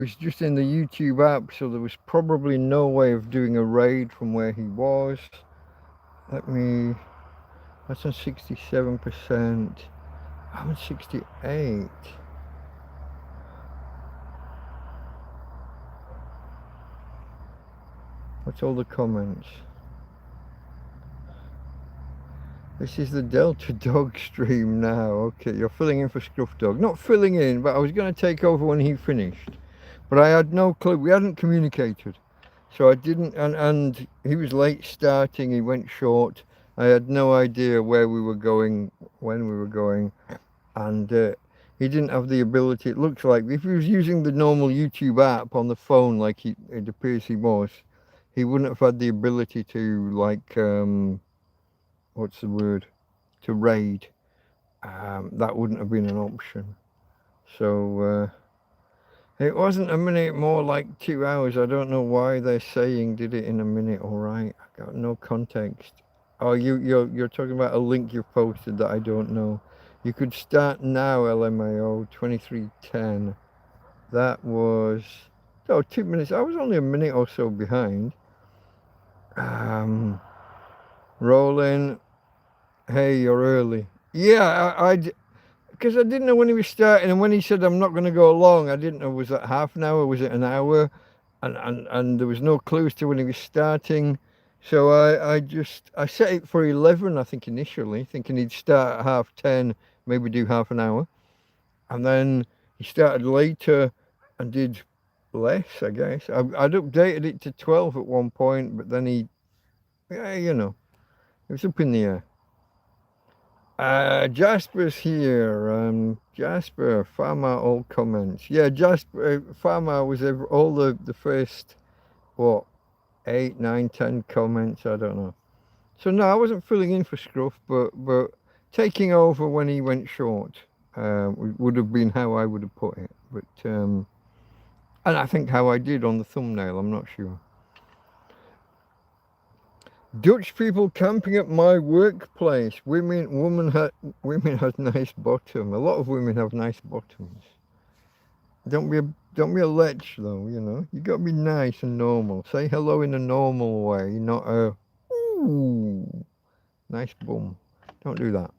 was just in the YouTube app, so there was probably no way of doing a raid from where he was. Let me. That's on 67%. I'm on 68. What's all the comments? This is the Delta Dog stream now. Okay, you're filling in for Scrufdog. Not filling in, but I was going to take over when he finished. But I had no clue. We hadn't communicated. So I didn't, and he was late starting. He went short. I had no idea where we were going, when we were going. And he didn't have the ability. It looks like if he was using the normal YouTube app on the phone, like it appears he was, he wouldn't have had the ability to, like, what's the word, to raid. That wouldn't have been an option. So it wasn't a minute, more like 2 hours. I don't know why they're saying did it in a minute. All right, I got no context. Oh, you're talking about a link you've posted that I don't know. You could start now, LMAO 2310. That was 2 minutes. I was only a minute or so behind. Rolling. Hey, you're early. Yeah, because I didn't know when he was starting, and when he said I'm not going to go long, I didn't know, was that half an hour, was it an hour, and there was no clue as to when he was starting. So I set it for 11, I think, initially, thinking he'd start at 10:30, maybe do half an hour, and then he started later and did less, I guess. I'd updated it to 12 at one point, but then it was up in the air. Jasper's here. Jasper, Farmer, all comments. Yeah, Jasper, Farmer was all the first, what, 8, 9, 10 comments, I don't know. So no, I wasn't filling in for Scruff, but taking over when he went short would have been how I would have put it. But, and I think how I did on the thumbnail, I'm not sure. Dutch people camping at my workplace. Women have nice bottom. A lot of women have nice bottoms. Don't be a lech though. You got to be nice and normal. Say hello in a normal way, not a ooh, nice bum. Don't do that.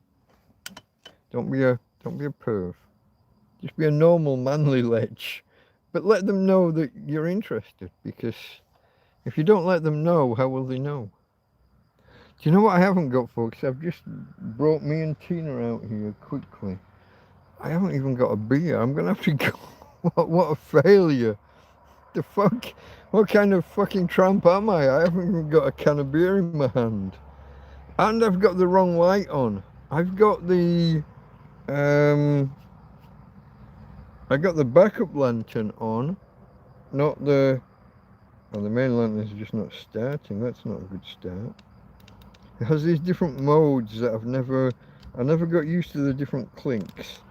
Don't be a perv. Just be a normal manly lech. But let them know that you're interested, because if you don't let them know, how will they know? Do you know what I haven't got, folks? I've just brought me and Tina out here quickly. I haven't even got a beer. I'm going to have to go. What a failure. The fuck? What kind of fucking tramp am I? I haven't even got a can of beer in my hand. And I've got the wrong light on. I've got the... I got the backup lantern on. Not the... Well, the main lantern's just not starting. That's not a good start. It has these different modes that I never got used to the different clinks.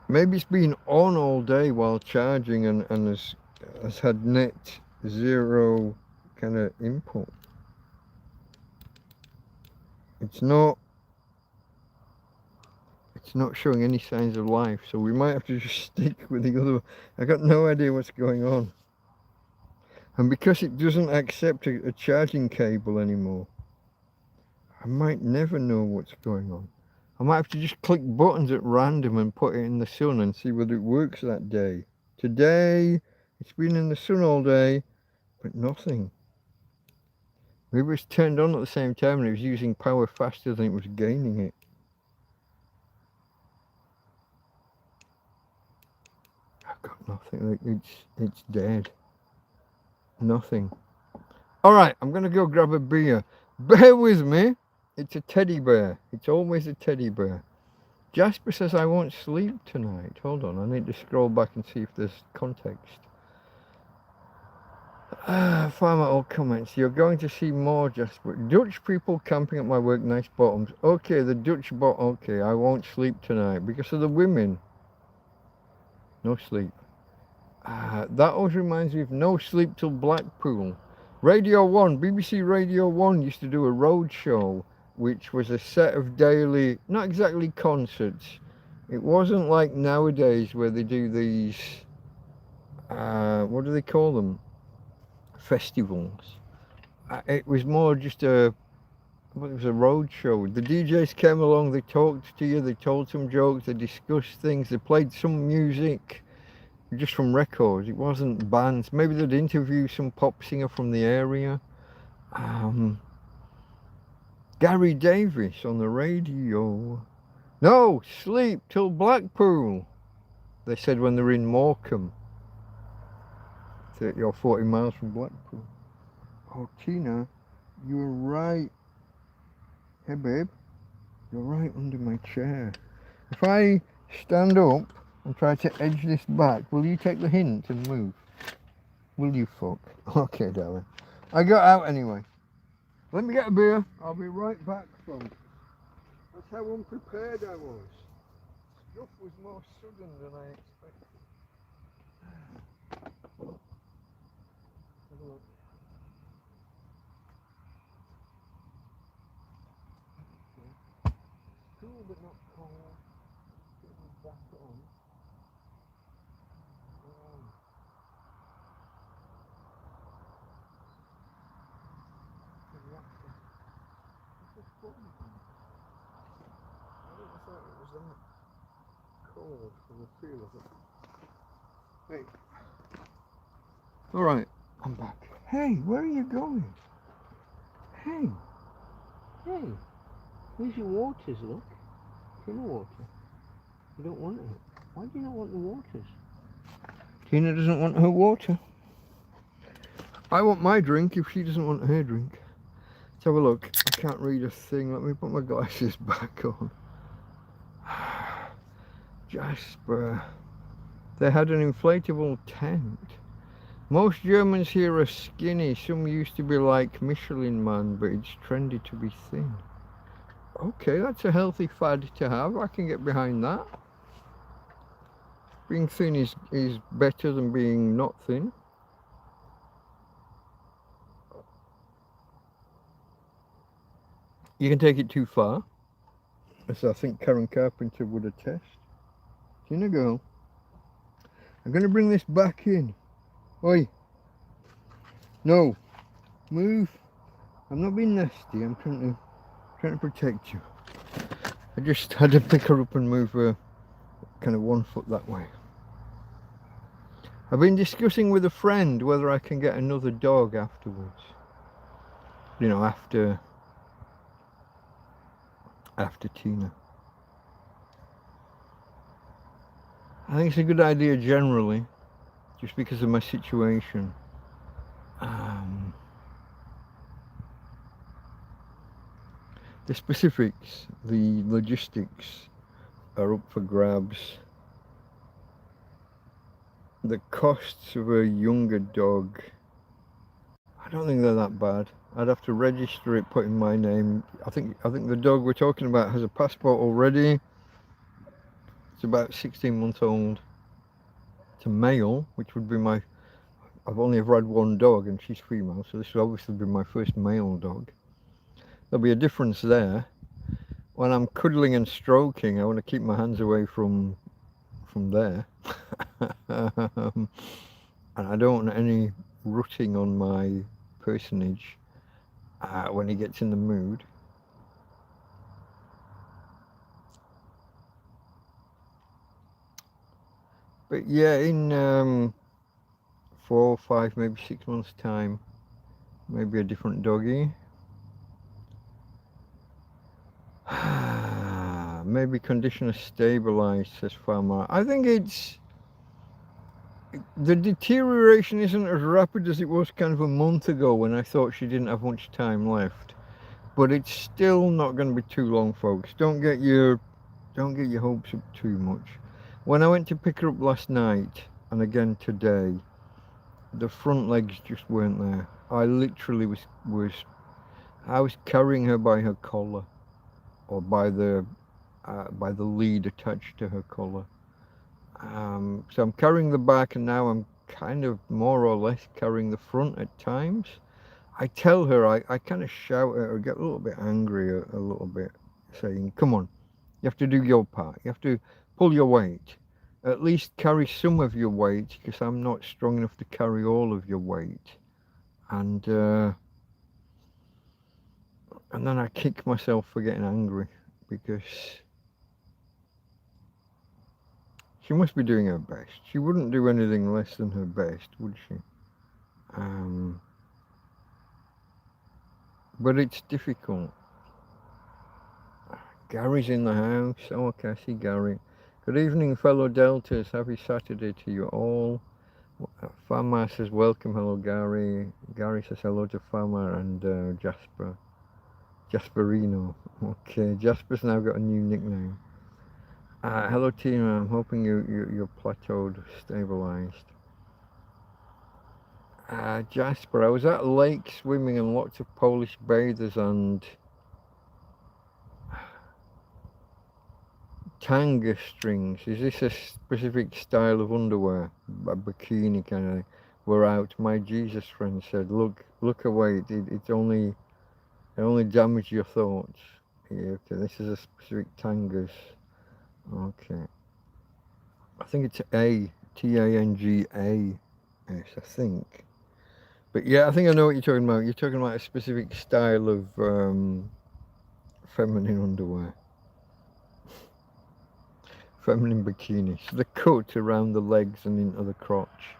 Maybe it's been on all day while charging and has had net zero kind of input. It's not showing any signs of life, so we might have to just stick with the other. I got no idea what's going on. And because it doesn't accept a charging cable anymore, I might never know what's going on. I might have to just click buttons at random and put it in the sun and see whether it works that day. Today, it's been in the sun all day, but nothing. Maybe it was turned on at the same time and it was using power faster than it was gaining it. I've got nothing. It's dead. Nothing. All right, I'm going to go grab a beer. Bear with me. It's a teddy bear. It's always a teddy bear. Jasper says I won't sleep tonight. Hold on, I need to scroll back and see if there's context. Farmer all comments. You're going to see more, Jasper. Dutch people camping at my work, nice bottoms. Okay, the Dutch okay, I won't sleep tonight because of the women. No sleep. That always reminds me of no sleep till Blackpool. Radio 1, BBC Radio 1 used to do a road show, which was a set of daily, not exactly concerts. It wasn't like nowadays where they do these what do they call them? Festivals. It was more just a, well, it was a road show. The DJs came along, they talked to you, they told some jokes, they discussed things, they played some music just from records. It wasn't bands. Maybe they'd interview some pop singer from the area. Gary Davis on the radio. No, sleep till Blackpool, they said when they were in Morecambe. 30 or 40 miles from Blackpool. Oh, Tina, you were right. Hey, babe, you're right under my chair. If I stand up and try to edge this back, will you take the hint and move? Will you, fuck? Okay, darling. I got out anyway. Let me get a beer. I'll be right back, folks. That's how unprepared I was. Stuff was more sudden than I expected. Have a look. Cool but not cold. Get me back on. I thought it was that cold from the feel of it. Hey. Alright, I'm back. Hey, where are you going? Hey. Hey. Where's your waters, look? Tina water. You don't want it. Why do you not want the waters? Tina doesn't want her water. I want my drink if she doesn't want her drink. Let's have a look. I can't read a thing. Let me put my glasses back on. Jasper. They had an inflatable tent. Most Germans here are skinny. Some used to be like Michelin Man, but it's trendy to be thin. Okay, that's a healthy fad to have. I can get behind that. Being thin is better than being not thin. You can take it too far, as I think Karen Carpenter would attest. Tina girl, I'm going to bring this back in. Oi. No. Move. I'm not being nasty. I'm trying to protect you. I just had to pick her up and move her kind of 1 foot that way. I've been discussing with a friend whether I can get another dog afterwards. You know, after Tina. I think it's a good idea generally, just because of my situation. The specifics, the logistics are up for grabs. The costs of a younger dog, I don't think they're that bad. I'd have to register it, put in my name. I think the dog we're talking about has a passport already. It's about 16 months old. It's a male, which would be my, I've only ever had one dog and she's female, so this would obviously be my first male dog. There'll be a difference there. When I'm cuddling and stroking, I want to keep my hands away from there. And I don't want any rutting on my personage when he gets in the mood. But yeah, in 4, 5, maybe 6 months time, maybe a different doggy. Maybe conditioner stabilized, says Farmer. I think the deterioration isn't as rapid as it was kind of a month ago when I thought she didn't have much time left. But it's still not going to be too long, folks. Don't get your hopes up too much. When I went to pick her up last night, and again today, the front legs just weren't there. I literally was carrying her by her collar, or by the lead attached to her collar. So I'm carrying the back, and now I'm kind of more or less carrying the front at times. I tell her, I kind of shout at her, get a little bit angry a little bit, saying, come on, you have to do your part. You have to pull your weight. at least carry some of your weight, because I'm not strong enough to carry all of your weight. And then I kick myself for getting angry, because she must be doing her best. She wouldn't do anything less than her best, would she? But it's difficult. Gary's in the house. Oh, okay, I see Gary. Good evening, fellow Deltas. Happy Saturday to you all. Farmer says welcome. Hello, Gary. Gary says hello to Farmer and Jasper. Jasperino. Okay, Jasper's now got a new nickname. Hello, Tina. I'm hoping you're plateaued, stabilized. Jasper, I was at a lake swimming and lots of Polish bathers and tanga strings. Is this a specific style of underwear? A bikini kind of thing? We're out. My Jesus friend said, look away. It only damages your thoughts. Yeah, okay, this is a specific tangas. Okay. I think it's Tangas, I think. But yeah, I think I know what you're talking about. You're talking about a specific style of feminine underwear. Feminine bikinis. The cut around the legs and into the crotch.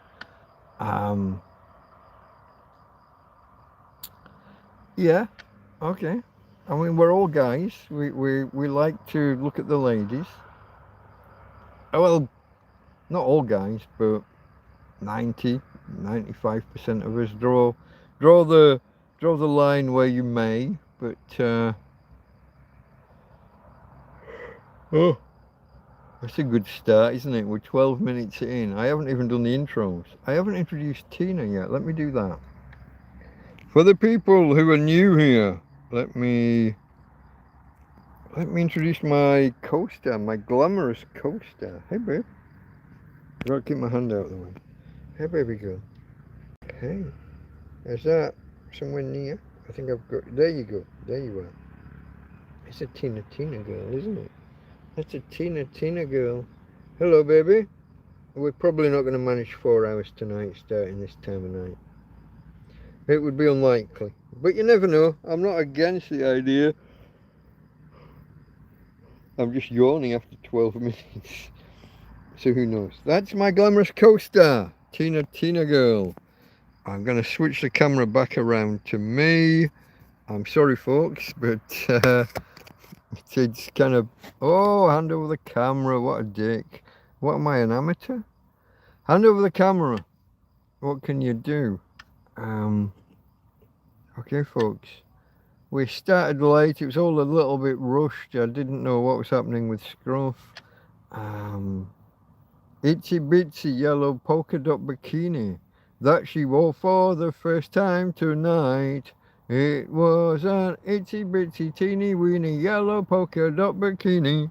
Yeah, okay. I mean, we're all guys. We like to look at the ladies. Oh, well, not all guys, but 95% of us draw the line where you may, but oh, that's a good start, isn't it? We're 12 minutes in. I haven't even done the intros. I haven't introduced Tina yet. Let me do that. For the people who are new here, let me introduce my co-star, my glamorous co-star. Hey, babe. I've got to keep my hand out of the way. Hey, baby girl. Hey. Is that somewhere near? I think I've got... There you go. There you are. It's a Tina girl, isn't it? That's a Tina girl. Hello, baby. We're probably not going to manage 4 hours tonight, starting this time of night. It would be unlikely. But you never know. I'm not against the idea. I'm just yawning after 12 minutes. So who knows? That's my glamorous co-star, Tina girl. I'm going to switch the camera back around to me. I'm sorry, folks, but it's kind of... Oh, hand over the camera. What a dick. What am I, an amateur? Hand over the camera. What can you do? Okay, folks. We started late. It was all a little bit rushed. I didn't know what was happening with Scruff. Itsy bitsy yellow polka dot bikini that she wore for the first time tonight. It was an itsy bitsy teeny weeny yellow polka dot bikini,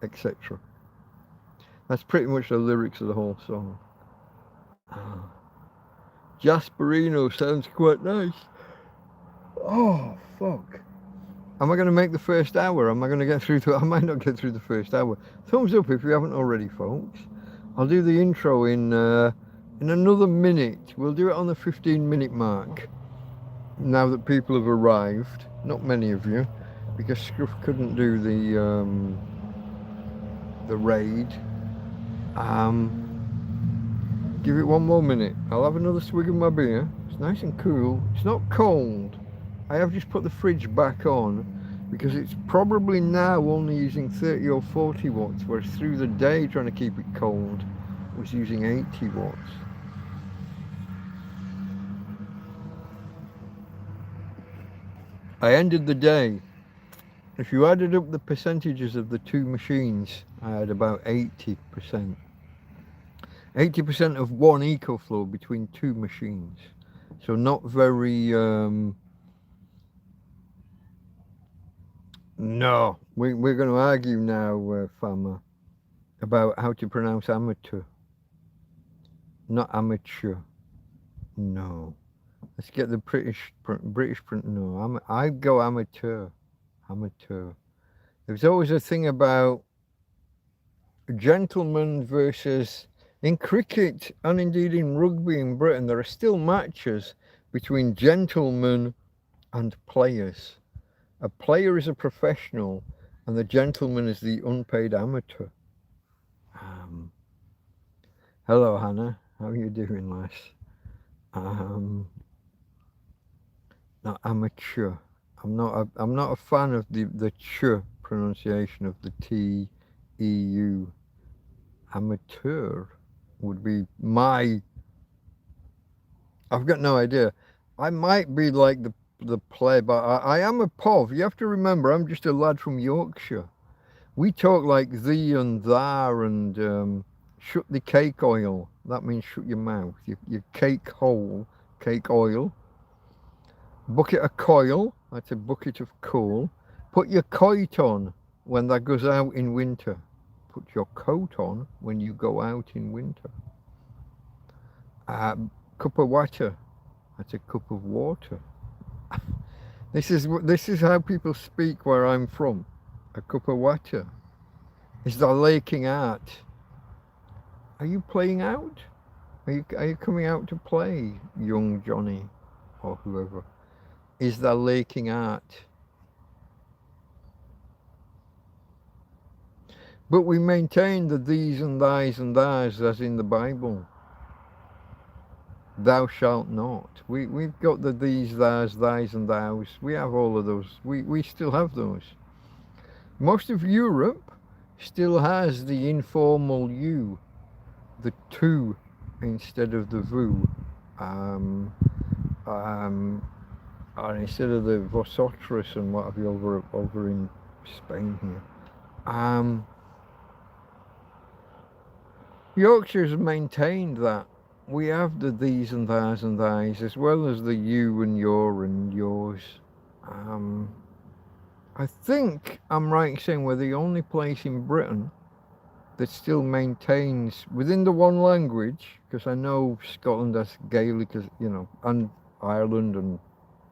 etc. That's pretty much the lyrics of the whole song. Jasperino sounds quite nice. Oh, fuck. Am I going to make the first hour? Am I going to get through to... I might not get through the first hour. Thumbs up if you haven't already, folks. I'll do the intro in another minute. We'll do it on the 15-minute mark. Now that people have arrived. Not many of you. Because Scruff couldn't do the raid. Give it one more minute. I'll have another swig of my beer. It's nice and cool. It's not cold. I have just put the fridge back on because it's probably now only using 30 or 40 watts, whereas through the day trying to keep it cold it was using 80 watts. I ended the day, if you added up the percentages of the two machines, I had about 80%. 80% of one EcoFlow between two machines. So not very... No, we're going to argue now, Farmer, about how to pronounce amateur. Not amateur. No. Let's get the British print. No, I go amateur. Amateur. There's always a thing about gentlemen versus, in cricket and indeed in rugby in Britain, there are still matches between gentlemen and players. A player is a professional and the gentleman is the unpaid amateur. Hello Hannah, how are you doing, lass? Not amateur. I'm not a fan of the ch pronunciation of the T-E-U. Amateur would be my, I've got no idea. I might be like the play, but I am a POV. You have to remember, I'm just a lad from Yorkshire. We talk like thee and thou and shut the cake oil. That means shut your mouth. Your cake hole, cake oil. Bucket of coil, that's a bucket of coal. Put your coat on when that goes out in winter. Put your coat on when you go out in winter. Cup of water, that's a cup of water. This is how people speak where I'm from. A cup of water. Is the laking out? Are you playing out? Are you coming out to play, young Johnny or whoever? Is the laking out? But we maintain the these and thys and thous as in the Bible. Thou shalt not. We've got the these, thous, thys and thous. We have all of those. We still have those. Most of Europe still has the informal you, the tu instead of the vu. And instead of the vosotros and what have you over in Spain here. Yorkshire's maintained that. We have the these and thous and thys as well as the you and your and yours. I think I'm right in saying we're the only place in Britain that still maintains within the one language, because I know Scotland has Gaelic, as you know, and Ireland and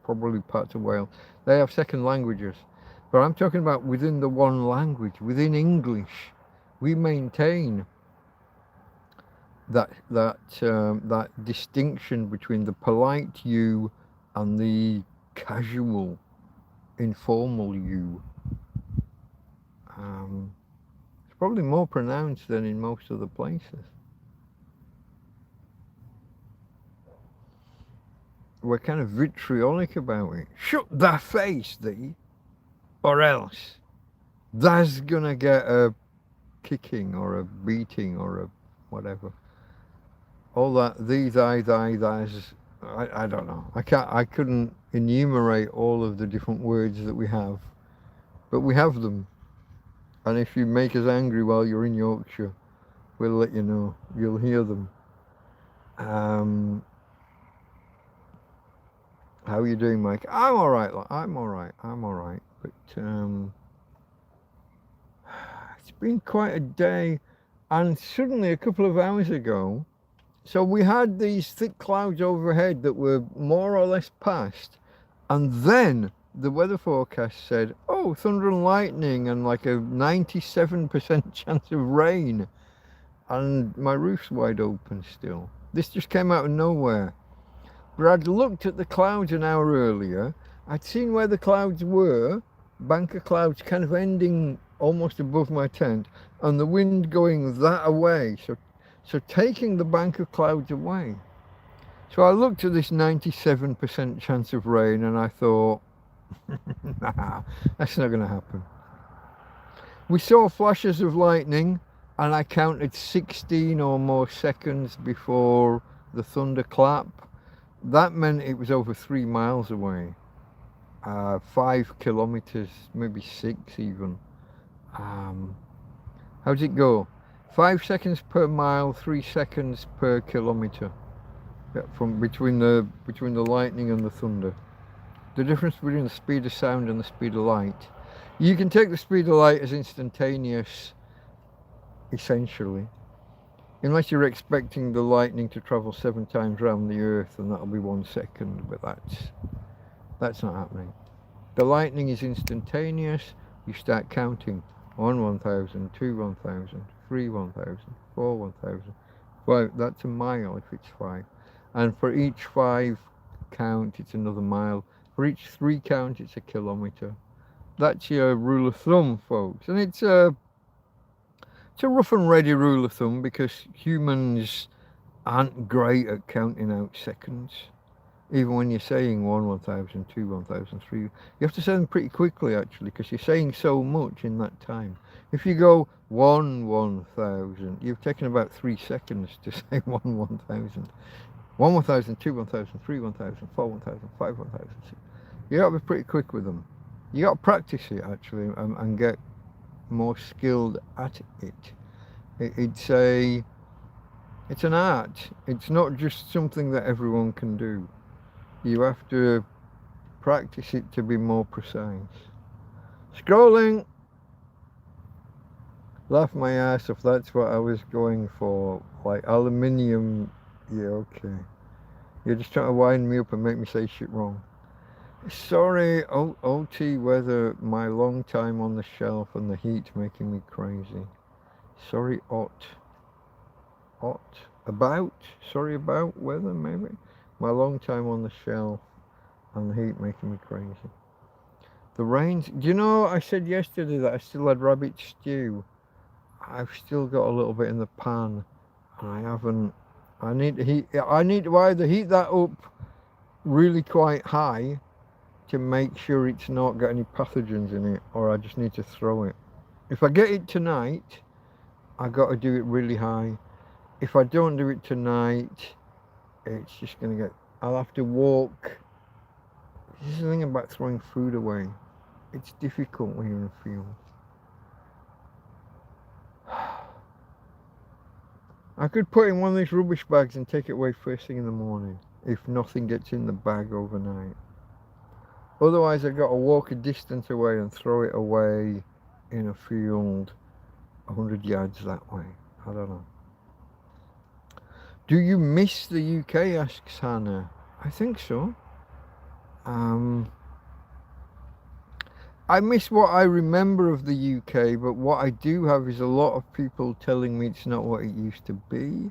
probably parts of Wales. They have second languages, but I'm talking about within the one language, within English, we maintain that distinction between the polite you and the casual, informal you. It's probably more pronounced than in most other places. We're kind of vitriolic about it. Shut thy face, thee, or else thou's gonna get a kicking or a beating or a whatever. All that thee, thy, thys. I don't know. I couldn't enumerate all of the different words that we have, but we have them. And if you make us angry while you're in Yorkshire, we'll let you know. You'll hear them. How are you doing, Mike? I'm all right. I'm all right. But it's been quite a day, and suddenly a couple of hours ago, so we had these thick clouds overhead that were more or less past, and then the weather forecast said, oh, thunder and lightning and like a 97% chance of rain, and my roof's wide open still. This just came out of nowhere. But I'd looked at the clouds an hour earlier. I'd seen where the clouds were, bank of clouds kind of ending almost above my tent, and the wind going that away, so taking the bank of clouds away. So I looked at this 97% chance of rain and I thought, nah, that's not going to happen. We saw flashes of lightning and I counted 16 or more seconds before the thunderclap. That meant it was over 3 miles away, 5 kilometers, maybe 6 even. How'd it go? 5 seconds per mile, 3 seconds per kilometer. Yeah, from between the lightning and the thunder. The difference between the speed of sound and the speed of light. You can take the speed of light as instantaneous, essentially. Unless you're expecting the lightning to travel 7 times around the earth, and that'll be 1 second, but that's not happening. The lightning is instantaneous. You start counting 1, 1,000, 2, 1,000, 3 1,000, 4 1,000, 5, that's a mile if it's 5. And for each 5 count, it's another mile. For each 3 count, it's a kilometre. That's your rule of thumb, folks. And it's a rough and ready rule of thumb because humans aren't great at counting out seconds. Even when you're saying 1 1,000, 2 1,000, 3, you have to say them pretty quickly actually because you're saying so much in that time. If you go 1 1,000, you've taken about 3 seconds to say 1 1,000. 1 1,000, 2 1,000, 3 1,000, 4 1,000, 5 1,000. You got to be pretty quick with them. You got to practice it actually and get more skilled at it. It's an art. It's not just something that everyone can do. You have to practice it to be more precise. Scrolling. Laugh my ass off, that's what I was going for. Like aluminium. Yeah, okay. You're just trying to wind me up and make me say shit wrong. Sorry, OT weather, my long time on the shelf and the heat making me crazy. Sorry, sorry about weather, maybe. My long time on the shelf and the heat making me crazy. The rains, do you know, I said yesterday that I still had rabbit stew. I've still got a little bit in the pan and I haven't, I need to either heat that up really quite high to make sure it's not got any pathogens in it, or I just need to throw it. If I get it tonight, I got to do it really high. If I don't do it tonight, it's just gonna get, I'll have to walk. This is the thing about throwing food away. It's difficult when you're in a field. I could put in one of these rubbish bags and take it away first thing in the morning if nothing gets in the bag overnight. Otherwise I've got to walk a distance away and throw it away in a field 100 yards that way. I don't know. Do you miss the UK, asks Hannah. I think so. I miss what I remember of the UK, but what I do have is a lot of people telling me it's not what it used to be,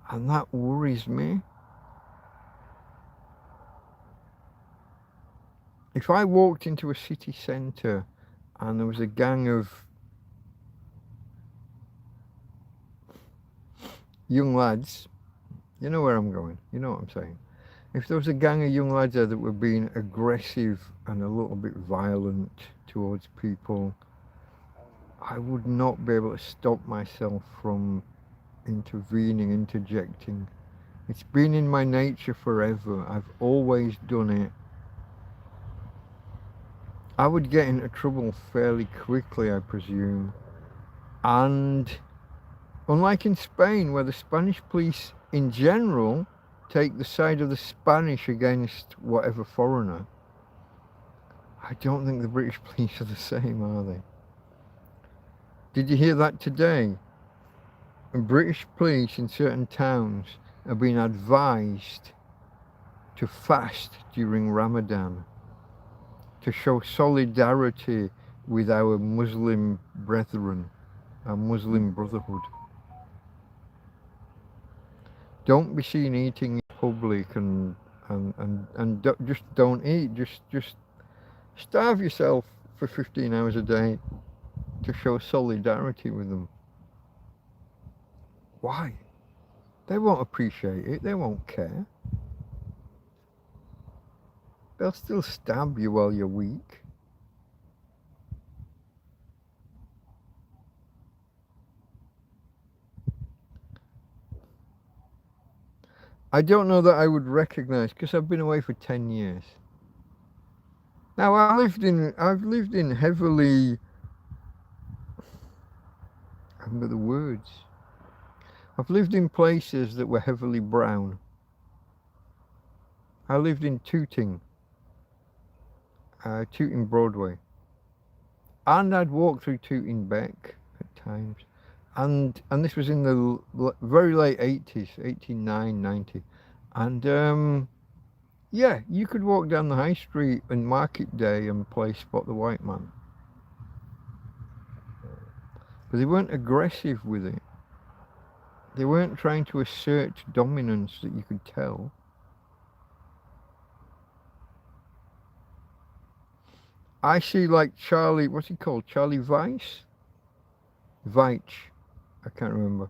and that worries me. If I walked into a city centre and there was a gang of young lads, you know where I'm going, you know what I'm saying. If there was a gang of young lads there that were being aggressive and a little bit violent towards people, I would not be able to stop myself from intervening, interjecting. It's been in my nature forever. I've always done it. I would get into trouble fairly quickly, I presume. And unlike in Spain, where the Spanish police in general take the side of the Spanish against whatever foreigner, I don't think the British police are the same, are they? Did you hear that today? British police in certain towns have been advised to fast during Ramadan to show solidarity with our Muslim brethren, our Muslim brotherhood. Don't be seen eating in public and just don't eat. Just starve yourself for 15 hours a day to show solidarity with them. Why? They won't appreciate it. They won't care. They'll still stab you while you're weak. I don't know that I would recognise, because I've been away for 10 years. Now I've lived in heavily, I remember the words. I've lived in places that were heavily brown. I lived in Tooting Broadway, and I'd walk through Tooting Beck at times, and this was in the very late 80s, 89, 90, and yeah, you could walk down the high street on market day and play Spot the White Man. But they weren't aggressive with it. They weren't trying to assert dominance that you could tell. I see like Charlie, what's he called? Charlie Weiss? Veitch. I can't remember.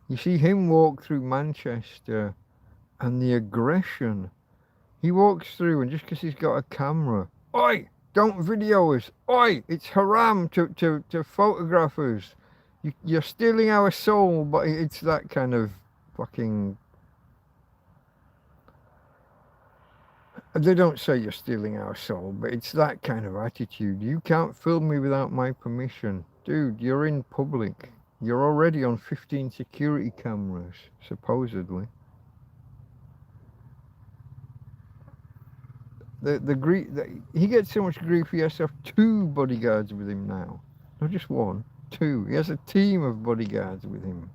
You see him walk through Manchester and the aggression. He walks through and just because he's got a camera, oi, don't video us. Oi, it's haram to photograph us. You're stealing our soul, but it's that kind of fucking... They don't say you're stealing our soul, but it's that kind of attitude. You can't film me without my permission. Dude, you're in public. You're already on 15 security cameras, supposedly. He gets so much grief he has to have 2 bodyguards with him now. Not just 1, 2. He has a team of bodyguards with him.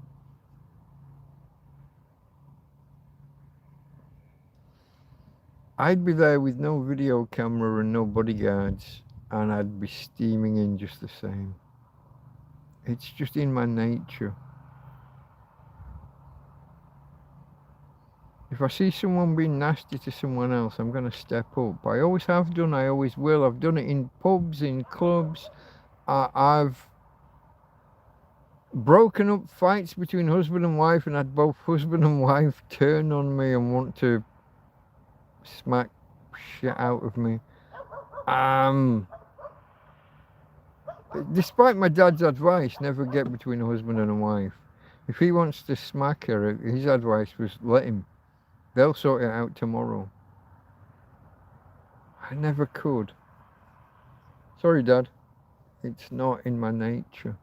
I'd be there with no video camera and no bodyguards, and I'd be steaming in just the same. It's just in my nature. If I see someone being nasty to someone else, I'm going to step up. I always have done, I always will. I've done it in pubs, in clubs. I've broken up fights between husband and wife and had both husband and wife turn on me and want to smack shit out of me. Despite my dad's advice, never get between a husband and a wife. If he wants to smack her, his advice was let him. They'll sort it out tomorrow. I never could. Sorry, Dad. It's not in my nature.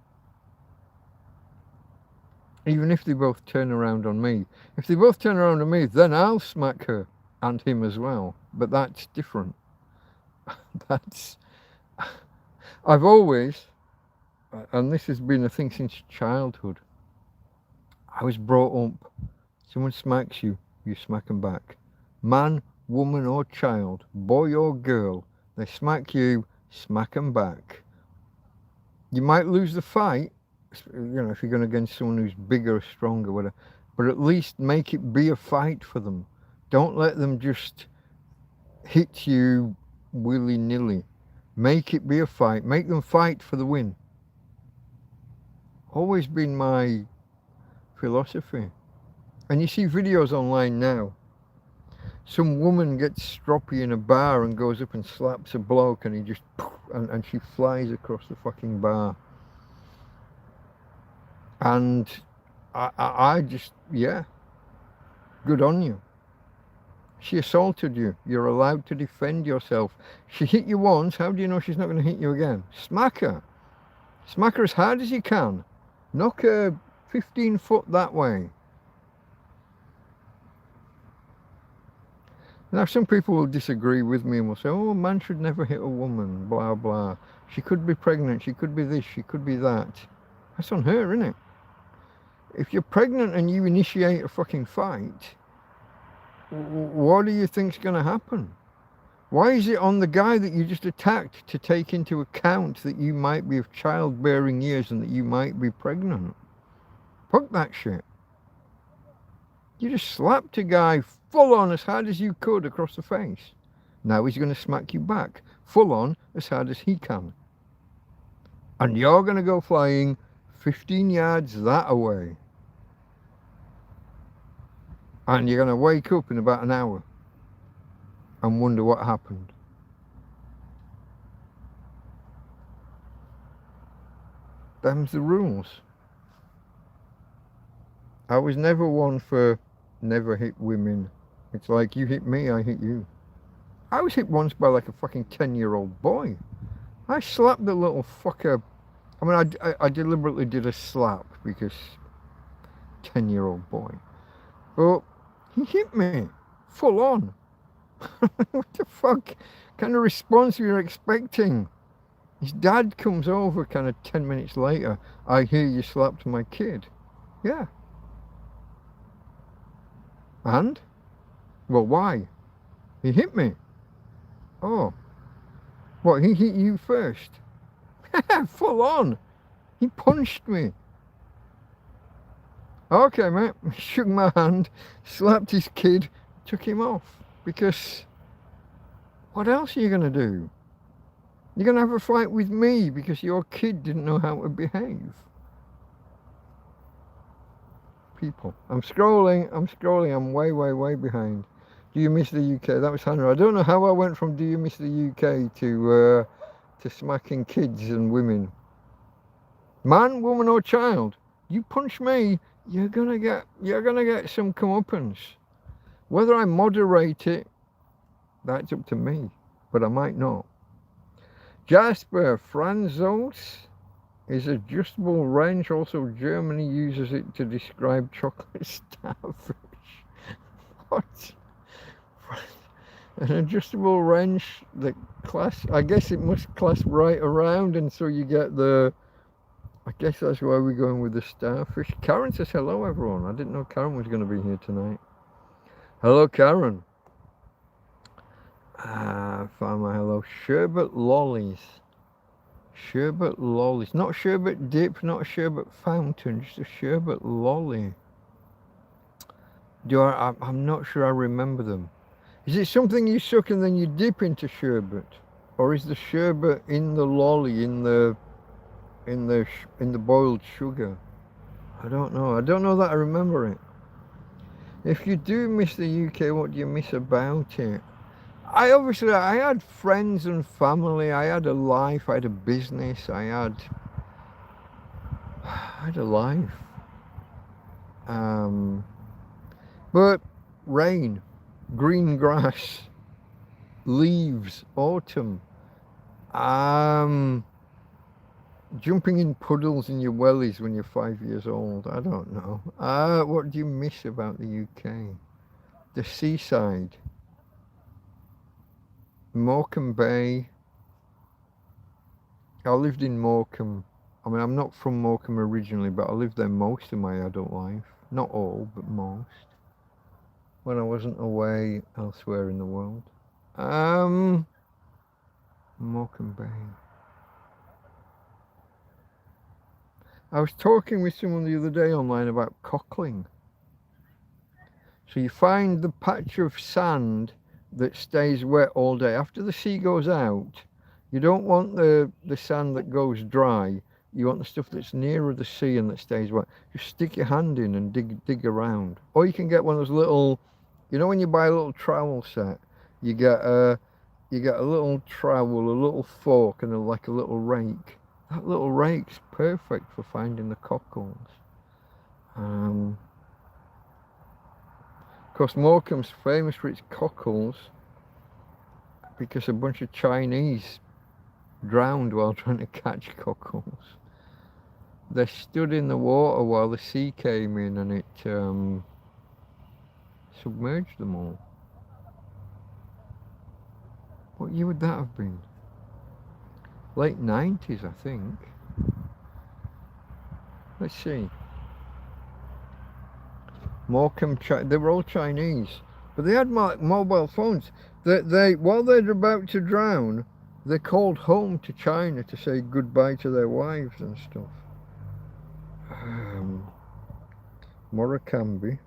Even if they both turn around on me. If they both turn around on me, then I'll smack her. And him as well, but that's different. I've always, and this has been a thing since childhood, I was brought up, someone smacks you, you smack them back. Man, woman or child, boy or girl, they smack you, smack them back. You might lose the fight, you know, if you're going against someone who's bigger or stronger, whatever, but at least make it be a fight for them. Don't let them just hit you willy-nilly. Make it be a fight. Make them fight for the win. Always been my philosophy. And you see videos online now. Some woman gets stroppy in a bar and goes up and slaps a bloke and he just... and she flies across the fucking bar. And I just... yeah. Good on you. She assaulted you. You're allowed to defend yourself. She hit you once. How do you know she's not going to hit you again? Smack her. Smack her as hard as you can. Knock her 15 foot that way. Now, some people will disagree with me and will say, oh, a man should never hit a woman, blah, blah. She could be pregnant. She could be this. She could be that. That's on her, isn't it? If you're pregnant and you initiate a fucking fight... what do you think's going to happen? Why is it on the guy that you just attacked to take into account that you might be of childbearing years and that you might be pregnant? Fuck that shit. You just slapped a guy full on as hard as you could across the face. Now he's going to smack you back full on as hard as he can. And you're going to go flying 15 yards that away. And you're going to wake up in about an hour and wonder what happened. Them's the rules. I was never one for never hit women. It's like you hit me, I hit you. I was hit once by like a fucking 10-year-old boy. I slapped the little fucker. I mean, I deliberately did a slap because 10-year-old boy. But he hit me, full on. What the fuck kind of response are you expecting? His dad comes over kind of 10 minutes later. I hear you slapped my kid. Yeah. And? Well, why? He hit me. Oh. What, he hit you first? Full on. He punched me. Okay, mate. He shook my hand, slapped his kid, took him off. Because what else are you going to do? You're going to have a fight with me because your kid didn't know how to behave. People. I'm scrolling, I'm way behind. Do you miss the UK? That was Hannah. I don't know how I went from do you miss the UK to smacking kids and women. Man, woman or child, you punch me, you're gonna get some comeuppance. Whether I moderate it, that's up to me, but I might not. Jasper Franzos is adjustable range. Also, Germany uses it to describe chocolate starfish. What? An adjustable wrench that I guess it must clasp right around, and so you get the, I guess that's why we're going with the starfish. Karen says hello everyone. I didn't know Karen was going to be here tonight. Hello Karen. Found my hello. Sherbet lollies. Sherbet lollies. Not sherbet dip, not sherbet fountain, just a sherbet lolly. I'm not sure I remember them. Is it something you suck and then you dip into sherbet? Or is the sherbet in the lolly, in the boiled sugar? I don't know. I don't know that I remember it. If you do miss the UK, what do you miss about it? I had friends and family. I had a life. I had a business. I had a life. But rain, green grass, leaves, autumn, jumping in puddles in your wellies when you're 5 years old. I don't know. What do you miss about the UK? The seaside, Morecambe Bay. I lived in Morecambe. I mean, I'm not from Morecambe originally, but I lived there most of my adult life. Not all, but most. When I wasn't away elsewhere in the world. Morecambe Bay. I was talking with someone the other day online about cockling. So you find the patch of sand that stays wet all day. After the sea goes out, you don't want the sand that goes dry. You want the stuff that's nearer the sea and that stays wet. Just stick your hand in and dig around. Or you can get one of those little, you know when you buy a little trowel set, you get a little trowel, a little fork, and like a little rake. That little rake's perfect for finding the cockles. Of course, Morecambe's famous for its cockles because a bunch of Chinese drowned while trying to catch cockles. They stood in the water while the sea came in and it submerged them all. What year would that have been? Late 90s, I think. Let's see. Morecambe, they were all Chinese, but they had mobile phones. They while they're about to drown, they called home to China to say goodbye to their wives and stuff. Morecambe,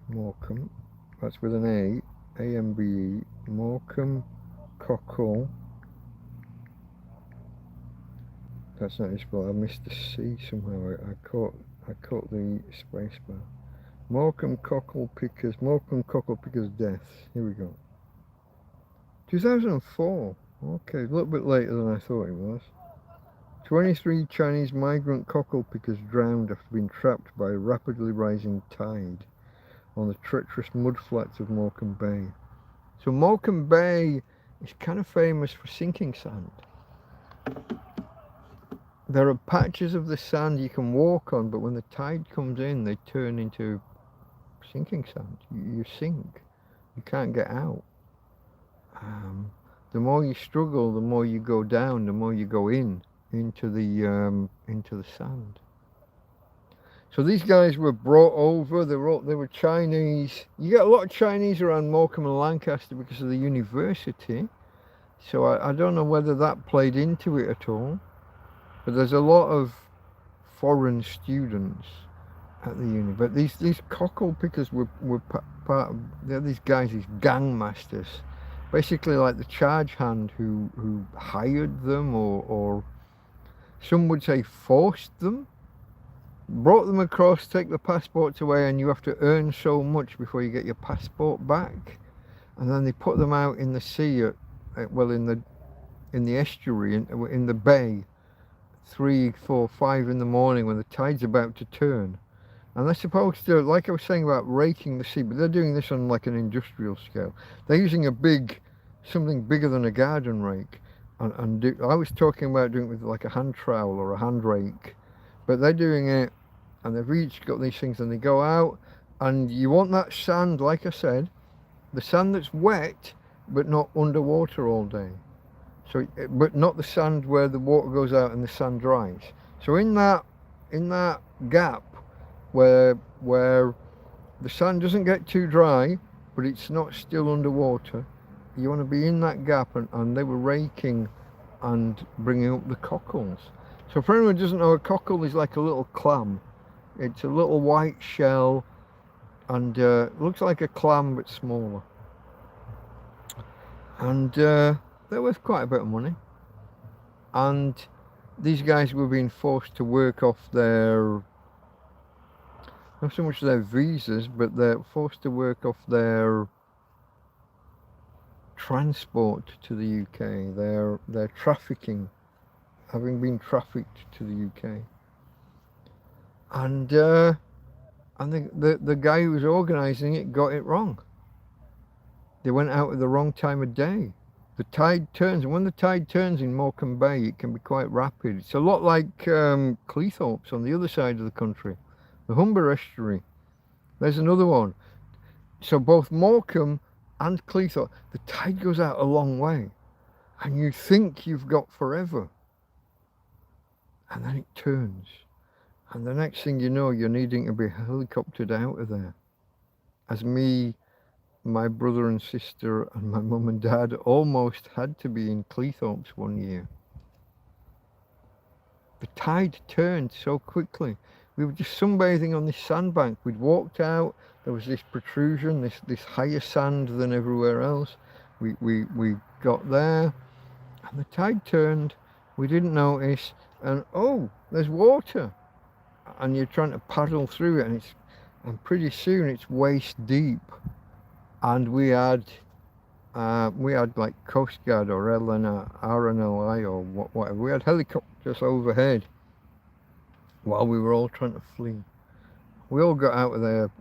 that's with an A, A-M-B-E, Morecambe, cockle. That's not his fault. I missed the C somehow. I caught the space bar. Morecambe cockle pickers deaths. Here we go. 2004. Okay, a little bit later than I thought it was. 23 Chinese migrant cockle pickers drowned after being trapped by a rapidly rising tide on the treacherous mudflats of Morecambe Bay. So Morecambe Bay is kind of famous for sinking sand. There are patches of the sand you can walk on, but when the tide comes in, they turn into sinking sand. You sink. You can't get out. The more you struggle, the more you go down, the more you go into the sand. So these guys were brought over. They were Chinese. You get a lot of Chinese around Morecambe and Lancaster because of the university. So I don't know whether that played into it at all. But there's a lot of foreign students at the uni. But these cockle pickers were part of, they're these guys, these gang masters, basically like the charge hand who hired them, or some would say forced them, brought them across, take the passports away, and you have to earn so much before you get your passport back. And then they put them out in the sea, well, in the estuary, in the bay, 3, 4, 5 in the morning when the tide's about to turn. And they're supposed to, like I was saying about raking the sea, but they're doing this on like an industrial scale. They're using something bigger than a garden rake. I was talking about doing it with like a hand trowel or a hand rake, but they're doing it, and they've each got these things, and they go out, and you want that sand, like I said, the sand that's wet but not underwater all day. So, but not the sand where the water goes out and the sand dries. So in that gap where the sand doesn't get too dry, but it's not still underwater, you want to be in that gap, and they were raking and bringing up the cockles. So for anyone who doesn't know, a cockle is like a little clam. It's a little white shell, and looks like a clam but smaller. And they're worth quite a bit of money. And these guys were being forced to work off their, not so much their visas, but they're forced to work off their transport to the UK, their trafficking, having been trafficked to the UK. And the guy who was organising it got it wrong. They went out at the wrong time of day. The tide turns, and when the tide turns in Morecambe Bay, it can be quite rapid. It's a lot like Cleethorpes on the other side of the country, the Humber Estuary. There's another one. So both Morecambe and Cleethorpes, the tide goes out a long way, and you think you've got forever, and then it turns, and the next thing you know, you're needing to be helicoptered out of there. As me, my brother and sister, and my mum and dad almost had to be in Cleethorpes one year. The tide turned so quickly. We were just sunbathing on this sandbank. We'd walked out, there was this protrusion, this higher sand than everywhere else. We got there, and the tide turned. We didn't notice, and oh, there's water, and you're trying to paddle through it, and pretty soon it's waist deep. And we had like Coast Guard or RNLI or whatever. We had helicopters overhead while we were all trying to flee. We all got out of there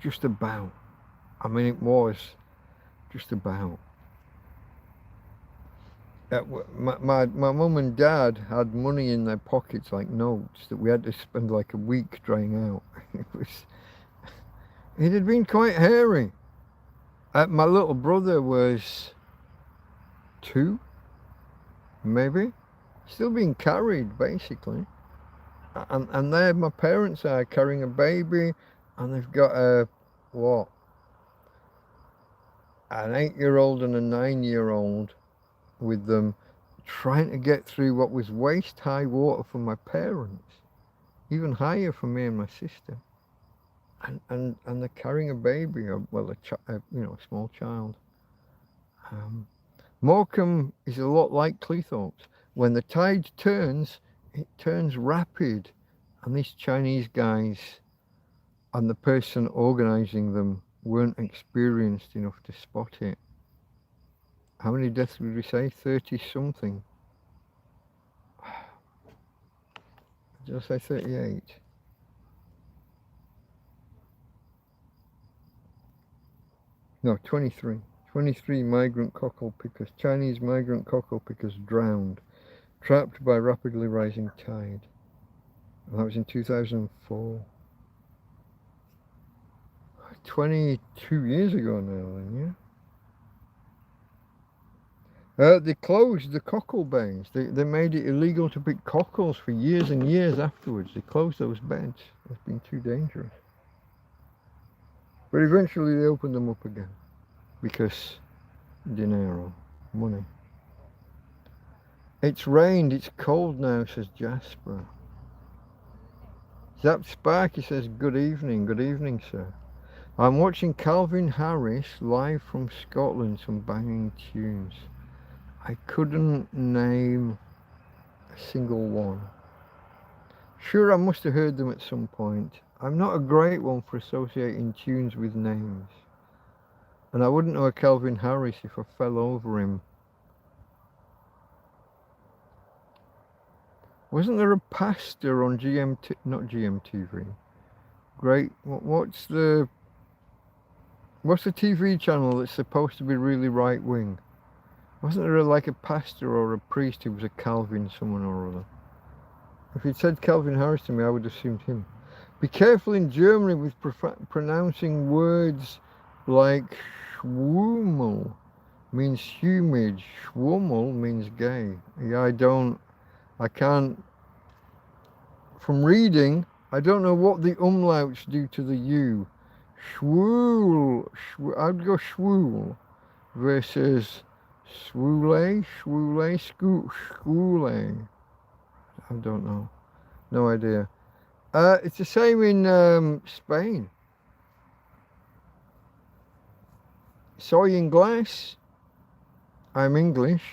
just about. I mean, it was just about. My mum and dad had money in their pockets, like notes, that we had to spend like a week drying out. It had been quite hairy. My little brother was 2, maybe, still being carried basically. And there my parents are carrying a baby, and they've got an 8-year-old and a 9-year-old with them, trying to get through what was waist high water for my parents, even higher for me and my sister. And they're carrying a baby, or well, a small child. Morecambe is a lot like Cleethorpes. When the tide turns, it turns rapid, and these Chinese guys and the person organising them weren't experienced enough to spot it. How many deaths would we say? 30 something. Did I say 38? No, 23. 23 migrant cockle pickers, Chinese migrant cockle pickers drowned, trapped by rapidly rising tide. And that was in 2004. 22 years ago now then, yeah? They closed the cockle bays. They made it illegal to pick cockles for years and years afterwards. They closed those beds. It's been too dangerous. But eventually they opened them up again, because dinero, money. It's rained, it's cold now, says Jasper. Zap Sparky says, good evening, sir. I'm watching Calvin Harris live from Scotland, some banging tunes. I couldn't name a single one. Sure, I must have heard them at some point. I'm not a great one for associating tunes with names. And I wouldn't know a Calvin Harris if I fell over him. Wasn't there a pastor on not GMTV? Great, what's the TV channel that's supposed to be really right wing? Wasn't there like a pastor or a priest who was a Calvin someone or other? If he'd said Calvin Harris to me, I would have assumed him. Be careful in Germany with pronouncing words like schwummel means humid, schwummel means gay. Yeah, I can't, from reading, I don't know what the umlauts do to the U. Schwul, I'd go schwul versus schwule, schwule. I don't know. No idea. It's the same in Spain. Soy in glass. I'm English,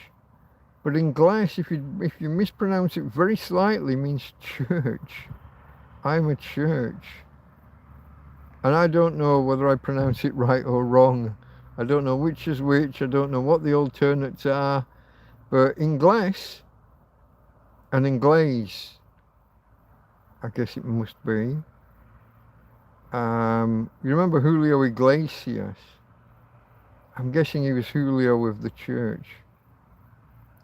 but in glass, if you mispronounce it very slightly, means church. I'm a church, and I don't know whether I pronounce it right or wrong. I don't know which is which. I don't know what the alternates are, but in glass and in glaze, I guess it must be. You remember Julio Iglesias? I'm guessing he was Julio of the church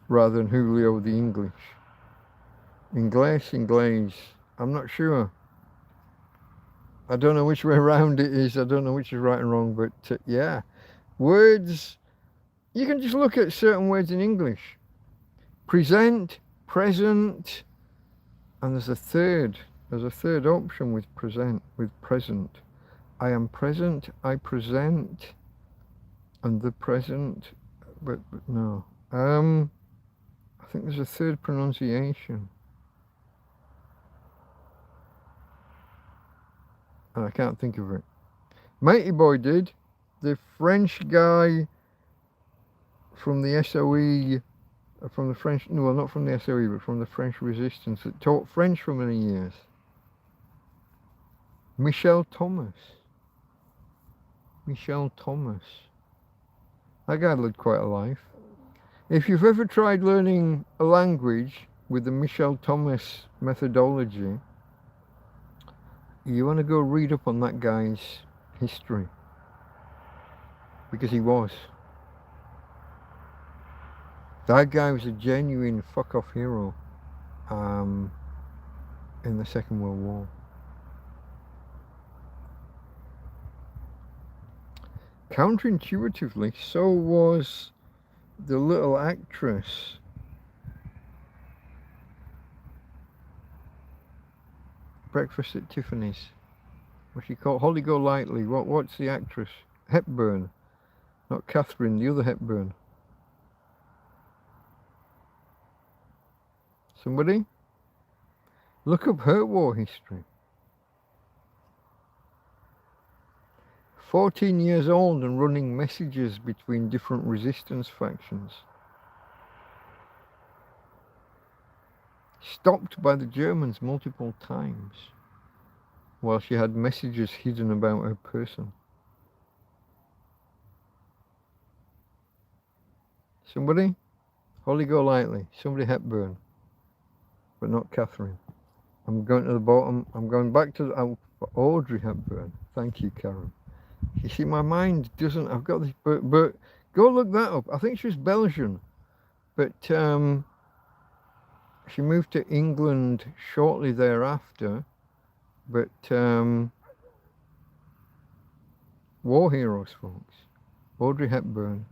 rather than Julio the English. In glass, in glaze. I'm not sure. I don't know which way around it is. I don't know which is right and wrong, but yeah. Words, you can just look at certain words in English. Present, present, and there's a third option with present. I am present, I present, and the present, but no. I think there's a third pronunciation. And I can't think of it. Matey Boy did. The French guy from the SOE, from the French, no, well, not from the SOE, but from the French Resistance that taught French for many years. Michel Thomas. That guy lived quite a life. If you've ever tried learning a language with the Michel Thomas methodology, you want to go read up on that guy's history. Because he was. That guy was a genuine fuck-off hero in the Second World War. Counterintuitively, so was the little actress Breakfast at Tiffany's. What's she called? Holly Golightly. What's the actress? Hepburn. Not Catherine, the other Hepburn. Somebody? Look up her war history. 14 years old and running messages between different resistance factions. Stopped by the Germans multiple times while she had messages hidden about her person. Somebody? Holly Golightly. Somebody Hepburn. But not Catherine. I'm going to the bottom. I'm going back to Audrey Hepburn. Thank you, Karen. You see, my mind doesn't, I've got this, but go look that up. I think she was Belgian, but she moved to England shortly thereafter. But war heroes, folks. Audrey Hepburn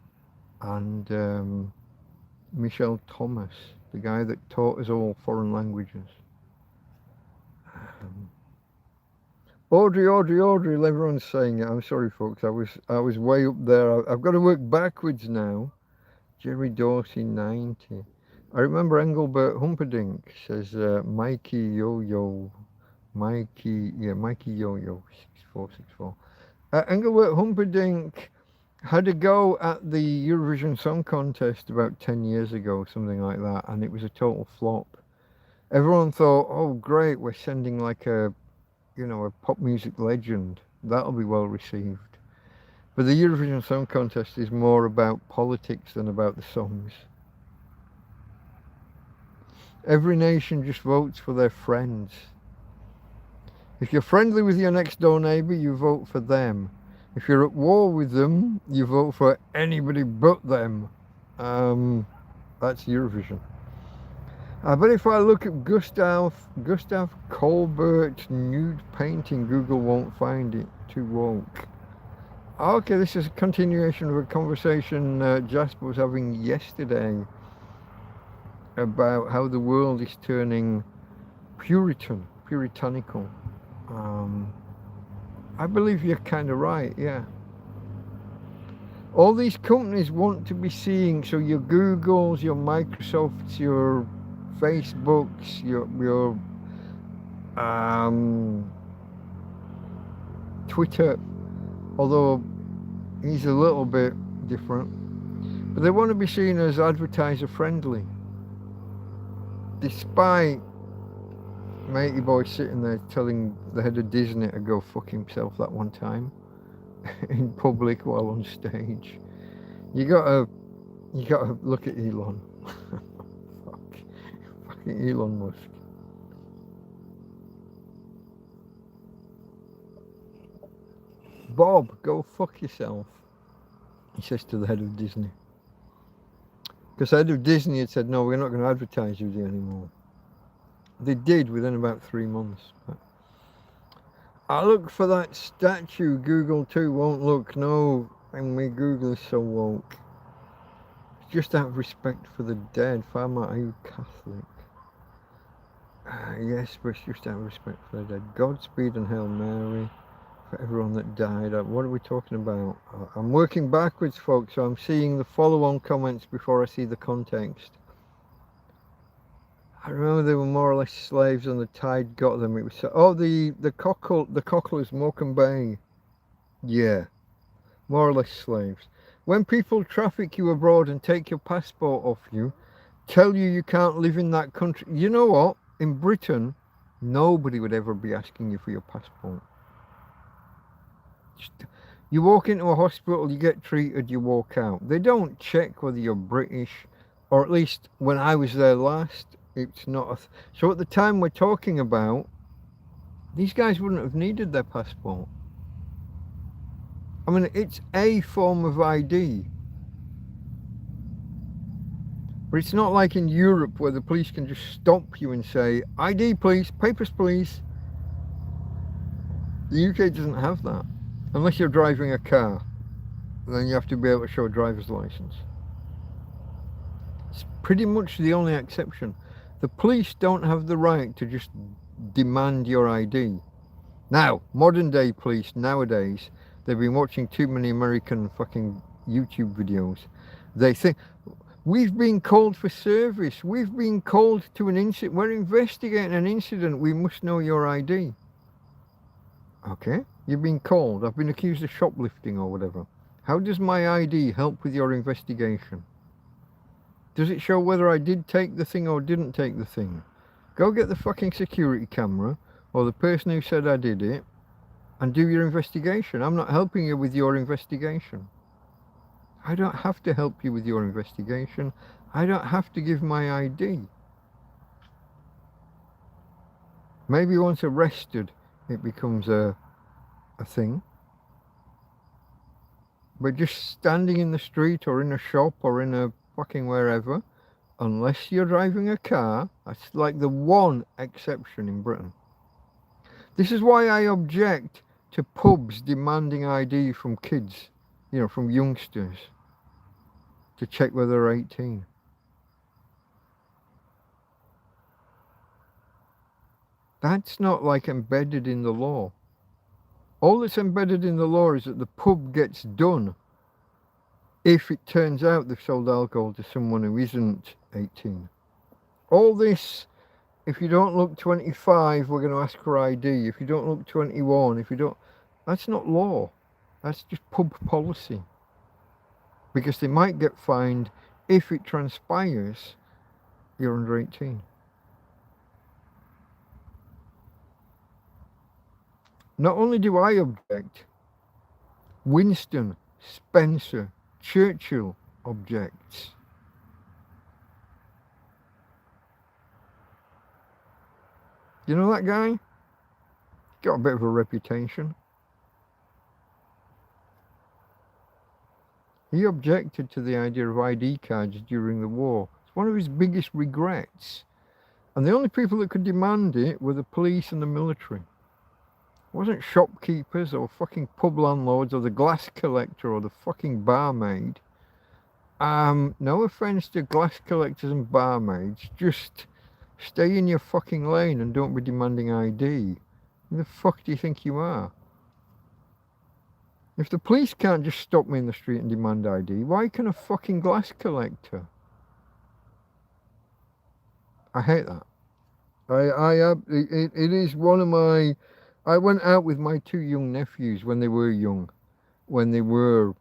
and Michel Thomas, the guy that taught us all foreign languages. Audrey, everyone's saying it. I'm sorry, folks. I was way up there. I've got to work backwards now. Jerry Dorsey, 90. I remember Engelbert Humperdinck says, Mikey, yo. Mikey, yeah, Mikey Yo-Yo, 6464. Engelbert Humperdinck had a go at the Eurovision Song Contest about 10 years ago, something like that, and it was a total flop. Everyone thought, oh great, we're sending like a, you know, a pop music legend. That'll be well received. But the Eurovision Song Contest is more about politics than about the songs. Every nation just votes for their friends. If you're friendly with your next door neighbour, you vote for them. If you're at war with them, you vote for anybody but them. That's Eurovision. But if I look at Gustav Colbert nude painting, Google won't find it. Too woke. Okay, this is a continuation of a conversation Jasper was having yesterday about how the world is turning puritanical. I believe you're kind of right, yeah. All these companies want to be seeing, so your Googles, your Microsofts, your Facebooks, your Twitter, although he's a little bit different, but they want to be seen as advertiser friendly. Despite matey boy sitting there telling the head of Disney to go fuck himself that one time in public while on stage. You gotta look at Elon. Fucking Elon Musk. Bob, go fuck yourself, he says to the head of Disney. Because the head of Disney had said, no, we're not going to advertise with you anymore. They did within about 3 months. But I look for that statue. Google too won't look. No, and my Google is so woke. Just out of respect for the dead. Farmer, are you Catholic? Yes, but it's just out of respect for the dead. Godspeed and Hail Mary for everyone that died. What are we talking about? I'm working backwards, folks, so I'm seeing the follow-on comments before I see the context. I remember they were more or less slaves and the tide got them. It was the cocklers, Morecambe Bay. Yeah, more or less slaves. When people traffic you abroad and take your passport off you, tell you can't live in that country. You know what? In Britain, nobody would ever be asking you for your passport. You walk into a hospital, you get treated, you walk out. They don't check whether you're British, or at least when I was there last, it's not. So at the time we're talking about, these guys wouldn't have needed their passport. I mean, it's a form of ID. But it's not like in Europe where the police can just stop you and say, ID please, papers please. The UK doesn't have that. Unless you're driving a car, then you have to be able to show a driver's license. It's pretty much the only exception. The police don't have the right to just demand your ID. Now, modern day police nowadays, they've been watching too many American fucking YouTube videos. They think, we've been called for service. We've been called to an incident. We're investigating an incident. We must know your ID. Okay, you've been called. I've been accused of shoplifting or whatever. How does my ID help with your investigation? Does it show whether I did take the thing or didn't take the thing? Go get the fucking security camera or the person who said I did it and do your investigation. I'm not helping you with your investigation. I don't have to help you with your investigation. I don't have to give my ID. Maybe once arrested, it becomes a thing. But just standing in the street or in a shop or in a fucking wherever, unless you're driving a car, that's like the one exception in Britain. This is why I object to pubs demanding ID from kids, you know, from youngsters, to check whether they're 18. That's not like embedded in the law. All that's embedded in the law is that the pub gets done if it turns out they've sold alcohol to someone who isn't 18. All this if you don't look 25, we're going to ask for ID. If you don't look 21, if you don't... That's not law. That's just pub policy. Because they might get fined if it transpires you're under 18. Not only do I object, Winston, Spencer, Churchill objects. You know that guy? Got a bit of a reputation. He objected to the idea of ID cards during the war. It's one of his biggest regrets. And the only people that could demand it were the police and the military. It wasn't shopkeepers or fucking pub landlords or the glass collector or the fucking barmaid. No offense to glass collectors and barmaids, just stay in your fucking lane and don't be demanding ID. Who the fuck do you think you are? If the police can't just stop me in the street and demand ID, why can a fucking glass collector? I hate that. It is one of my... I went out with my two young nephews when they were young. When they were,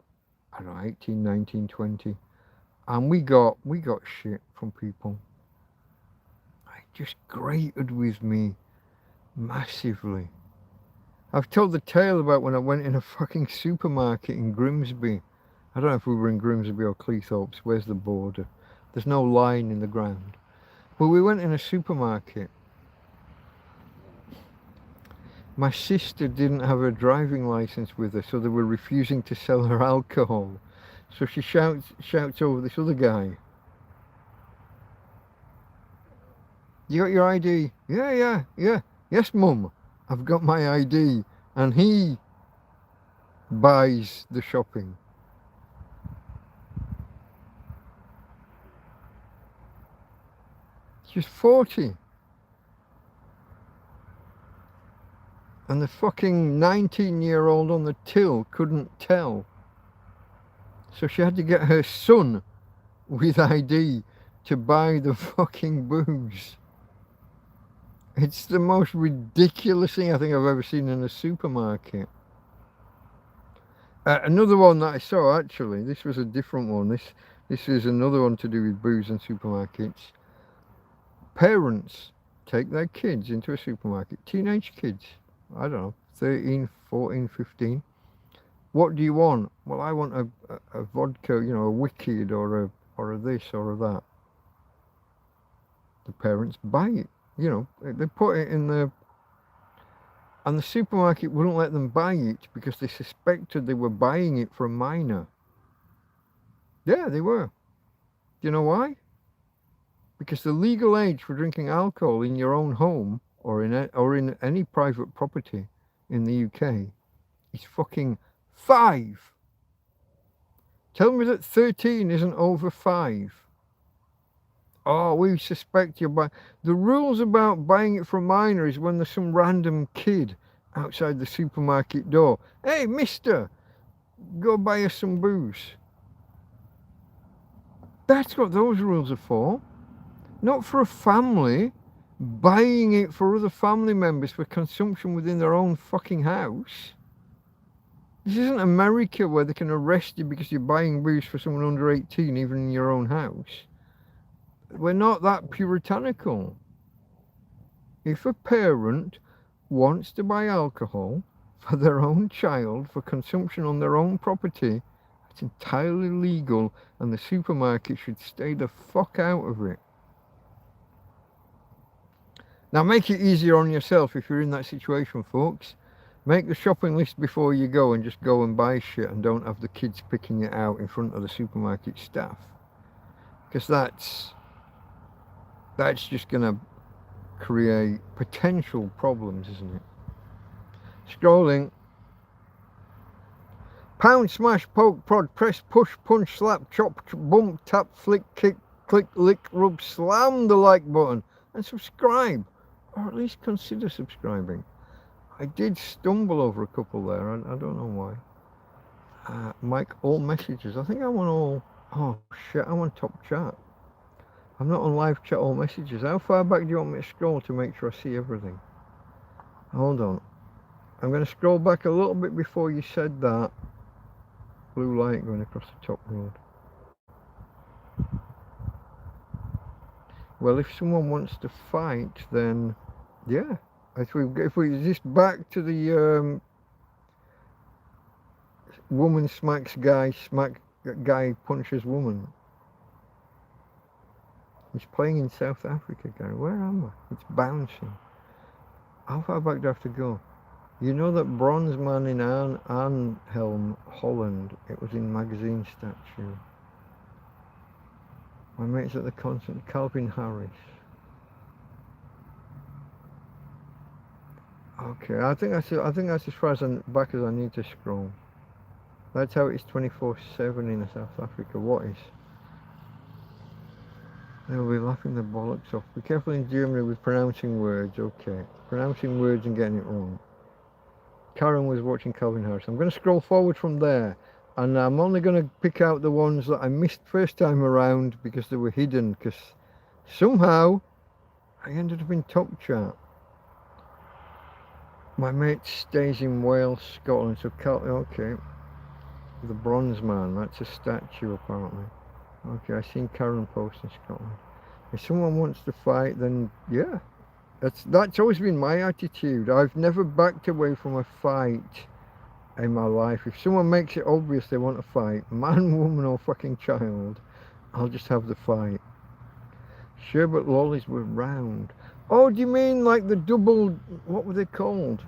I don't know, 18, 19, 20. And we got shit from people. It just grated with me massively. I've told the tale about when I went in a fucking supermarket in Grimsby. I don't know if we were in Grimsby or Cleethorpes. Where's the border? There's no line in the ground. But we went in a supermarket. My sister didn't have her driving license with her, so they were refusing to sell her alcohol. So she shouts over this other guy. You got your ID? Yeah. Yes, Mum. I've got my ID. And he buys the shopping. She's 40. And the fucking 19-year-old on the till couldn't tell. So she had to get her son with ID to buy the fucking booze. It's the most ridiculous thing I think I've ever seen in a supermarket. Another one that I saw, actually, this was a different one. This is another one to do with booze and supermarkets. Parents take their kids into a supermarket, teenage kids, I don't know, 13, 14, 15. What do you want? Well, I want a vodka, you know, a Wicked or a this or a that. The parents buy it. You know, they put it in the... And the supermarket wouldn't let them buy it because they suspected they were buying it for a minor. Yeah, they were. Do you know why? Because the legal age for drinking alcohol in your own home or in any private property in the UK is fucking 5. Tell me that 13 isn't over 5. Oh, we suspect you're buying... The rules about buying it from a minor is when there's some random kid outside the supermarket door. Hey, mister, go buy us some booze. That's what those rules are for. Not for a family buying it for other family members for consumption within their own fucking house. This isn't America where they can arrest you because you're buying booze for someone under 18, even in your own house. We're not that puritanical. If a parent wants to buy alcohol for their own child for consumption on their own property, it's entirely legal and the supermarket should stay the fuck out of it. Now make it easier on yourself if you're in that situation, folks. Make the shopping list before you go and just go and buy shit and don't have the kids picking it out in front of the supermarket staff. Because that's just going to create potential problems, isn't it? Scrolling. Pound, smash, poke, prod, press, push, punch, slap, chop, bump, tap, flick, kick, click, lick, rub, slam the like button and subscribe. Or at least consider subscribing. I did stumble over a couple there. I don't know why. Mike, all messages. I think I want all... Oh shit, I want top chat. I'm not on live chat or messages. How far back do you want me to scroll to make sure I see everything? Hold on. I'm going to scroll back a little bit before you said that. Blue light going across the top road. Well, if someone wants to fight, then yeah. If we just back to the woman smacks guy, guy punches woman. He's playing in South Africa, guy. Where am I? It's bouncing. How far back do I have to go? You know that bronze man in Arnhem, Holland? It was in magazine statue. My mate's at the concert, Calvin Harris. Okay, I think that's as far as back as I need to scroll. That's how it is 24/7 in South Africa. What is? They'll be laughing their bollocks off. Be careful in Germany with pronouncing words. Okay, pronouncing words and getting it wrong. Karen was watching Calvin Harris. I'm going to scroll forward from there, and I'm only going to pick out the ones that I missed first time around because they were hidden, because somehow I ended up in top chart. My mate stays in Wales, Scotland, so okay. The bronze man, that's a statue apparently. Okay, I've seen Karen post in Scotland. If someone wants to fight, then yeah. That's always been my attitude. I've never backed away from a fight in my life. If someone makes it obvious they want to fight, man, woman or fucking child, I'll just have the fight. Sherbet lollies were round. Oh, do you mean like the double, what were they called?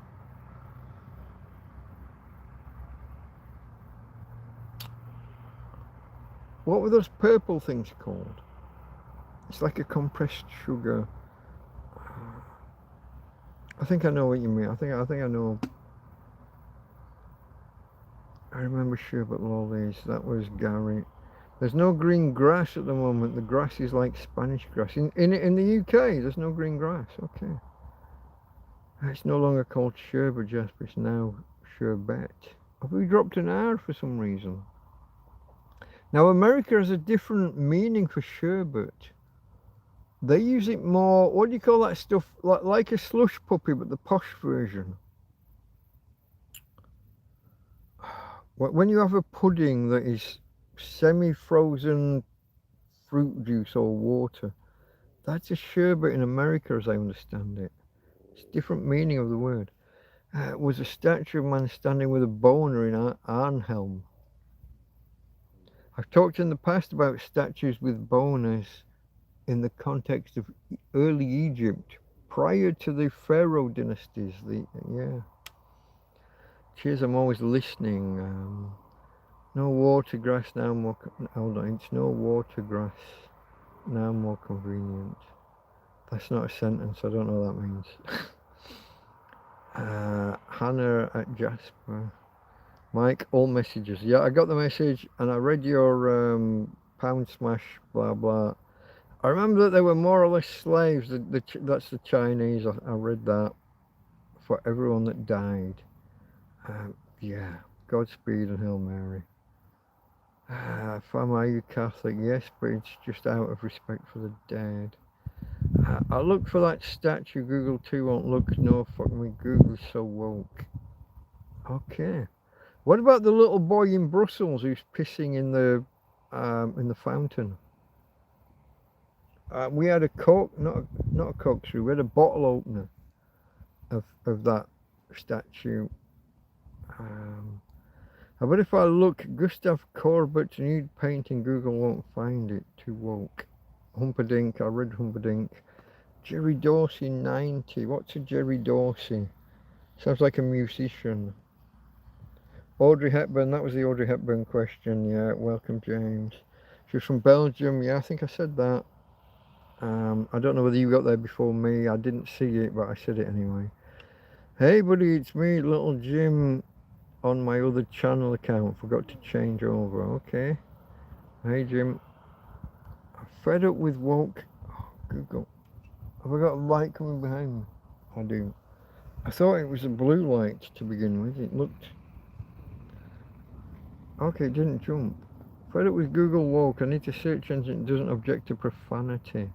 What were those purple things called? It's like a compressed sugar. I think I know what you mean. I think I know. I remember sherbet lollies. That was Gary. There's no green grass at the moment. The grass is like Spanish grass. In the UK, there's no green grass. Okay. It's no longer called sherbet, Jasper. It's now sherbet. Have we dropped an R for some reason? Now, America has a different meaning for sherbet. They use it more, what do you call that stuff? Like a slush puppy, but the posh version. When you have a pudding that is semi-frozen fruit juice or water, that's a sherbet in America as I understand it. It's a different meaning of the word. It was a statue of a man standing with a boner in Arnhem. I've talked in the past about statues with boners in the context of early Egypt, prior to the Pharaoh dynasties. Yeah. Cheers, I'm always listening. No water grass now more. Hold on, it's no water grass now more convenient. That's not a sentence. I don't know what that means. Hannah at Jasper. Mike, all messages. Yeah, I got the message and I read your pound smash, blah blah. I remember that they were more or less slaves. That's the Chinese. I read that for everyone that died. Yeah, Godspeed and Hail Mary. Fam, are you Catholic? Yes, but it's just out of respect for the dead. I looked for that statue. Google too won't look. No, fuck me. Google's so woke. Okay. What about the little boy in Brussels who's pissing in the fountain? We had a not a corkscrew. We had a bottle opener of that statue. But if I look, Gustav Corbett's nude painting, Google won't find it. Too woke. Humperdinck. I read Humperdinck. Jerry Dorsey 90. What's a Jerry Dorsey? Sounds like a musician. Audrey Hepburn. That was the Audrey Hepburn question. Yeah. Welcome, James. She was from Belgium. Yeah, I think I said that. I don't know whether you got there before me. I didn't see it, but I said it anyway. Hey buddy, it's me, Little Jim, on my other channel account. Forgot to change over. Okay. Hey Jim. I'm fed up with woke. Oh, Google. Have I got a light coming behind me? I do. I thought it was a blue light to begin with. It looked... Okay, it didn't jump. Fed up with Google woke. I need a search engine that doesn't object to profanity.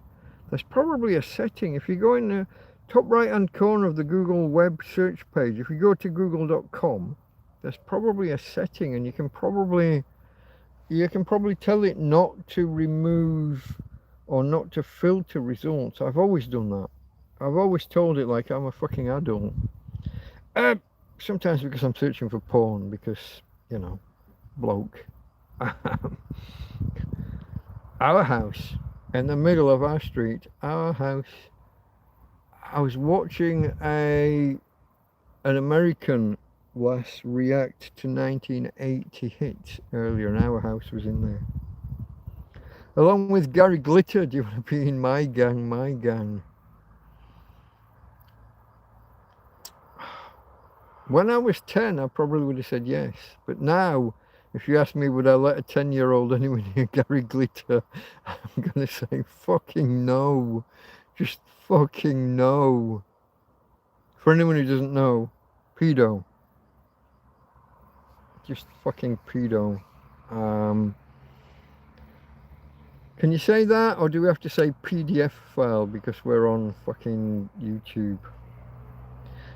There's probably a setting. If you go in the top right hand corner of the Google web search page, if you go to google.com, there's probably a setting, and you can probably tell it not to remove or not to filter results. I've always done that. I've always told it like I'm a fucking adult. Sometimes because I'm searching for porn, because, you know, bloke. Our house, in the middle of our street, our house. I was watching an American lass react to 1980 hits earlier, and our house was in there. Along with Gary Glitter. Do you want to be in my gang? My gang. When I was 10, I probably would have said yes. But now, if you ask me, would I let a 10-year-old anywhere near Gary Glitter? I'm going to say fucking no. Just fucking no. For anyone who doesn't know, pedo. Just fucking pedo. Can you say that, or do we have to say PDF file because we're on fucking YouTube?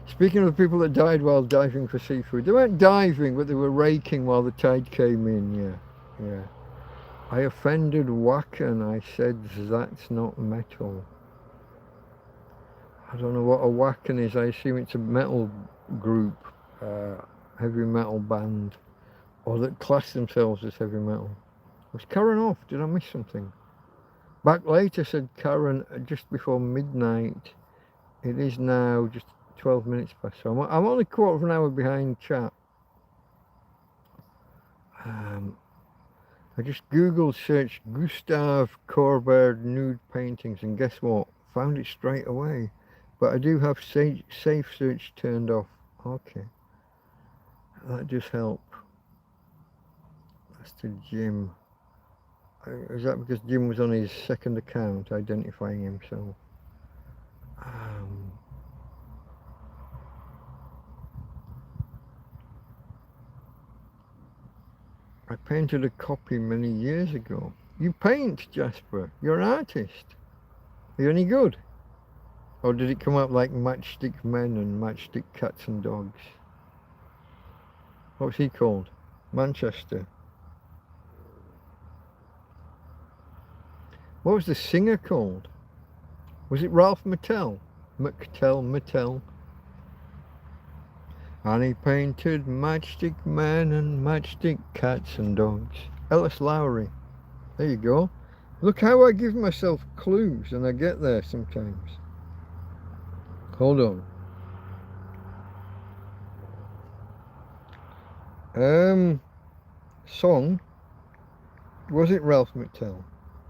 Speaking of the people that died while diving for seafood, they weren't diving, but they were raking while the tide came in. Yeah. I offended Wacken. I said that's not metal. I don't know what a Wacken is. I assume it's a metal group, heavy metal band, or that class themselves as heavy metal. Was Karen off? Did I miss something? Back later said Karen just before midnight. It is now just 12 minutes past, so I'm only a quarter of an hour behind chat. I just Googled searched Gustave Courbet nude paintings, and guess what? Found it straight away. But I do have safe search turned off. Okay. That just help. That's to Jim. Is that because Jim was on his second account identifying himself? I painted a copy many years ago. You paint, Jasper? You're an artist. Are you any good? Or did it come up like Matchstick Men and Matchstick Cats and Dogs? What's he called? Manchester. What was the singer called? Was it Ralph Mattel? Mattel. And he painted Matchstick Men and Matchstick Cats and Dogs. Ellis Lowry. There you go. Look how I give myself clues and I get there sometimes. Hold on. Song. Was it Ralph Mattel?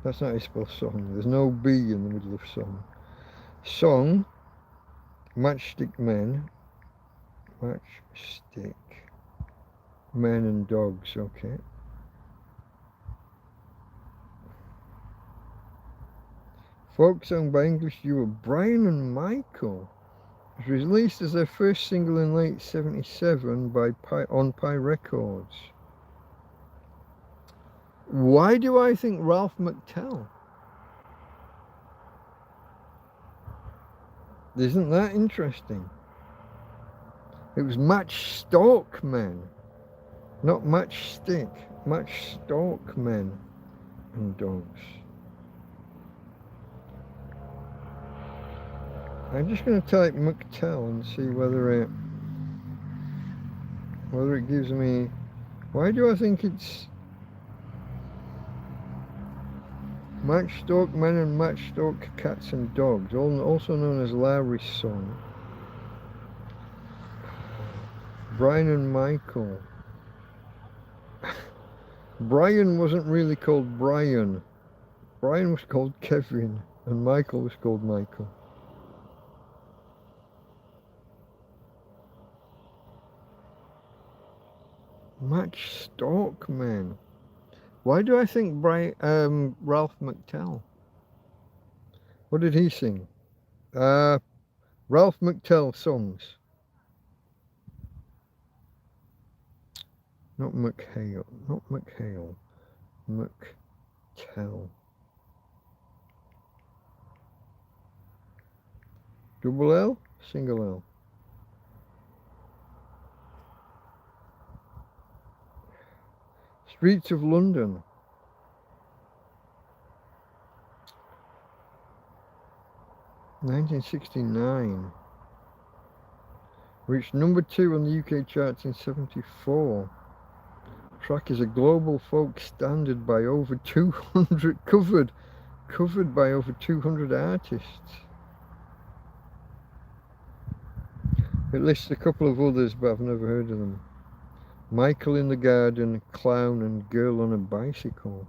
That's not how you spell song. There's no B in the middle of song. Song. Matchstick Men. Matchstick Men and Dogs. Okay. Folk song by English duo Brian and Michael. It was released as their first single in late '77 on Pi Records. Why do I think Ralph McTell? Isn't that interesting? It was Matchstalk Men, not Matchstick. Matchstalk Men and Dogs. I'm just going to type McTell and see whether it gives me. Why do I think it's Matchstalk Men and Matchstalk Cats and Dogs, also known as Lowry's song. Brian and Michael. Brian wasn't really called Brian. Brian was called Kevin, and Michael was called Michael. Matchstalk Men. Why do I think Ralph McTell? What did he sing? Ralph McTell songs. Not McHale. McTell. Double L? Single L. Streets of London. (1969). Reached number 2 on the UK charts in 74. Track is a global folk standard by over 200 covered by over 200 artists. It lists a couple of others, but I've never heard of them. Michael in the Garden, Clown, and Girl on a Bicycle.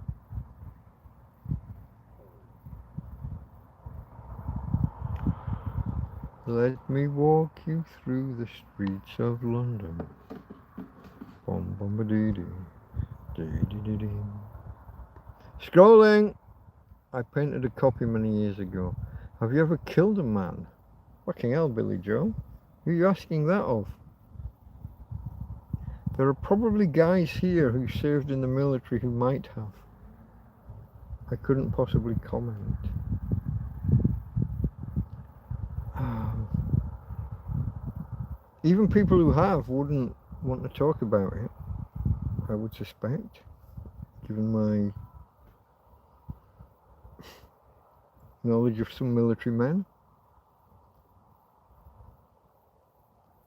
Let me walk you through the streets of London. Bom bom ba dee dee. Dee dee dee dee. Scrolling! I painted a copy many years ago. Have you ever killed a man? Fucking hell, Billy Joe. Who are you asking that of? There are probably guys here who served in the military who might have. I couldn't possibly comment. Even people who have wouldn't want to talk about it, I would suspect, given my knowledge of some military men.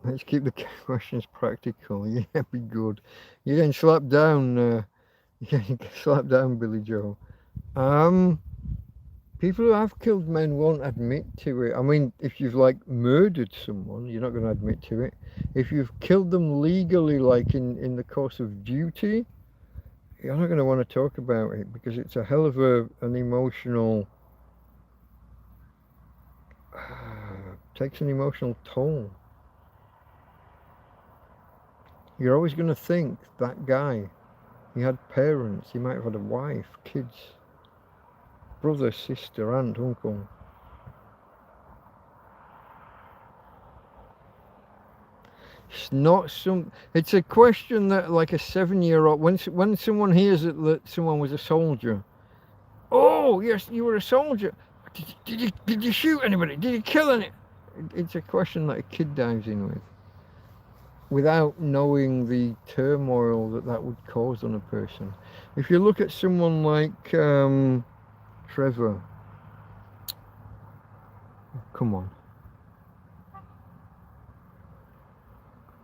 Let's keep the questions practical. Yeah, be good. You're getting slapped down. You're getting slapped down, Billy Joe. People who have killed men won't admit to it. I mean, if you've like murdered someone, you're not going to admit to it. If you've killed them legally, like in the course of duty, you're not going to want to talk about it because it's a hell of an emotional, takes an emotional toll. You're always going to think that guy, he had parents, he might have had a wife, kids, brother, sister, aunt, uncle. It's not some, it's a question that like a 7-year-old, when someone hears that someone was a soldier, oh yes, you were a soldier, did you shoot anybody, did you kill any? It's a question that a kid dives in with, without knowing the turmoil that would cause on a person. If you look at someone like Trevor, come on,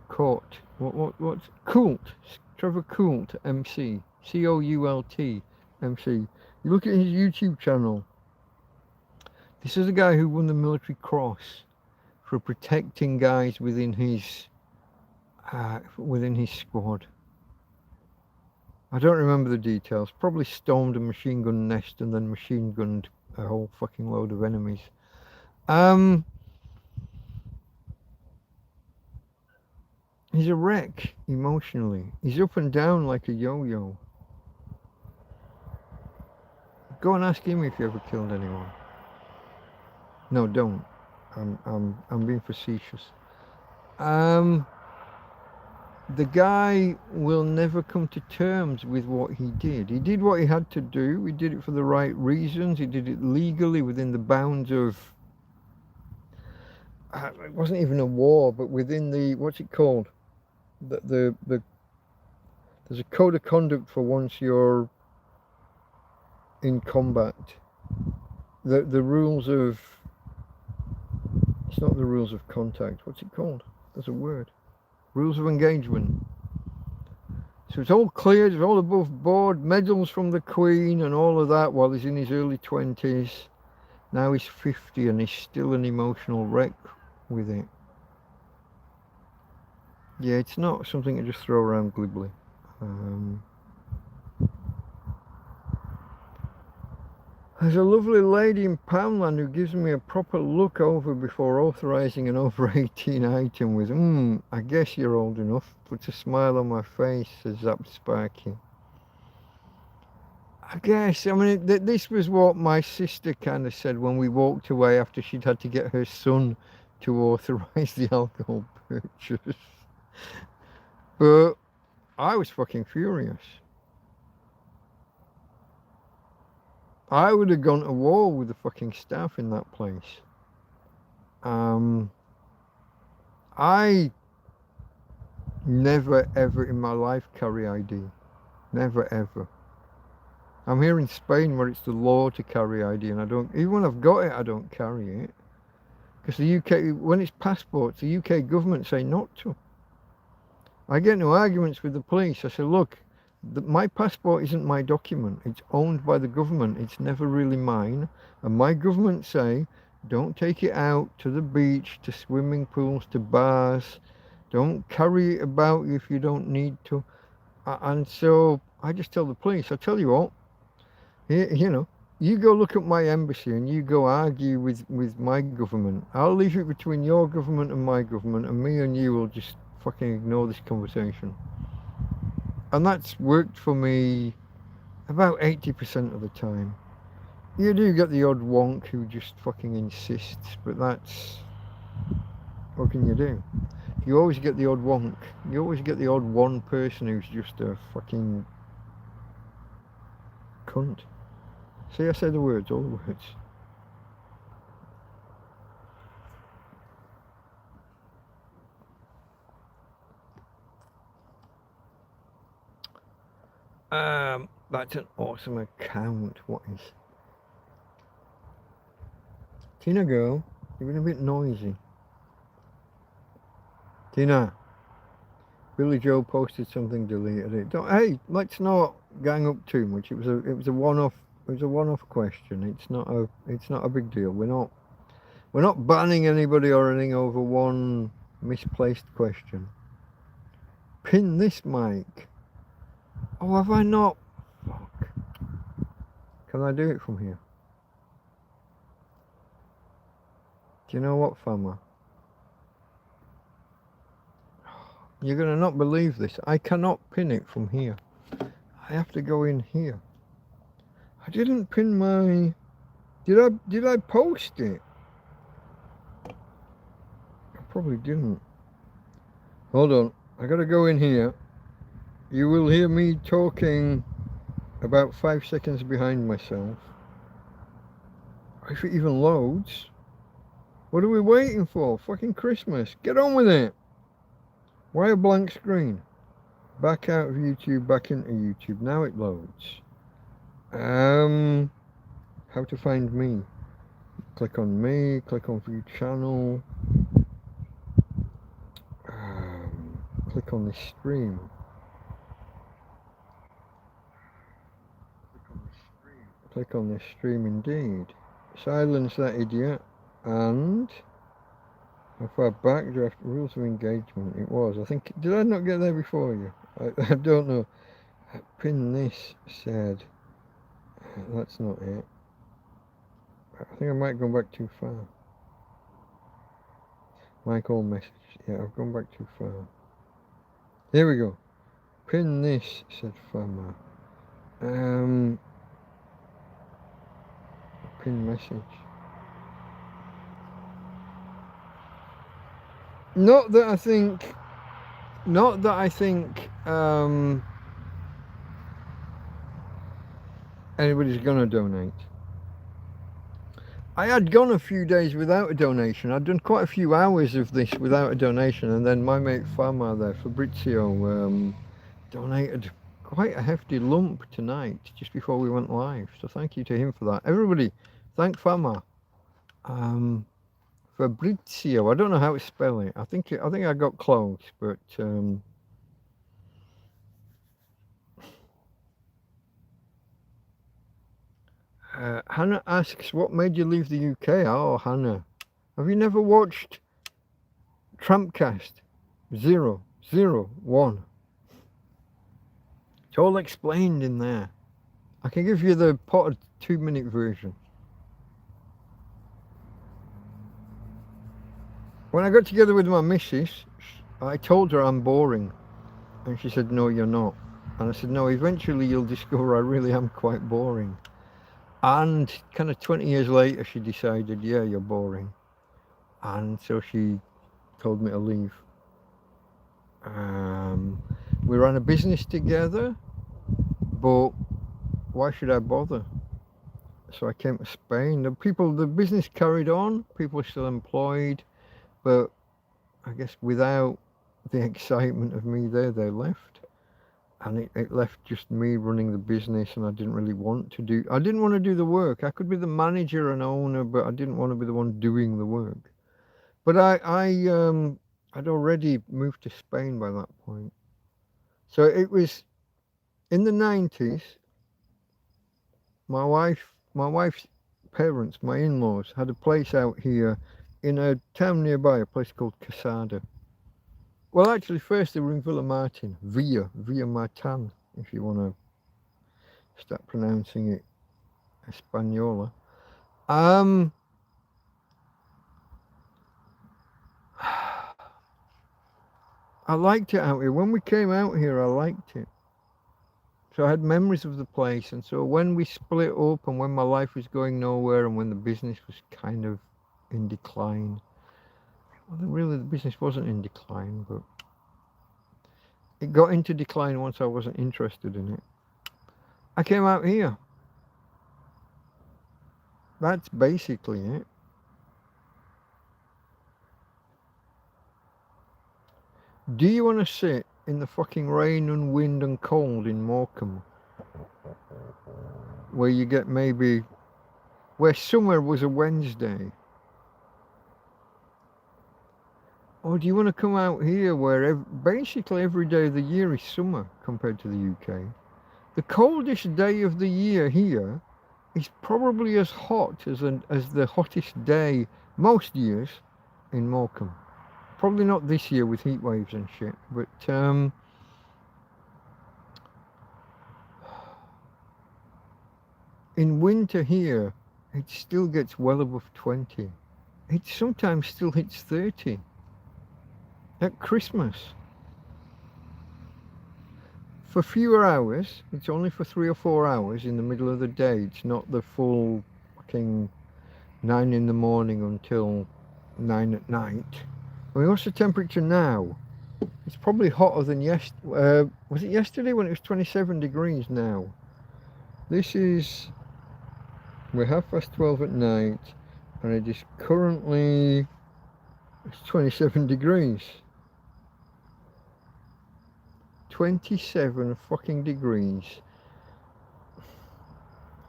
Court, what's Coult, Trevor Coult, MC, Coult, MC. You look at his YouTube channel. This is a guy who won the Military Cross for protecting guys within his squad. I don't remember the details. Probably stormed a machine gun nest and then machine gunned a whole fucking load of enemies. He's a wreck emotionally. He's up and down like a yo-yo. Go and ask him if you ever killed anyone. No, don't. I'm being facetious. The guy will never come to terms with what he did. He did what he had to do. He did it for the right reasons. He did it legally within the bounds of, it wasn't even a war, but within the, what's it called? There's a code of conduct for once you're in combat. The rules of, it's not the rules of contact. What's it called? There's a word. Rules of engagement. So it's all cleared, it's all above board, medals from the Queen and all of that while he's in his early 20s. Now he's 50 and he's still an emotional wreck with it. Yeah, it's not something to just throw around glibly. There's a lovely lady in Poundland who gives me a proper look over before authorising an over 18 item with, I guess you're old enough. Puts a smile on my face, says Zap Sparky. I guess, I mean, this was what my sister kind of said when we walked away after she'd had to get her son to authorise the alcohol purchase. But I was fucking furious. I would have gone to war with the fucking staff in that place. I never ever in my life carry ID. Never ever. I'm here in Spain where it's the law to carry ID, and I don't, even when I've got it, I don't carry it. Because the UK, when it's passports, the UK government say not to. I get into arguments with the police. I say, look, my passport isn't my document. It's owned by the government. It's never really mine. And my government say, don't take it out to the beach, to swimming pools, to bars. Don't carry it about you if you don't need to. And so I just tell the police, I tell you what, you know, you go look at my embassy and you go argue with my government. I'll leave it between your government and my government, and me and you will just fucking ignore this conversation. And that's worked for me about 80% of the time. You do get the odd wonk who just fucking insists, but that's, what can you do? You always get the odd wonk. You always get the odd one person who's just a fucking cunt. See, I say the words, all the words. That's an awesome account. What is? Tina girl, you've been a bit noisy. Tina, Billy Joe posted something, deleted it. Hey, let's not gang up too much. It was a one-off. It was a one-off question. It's not a big deal. We're not banning anybody or anything over one misplaced question. Pin this mic. Oh, have I not? Fuck. Can I do it from here? Do you know what, Fama? You're gonna not believe this. I cannot pin it from here. I have to go in here. I didn't pin my... Did I post it? I probably didn't. Hold on. I gotta go in here. You will hear me talking about 5 seconds behind myself. If it even loads. What are we waiting for? Fucking Christmas. Get on with it. Why a blank screen? Back out of YouTube, back into YouTube. Now it loads. How to find me? Click on me, click on view channel. Click on this stream. Click on this stream indeed. Silence that idiot. And how far back do I have to, rules of engagement? It was, I think, did I not get there before you? I don't know. Pin this said, that's not it. I think I might go back too far. Michael message, yeah, I've gone back too far. Here we go. Pin this said Fama. Pin message. Not that I think anybody's gonna donate. I had gone a few days without a donation. I'd done quite a few hours of this without a donation, and then my mate Fama there, Fabrizio, donated quite a hefty lump tonight, just before we went live. So thank you to him for that. Everybody, thank Fama. Fabrizio, I don't know how to spell it. I think I got close, but Hannah asks, what made you leave the UK? Oh, Hannah, have you never watched TrampCast 001? It's all explained in there. I can give you the potted 2-minute version. When I got together with my missus, I told her I'm boring, and she said, no, you're not. And I said, no, eventually you'll discover I really am quite boring. And kind of 20 years later, she decided, yeah, you're boring. And so she told me to leave. We ran a business together, but why should I bother? So I came to Spain. The business carried on. People are still employed, but I guess without the excitement of me there, they left. And it left just me running the business, and I didn't want to do the work. I could be the manager and owner, but I didn't want to be the one doing the work. But I'd already moved to Spain by that point. So it was in the 90s. My wife's parents, my in-laws, had a place out here in a town nearby, a place called Casada. Well, actually, first they were in Villa Martin, Villa Martin, if you want to start pronouncing it Española. I liked it out here. When we came out here, I liked it. So I had memories of the place. And so when we split up and when my life was going nowhere and when the business was kind of in decline, well, really the business wasn't in decline, but it got into decline once I wasn't interested in it. I came out here. That's basically it. Do you want to sit in the fucking rain and wind and cold in Morecambe, where you get where summer was a Wednesday? Or do you want to come out here where basically every day of the year is summer compared to the UK? The coldest day of the year here is probably as hot as the hottest day most years in Morecambe. Probably not this year with heat waves and shit, but in winter here, it still gets well above 20. It sometimes still hits 30. At Christmas. For fewer hours, it's only for 3 or 4 hours in the middle of the day. It's not the full fucking 9 in the morning until 9 at night. I mean, what's the temperature now? It's probably hotter than yesterday. Was it yesterday when it was 27 degrees now? We're 12:30 at night, and it is currently, it's 27 degrees. 27 fucking degrees.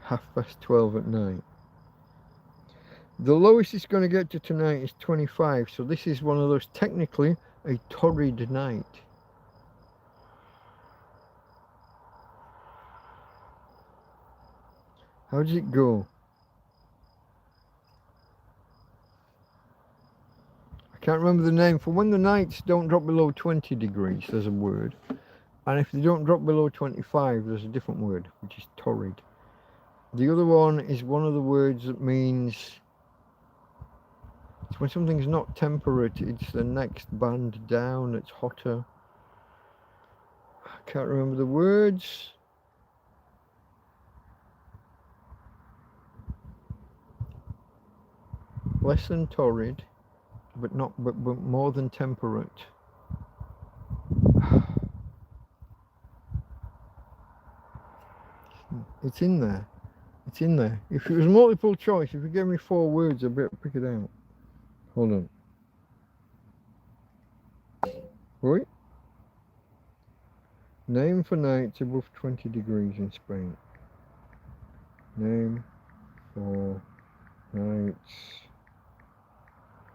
12:30 at night. The lowest it's going to get to tonight is 25, so this is one of those, technically, a torrid night. How does it go? I can't remember the name. For when the nights don't drop below 20 degrees, there's a word. And if they don't drop below 25, there's a different word, which is torrid. The other one is one of the words that means it's when something's not temperate, it's the next band down, it's hotter. I can't remember the words. Less than torrid, but more than temperate. It's in there. It's in there. If it was multiple choice, if you gave me 4 words, I'd be able to pick it out. Hold on. Right? Name for nights above 20 degrees in Spain. Name for nights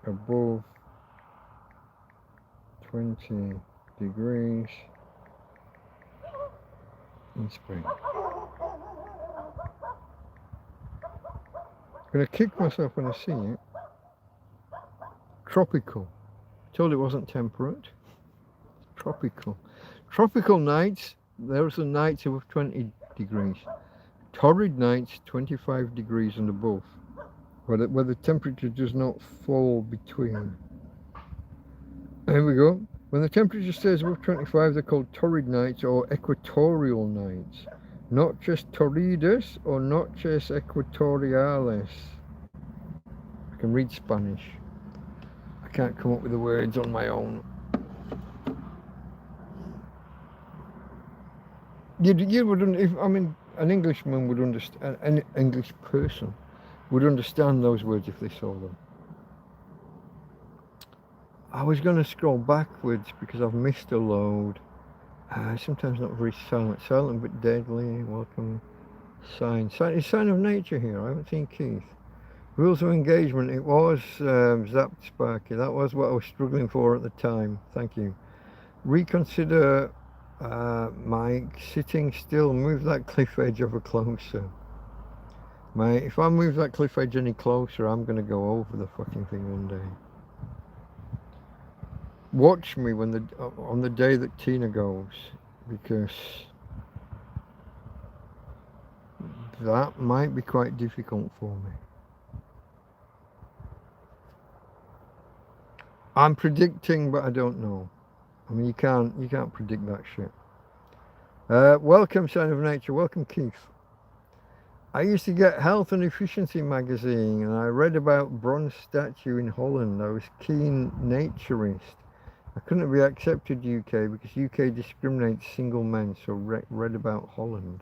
above 20 degrees in Spain. I'm going to kick myself when I see it. Tropical. Told it wasn't temperate. Tropical. Tropical nights, those are nights above 20 degrees. Torrid nights, 25 degrees and above. Where the temperature does not fall between. There we go. When the temperature stays above 25, they're called torrid nights or equatorial nights. Noches torridas or noches equatoriales. I can read Spanish. I can't come up with the words on my own. You wouldn't, I mean, an Englishman would understand, an English person would understand those words if they saw them. I was going to scroll backwards because I've missed a load. Sometimes not very silent. Silent but deadly. Welcome. It's sign of nature here. I haven't seen Keith. Rules of engagement. It was zapped Sparky. That was what I was struggling for at the time. Thank you. Reconsider Mike. Sitting still. Move that cliff edge over closer. Mate, if I move that cliff edge any closer, I'm going to go over the fucking thing one day. Watch me when on the day that Tina goes, because that might be quite difficult for me. I'm predicting, but I don't know. I mean, you can't predict that shit. Welcome, Sign of Nature. Welcome, Keith. I used to get Health and Efficiency magazine, and I read about bronze statue in Holland. I was keen naturist. I couldn't be accepted UK because UK discriminates single men, so read about Holland.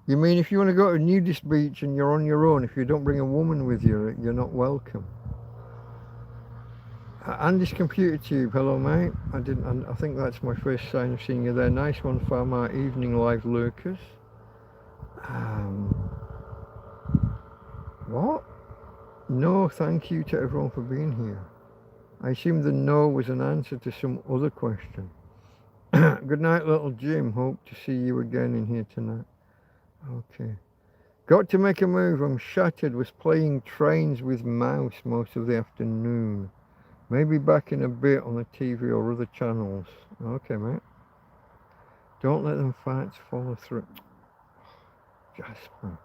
You mean if you want to go to a nudist beach and you're on your own, if you don't bring a woman with you, you're not welcome? Andy's computer tube, hello mate. I think that's my first sign of seeing you there. Nice one, Farmer Evening Live Lurkers. What? No, thank you to everyone for being here. I assume the no was an answer to some other question. Good night, little Jim. Hope to see you again in here tonight. Okay. Got to make a move. I'm shattered. Was playing trains with mouse most of the afternoon. Maybe back in a bit on the TV or other channels. Okay, mate. Don't let them fights follow through. Jasper.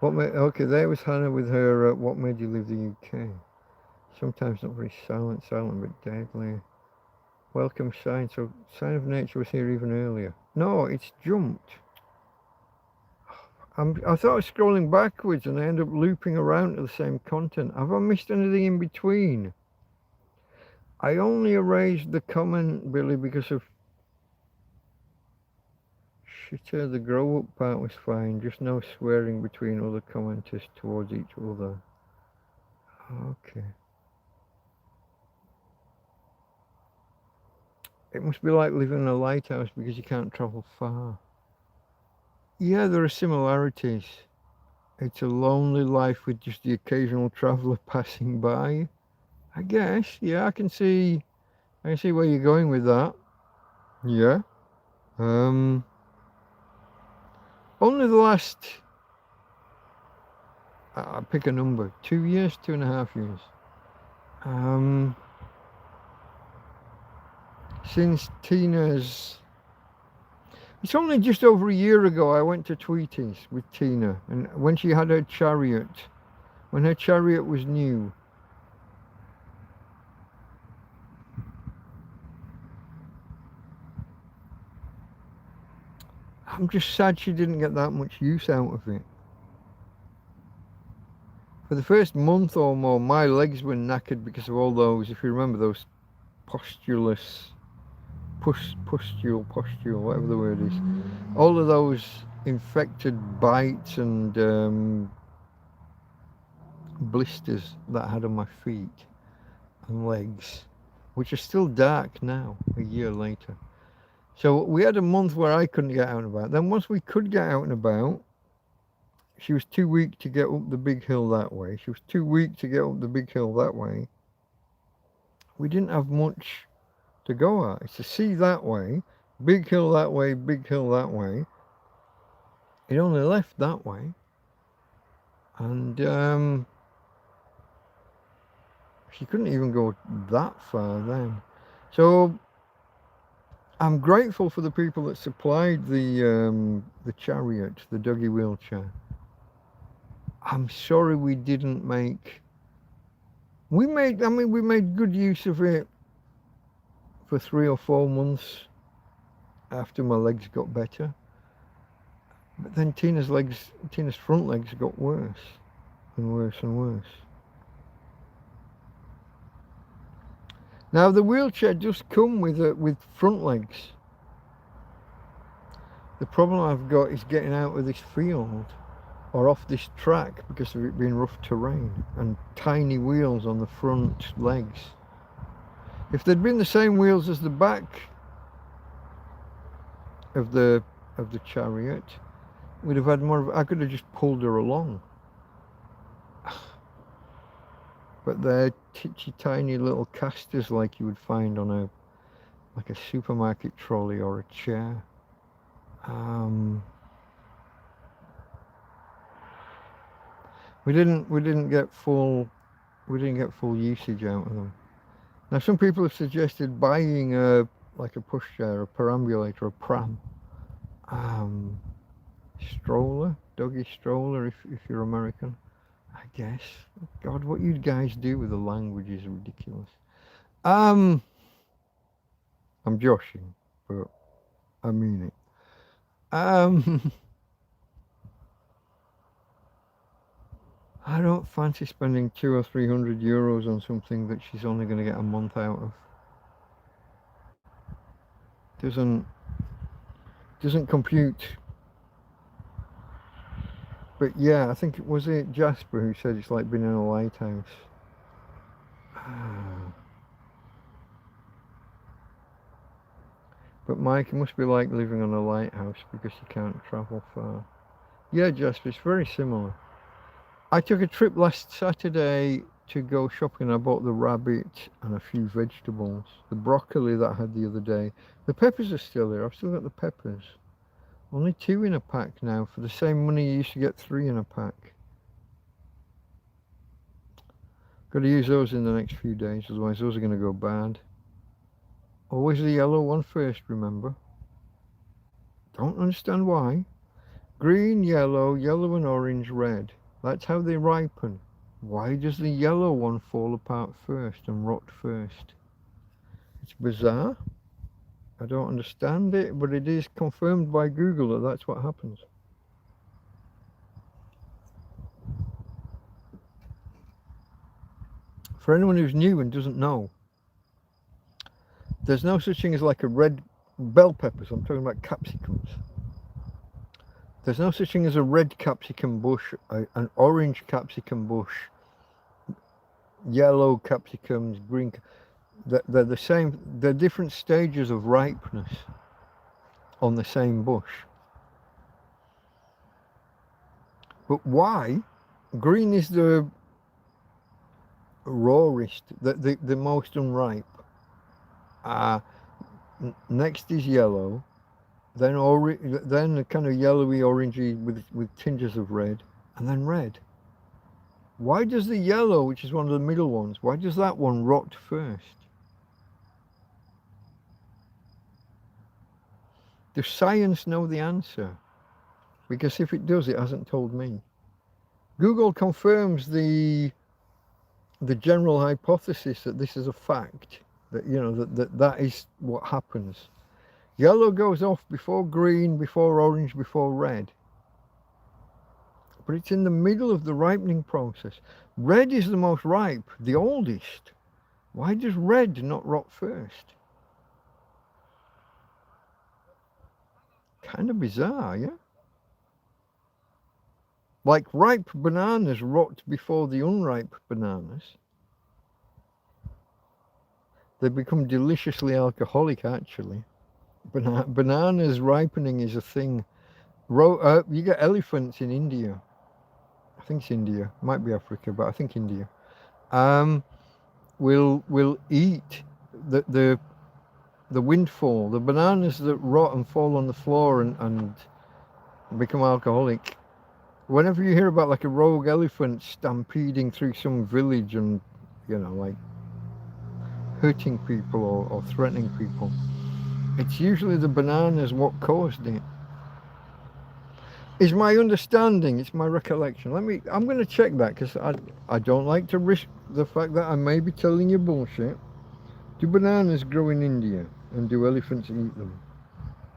Okay, there was Hannah with her, what made you leave the UK? Sometimes not very silent but deadly. Welcome, Sign. So Sign of Nature was here even earlier. No, it's jumped. I thought I was scrolling backwards and I end up looping around to the same content. Have I missed anything in between? I only erased the comment, Billy, because of shitter. The grow up part was fine, just no swearing between other commenters towards each other. Okay. It must be like living in a lighthouse because you can't travel far. Yeah, there are similarities. It's a lonely life with just the occasional traveller passing by. I guess, yeah, I can see where you're going with that. Yeah. Only the last, I'll pick a number, 2 years, 2.5 years. Since Tina's, it's only just over a year ago I went to Tweeties with Tina, and when she had her chariot, when her chariot was new. I'm just sad she didn't get that much use out of it. For the first month or more, my legs were knackered because of all those, if you remember, those pustule, whatever the word is. All of those infected bites and blisters that I had on my feet and legs, which are still dark now, a year later. So we had a month where I couldn't get out and about. Then once we could get out and about, she was too weak to get up the big hill that way. She was too weak to get up the big hill that way. We didn't have much to go at. It's to see that way, big hill that way, big hill that way. It only left that way. And she couldn't even go that far then. So I'm grateful for the people that supplied the chariot, the doggy wheelchair. I'm sorry we didn't make. We made good use of it for 3 or 4 months after my legs got better. But then Tina's front legs got worse and worse and worse. Now the wheelchair does come with front legs. The problem I've got is getting out of this field or off this track because of it being rough terrain and tiny wheels on the front legs. If they'd been the same wheels as the back of the chariot, we'd have had more of, I could have just pulled her along. But they're titchy tiny little casters like you would find on a supermarket trolley or a chair. We didn't get full usage out of them. Now some people have suggested buying a pushchair, a perambulator, a pram, stroller, doggy stroller if you're American, I guess. God, what you guys do with the language is ridiculous. I'm joshing, but I mean it. I don't fancy spending 200 or 300 euros on something that she's only going to get a month out of. Doesn't compute. But yeah, I think it was Jasper who said it's like being in a lighthouse. But Mike, it must be like living on a lighthouse because you can't travel far. Yeah, Jasper, it's very similar. I took a trip last Saturday to go shopping. I bought the rabbit and a few vegetables. The broccoli that I had the other day. The peppers are still there. I've still got the peppers. Only 2 in a pack now. For the same money you used to get 3 in a pack. Got to use those in the next few days, otherwise those are going to go bad. Always the yellow one first, remember. Don't understand why. Green, yellow, yellow and orange, red. That's how they ripen. Why does the yellow one fall apart first and rot first? It's bizarre. I don't understand it, but it is confirmed by Google that that's what happens. For anyone who's new and doesn't know, there's no such thing as like a red bell peppers. I'm talking about capsicums. There's no such thing as a red capsicum bush, an orange capsicum bush, yellow capsicums, green. They're the same. They're different stages of ripeness on the same bush. But why? Green is the rawest, the most unripe. Next is yellow. Then the kind of yellowy orangey with tinges of red, and then red. Why does the yellow, which is one of the middle ones, why does that one rot first? Does science know the answer? Because if it does, it hasn't told me. Google confirms the general hypothesis that this is a fact, that that is what happens. Yellow goes off before green, before orange, before red. But it's in the middle of the ripening process. Red is the most ripe, the oldest. Why does red not rot first? Kind of bizarre, yeah? Like ripe bananas rot before the unripe bananas. They become deliciously alcoholic, actually. Bananas ripening is a thing. You get elephants in India. I think it's India. Might be Africa, but I think India. Will eat the windfall, the bananas that rot and fall on the floor and become alcoholic. Whenever you hear about like a rogue elephant stampeding through some village and like hurting people or threatening people, it's usually the bananas what caused it. Is my understanding, it's my recollection. I'm going to check that because I don't like to risk the fact that I may be telling you bullshit. Do bananas grow in India and do elephants eat them?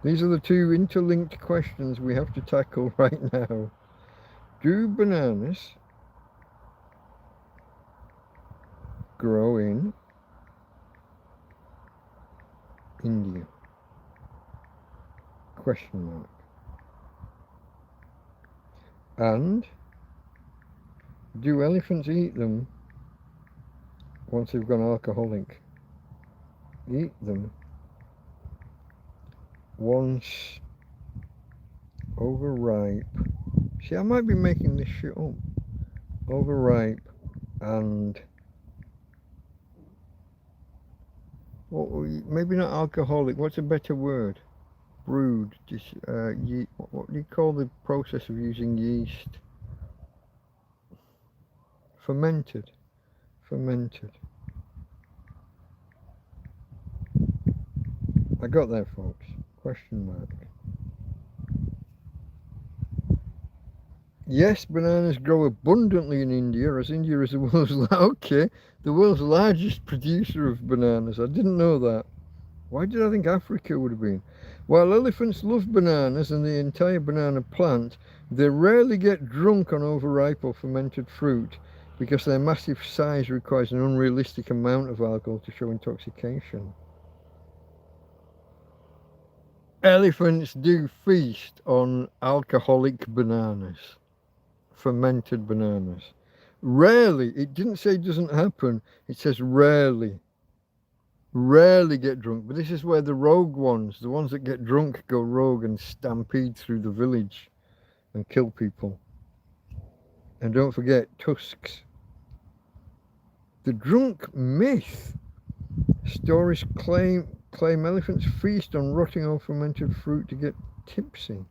These are the two interlinked questions we have to tackle right now. Do bananas grow in India? Question mark. And do elephants eat them once they've gone alcoholic? Eat them once overripe. See, I might be making this shit up. Overripe and maybe not alcoholic. What's a better word? Brewed. What do you call the process of using yeast? Fermented. I got there, folks. Question mark. Yes, bananas grow abundantly in India, as India is the world's largest producer of bananas. I didn't know that. Why did I think Africa would have been? While elephants love bananas and the entire banana plant, they rarely get drunk on overripe or fermented fruit because their massive size requires an unrealistic amount of alcohol to show intoxication. Elephants do feast on alcoholic bananas. Fermented bananas. Rarely, it didn't say it doesn't happen, it says rarely get drunk. But this is where the rogue ones, the ones that get drunk, go rogue and stampede through the village and kill people. And don't forget tusks. The drunk myth. Stories claim elephants feast on rotting or fermented fruit to get tipsy.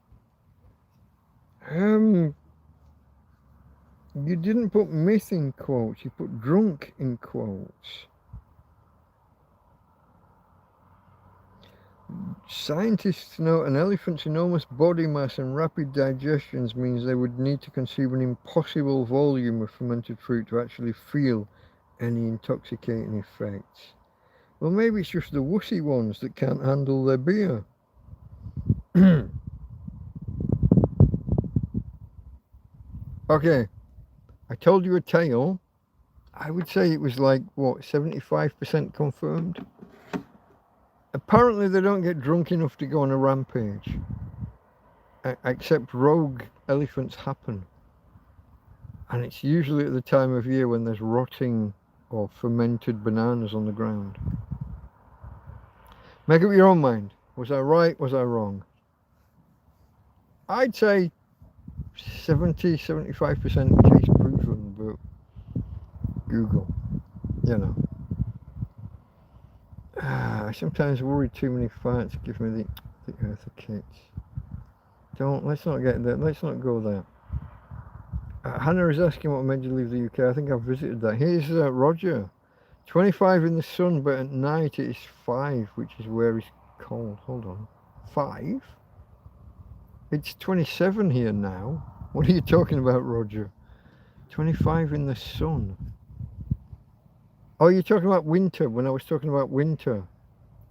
You didn't put myth in quotes, you put drunk in quotes. Scientists note an elephant's enormous body mass and rapid digestions means they would need to consume an impossible volume of fermented fruit to actually feel any intoxicating effects. Well, maybe it's just the wussy ones that can't handle their beer. Okay. I told you a tale. I would say it was like, what, 75% confirmed? Apparently they don't get drunk enough to go on a rampage. Except rogue elephants happen. And it's usually at the time of year when there's rotting or fermented bananas on the ground. Make up your own mind. Was I right? Was I wrong? I'd say 70-75% case proven, but Google, you know. I sometimes worry too many farts give me the earth of kits. Let's not get there, let's not go there. Hannah is asking what made you leave the UK. I think I've visited that. Here's Roger. 25 in the sun, but at night it is 5, which is where it's cold. Hold on. 5? It's 27 here now. What are you talking about, Roger? 25 in the sun. Oh, you're talking about winter. When I was talking about winter,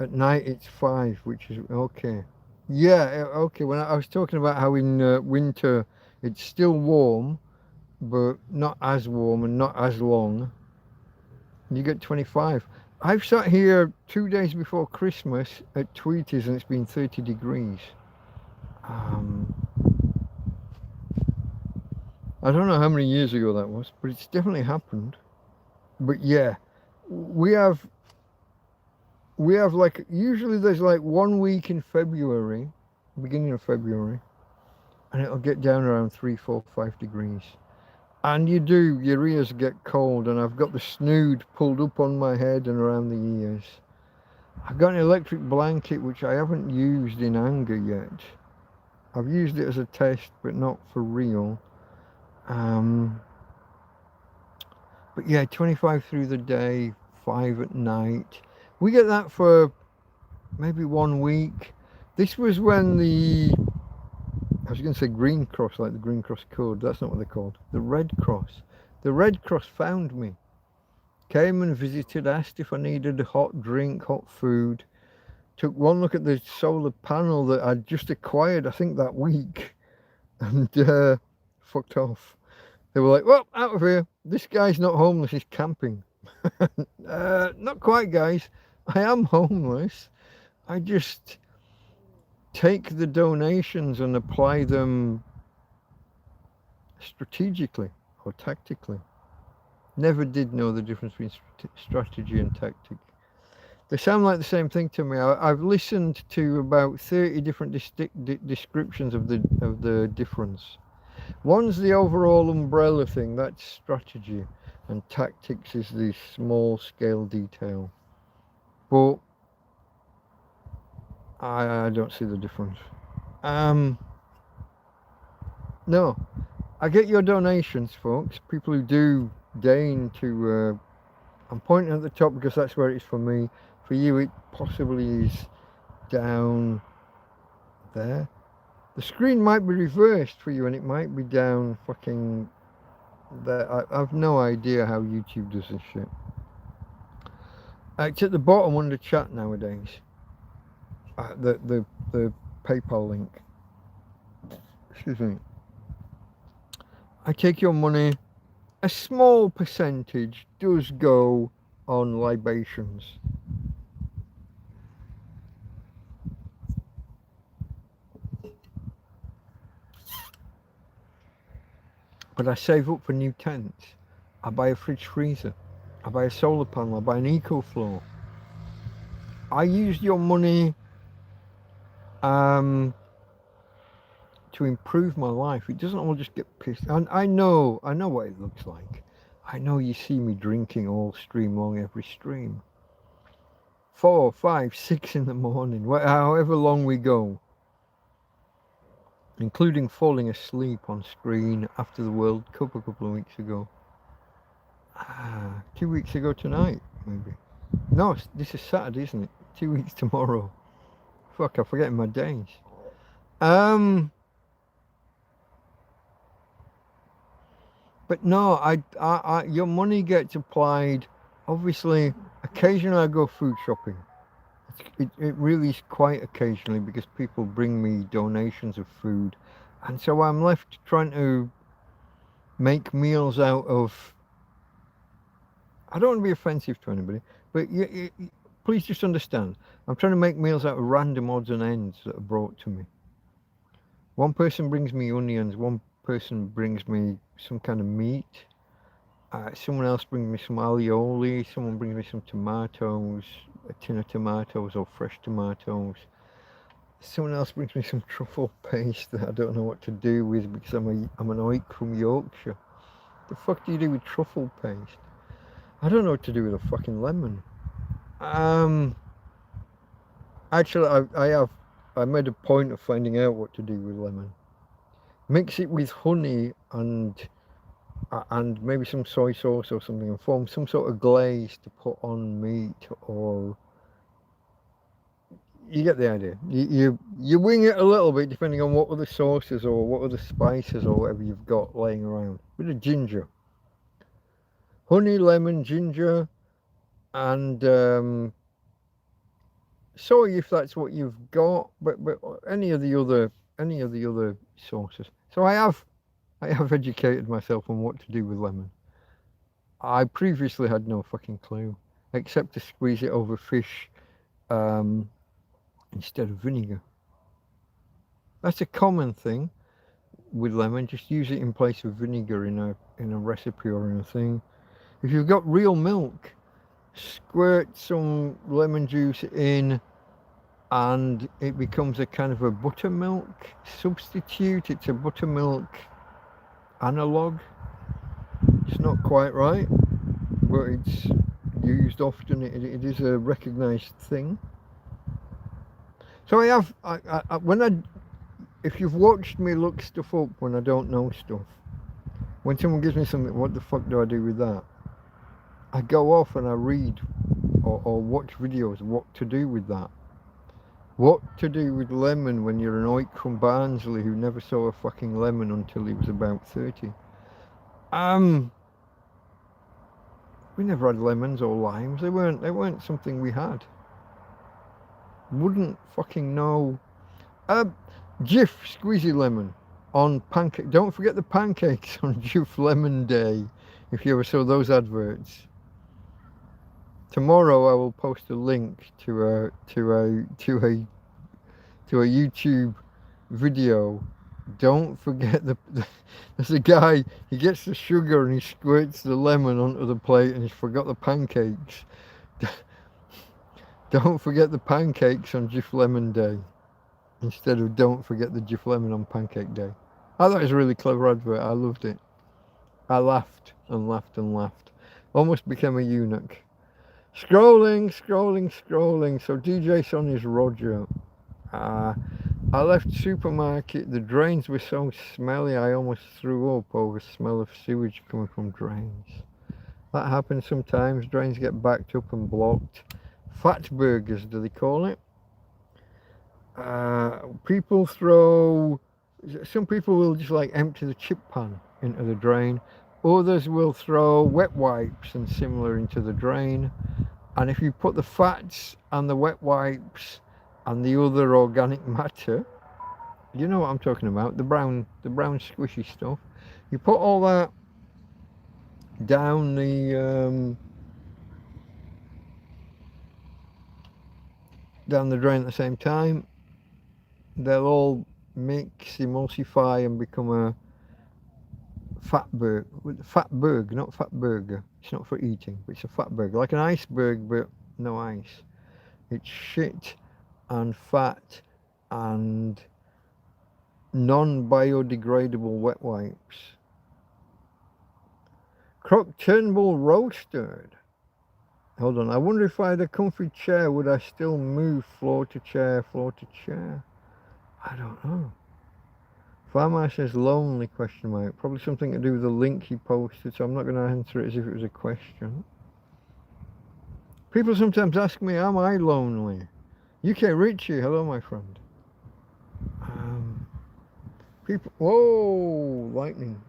at night it's 5, which is okay. Yeah, okay. When I was talking about how in winter it's still warm, but not as warm and not as long, you get 25. I've sat here 2 days before Christmas at Tweety's and it's been 30 degrees. I don't know how many years ago that was, but it's definitely happened. But yeah, we have like, usually there's like 1 week in February, beginning of February, and it'll get down around 3, 4, 5 degrees. And your ears get cold, and I've got the snood pulled up on my head and around the ears. I've got an electric blanket, which I haven't used in anger yet. I've used it as a test, but not for real. But yeah, 25 through the day, 5 at night. We get that for maybe 1 week. This was when I was going to say Green Cross, like the Green Cross Code. That's not what they're called. The Red Cross. The Red Cross found me. Came and visited, asked if I needed a hot drink, hot food. Took one look at the solar panel that I'd just acquired, I think that week. And fucked off. They were like, well, out of here. This guy's not homeless, he's camping. Not quite, guys. I am homeless. I just take the donations and apply them strategically or tactically. Never did know the difference between strategy and tactic. They sound like the same thing to me. I've listened to about 30 different descriptions of the difference. One's the overall umbrella thing, that's strategy, and tactics is the small scale detail. But I don't see the difference. No, I get your donations, folks. People who do deign to. I'm pointing at the top because that's where it's for me. For you, it possibly is down there. The screen might be reversed for you, and it might be down fucking there. I've no idea how YouTube does this shit. It's at the bottom under chat nowadays. The PayPal link. Excuse me. I take your money. A small percentage does go on libations. But I save up for new tents. I buy a fridge freezer. I buy a solar panel. I buy an EcoFlow. I use your money to improve my life. It doesn't all just get pissed. And I know what it looks like. I know you see me drinking all stream long, every stream. 4, 5, 6 in the morning, however long we go. Including falling asleep on screen after the World Cup a couple of weeks ago. 2 weeks ago tonight, maybe. No, this is Saturday, isn't it? 2 weeks tomorrow. Fuck, I'm forgetting my days. But no, your money gets applied. Obviously, occasionally I go food shopping. It really is quite occasionally because people bring me donations of food, and so I'm left trying to make meals out of. I don't want to be offensive to anybody, but please just understand. I'm trying to make meals out of random odds and ends that are brought to me. One person brings me onions. One person brings me some kind of meat. Someone else brings me some alioli. Someone brings me some tomatoes, a tin of tomatoes or fresh tomatoes. Someone else brings me some truffle paste that I don't know what to do with because I'm an oik from Yorkshire. The fuck do you do with truffle paste? I don't know what to do with a fucking lemon. Actually, I made a point of finding out what to do with lemon. Mix it with honey and maybe some soy sauce or something and form some sort of glaze to put on meat, or you get the idea. You wing it a little bit depending on what other sauces or what other spices or whatever you've got laying around. A bit of ginger. Honey, lemon, ginger, and soy if that's what you've got, but any of the other sauces. So I have educated myself on what to do with lemon. I previously had no fucking clue, except to squeeze it over fish instead of vinegar. That's a common thing with lemon. Just use it in place of vinegar in a recipe or in a thing. If you've got real milk, squirt some lemon juice in and it becomes a kind of a buttermilk substitute. It's a buttermilk analog. It's not quite right, but it's used often. It is a recognized thing. So if you've watched me look stuff up when I don't know stuff, when someone gives me something, what the fuck do I do with that? I go off and I read or watch videos what to do with that. What to do with lemon when you're an oik from Barnsley who never saw a fucking lemon until he was about 30. We never had lemons or limes. They weren't something we had. Wouldn't fucking know. Jif squeezy lemon on pancake. Don't forget the pancakes on Jif Lemon Day. If you ever saw those adverts. Tomorrow I will post a link to a YouTube video Don't forget there's a guy, he gets the sugar and he squirts the lemon onto the plate and he's forgot the pancakes. Don't forget the pancakes on Jif Lemon Day instead of don't forget the Jif Lemon on Pancake Day. I thought it was a really clever advert. I loved it. I laughed and laughed and laughed. Almost became a eunuch. Scrolling. So DJ Sonny's Roger. I left supermarket. The drains were so smelly I almost threw up over smell of sewage coming from drains. That happens sometimes. Drains get backed up and blocked. Fat burgers, do they call it? People throw. Some people will just like empty the chip pan into the drain. Others will throw wet wipes and similar into the drain. And if you put the fats and the wet wipes and the other organic matter, you know what I'm talking about, the brown squishy stuff, you put all that down the drain at the same time, they'll all mix, emulsify and become a fatberg, not fat burger. It's not for eating, but it's a fatberg, like an iceberg but no ice. It's shit and fat and non-biodegradable wet wipes. Croc Turnbull roasted. Hold on, I wonder if I had a comfy chair, would I still move floor to chair? I don't know. Farmer says lonely, question mark. Probably something to do with the link he posted, so I'm not going to answer it as if it was a question. People sometimes ask me, am I lonely? UK Richie, hello my friend. People, whoa, lightning.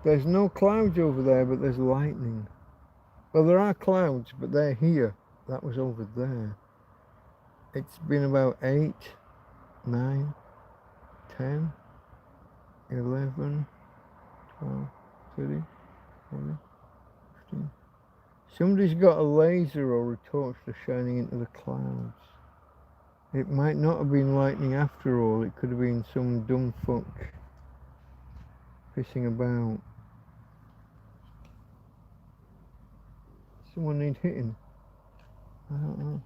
There's no clouds over there, but there's lightning. Well, there are clouds, but they're here. That was over there. It's been about 8, 9, 10, 11, 12, 13, 14, 15. Somebody's got a laser or a torch that's shining into the clouds. It might not have been lightning after all. It could have been some dumb fuck pissing about. Someone need hitting. I don't know.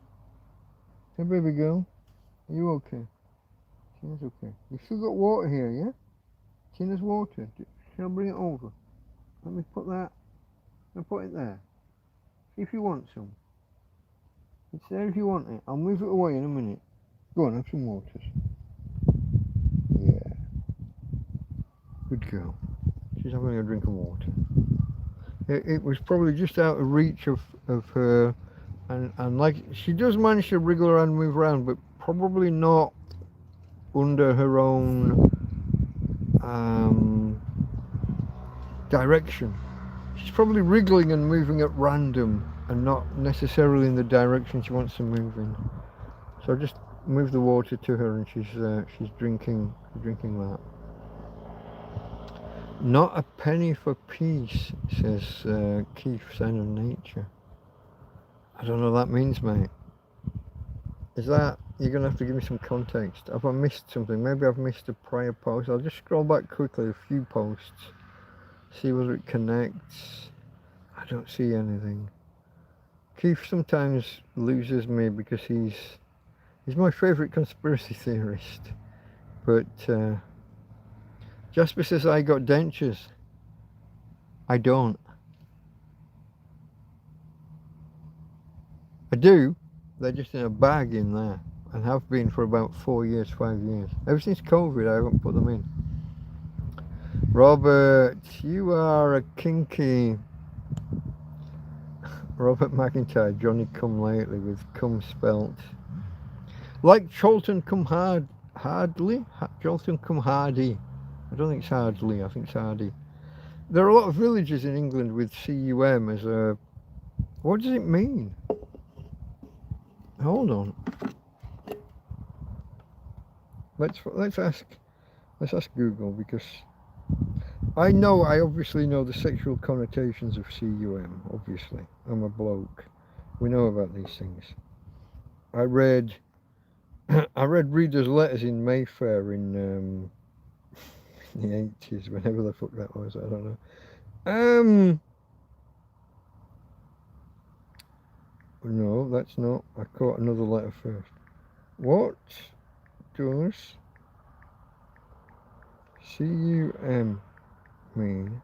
Hey baby girl, are you okay? Tina's okay. You still got water here, yeah? Tina's water. Shall I bring it over? Let me put that. I'll put it there. See if you want some. It's there if you want it. I'll move it away in a minute. Go on, have some waters. Yeah. Good girl. She's having a drink of water. It was probably just out of reach of her, and like, she does manage to wriggle around and move around, but probably not under her own direction. She's probably wriggling and moving at random and not necessarily in the direction she wants to move in. So I just move the water to her and she's drinking that. Not a penny for peace, says Keith, Sign of Nature. I don't know what that means, mate. Is that, you're going to have to give me some context. Have I missed something? Maybe I've missed a prior post. I'll just scroll back quickly, a few posts, see whether it connects. I don't see anything. Keith sometimes loses me because he's my favourite conspiracy theorist. But Jasper says I got dentures. I don't. I do. They're just in a bag in there and have been for about 4 years, 5 years. Ever since COVID, I haven't put them in. Robert, you are a kinky. Robert McIntyre, Johnny come lately with come spelt. Like Cholton come hardly? Cholton come hardy. I don't think it's hardly, I think it's hardy. There are a lot of villages in England with cum as a... What does it mean? Hold on. Let's ask Google, because I obviously know the sexual connotations of cum, obviously. I'm a bloke. We know about these things. I read I read readers' letters in Mayfair in the 80s, whenever the fuck that was, I don't know. No, that's not. I caught another letter first. What does CUM mean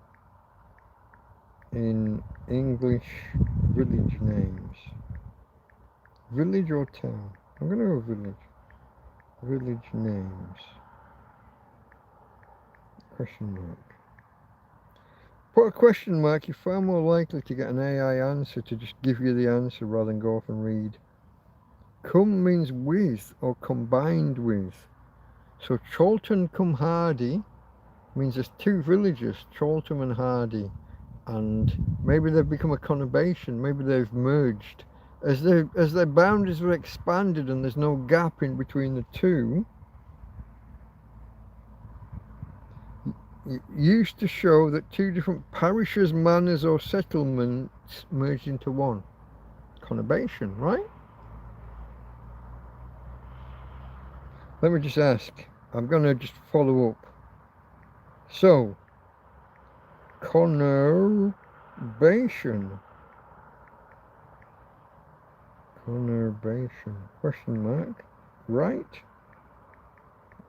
in English village names? Village or town? I'm going to go village. Village names. Question mark. Put a question mark, you're far more likely to get an AI answer to just give you the answer rather than go off and read. Cum means with or combined with. So Chorlton cum Hardy means there's two villages, Chorlton and Hardy, and maybe they've become a conurbation, maybe they've merged. As their boundaries are expanded and there's no gap in between the two, it used to show that two different parishes, manors or settlements merged into one. Conurbation, right? Let me just ask. I'm going to just follow up. So, conurbation. Conurbation. Question mark. Right?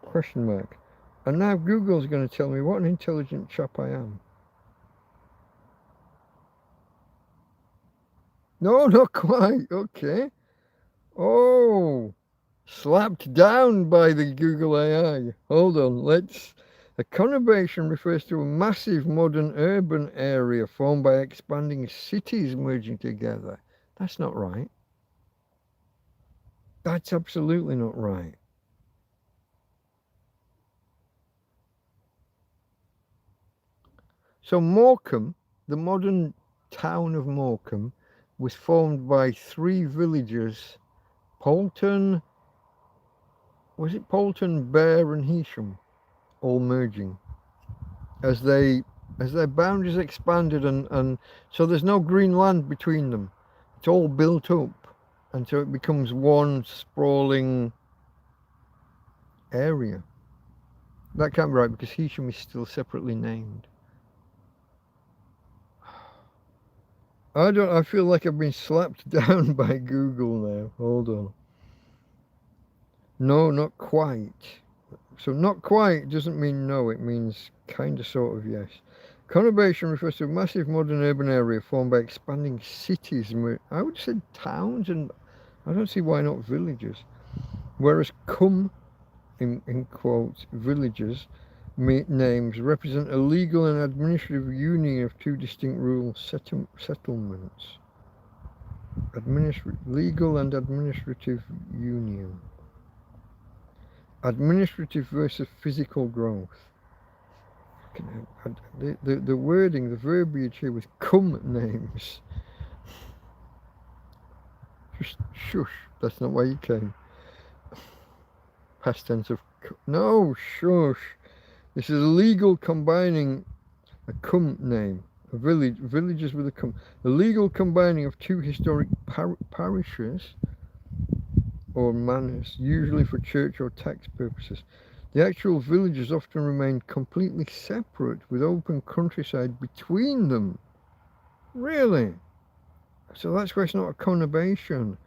Question mark. And now Google's going to tell me what an intelligent chap I am. No, not quite. Okay. Oh, slapped down by the Google AI. Hold on, let's... A conurbation refers to a massive modern urban area formed by expanding cities merging together. That's not right. That's absolutely not right. So Morecambe, the modern town of Morecambe, was formed by three villages, Poulton, was it Poulton, Bear and Heysham, all merging as their boundaries expanded, and so there's no green land between them. It's all built up until it becomes one sprawling area. That can't be right because Heysham is still separately named. I feel like I've been slapped down by Google now. Hold on. No, not quite. So not quite doesn't mean no, it means kind of sort of yes. Conurbation refers to a massive modern urban area formed by expanding cities. I would say towns, and I don't see why not villages. Whereas cum, in quotes, villages, names represent a legal and administrative union of two distinct rural settlements. Legal and administrative union. Administrative versus physical growth. The wording, the verbiage here with cum names. Just shush, that's not why you came. Past tense of no, shush. This is legal combining a cum name, a villages with a cum. A legal combining of two historic parishes or manors, usually for church or tax purposes. The actual villages often remain completely separate with open countryside between them. Really? So that's why it's not a conurbation.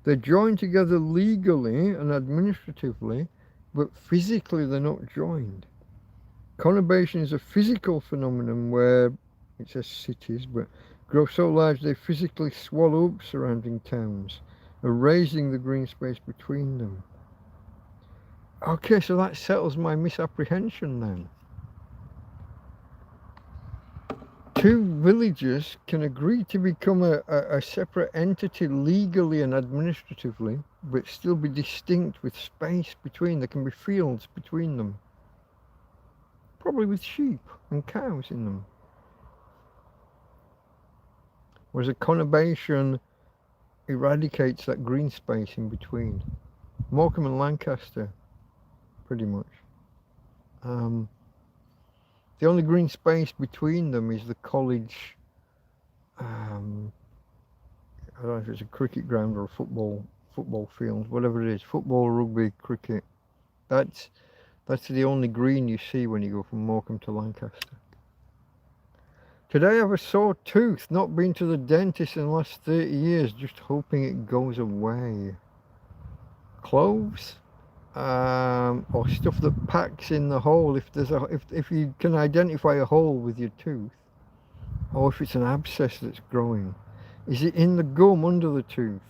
They're joined together legally and administratively, but physically they're not joined. Conurbation is a physical phenomenon where, it says cities, but grow so large they physically swallow up surrounding towns, erasing the green space between them. Okay, so that settles my misapprehension then. Two villages can agree to become a separate entity legally and administratively, but still be distinct with space between. There can be fields between them. Probably with sheep and cows in them. Whereas a conurbation eradicates that green space in between. Morecambe and Lancaster, pretty much. The only green space between them is the college, I don't know if it's a cricket ground or a football football field, whatever it is, football, rugby, cricket. That's the only green you see when you go from Morecambe to Lancaster. Today I have a sore tooth, not been to the dentist in the last 30 years, just hoping it goes away. Cloves? Or stuff that packs in the hole if you can identify a hole with your tooth, or if it's an abscess that's growing. Is it in the gum under the tooth?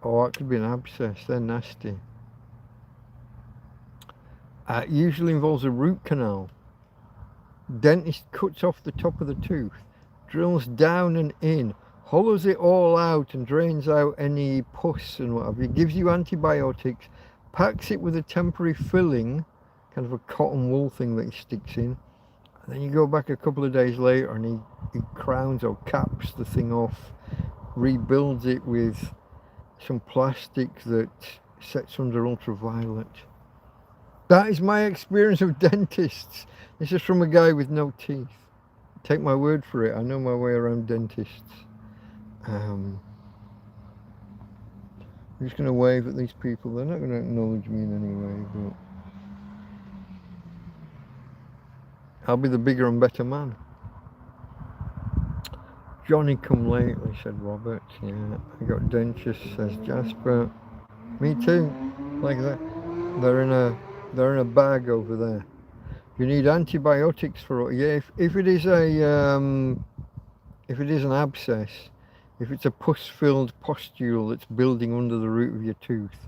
Or it could be an abscess, they're nasty. It usually involves a root canal. Dentist cuts off the top of the tooth, drills down and in, hollows it all out and drains out any pus and whatever. He gives you antibiotics, packs it with a temporary filling, kind of a cotton wool thing that he sticks in, and then you go back a couple of days later and he crowns or caps the thing off, rebuilds it with some plastic that sets under ultraviolet. That is my experience of dentists. This is from a guy with no teeth. Take my word for it, I know my way around dentists. I'm just going to wave at these people. They're not going to acknowledge me in any way, but I'll be the bigger and better man. Johnny come lately, said Robert. Yeah, I got dentures, says Jasper. Me too. Like that. They're in a bag over there. You need antibiotics for it. Yeah, if it is an abscess, if it's a pus-filled pustule that's building under the root of your tooth,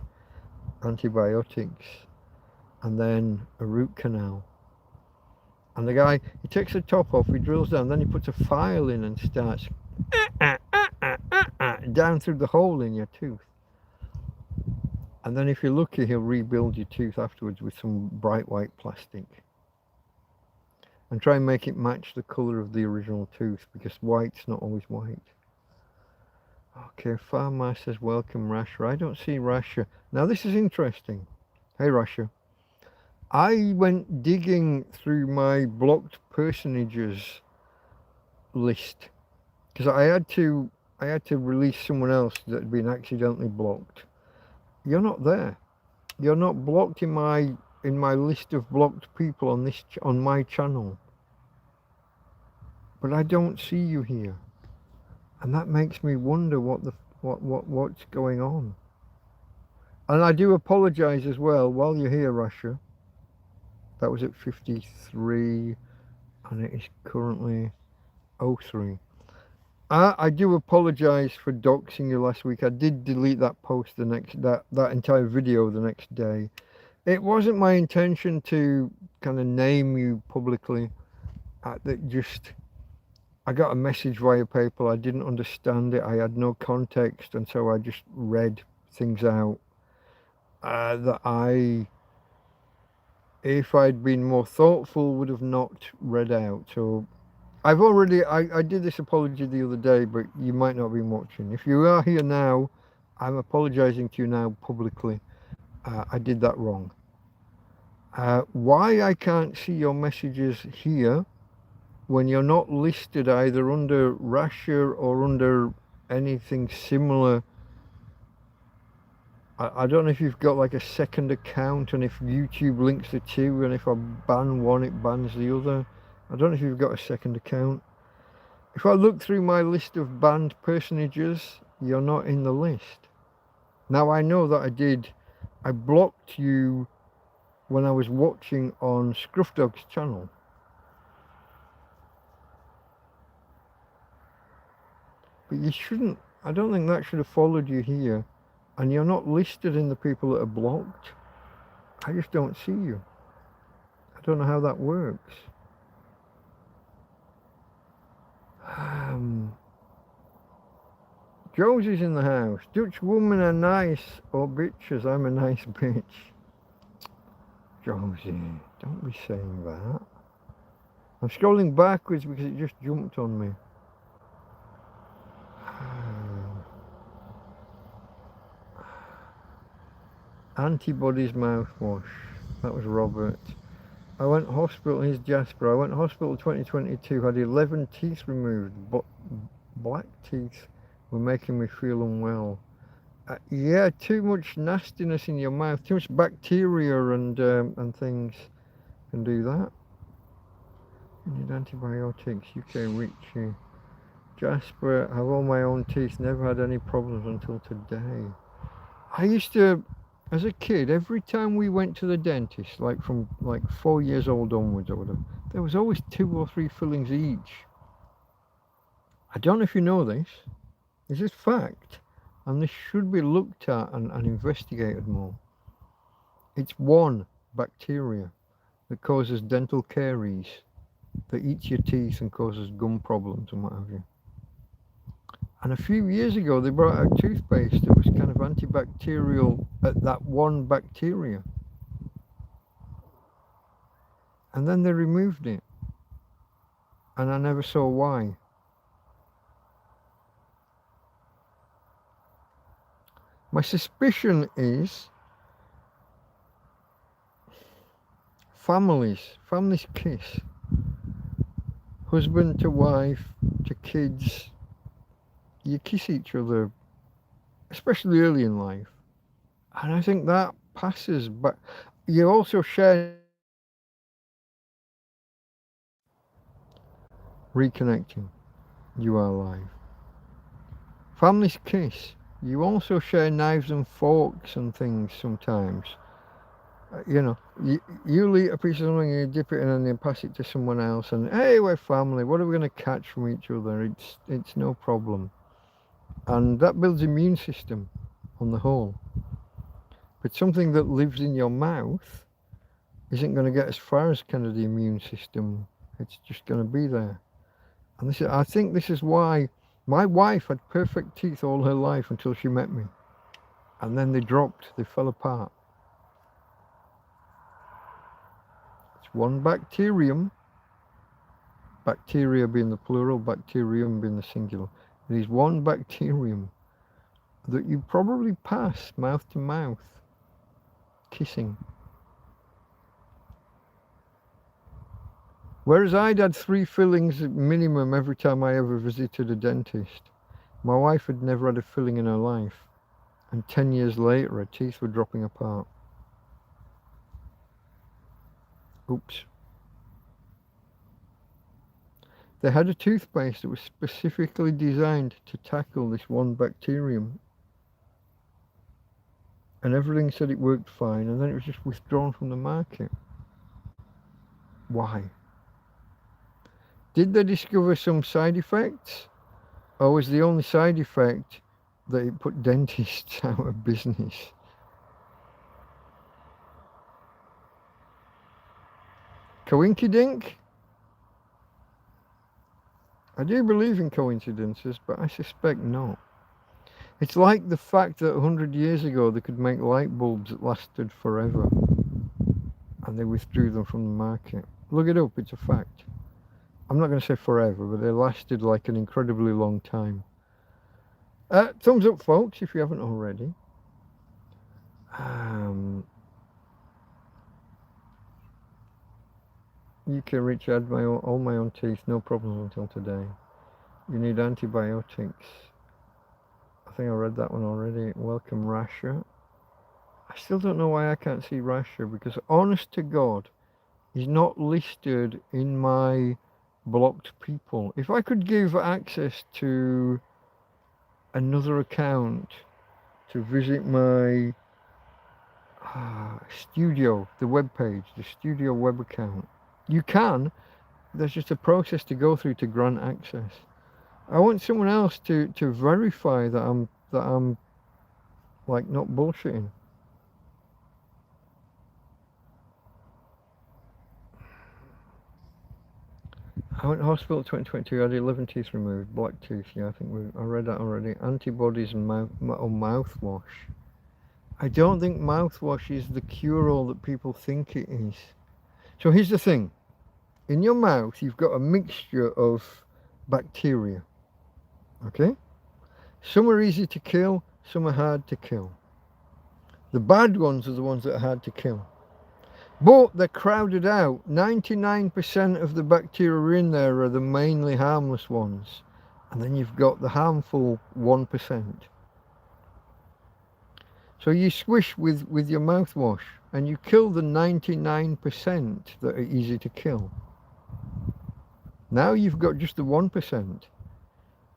antibiotics, and then a root canal. And the guy, he takes the top off, he drills down, then he puts a file in and starts down through the hole in your tooth. And then if you're lucky, he'll rebuild your tooth afterwards with some bright white plastic. And try and make it match the colour of the original tooth, because white's not always white. Okay, Farmer says, welcome Rasha. I don't see Rasha. Now this is interesting. Hey Rasha. I went digging through my blocked personages list, because I had to release someone else that had been accidentally blocked. You're not there. You're not blocked in my list of blocked people on my channel. But I don't see you here. And that makes me wonder what's going on. And I do apologize as well while you're here, Russia. That was at 53 and it is currently 03. I do apologize for doxing you last week. I did delete that post that entire video the next day. It wasn't my intention to kind of name you publicly. I got a message via PayPal. I didn't understand it. I had no context, and so I just read things out that if I'd been more thoughtful, would have not read out. So I did this apology the other day, but you might not have been watching. If you are here now, I'm apologizing to you now publicly. I did that wrong. Why I can't see your messages here when you're not listed either under Rasher or under anything similar. I don't know if you've got like a second account, and if YouTube links the two, and if I ban one it bans the other. I don't know if you've got a second account. If I look through my list of banned personages, you're not in the list. Now I know that I blocked you when I was watching on Scrufdog's channel. But you shouldn't, I don't think that should have followed you here. And you're not listed in the people that are blocked. I just don't see you. I don't know how that works. Josie's in the house. Dutch women are nice or bitches. I'm a nice bitch. Josie, don't be saying that. I'm scrolling backwards because it just jumped on me. Antibodies mouthwash. That was Robert. I went hospital. Here's Jasper. I went hospital 2022. Had 11 teeth removed. But black teeth were making me feel unwell. Yeah, too much nastiness in your mouth, too much bacteria and things can do that. You need antibiotics. UK Richie. Jasper, I have all my own teeth, never had any problems until today. I used to, as a kid, every time we went to the dentist, like from like 4 years old onwards or whatever, there was always 2 or 3 fillings each. I don't know if you know this. This is fact, and this should be looked at and investigated more. It's one bacteria that causes dental caries, that eats your teeth and causes gum problems and what have you. And a few years ago, they brought out toothpaste that was kind of antibacterial at that one bacteria. And then they removed it. And I never saw why. My suspicion is families kiss. Husband to wife, to kids. You kiss each other, especially early in life. And I think that passes, but you also share reconnecting. You are alive. Families kiss. You also share knives and forks and things sometimes. You know, you'll eat a piece of something, you dip it in and then pass it to someone else, and hey, we're family. What are we going to catch from each other? It's no problem. And that builds immune system on the whole. But something that lives in your mouth isn't going to get as far as kind of the immune system. It's just going to be there. And I think this is why my wife had perfect teeth all her life until she met me. And then they dropped, they fell apart. It's one bacterium, bacteria being the plural, bacterium being the singular. It is one bacterium that you probably pass mouth to mouth, kissing. Whereas I'd had 3 fillings minimum every time I ever visited a dentist. My wife had never had a filling in her life. And 10 years later, her teeth were dropping apart. Oops. They had a toothpaste that was specifically designed to tackle this one bacterium. And everything said it worked fine, and then it was just withdrawn from the market. Why? Did they discover some side effects? Or was the only side effect that it put dentists out of business? Coinkydink? I do believe in coincidences, but I suspect not. It's like the fact that 100 years ago they could make light bulbs that lasted forever, and they withdrew them from the market. Look it up, it's a fact. I'm not going to say forever, but they lasted like an incredibly long time. Thumbs up, folks, if you haven't already. UK Rich, had all my own teeth, no problems until today. You need antibiotics. I think I read that one already. Welcome, Rasha. I still don't know why I can't see Rasha, because honest to God, he's not listed in my blocked people. If I could give access to another account to visit my studio, the web page, the studio web account, you can. There's just a process to go through to grant access. I want someone else to verify that I'm like not bullshitting. I went to hospital 2022. I had 11 teeth removed, black tooth. Yeah, I think I read that already. Antibodies and mouthwash. I don't think mouthwash is the cure-all that people think it is. So here's the thing. In your mouth, you've got a mixture of bacteria. Okay? Some are easy to kill, some are hard to kill. The bad ones are the ones that are hard to kill. But they're crowded out. 99% of the bacteria in there are the mainly harmless ones. And then you've got the harmful 1%. So you swish with your mouthwash and you kill the 99% that are easy to kill. Now you've got just the 1%.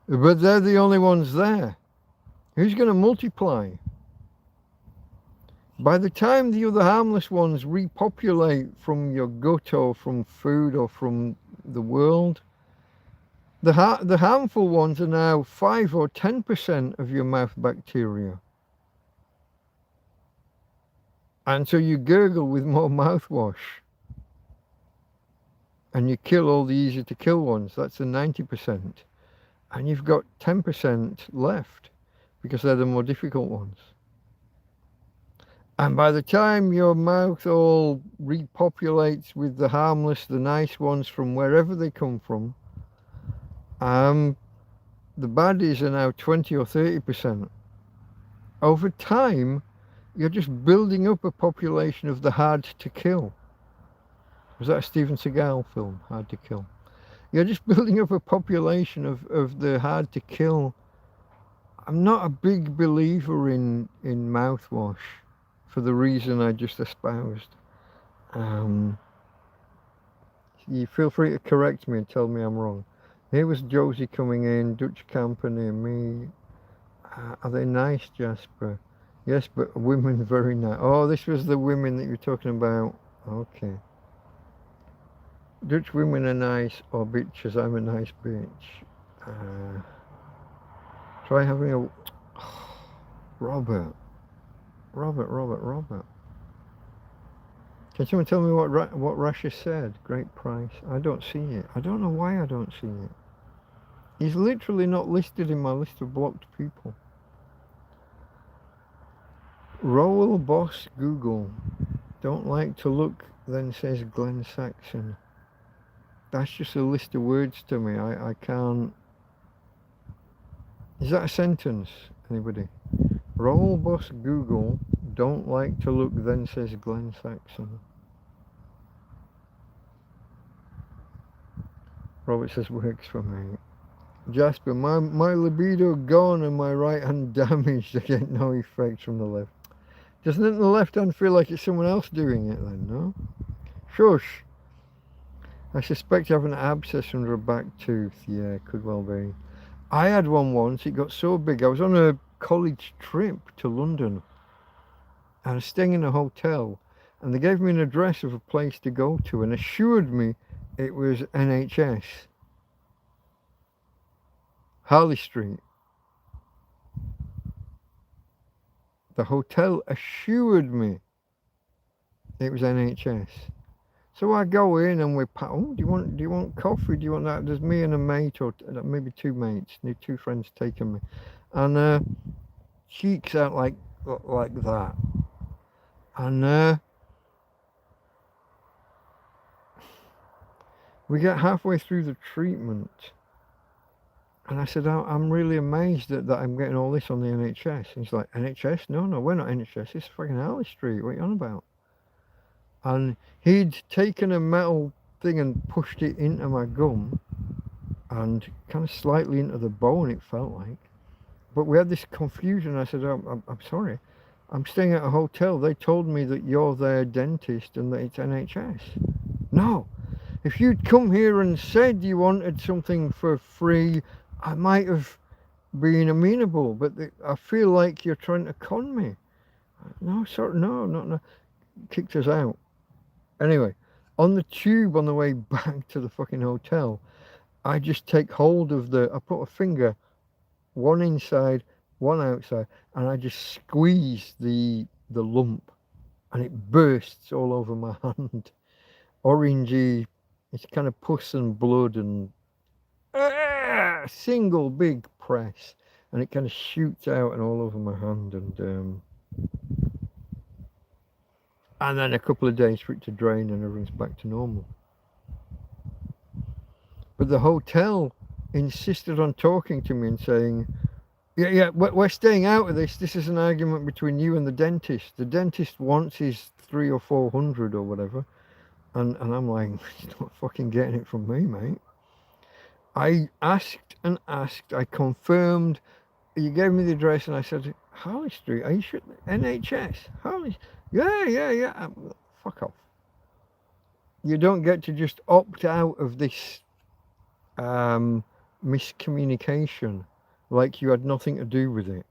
But they're the only ones there. Who's going to multiply? By the time the other harmless ones repopulate from your gut or from food or from the world, the harmful ones are now 5 or 10% of your mouth bacteria. And so you gurgle with more mouthwash. And you kill all the easy to kill ones. That's the 90%. And you've got 10% left because they're the more difficult ones. And by the time your mouth all repopulates with the harmless, the nice ones from wherever they come from, the baddies are now 20 or 30%. Over time, you're just building up a population of the hard to kill. Was that a Steven Seagal film, Hard to Kill? You're just building up a population of the hard to kill. I'm not a big believer in mouthwash for the reason I just espoused. You feel free to correct me and tell me I'm wrong. Here was Josie coming in, Dutch company and me. Are they nice, Jasper? Yes, but women very nice. Oh, this was the women that you were talking about. Okay. Dutch women are nice, or bitches, I'm a nice bitch. Try having a... Robert. Can someone tell me what Russia said? Great price. I don't see it. I don't know why I don't see it. He's literally not listed in my list of blocked people. Roll boss Google. Don't like to look, then says Glenn Saxon. That's just a list of words to me. I can't... Is that a sentence? Anybody? Roll boss Google. Don't like to look, then says Glenn Saxon. Robert says works for me. Jasper, my libido gone and my right hand damaged. I get no effect from the left. Doesn't the left hand feel like it's someone else doing it then, no? Shush. I suspect you have an abscess under a back tooth. Yeah, could well be. I had one once. It got so big. I was on a college trip to London. I was staying in a hotel. And they gave me an address of a place to go to and assured me it was NHS. Harley Street. The hotel assured me it was NHS. So I go in and oh, do you want coffee? Do you want that? There's me and a mate, or maybe two mates, two friends taking me, and cheeks out like that, and we get halfway through the treatment, and I said, I'm really amazed that I'm getting all this on the NHS. And he's like, NHS? No, we're not NHS. It's fucking Harley Street. What are you on about? And he'd taken a metal thing and pushed it into my gum and kind of slightly into the bone, it felt like. But we had this confusion. I said, I'm sorry. I'm staying at a hotel. They told me that you're their dentist and that it's NHS. No. If you'd come here and said you wanted something for free, I might have been amenable. But I feel like you're trying to con me. No, sorry, no. Kicked us out. Anyway, on the tube on the way back to the fucking hotel, I just take hold of I put a finger, one inside, one outside, and I just squeeze the lump, and it bursts all over my hand. Orangey, it's kind of pus and blood, and single big press, and it kind of shoots out and all over my hand, and then a couple of days for it to drain and everything's back to normal. But the hotel insisted on talking to me and saying, yeah, we're staying out of this. This is an argument between you and the dentist. The dentist wants his 300 or 400 or whatever. And I'm like, you're not fucking getting it from me, mate. I asked and asked. I confirmed. You gave me the address and I said, Harley Street, are you sure? NHS? Harley? Yeah. Fuck off. You don't get to just opt out of this miscommunication like you had nothing to do with it.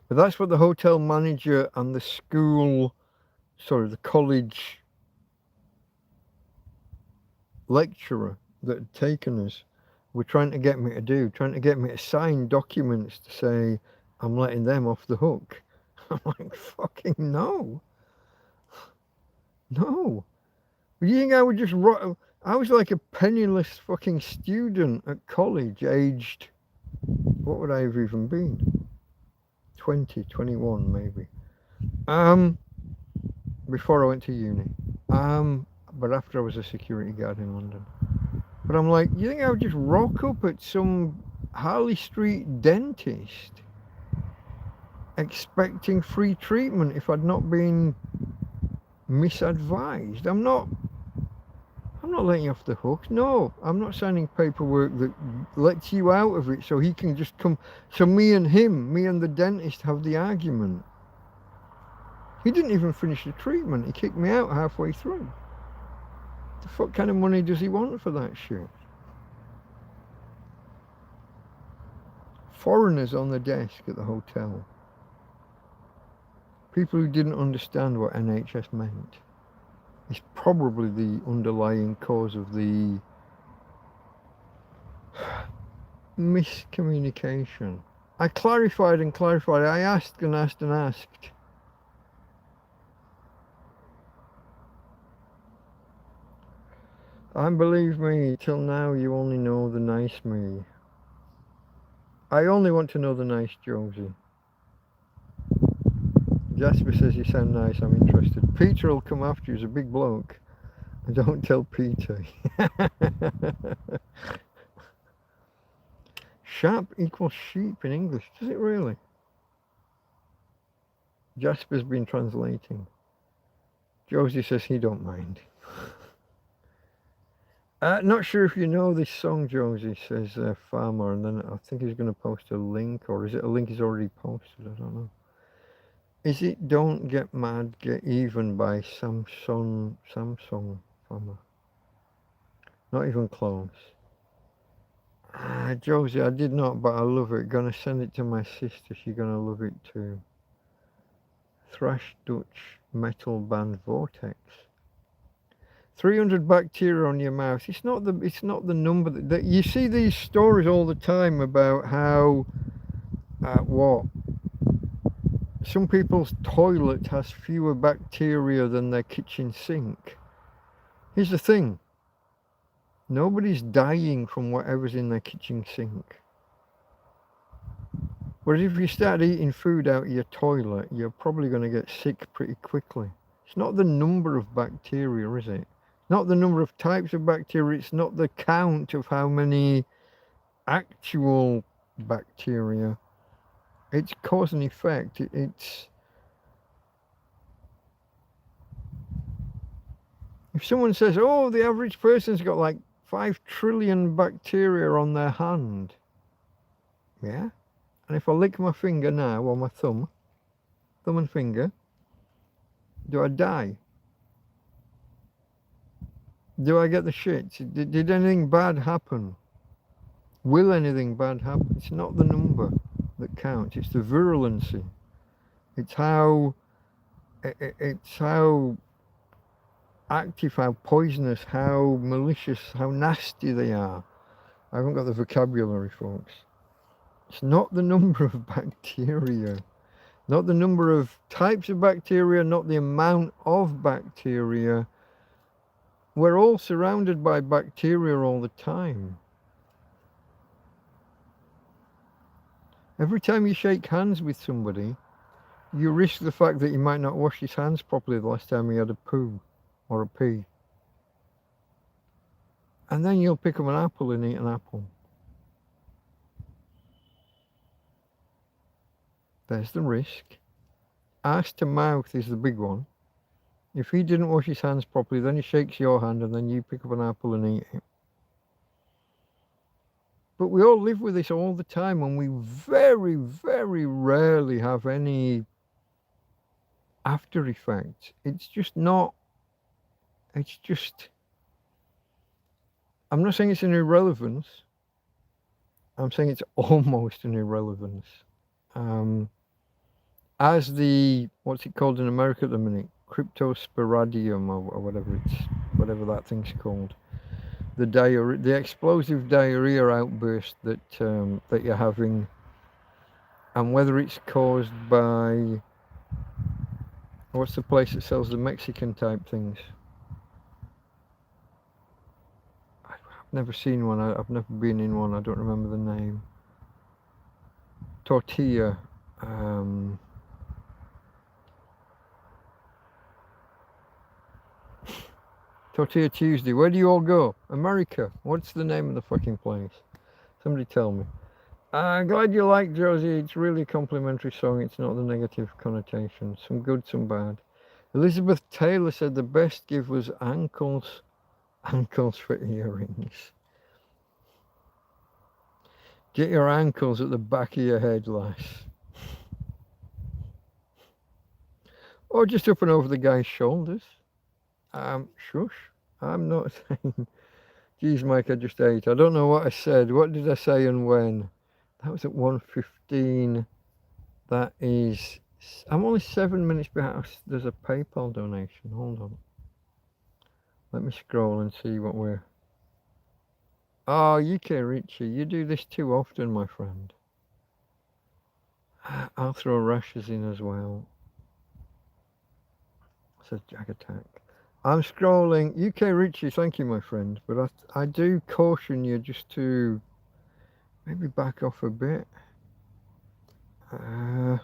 But that's what the hotel manager and the the college lecturer that had taken us were trying to get me to do, trying to get me to sign documents to say I'm letting them off the hook. I'm like, fucking no. No. You think I would just I was like a penniless fucking student at college, aged, what would I have even been? 20, 21 maybe. Before I went to uni. But after I was a security guard in London. But I'm like, you think I would just rock up at some Harley Street dentist expecting free treatment if I'd not been misadvised? I'm not letting you off the hook. No, I'm not signing paperwork that lets you out of it so he can just come. So me and the dentist have the argument. He didn't even finish the treatment. He kicked me out halfway through. The fuck kind of money does he want for that shit? Foreigners on the desk at the hotel. People who didn't understand what NHS meant. It's probably the underlying cause of the miscommunication. I clarified and clarified. I asked and asked and asked. And believe me, till now you only know the nice me. I only want to know the nice Josie. Jasper says you sound nice, I'm interested. Peter will come after you, he's a big bloke. And don't tell Peter. Sharp equals sheep in English, does it really? Jasper's been translating. Josie says he don't mind. Not sure if you know this song, Josie, says Farmer, and then I think he's going to post a link, or is it a link he's already posted? I don't know. Is it Don't Get Mad, Get Even by Samsung Farmer? Not even close. Josie, I did not, but I love it. Gonna send it to my sister, she's gonna love it too. Thrash Dutch metal band Vortex. 300 bacteria on your mouth. It's not the number that you see these stories all the time about how some people's toilet has fewer bacteria than their kitchen sink. Here's the thing. Nobody's dying from whatever's in their kitchen sink. Whereas if you start eating food out of your toilet, you're probably going to get sick pretty quickly. It's not the number of bacteria, is it? Not the number of types of bacteria, it's not the count of how many actual bacteria. It's cause and effect. It's if someone says, oh, the average person's got like 5 trillion bacteria on their hand. Yeah? And if I lick my finger now, or my thumb and finger, do I die? Do I get the shits? Did anything bad happen? Will anything bad happen? It's not the number that counts, it's the virulency. It's how active, how poisonous, how malicious, how nasty they are. I haven't got the vocabulary, folks. It's not the number of bacteria, not the number of types of bacteria, not the amount of bacteria. We're all surrounded by bacteria all the time. Every time you shake hands with somebody, you risk the fact that he might not wash his hands properly the last time he had a poo or a pee. And then you'll pick up an apple and eat an apple. There's the risk. Arse to mouth is the big one. If he didn't wash his hands properly, then he shakes your hand and then you pick up an apple and eat it. But we all live with this all the time, and we very, very rarely have any after effects. It's just not, it's just, I'm not saying it's an irrelevance. I'm saying it's almost an irrelevance. As the, what's it called in America at the minute? Cryptosporadium or whatever that thing's called. The explosive diarrhea outburst that that you're having, and whether it's caused by, what's the place that sells the Mexican type things? I've never seen one. I've never been in one. I don't remember the name. Tortilla. Tortilla Tuesday. Where do you all go? America. What's the name of the fucking place? Somebody tell me. I'm glad you like Josie. It's really a complimentary song. It's not the negative connotation. Some good, some bad. Elizabeth Taylor said the best gift was ankles for earrings. Get your ankles at the back of your head, lass. Or just up and over the guy's shoulders. Shush. I'm not saying. Geez, Mike, I just ate. I don't know what I said. What did I say and when? That was at 1:15. That is. I'm only 7 minutes behind. There's a PayPal donation. Hold on. Let me scroll and see what we're. Oh, UK Richie, you do this too often, my friend. I'll throw rashes in as well. Says Jag Attack. I'm scrolling. UK Richie, thank you, my friend. But I do caution you just to maybe back off a bit. You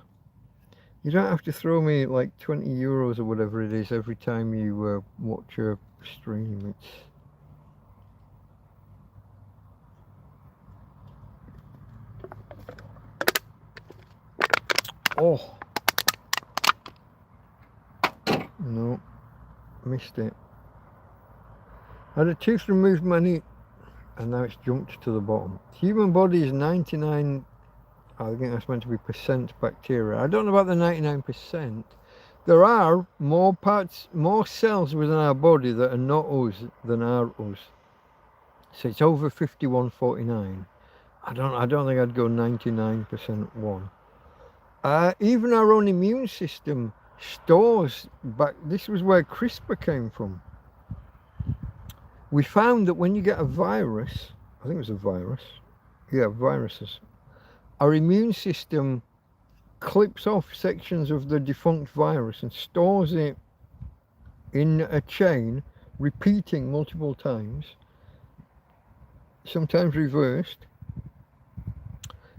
don't have to throw me like 20 euros or whatever it is every time you watch a stream. It's. Oh. No. Missed it. I had a tooth removed many, and now it's jumped to the bottom. Human body is 99, I think that's meant to be percent bacteria. I don't know about the 99%. There are more cells within our body that are not us than are us. So it's over 51-49. I don't think I'd go 99% one. Even our own immune system stores back. This was where CRISPR came from. We found that when you get a virus, I think it was a virus, yeah, viruses, our immune system clips off sections of the defunct virus and stores it in a chain, repeating multiple times, sometimes reversed,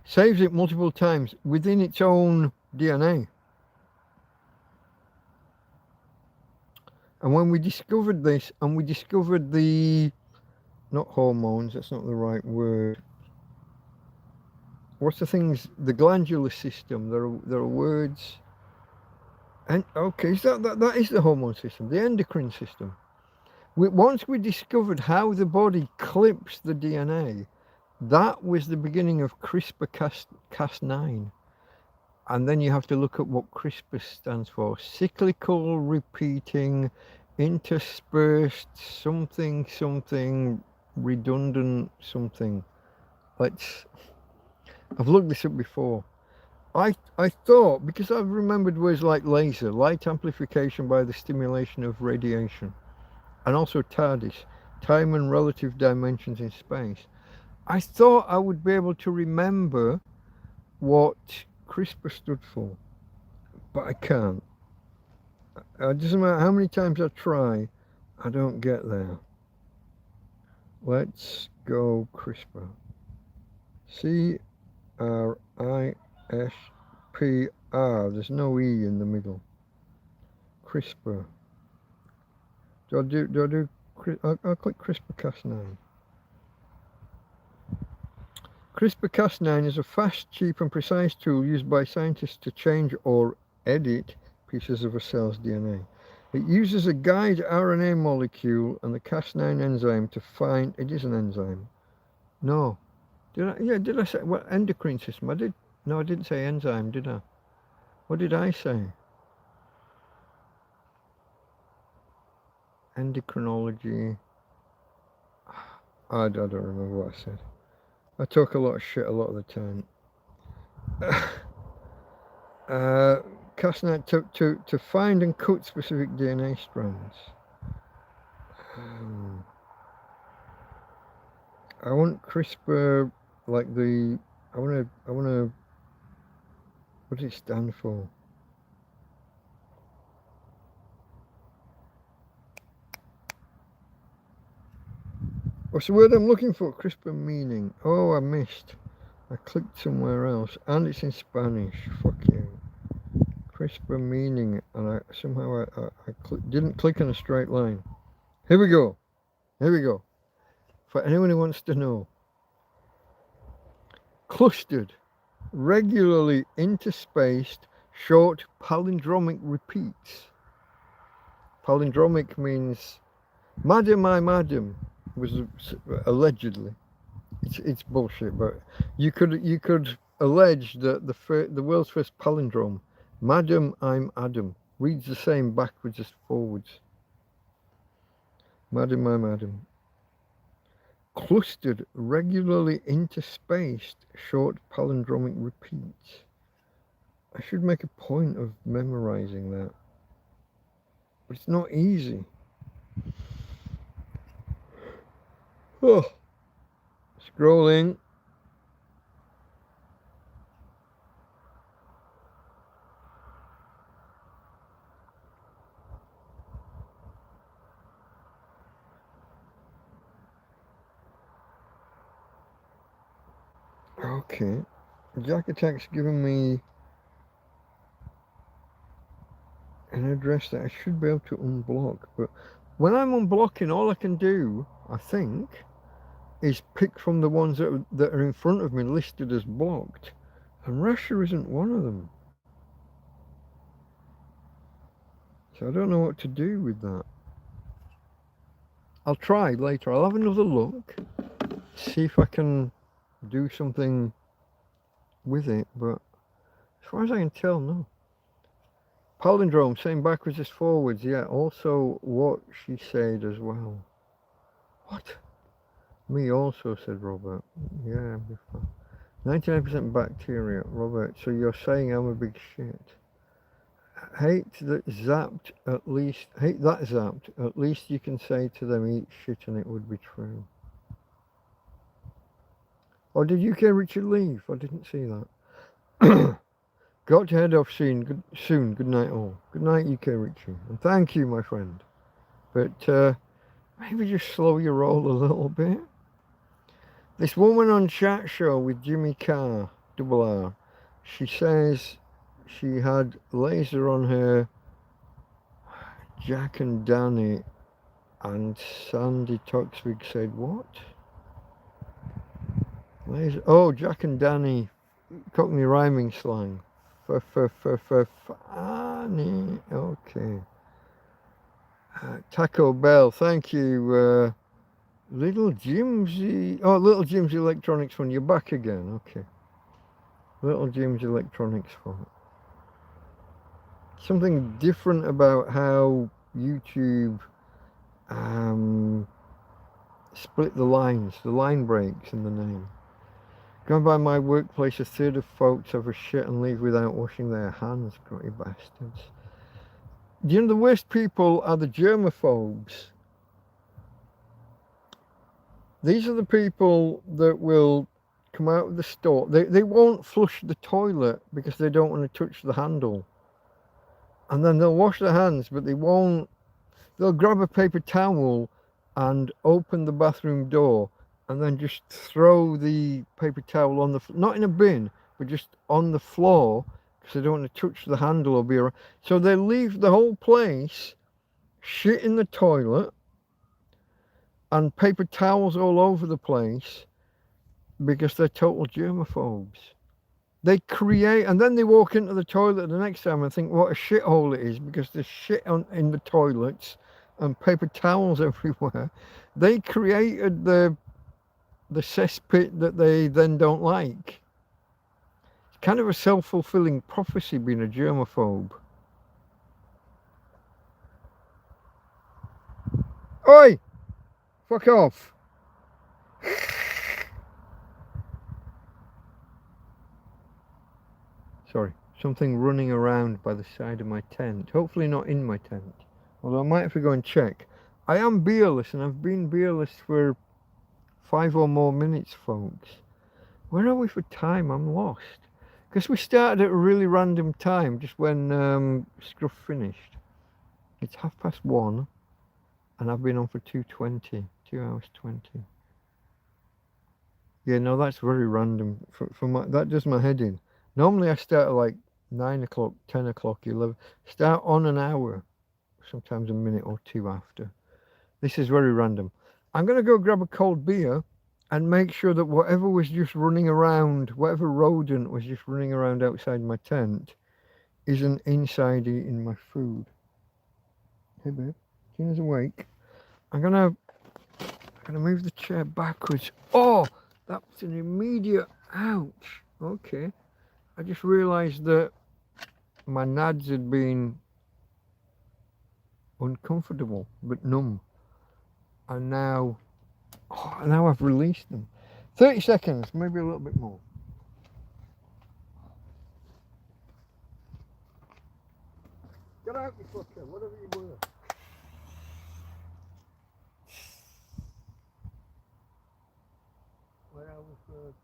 saves it multiple times within its own DNA. And when we discovered this, and we discovered the, not hormones, that's not the right word. What's the things, the glandular system, there are words. And okay, so that is the hormone system, the endocrine system. Once we discovered how the body clips the DNA, that was the beginning of CRISPR-Cas9. And then you have to look at what CRISPR stands for. Cyclical repeating interspersed something redundant something. I've looked this up before. I thought, because I've remembered words like laser, light amplification by the stimulation of radiation, and also TARDIS, time and relative dimensions in space. I thought I would be able to remember what CRISPR stood for, but I can't. It doesn't matter how many times I try, I don't get there. Let's go CRISPR. CRISPR. There's no E in the middle. CRISPR. I'll click CRISPR-Cas9. CRISPR-Cas9 is a fast, cheap and precise tool used by scientists to change or edit pieces of a cell's DNA. It uses a guide RNA molecule and the Cas9 enzyme to find, it is an enzyme. No, Did I say what endocrine system? I did. No, I didn't say enzyme, did I? What did I say? Endocrinology. I don't remember what I said. I talk a lot of shit a lot of the time. Cas9 to find and cut specific DNA strands. I want CRISPR, like the. I wanna. What does it stand for? What's the word I'm looking for? CRISPR meaning. Oh, I missed. I clicked somewhere else, and it's in Spanish. Fuck you. CRISPR meaning, and I somehow didn't click on a straight line. Here we go. Here we go. For anyone who wants to know. Clustered, regularly interspaced, short palindromic repeats. Palindromic means, Madam, I madam, was allegedly. It's bullshit, but you could allege that the world's first palindrome, Madam, I'm Adam, reads the same backwards as forwards. Madam, I'm Adam. Clustered, regularly interspaced, short palindromic repeats. I should make a point of memorizing that, but it's not easy. Oh, scrolling. Okay, Jack Attack's giving me an address that I should be able to unblock, but when I'm unblocking, all I can do, I think, is pick from the ones that are in front of me listed as blocked, and Russia isn't one of them. So I don't know what to do with that. I'll try later. I'll have another look, see if I can do something with it, but as far as I can tell, no. Palindrome, same backwards as forwards, yeah, also what she said as well. What? Me also, said Robert. Yeah, 99% bacteria, Robert, so you're saying I'm a big shit. Hate that zapped, at least you can say to them, eat shit, and it would be true. Or did UK Richard leave? I didn't see that. Got to head off soon. Good night all. Good night, UK Richie. And thank you, my friend. But maybe just slow your roll a little bit. This woman on Chat Show with Jimmy Carr, double R, she says she had laser on her Jack and Danny, and Sandy Toxvig said, what? Laser. Oh, Jack and Danny, Cockney rhyming slang. Funny. Okay. Taco Bell, thank you. Little Jimsy. Oh, Little Jim's Electronics Fun. You're back again. Okay. Little Jim's Electronics Fun. Something different about how YouTube split the lines, the line breaks in the name. Going by my workplace, a third of folks have a shit and leave without washing their hands, grotty bastards. You know, the worst people are the germaphobes. These are the people that will come out of the store. They won't flush the toilet because they don't want to touch the handle. And then they'll wash their hands, but they won't. They'll grab a paper towel and open the bathroom door and then just throw the paper towel on the, not in a bin, but just on the floor, because they don't want to touch the handle or be around. So they leave the whole place, shit in the toilet, and paper towels all over the place, because they're total germaphobes. They create, and then they walk into the toilet the next time and think what a shithole it is, because there's shit in the toilets and paper towels everywhere. They created the the cesspit that they then don't like. It's kind of a self-fulfilling prophecy being a germaphobe. Oi! Fuck off! Sorry, something running around by the side of my tent. Hopefully not in my tent. Although I might have to go and check. I am beerless, and I've been beerless for 5 or more minutes, folks. Where are we for time? I'm lost. Because we started at a really random time, just when Scruff finished. It's 1:30, and I've been on for 2:20. 2 hours 20. Yeah, no, that's very random. That does my head in. Normally I start at like 9 o'clock, 10 o'clock, 11. Start on an hour, sometimes a minute or two after. This is very random. I'm going to go grab a cold beer and make sure that whatever was just running around, whatever rodent was just running around outside my tent, isn't inside eating my food. Hey babe, Tina's awake. I'm gonna move the chair backwards. Oh, that's an immediate ouch. Okay. I just realised that my nads had been uncomfortable but numb. And now I've released them. 30 seconds, maybe a little bit more. Get out, you fucker, whatever you were. Where I was first.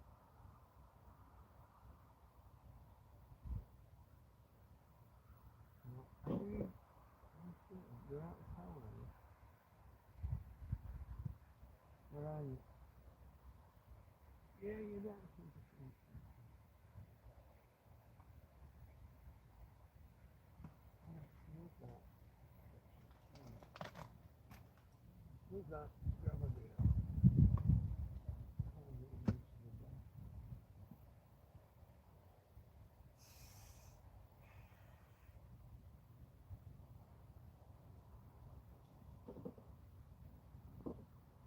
You're out of power, are you? Where are you? Yeah, you're out of power. Move that. Grab a beer.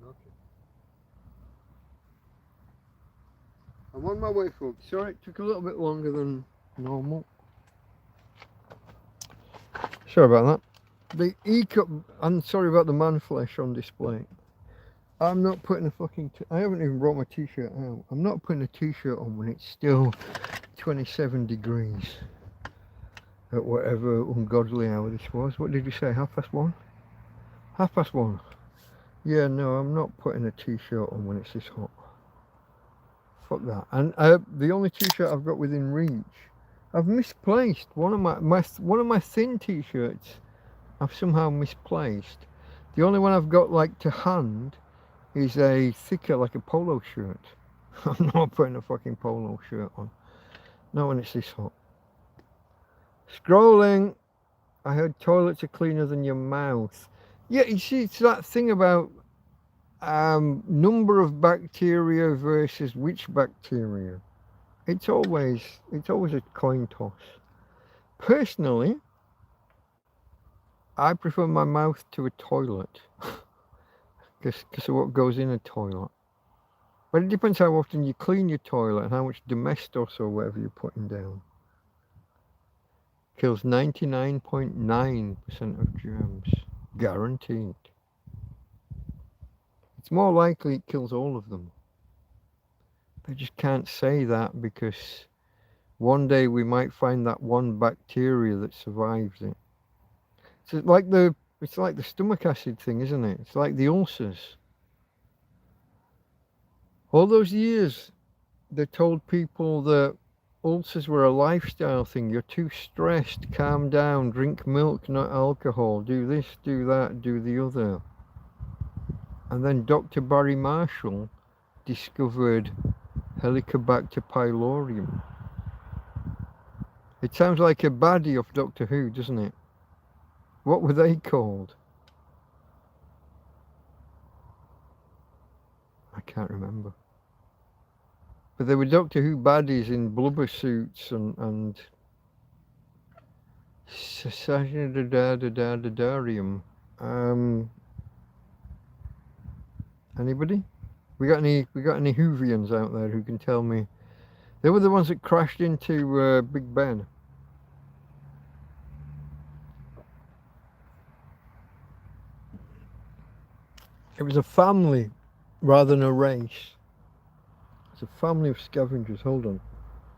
Okay. I'm on my way, folks. Sorry, it took a little bit longer than normal. Sorry about that. The E-cup, I'm sorry about the man flesh on display. I'm not putting a fucking, I haven't even brought my t-shirt out. I'm not putting a t-shirt on when it's still 27 degrees at whatever ungodly hour this was. What did you say, 1:30? 1:30. Yeah, no, I'm not putting a t-shirt on when it's this hot. Fuck that. And the only t-shirt I've got within reach, I've misplaced one of my thin t-shirts. I've somehow misplaced. The only one I've got like to hand is a thicker, like a polo shirt. I'm not putting a fucking polo shirt on. Not when it's this hot. Scrolling. I heard toilets are cleaner than your mouth. Yeah, you see, it's that thing about number of bacteria versus which bacteria. It's always a coin toss. Personally, I prefer my mouth to a toilet because of what goes in a toilet. But it depends how often you clean your toilet and how much domestos or whatever you're putting down. Kills 99.9% of germs. Guaranteed. It's more likely it kills all of them. They just can't say that because one day we might find that one bacteria that survives it. So it's like the stomach acid thing, isn't it? It's like the ulcers. All those years they told people that ulcers were a lifestyle thing. You're too stressed, calm down, drink milk, not alcohol, do this, do that, do the other. And then Dr. Barry Marshall discovered Helicobacter pylori. It sounds like a baddie of Doctor Who, doesn't it? What were they called? I can't remember. But they were Doctor Who baddies in blubber suits and Anybody? We got any Whovians out there who can tell me? They were the ones that crashed into Big Ben. It was a family rather than a race. It's a family of scavengers. Hold on.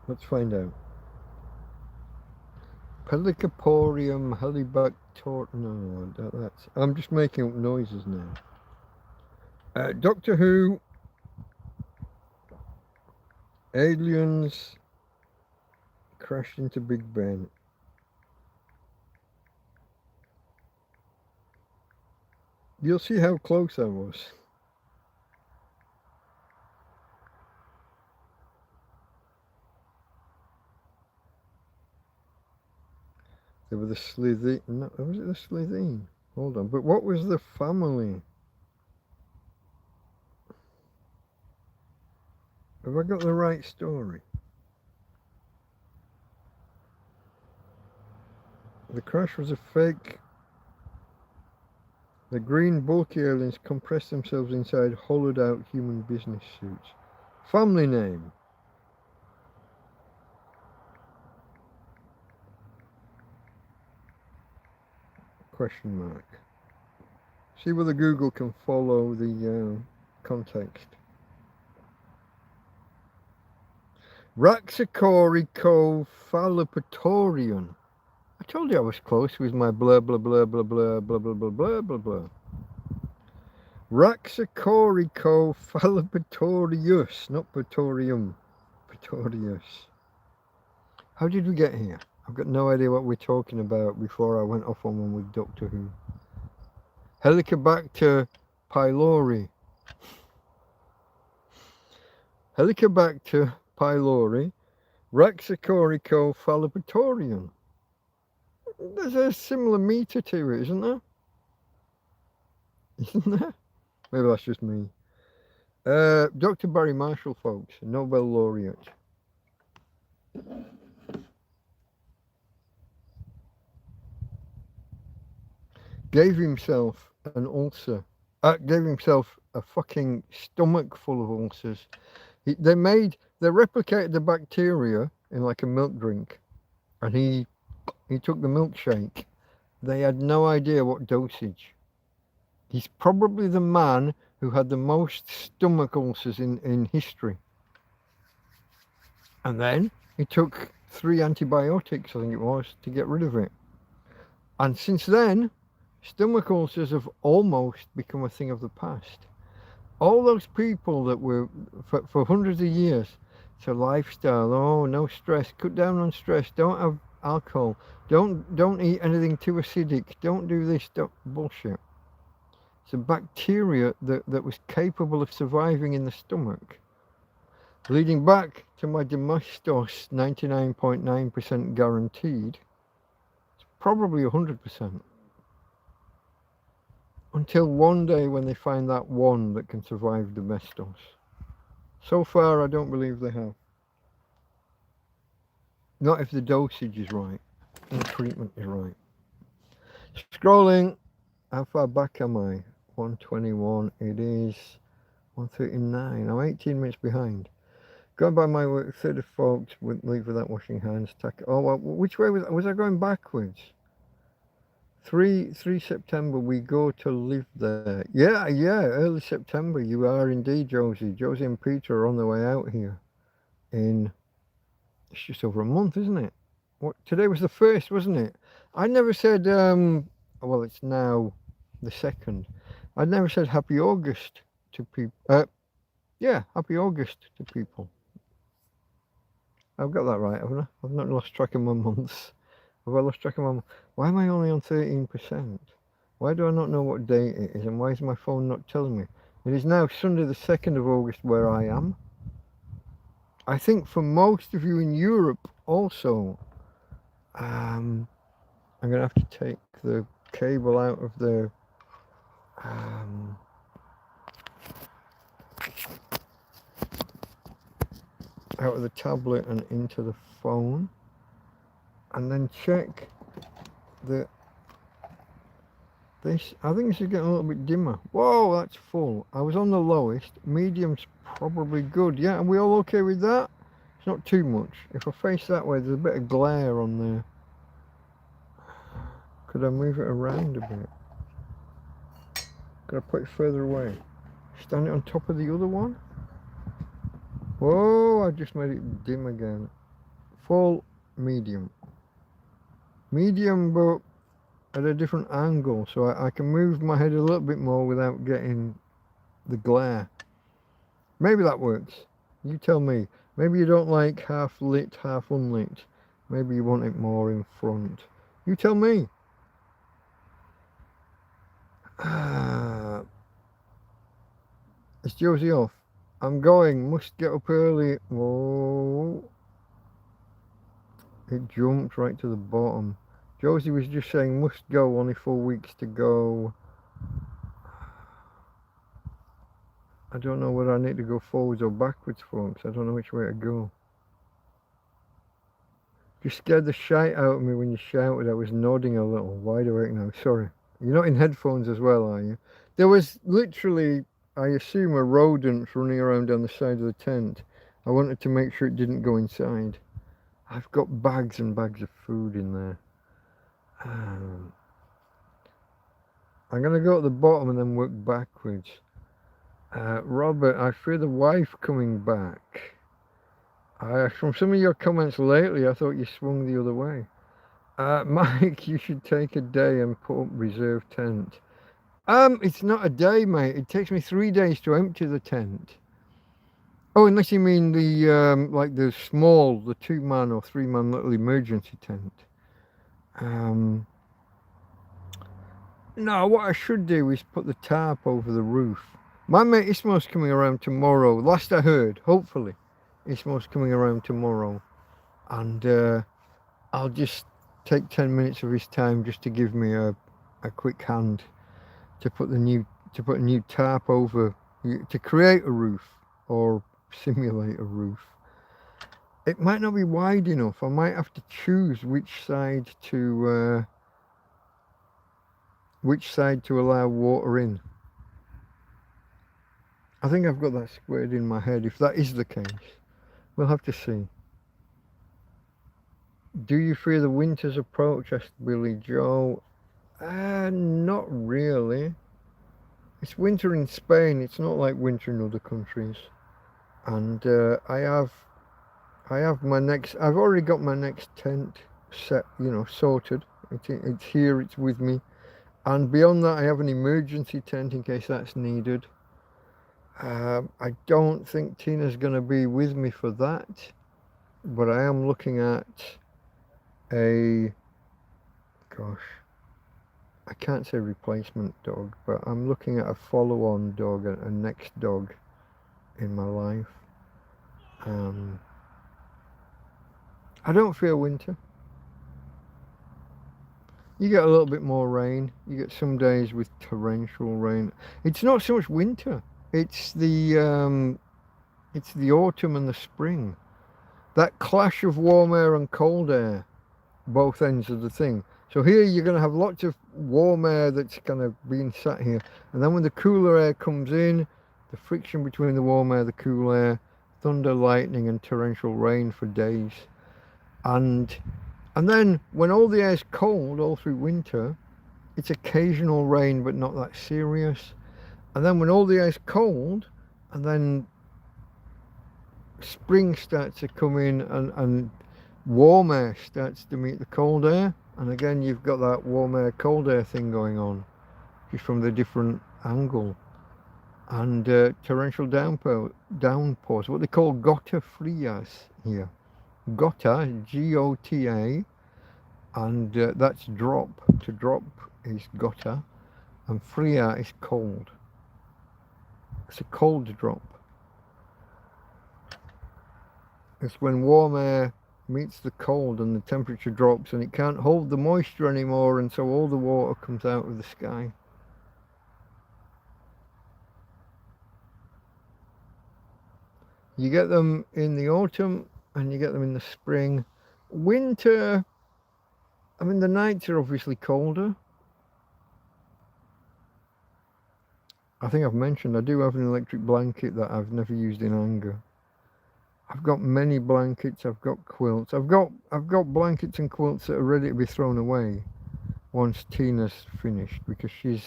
Let's find out. Pelicaporium helibactor. No, that's. I'm just making up noises now. Doctor Who. Aliens crashed into Big Ben. You'll see how close I was. They were the Slitheen. No, was it the Slitheen? Hold on. But what was the family? Have I got the right story? The crash was a fake. The green bulky aliens compressed themselves inside hollowed out human business suits. Family name. Question mark. See whether Google can follow the context. Raxacoricophalopatorian. I told you I was close with my blah blah blah blah blah blah blah blah blah blah blah. Raxacoricophalopatorius, not Patorium. Patorius. How did we get here? I've got no idea what we're talking about before I went off on one with Doctor Who. Helicobacter pylori. Helicobacter pylori. Raxacoricophalopatorium. There's a similar meter to it, isn't there? Isn't there? Maybe that's just me. Dr. Barry Marshall, folks, Nobel laureate. Gave himself an ulcer. Gave himself a fucking stomach full of ulcers. They replicated the bacteria in like a milk drink, and he took the milkshake. They had no idea what dosage. He's probably the man who had the most stomach ulcers in history. And then he took 3 antibiotics, I think it was, to get rid of it. And since then, stomach ulcers have almost become a thing of the past. All those people that were, for hundreds of years, it's a lifestyle, oh, no stress, cut down on stress, don't have alcohol, don't eat anything too acidic, don't do this, bullshit. It's a bacteria that was capable of surviving in the stomach. Leading back to my Domestos 99.9% guaranteed, it's probably 100%. Until one day when they find that one that can survive Domestos. So far, I don't believe they have. Not if the dosage is right and the treatment is right. Scrolling, how far back am I? 121, it is 139. I'm 18 minutes behind. Going by my work, 30 folks would leave without washing hands. Oh, well, which way was I going backwards? 3 September, we go to live there. Yeah, early September. You are indeed, Josie. Josie and Peter are on their way out here. It's just over a month, isn't it? Today was the 1st, wasn't it? I never said, well, it's now the 2nd. I never said Happy August to people. Yeah, Happy August to people. I've got that right, haven't I? I've not lost track of my months. Have I lost track of my months? Why am I only on 13%? Why do I not know what date it is, and why is my phone not telling me? It is now Sunday the 2nd of August where I am. I think for most of you in Europe also, I'm going to have to take the cable out of the tablet and into the phone, and then check the This, I think this is getting a little bit dimmer. Whoa, that's full. I was on the lowest. Medium's probably good. Yeah, are we all okay with that? It's not too much. If I face that way, there's a bit of glare on there. Could I move it around a bit? Could I put it further away? Stand it on top of the other one? Whoa, I just made it dim again. Full, medium. Medium, but at a different angle, so I can move my head a little bit more without getting the glare. Maybe that works. You tell me. Maybe you don't like half lit, half unlit. Maybe you want it more in front. You tell me. Is Josie off? I'm going. Must get up early. Oh. It jumped right to the bottom. Josie was just saying must go, only 4 weeks to go. I don't know whether I need to go forwards or backwards, folks. I don't know which way to go. You scared the shite out of me when you shouted. I was nodding a little. Wide awake now. Sorry. You're not in headphones as well, are you? There was literally, I assume, a rodent running around down the side of the tent. I wanted to make sure it didn't go inside. I've got bags and bags of food in there. I'm going to go at the bottom and then work backwards. Robert, I fear the wife coming back. From some of your comments lately, I thought you swung the other way. Mike, you should take a day and put up reserve tent. It's not a day, mate. It takes me 3 days to empty the tent. Oh, unless you mean the like the small, the 2-man or 3-man little emergency tent. No, what I should do is put the tarp over the roof. My mate Ismo's coming around tomorrow. Last I heard, hopefully, Ismo's coming around tomorrow, and I'll just take 10 minutes of his time just to give me a quick hand to put a new tarp over, to create a roof or simulate a roof. It might not be wide enough. I might have to choose which side to allow water in. I think I've got that squared in my head. If that is the case, we'll have to see. Do you fear the winter's approach? Asked Billy Joe. Not really. It's winter in Spain. It's not like winter in other countries. And I have my next. I've already got my next tent set. Sorted. It's here. It's with me. And beyond that, I have an emergency tent in case that's needed. I don't think Tina's going to be with me for that, but I am looking at I can't say replacement dog, but I'm looking at a follow-on dog, a next dog in my life. I don't fear winter. You get a little bit more rain. You get some days with torrential rain. It's not so much winter. It's the autumn and the spring. That clash of warm air and cold air, both ends of the thing. So here you're going to have lots of warm air that's kind of being sat here. And then when the cooler air comes in, the friction between the warm air, the cool air, thunder, lightning and torrential rain for days. And then when all the air's cold all through winter, it's occasional rain but not that serious. And then when all the air's cold, and then spring starts to come in and warm air starts to meet the cold air. And again, you've got that warm air, cold air thing going on, just from the different angle. And torrential downpours, what they call gota frias here. Gota, G-O-T-A, and that's drop. To drop is gota, and fria is cold. It's a cold drop. It's when warm air meets the cold and the temperature drops and it can't hold the moisture anymore, and so all the water comes out of the sky. You get them in the autumn and you get them in the spring. Winter, I mean, the nights are obviously colder. I think I've mentioned I do have an electric blanket that I've never used in anger. I've got many blankets. I've got quilts. I've got blankets and quilts that are ready to be thrown away once Tina's finished, because she's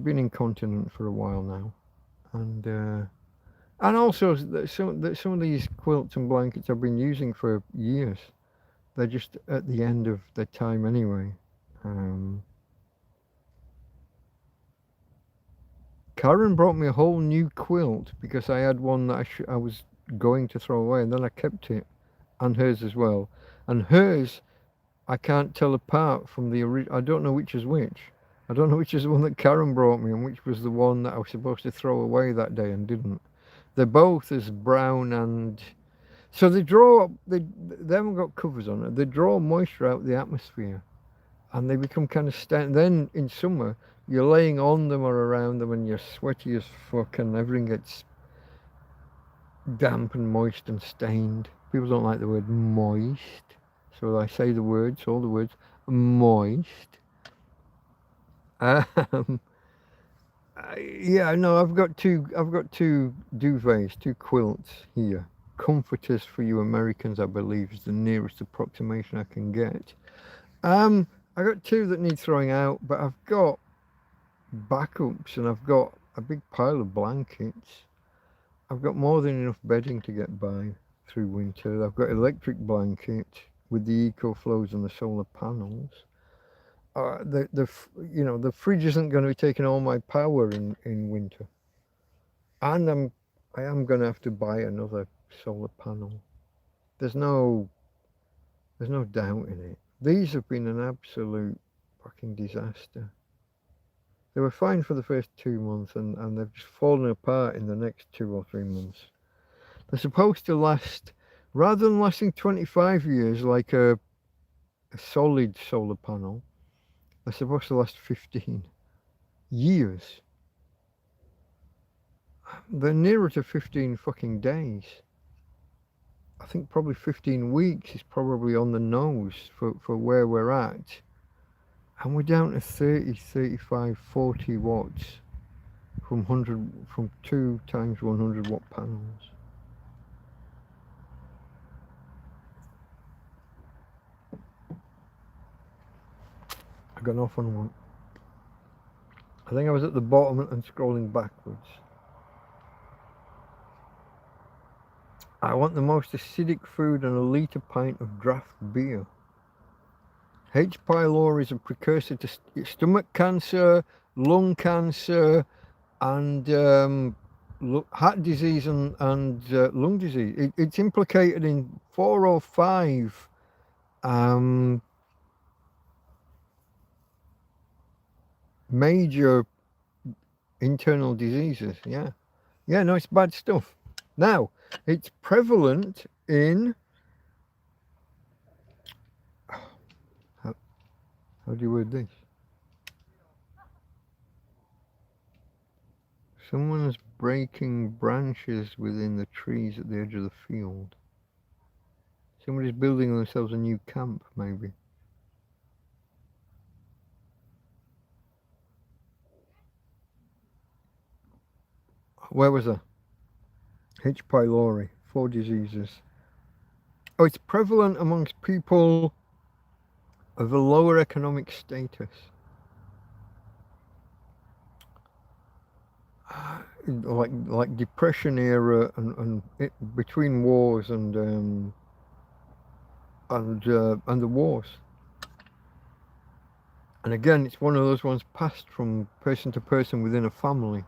been incontinent for a while now, and also some of these quilts and blankets I've been using for years. They're just at the end of their time anyway. Karen brought me a whole new quilt because I had one that I was going to throw away, and then I kept it, and hers as well. And hers, I can't tell apart from the original. I don't know which is which. I don't know which is the one that Karen brought me and which was the one that I was supposed to throw away that day and didn't. They're both as brown, and so they haven't got covers on it. They draw moisture out of the atmosphere, and they become kind of then in summer you're laying on them or around them and you're sweaty as fuck and everything gets damp and moist and stained. People don't like the word moist, so I say all the words, moist. Yeah, no, I've got two duvets, two quilts here. Comforters for you Americans, I believe, is the nearest approximation I can get. I got two that need throwing out, but I've got backups, and I've got a big pile of blankets. I've got more than enough bedding to get by through winter. I've got electric blanket with the EcoFlows and the solar panels. The fridge isn't going to be taking all my power in winter, and I am going to have to buy another solar panel. There's no doubt in it. These have been an absolute fucking disaster. They were fine for the first 2 months, and they've just fallen apart in the next 2 or 3 months. They're supposed to last, rather than lasting 25 years like a solid solar panel, they're supposed to last 15 years. They're nearer to 15 fucking days. I think probably 15 weeks is probably on the nose for where we're at. And we're down to 30, 35, 40 watts from 2 times 100 watt panels. I got off on one. I think I was at the bottom and scrolling backwards. I want the most acidic food and a litre pint of draft beer. H. pylori is a precursor to stomach cancer, lung cancer, and heart disease and lung disease. It's implicated in 4 or 5 major internal diseases. Yeah, no, it's bad stuff. Now, it's prevalent in, how do you word this? Someone's breaking branches within the trees at the edge of the field. Somebody's building themselves a new camp, maybe. Where was I? H. pylori, 4 diseases. Oh, it's prevalent amongst people of a lower economic status. Like Depression era and between wars and the wars. And again, it's one of those ones passed from person to person within a family.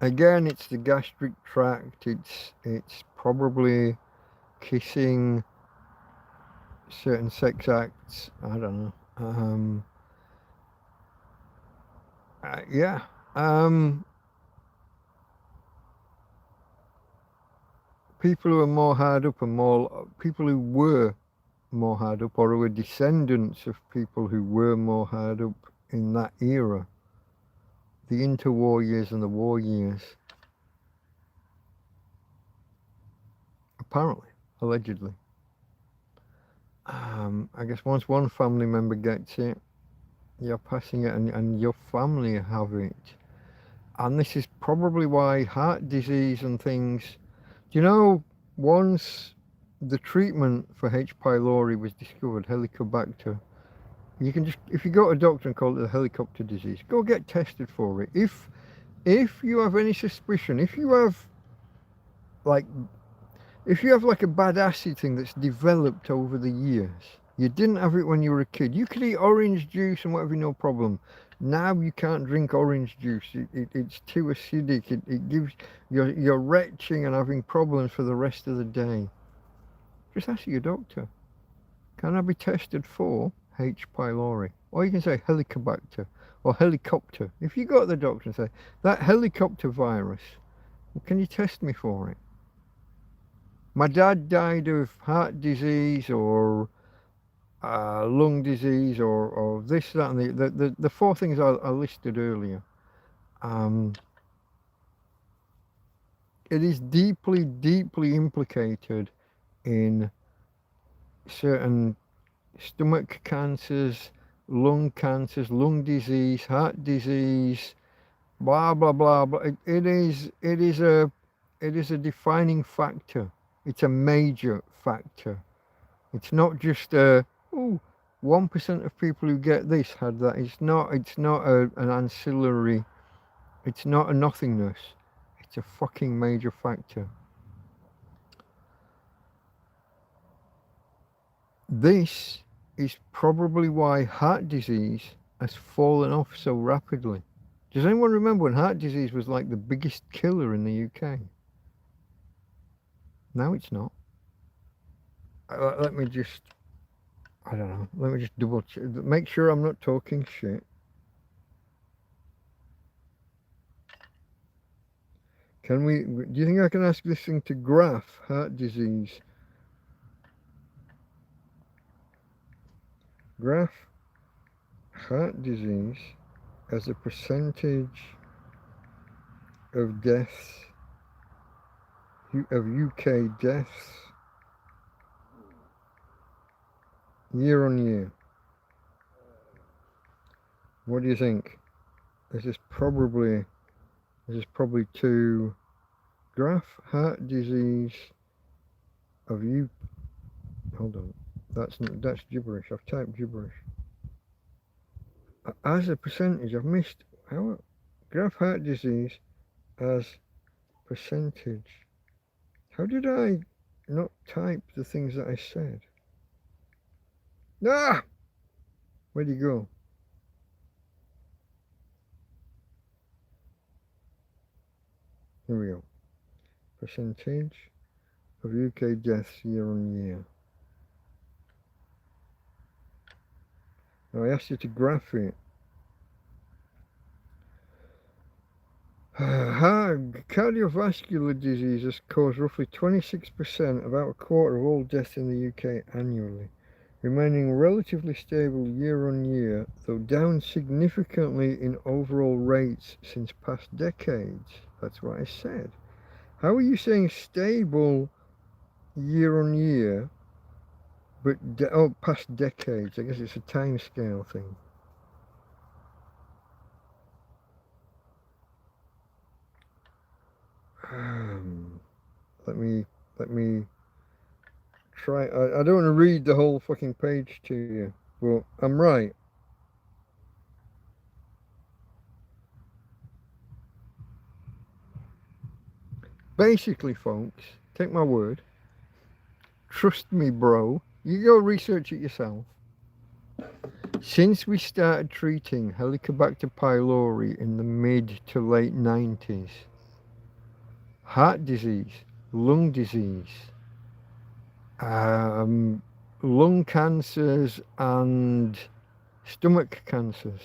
Again, it's the gastric tract. It's probably kissing, certain sex acts. I don't know. Yeah. People who are more hard up and people who were more hard up, or who were descendants of people who were more hard up in that era, the interwar years and the war years, apparently, allegedly. I guess once one family member gets it, You're passing it, and your family have it. And this is probably why heart disease and things. Do you know, once the treatment for H. pylori was discovered, Helicobacter, you can just, if you go to a doctor and call it a helicopter disease, go get tested for it. If you have any suspicion, if you have like a bad acid thing that's developed over the years, you didn't have it when you were a kid. You could eat orange juice and whatever, no problem. Now you can't drink orange juice. It's too acidic. It gives, you're retching and having problems for the rest of the day. Just ask your doctor. Can I be tested for H. pylori? Or you can say Helicobacter or helicopter. If you go to the doctor and say, that helicopter virus, well, can you test me for it? My dad died of heart disease or lung disease or this, that, and the four things I listed earlier. It is deeply, deeply implicated in certain stomach cancers, lung disease, heart disease, blah blah blah. But it is a defining factor. It's a major factor. It's not just 1% of people who get this had that. It's not an ancillary. It's not a nothingness. It's a fucking major factor. This is probably why heart disease has fallen off so rapidly. Does anyone remember when heart disease was like the biggest killer in the UK? Now it's not. Let me just, I don't know, let me just double check, make sure I'm not talking shit. Do you think I can ask this thing to graph heart disease? Graph heart disease as a percentage of deaths, of UK deaths, year on year. What do you think? This is probably to graph heart disease of you. Hold on, that's gibberish. I've typed gibberish. As a percentage, I've missed. How? Graph heart disease as percentage. How did I not type the things that I said? Ah! Where'd you go? Here we go. Percentage of UK deaths year on year. Now I asked you to graph it. Cardiovascular diseases cause roughly 26%, about a quarter of all deaths in the UK annually, remaining relatively stable year on year, though down significantly in overall rates since past decades. That's what I said. How are you saying stable year on year, but past decades? I guess it's a time scale thing. Let me try. I don't want to read the whole fucking page to you, but I'm right. Basically, folks, take my word. Trust me, bro. You go research it yourself. Since we started treating Helicobacter pylori in the mid to late 90s, heart disease, lung disease, lung cancers and stomach cancers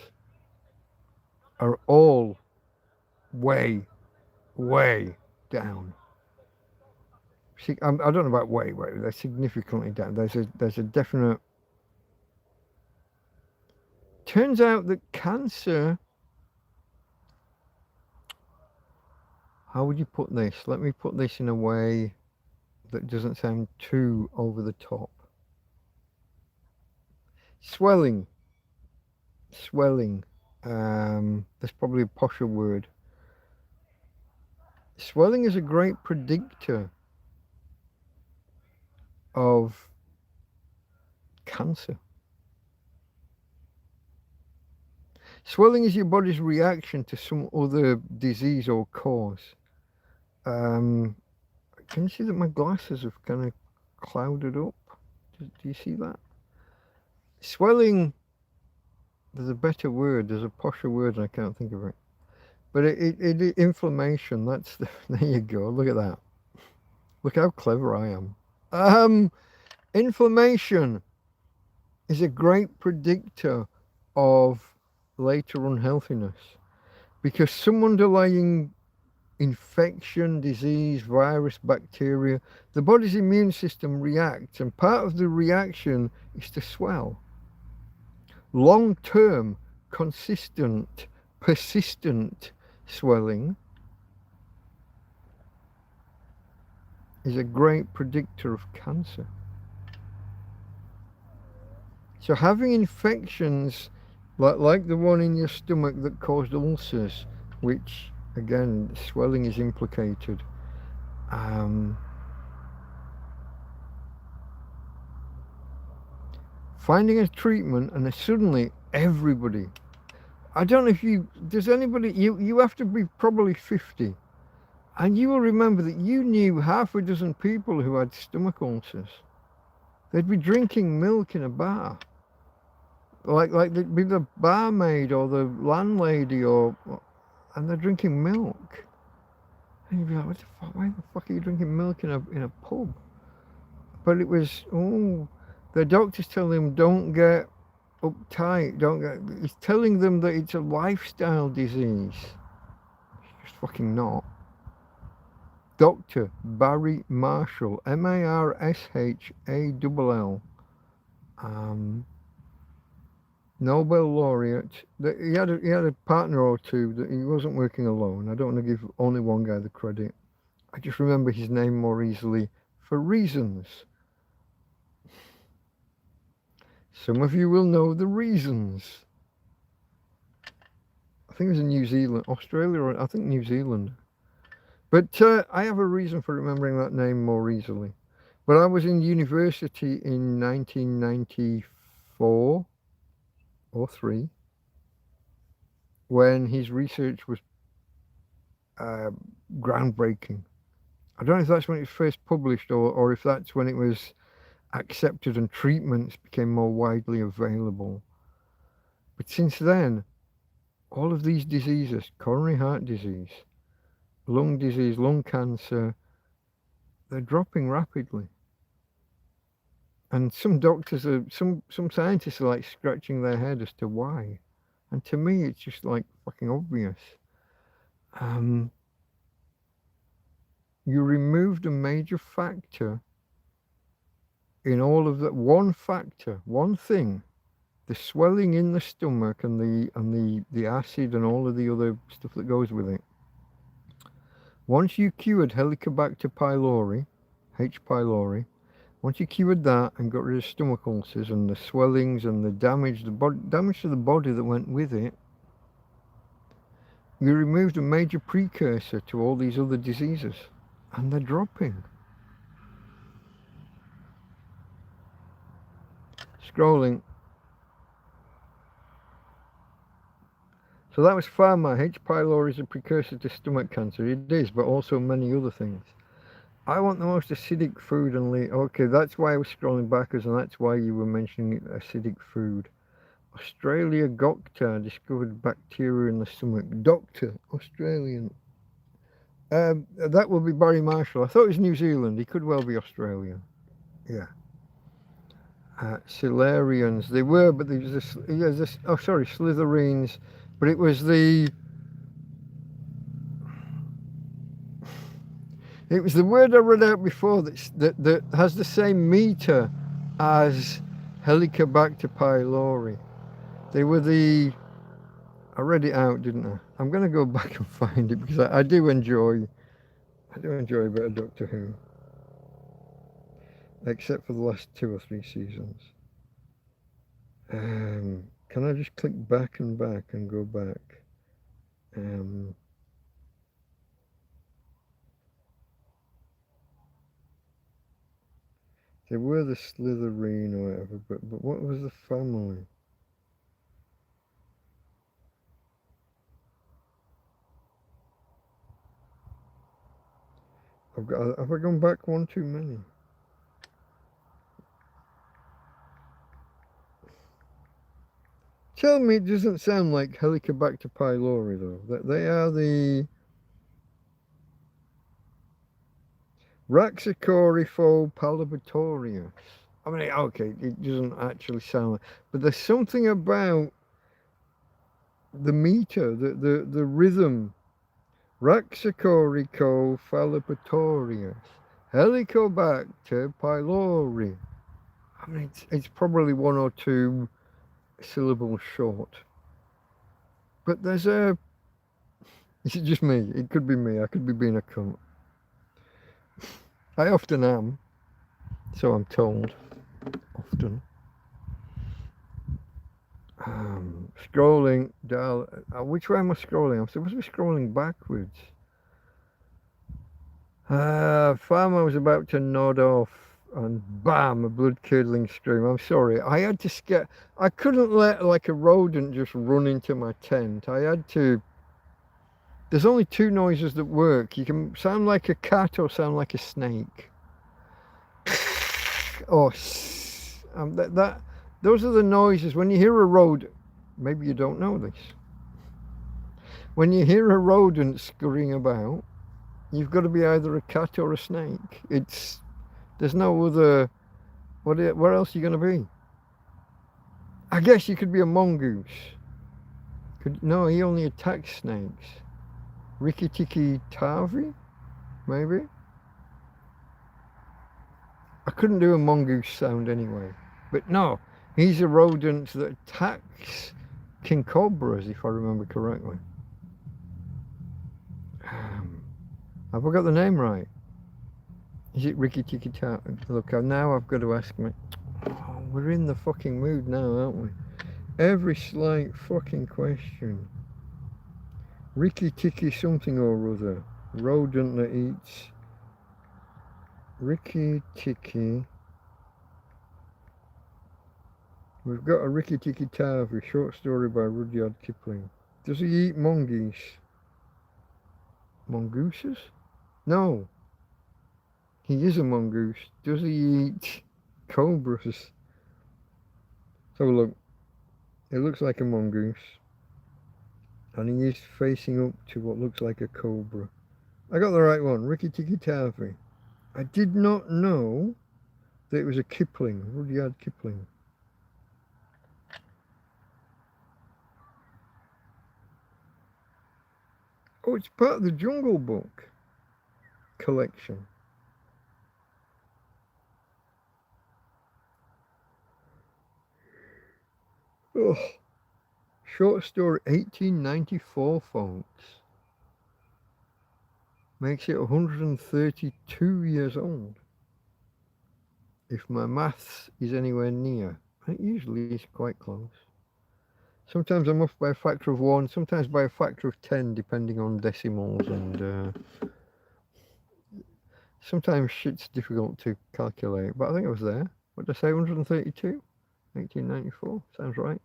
are all way down. See, I don't know about way, they're significantly down. There's a definite. Turns out that cancer, how would you put this? Let me put this in a way that doesn't sound too over the top. Swelling. swelling. That's probably a posher word. Swelling is a great predictor of cancer. Swelling is your body's reaction to some other disease or cause. Can you see that my glasses have kind of clouded up? Do you see that? Swelling, there's a better word, there's a posher word and I can't think of it. But inflammation, that's the, there you go, look at that. Look how clever I am. Inflammation is a great predictor of later unhealthiness because some underlying infection, disease, virus, bacteria, the body's immune system reacts, and part of the reaction is to swell. Long-term, consistent, persistent swelling is a great predictor of cancer. So having infections like the one in your stomach that caused ulcers, which again swelling is implicated, finding a treatment, and suddenly everybody, I don't know if does anybody, you have to be probably 50, and you will remember that you knew half a dozen people who had stomach ulcers. They'd be drinking milk in a bar. Like they'd be the barmaid or the landlady and they're drinking milk. And you'd be like, what the fuck, why the fuck are you drinking milk in a pub? But it was, the doctors tell them don't get uptight, it's telling them that it's a lifestyle disease. It's just fucking not. Dr. Barry Marshall, Marshall, Nobel laureate. He had a partner or two, that he wasn't working alone. I don't want to give only one guy the credit. I just remember his name more easily for reasons. Some of you will know the reasons. I think it was in New Zealand, Australia, or I think New Zealand. But I have a reason for remembering that name more easily. But I was in university in 1994 or 3 when his research was groundbreaking. I don't know if that's when it was first published or if that's when it was accepted and treatments became more widely available. But since then, all of these diseases, coronary heart disease, lung cancer, they're dropping rapidly. And some doctors some scientists are like scratching their head as to why. And to me, it's just like fucking obvious. You removed a major factor in all of that. One factor, one thing, the swelling in the stomach and the acid and all of the other stuff that goes with it. Once you cured Helicobacter pylori, H. pylori, once you cured that and got rid of stomach ulcers and the swellings and the damage to the body that went with it, you removed a major precursor to all these other diseases, and they're dropping. Scrolling. So that was pharma. H. pylori is a precursor to stomach cancer. It is, but also many other things. I want the most acidic food and okay, that's why I was scrolling backwards, and that's why you were mentioning acidic food. Australia Gokta discovered bacteria in the stomach. Doctor, Australian. That will be Barry Marshall. I thought it was New Zealand. He could well be Australian. Yeah. Silurians. They were, but there was this. Oh, sorry, Slytherines. But it was the. It was the word I read out before that has the same meter as Helicobacter pylori. They were the. I read it out, didn't I? I'm going to go back and find it because I do enjoy a bit of Doctor Who, except for the last 2 or 3 seasons. Can I just click back and go back? They were the Slytherin or whatever, but what was the family? Have I gone back one too many? Tell me it doesn't sound like Helicobacter pylori though. That they are the Raxacoriphobalibatorius. I mean, okay, it doesn't actually sound like, but there's something about the meter, the rhythm. Raxacoriphobalibatorius, Helicobacter pylori. I mean, it's probably one or two syllables short. But there's a... Is it just me? It could be me. I could be being a cunt. I often am. So I'm told. Often. Scrolling down. Which way am I scrolling? I'm supposed to be scrolling backwards. Farmer was about to nod off, and bam, a blood-curdling scream. I'm sorry. I had to scare. I couldn't let like a rodent just run into my tent. I had to. There's only two noises that work. You can sound like a cat or sound like a snake. Or those are the noises when you hear a rodent. Maybe you don't know this. When you hear a rodent scurrying about, you've got to be either a cat or a snake. There's no other. What else are you going to be? I guess you could be a mongoose. No, he only attacks snakes. Rikki-tikki tavi, maybe. I couldn't do a mongoose sound anyway. But no, he's a rodent that attacks king cobras, if I remember correctly. Have I got the name right? Is it Rikki-tikki tavi? Look, now I've got to ask me. Oh, we're in the fucking mood now, aren't we? Every slight fucking question. Rikki-tikki something or other. Rodent that eats. Rikki-tikki. We've got a Rikki-tikki tavi, short story by Rudyard Kipling. Does he eat mongoose? Mongooses? No. He is a mongoose. Does he eat cobras? So look, it looks like a mongoose. And he is facing up to what looks like a cobra. I got the right one, Rikki-tikki tavi. I did not know that it was a Kipling, Rudyard Kipling. Oh, it's part of the Jungle Book collection. Oh, short story, 1894, folks. Makes it 132 years old. If my maths is anywhere near. It usually is quite close. Sometimes I'm off by a factor of 1, sometimes by a factor of 10, depending on decimals, and sometimes shit's difficult to calculate, but I think it was there. What did I say, 132? 1894, sounds right.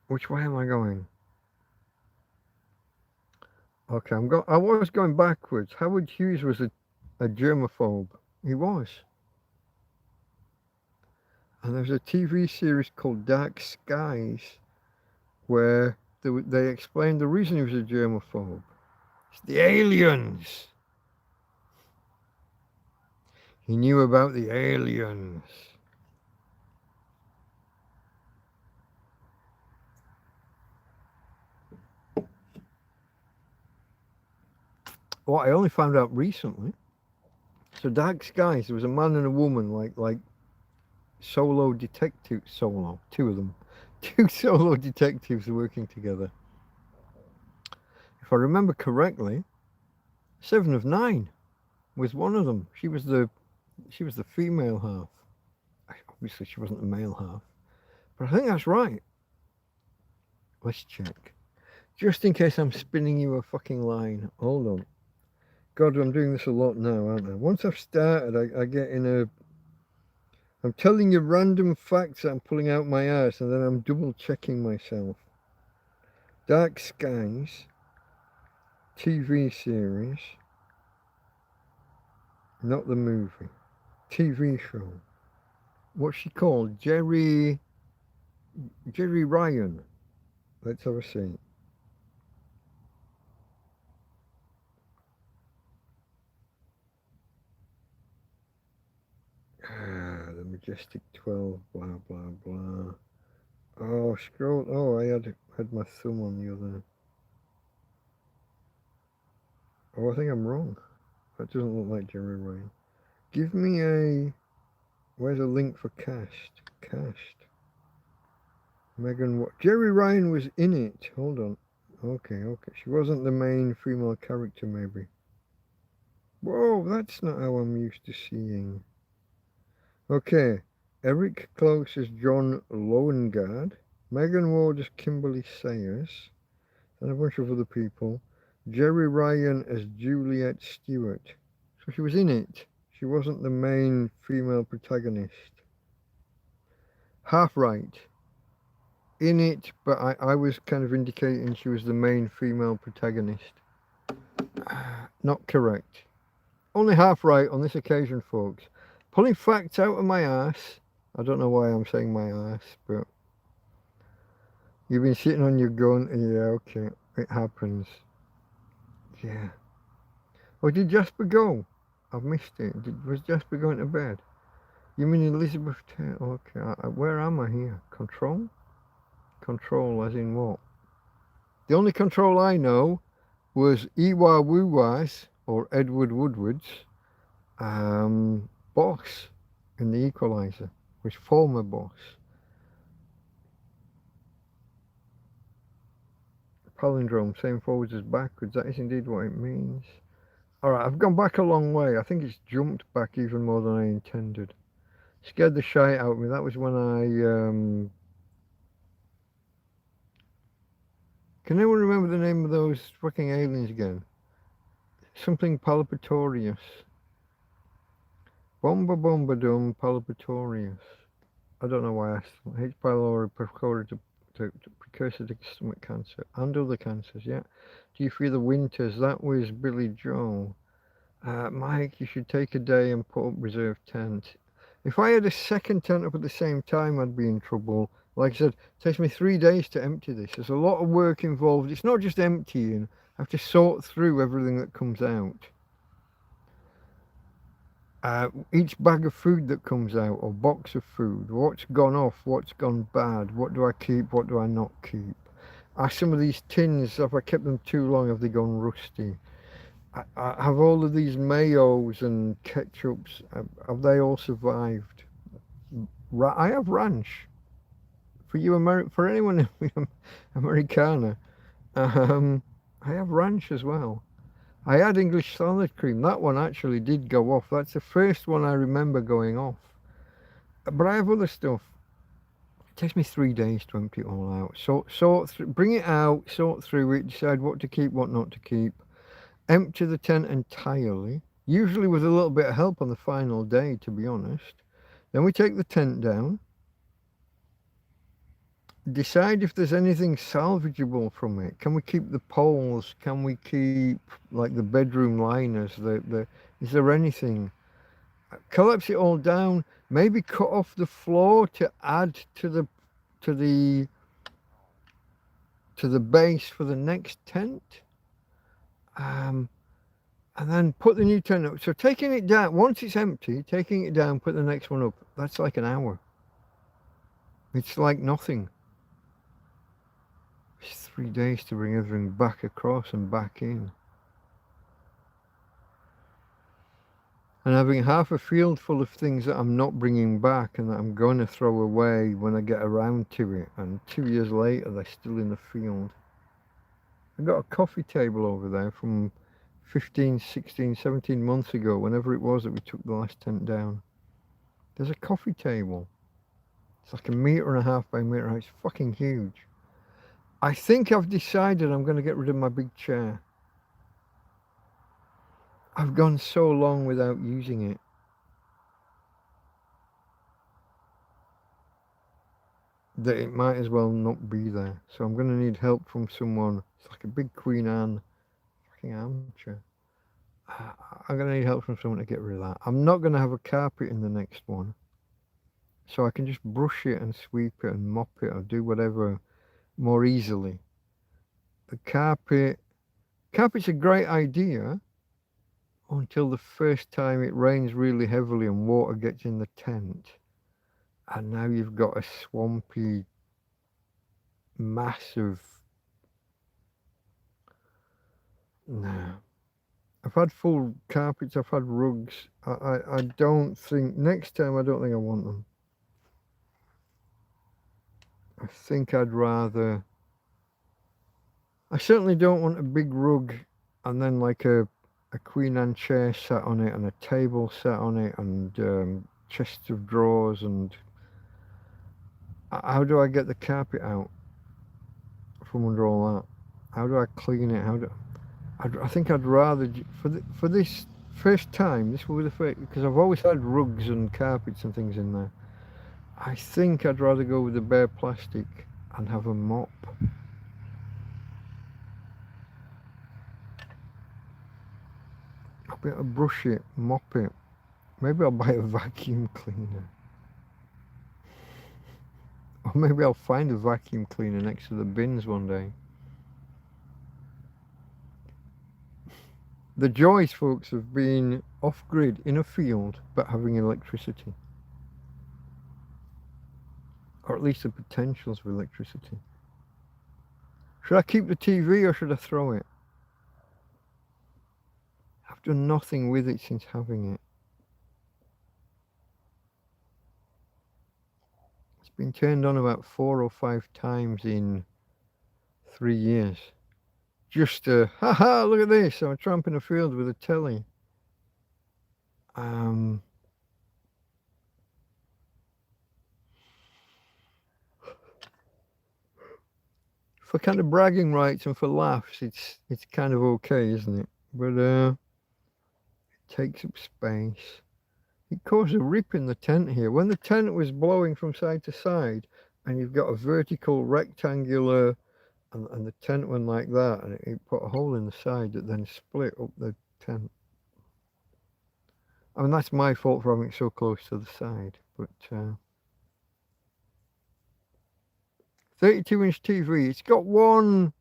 Which way am I going? Okay, I was going backwards. Howard Hughes was a germaphobe. He was. And there's a TV series called Dark Skies where they explained the reason he was a germaphobe. It's the aliens. He knew about the aliens. Well, I only found out recently. So Dark Skies, there was a man and a woman, like solo detective, two of them. Two solo detectives working together. If I remember correctly, 7 of 9 was one of them. She was the female half. Obviously, she wasn't the male half. But I think that's right. Let's check. Just in case I'm spinning you a fucking line. Hold on. God, I'm doing this a lot now, aren't I? Once I've started, I get in a... I'm telling you random facts that I'm pulling out my ass, and then I'm double checking myself. Dark Skies. TV series. Not the movie. TV show. What's she called? Jerry Ryan. Let's have a see. The Majestic 12, blah, blah, blah. Oh, scroll. Oh, I had my thumb on the other. Oh, I think I'm wrong. That doesn't look like Jerry Ryan. Give me a... Where's a link for cast? Cast. Megan what? Jerry Ryan was in it. Hold on. Okay. She wasn't the main female character, maybe. Whoa, that's not how I'm used to seeing. Okay. Eric Close as John Loengard. Megan Ward as Kimberly Sayers. And a bunch of other people. Jerry Ryan as Juliet Stewart. So she was in it. She wasn't the main female protagonist. Half right. In it, but I was kind of indicating she was the main female protagonist. Not correct. Only half right on this occasion, folks. Pulling facts out of my ass. I don't know why I'm saying my ass, but you've been sitting on your gun. Yeah, okay. It happens. Yeah. Oh, did Jasper go? I've missed it. Was Jasper going to bed? You mean Elizabeth Taylor? Okay. Where am I here? Control? Control as in what? The only Control I know was Iwa Wuwa's, or Edward Woodward's, boss in The Equalizer, his former boss. Palindrome, same forwards as backwards. That is indeed what it means. Alright, I've gone back a long way. I think it's jumped back even more than I intended. Scared the shite out of me. That was when I... Can anyone remember the name of those fucking aliens again? Something Palpatorius. Bomba Bomba Dum Palpatorius. I don't know why I asked. H. pylori precursor to stomach cancer and other cancers, yeah. Do you fear the winters? That was Billy Joel. Mike, you should take a day and put up reserve tent. If I had a second tent up at the same time, I'd be in trouble. Like I said, it takes me 3 days to empty this. There's a lot of work involved. It's not just emptying. I have to sort through everything that comes out. Each bag of food that comes out, or box of food, what's gone off, what's gone bad, what do I keep, what do I not keep? Are some of these tins, if I kept them too long, have they gone rusty? I have all of these mayos and ketchups, have they all survived? I have ranch. For you, for anyone Americana, I have ranch as well. I had English salad cream. That one actually did go off. That's the first one I remember going off. But I have other stuff. It takes me 3 days to empty it all out. Bring it out, sort through it, decide what to keep, what not to keep. Empty the tent entirely, usually with a little bit of help on the final day, to be honest. Then we take the tent down. Decide if there's anything salvageable from it. Can we keep the poles? Can we keep like the bedroom liners? Is there anything? Collapse it all down. Maybe cut off the floor to add to the base for the next tent. And then put the new tent up. So taking it down, once it's empty, taking it down, put the next one up. That's like an hour. It's like nothing. It's 3 days to bring everything back across and back in. And having half a field full of things that I'm not bringing back and that I'm going to throw away when I get around to it. And 2 years later, they're still in the field. I've got a coffee table over there from 15, 16, 17 months ago, whenever it was that we took the last tent down. There's a coffee table. It's like 1.5 meters by 1 meter. It's fucking huge. I think I've decided I'm going to get rid of my big chair. I've gone so long without using it. That it might as well not be there. So I'm going to need help from someone. It's like a big Queen Anne fucking armchair. I'm going to need help from someone to get rid of that. I'm not going to have a carpet in the next one. So I can just brush it and sweep it and mop it or do whatever more easily. The carpet's a great idea until the first time it rains really heavily and water gets in the tent. And now you've got a swampy, massive... No. I've had full carpets, I've had rugs. I don't think... Next time, I don't think I want them. I think I'd rather... I certainly don't want a big rug and then like a Queen Anne chair sat on it and a table sat on it and chests of drawers and... How do I get the carpet out from under all that? How do I clean it? I think I'd rather, for this first time, this will be the first, because I've always had rugs and carpets and things in there. I think I'd rather go with the bare plastic and have a mop. I'll be able to brush it, mop it. Maybe I'll buy a vacuum cleaner. Or maybe I'll find a vacuum cleaner next to the bins one day. The joys, folks, of being off-grid in a field but having electricity. Or at least the potentials for electricity. Should I keep the TV or should I throw it? I've done nothing with it since having it. It's been turned on about 4 or 5 times in 3 years. Just haha, look at this, I'm tramping a field with a telly. For kind of bragging rights and for laughs, it's kind of okay, isn't it? But it takes up space. It caused a rip in the tent here. When the tent was blowing from side to side, and you've got a vertical rectangular, and the tent went like that, and it put a hole in the side that then split up the tent. I mean, that's my fault for having it so close to the side, but 32-inch TV. It's got one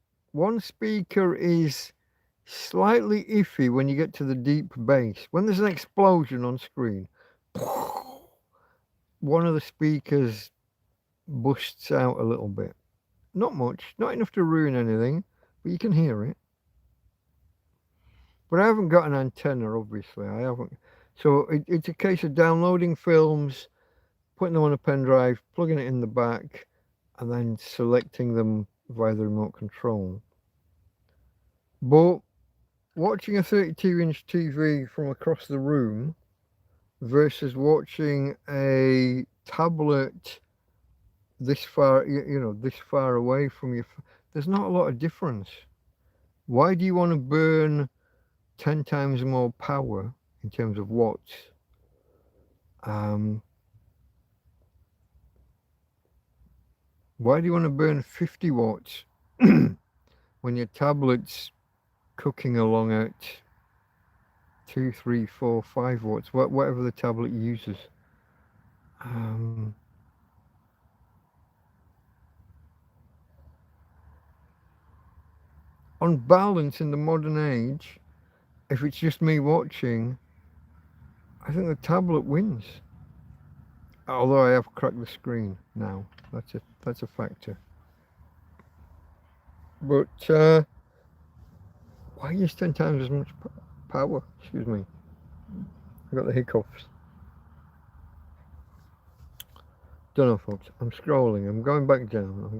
speaker is slightly iffy when you get to the deep bass. When there's an explosion on screen, one of the speakers busts out a little bit. Not much, not enough to ruin anything, but you can hear it. But I haven't got an antenna, obviously. I haven't. So it's a case of downloading films, putting them on a pen drive, plugging it in the back, and then selecting them via the remote control. But watching a 32-inch TV from across the room versus watching a tablet this far, this far away from you, there's not a lot of difference. Why do you want to burn 10 times more power in terms of watts? Why do you want to burn 50 watts when your tablet's cooking along at 2, 3, 4, 5 watts, whatever the tablet uses? On balance, in the modern age, if it's just me watching, I think the tablet wins. Although I have cracked the screen now, that's a factor. But why use 10 times as much power? Excuse me, I got the hiccups. Don't know, folks. I'm scrolling. I'm going back down.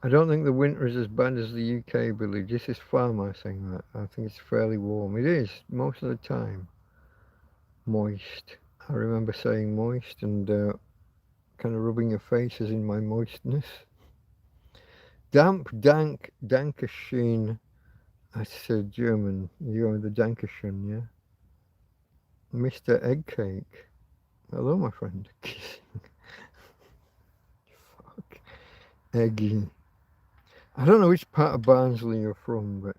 I don't think the winter is as bad as the UK, Billy. This is Farmer saying that. I think it's fairly warm. It is, most of the time. Moist. I remember saying moist, and kind of rubbing your face as in my moistness. Damp, dank, Dankeschön. That's German. You're the Dankeschön, yeah? Mr. Eggcake. Hello, my friend. Fuck. Eggy. I don't know which part of Barnsley you're from, but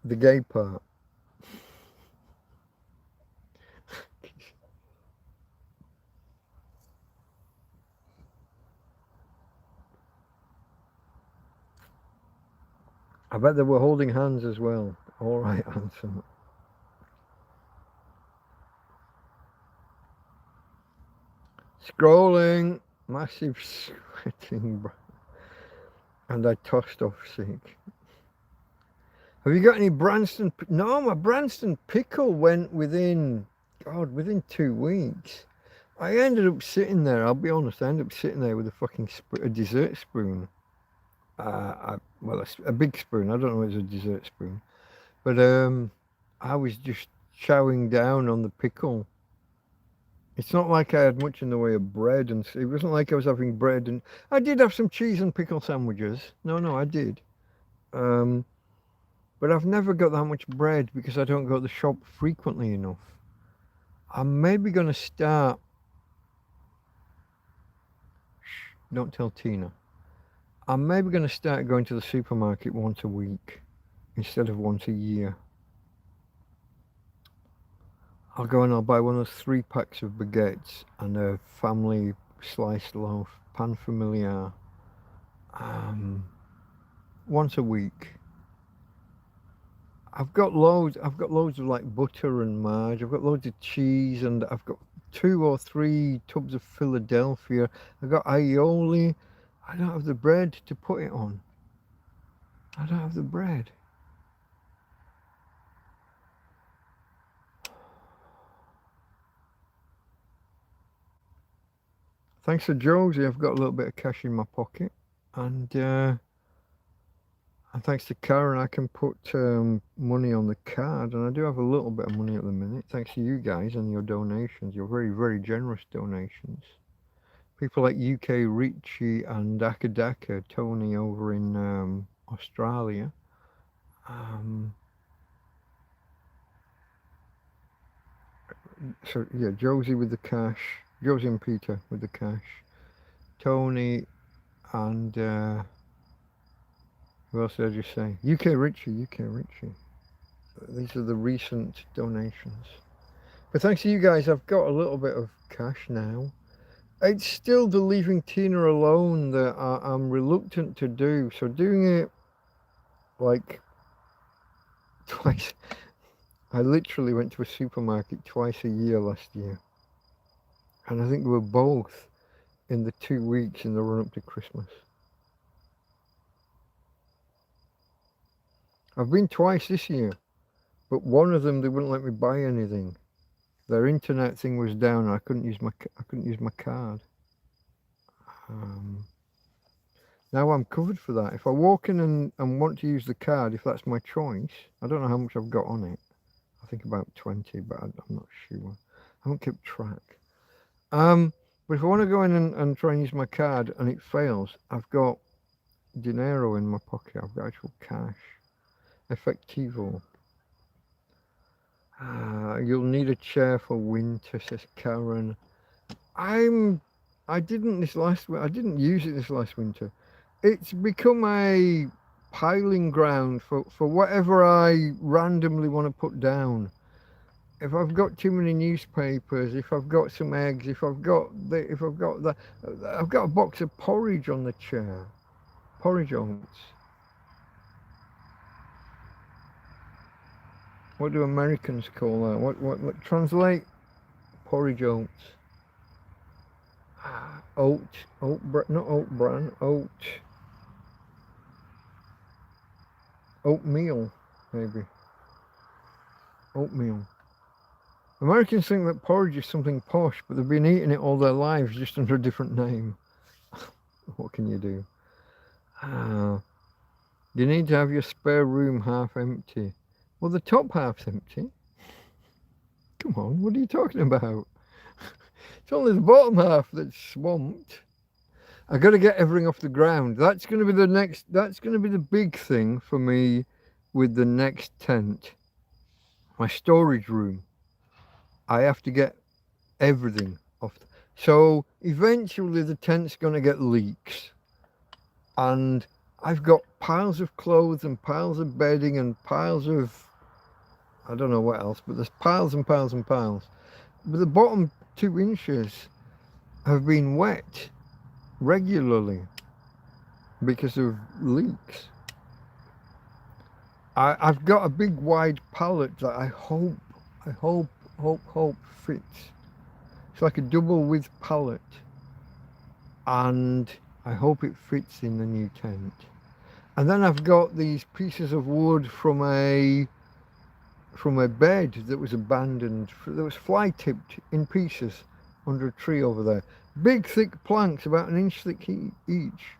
the gay part. I bet they were holding hands as well. All right, handsome. Scrolling. Massive sweating. And I tossed off sick. Have you got any Branston? No, my Branston pickle went within 2 weeks. I ended up sitting there, I'll be honest, I ended up sitting there with a fucking a dessert spoon. Well, a big spoon, I don't know if it's a dessert spoon. But I was just chowing down on the pickle. It's not like I had much in the way of bread, and it wasn't like I was having bread. And I did have some cheese and pickle sandwiches. No, I did. But I've never got that much bread because I don't go to the shop frequently enough. I'm maybe going to start... Shh, don't tell Tina. I'm maybe going to start going to the supermarket once a week instead of once a year. I'll go and I'll buy one of those 3 packs of baguettes and a family sliced loaf, pan familiar, once a week. I've got loads of like butter and marge. I've got loads of cheese, and I've got 2 or 3 tubs of Philadelphia. I've got aioli. I don't have the bread to put it on. I don't have the bread. Thanks to Josie, I've got a little bit of cash in my pocket, and thanks to Karen, I can put money on the card, and I do have a little bit of money at the minute, thanks to you guys and your donations, your very, very generous donations. People like UK Richie and Akadaka, Tony over in Australia. So yeah, Josie with the cash, Josie and Peter with the cash, Tony and who else did I just say? UK Richie. These are the recent donations. But thanks to you guys, I've got a little bit of cash now. It's still the leaving Tina alone that I'm reluctant to do. So doing it like twice. I literally went to a supermarket twice a year last year. And I think we were both in the 2 weeks in the run up to Christmas. I've been twice this year, but one of them they wouldn't let me buy anything. Their internet thing was down. And I couldn't use my card. Now I'm covered for that. If I walk in and want to use the card, if that's my choice, I don't know how much I've got on it. I think about 20, but I'm not sure. I haven't kept track. But if I want to go in and try and use my card and it fails, I've got dinero in my pocket. I've got actual cash. Effectivo. You'll need a chair for winter, says Karen. I didn't use it this last winter. It's become a piling ground for whatever I randomly want to put down. If I've got too many newspapers, if I've got some eggs, if I've got I've got a box of porridge on the chair. Porridge oats. What do Americans call that? What translate? Porridge oats. Not oat bran, oatmeal, maybe. Oatmeal. Americans think that porridge is something posh, but they've been eating it all their lives just under a different name. What can you do? You need to have your spare room half empty. Well, the top half's empty. Come on, what are you talking about? It's only the bottom half that's swamped. I got to get everything off the ground. That's going to be the next. That's going to be the big thing for me with the next tent. My storage room. I have to get everything off. So eventually the tent's going to get leaks, and I've got piles of clothes and piles of bedding and piles of, I don't know what else, but there's piles and piles and piles. But the bottom 2 inches have been wet regularly because of leaks. I've got a big wide pallet that I hope fits. It's like a double width pallet, and I hope it fits in the new tent. And then I've got these pieces of wood from a bed that was abandoned, that was fly tipped in pieces under a tree over there. Big thick planks, about 1 inch thick each.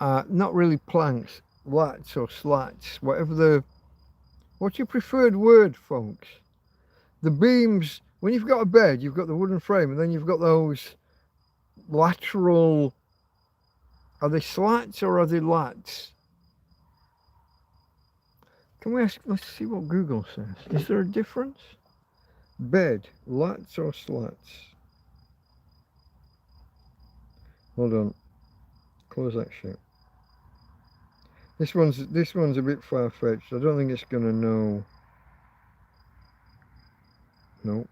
Not really planks, lats or slats, what's your preferred word, folks? The beams, when you've got a bed, you've got the wooden frame, and then you've got those lateral, are they slats or are they lats? Can we ask, let's see what Google says. Is there a difference? Bed, lats or slats? Hold on, close that shit. This one's a bit far-fetched. I don't think it's gonna know. No.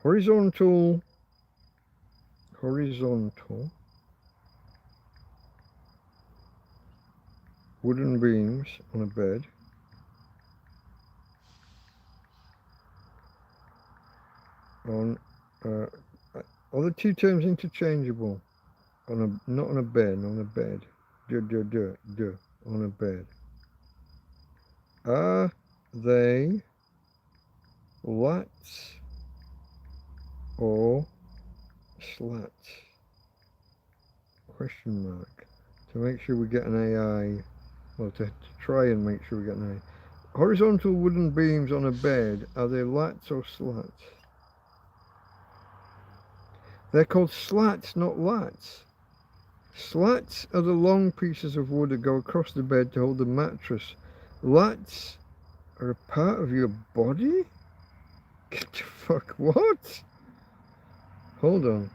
Horizontal. Wooden beams on a bed. Are the 2 terms interchangeable? Not on a bed, on a bed. On a bed. Are they lats or slats? Question mark. To make sure we get an AI, well, to try and make sure we get an AI. Horizontal wooden beams on a bed, are they lats or slats? They're called slats, not lats. Slats are the long pieces of wood that go across the bed to hold the mattress. Lats are a part of your body? Get the fuck, what? Hold on.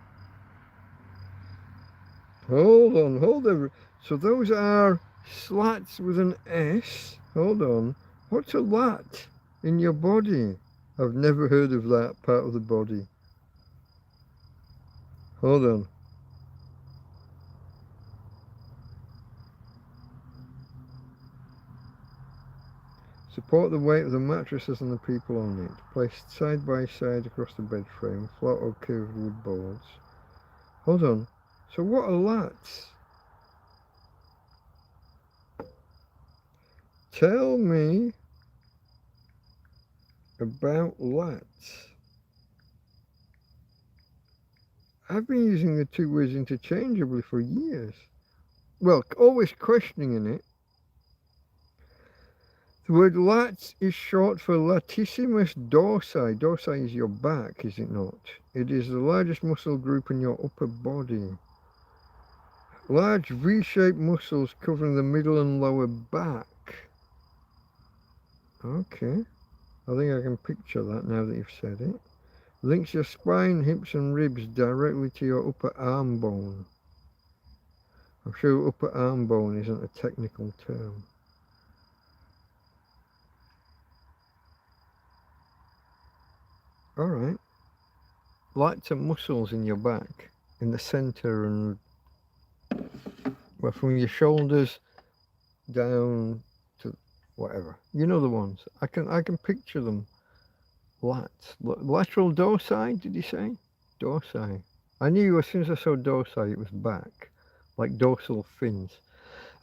So those are slats with an S. Hold on. What's a lat in your body? I've never heard of that part of the body. Hold on. Support the weight of the mattresses and the people on it. Placed side by side across the bed frame, flat or curved wood boards. Hold on. So what are lats? Tell me about lats. I've been using the 2 words interchangeably for years. Well, always questioning in it. The word lats is short for latissimus dorsi. Dorsi is your back, is it not? It is the largest muscle group in your upper body. Large V-shaped muscles covering the middle and lower back. Okay. I think I can picture that now that you've said it. Links your spine, hips and ribs directly to your upper arm bone. I'm sure upper arm bone isn't a technical term. Alright. Lats are muscles in your back, in the center, and well, from your shoulders down to whatever. You know the ones. I can picture them. Lats. Lateral dorsi, did you say? Dorsi. I knew as soon as I saw dorsi it was back. Like dorsal fins.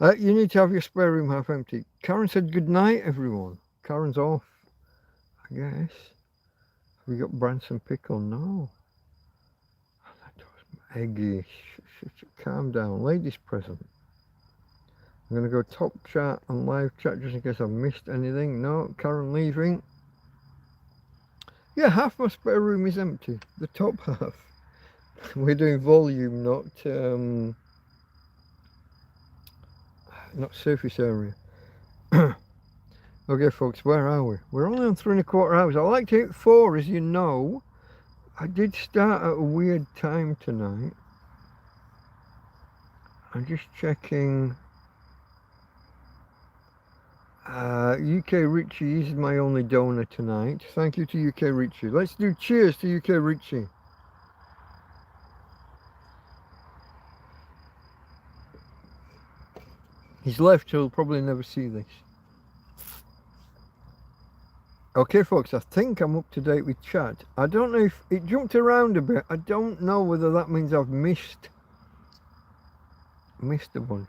You need to have your spare room half empty. Karen said good night, everyone. Karen's off, I guess. Have we got Branson Pickle? No. Oh, that does eggy. Calm down. Ladies present. I'm going to go top chat and live chat just in case I've missed anything. No, Karen leaving. Yeah, half my spare room is empty. The top half. We're doing volume, not surface area. Okay, folks, where are we? We're only on 3¼ hours. I like to hit 4, as you know. I did start at a weird time tonight. I'm just checking. UK Richie is my only donor tonight. Thank you to UK Richie. Let's do cheers to UK Richie. He's left, he'll probably never see this. Okay, folks, I think I'm up to date with chat. I don't know if it jumped around a bit. I don't know whether that means I've missed a bunch.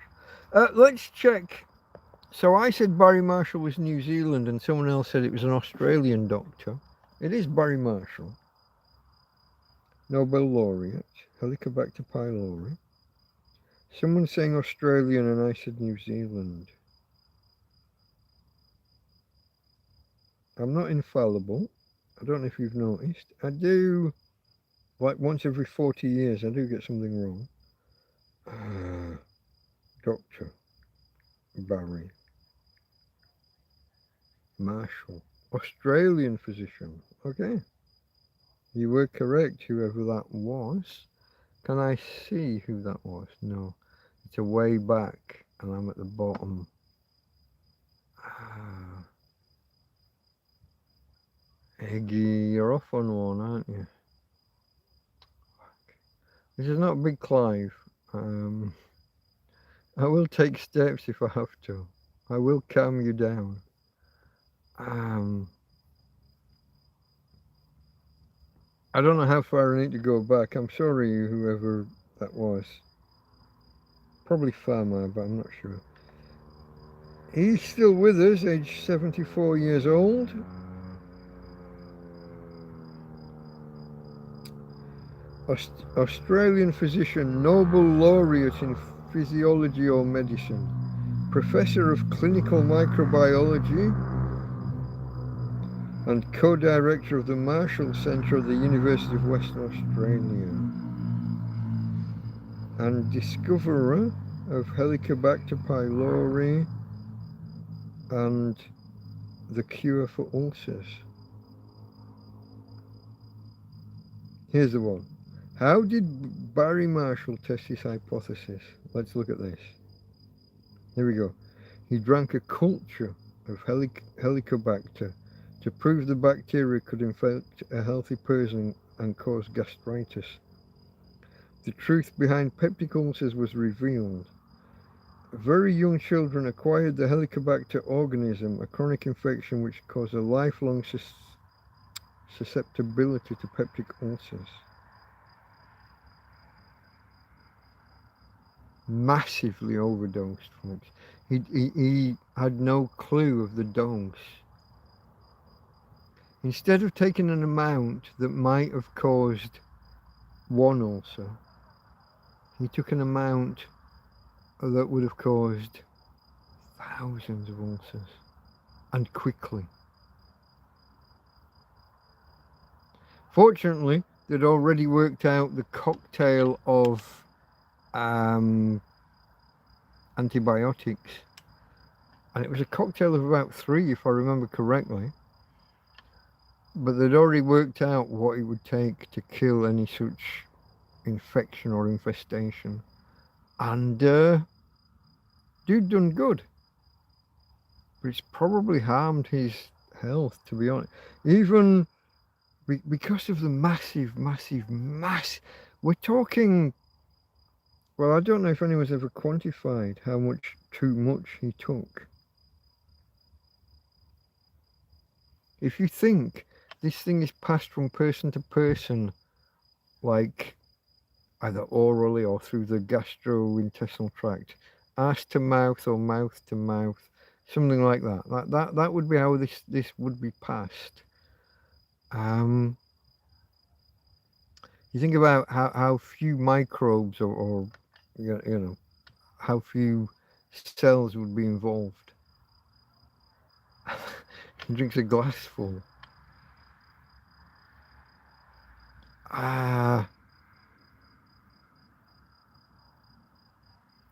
Let's check. So I said Barry Marshall was New Zealand and someone else said it was an Australian doctor. It is Barry Marshall. Nobel laureate, Helicobacter pylori. Someone's saying Australian and I said New Zealand. I'm not infallible. I don't know if you've noticed. I do, like once every 40 years, I do get something wrong. Doctor Barry Marshall, Australian physician. Okay, you were correct, whoever that was. Can I see who that was? No, it's a way back and I'm at the bottom. Eggy, you're off on one, aren't you? This is not Big Clive. I will take steps if I have to. I will calm you down. I don't know how far I need to go back. I'm sorry, whoever that was. Probably Farmer, but I'm not sure. He's still with us, age 74 years old. Australian physician, Nobel laureate in physiology or medicine, professor of clinical microbiology, and co-director of the Marshall Centre of the University of Western Australia, and discoverer of Helicobacter pylori and the cure for ulcers. Here's the one. How did Barry Marshall test his hypothesis? Let's look at this. Here we go. He drank a culture of Helicobacter to prove the bacteria could infect a healthy person and cause gastritis. The truth behind peptic ulcers was revealed. Very young children acquired the Helicobacter organism, a chronic infection which caused a lifelong susceptibility to peptic ulcers. Massively overdosed, folks. He had no clue of the dose. Instead of taking an amount that might have caused one ulcer, he took an amount that would have caused thousands of ulcers, and quickly. Fortunately, they'd already worked out the cocktail of antibiotics, and it was a cocktail of about 3 if I remember correctly, but they'd already worked out what it would take to kill any such infection or infestation, and dude done good, but it's probably harmed his health, to be honest, even because of the massive, we're talking, well, I don't know if anyone's ever quantified how much too much he took. If you think this thing is passed from person to person, like either orally or through the gastrointestinal tract, ass to mouth or mouth to mouth, something like that. That would be how this would be passed. You think about how few microbes or you know, how few cells would be involved. He drinks a glass full.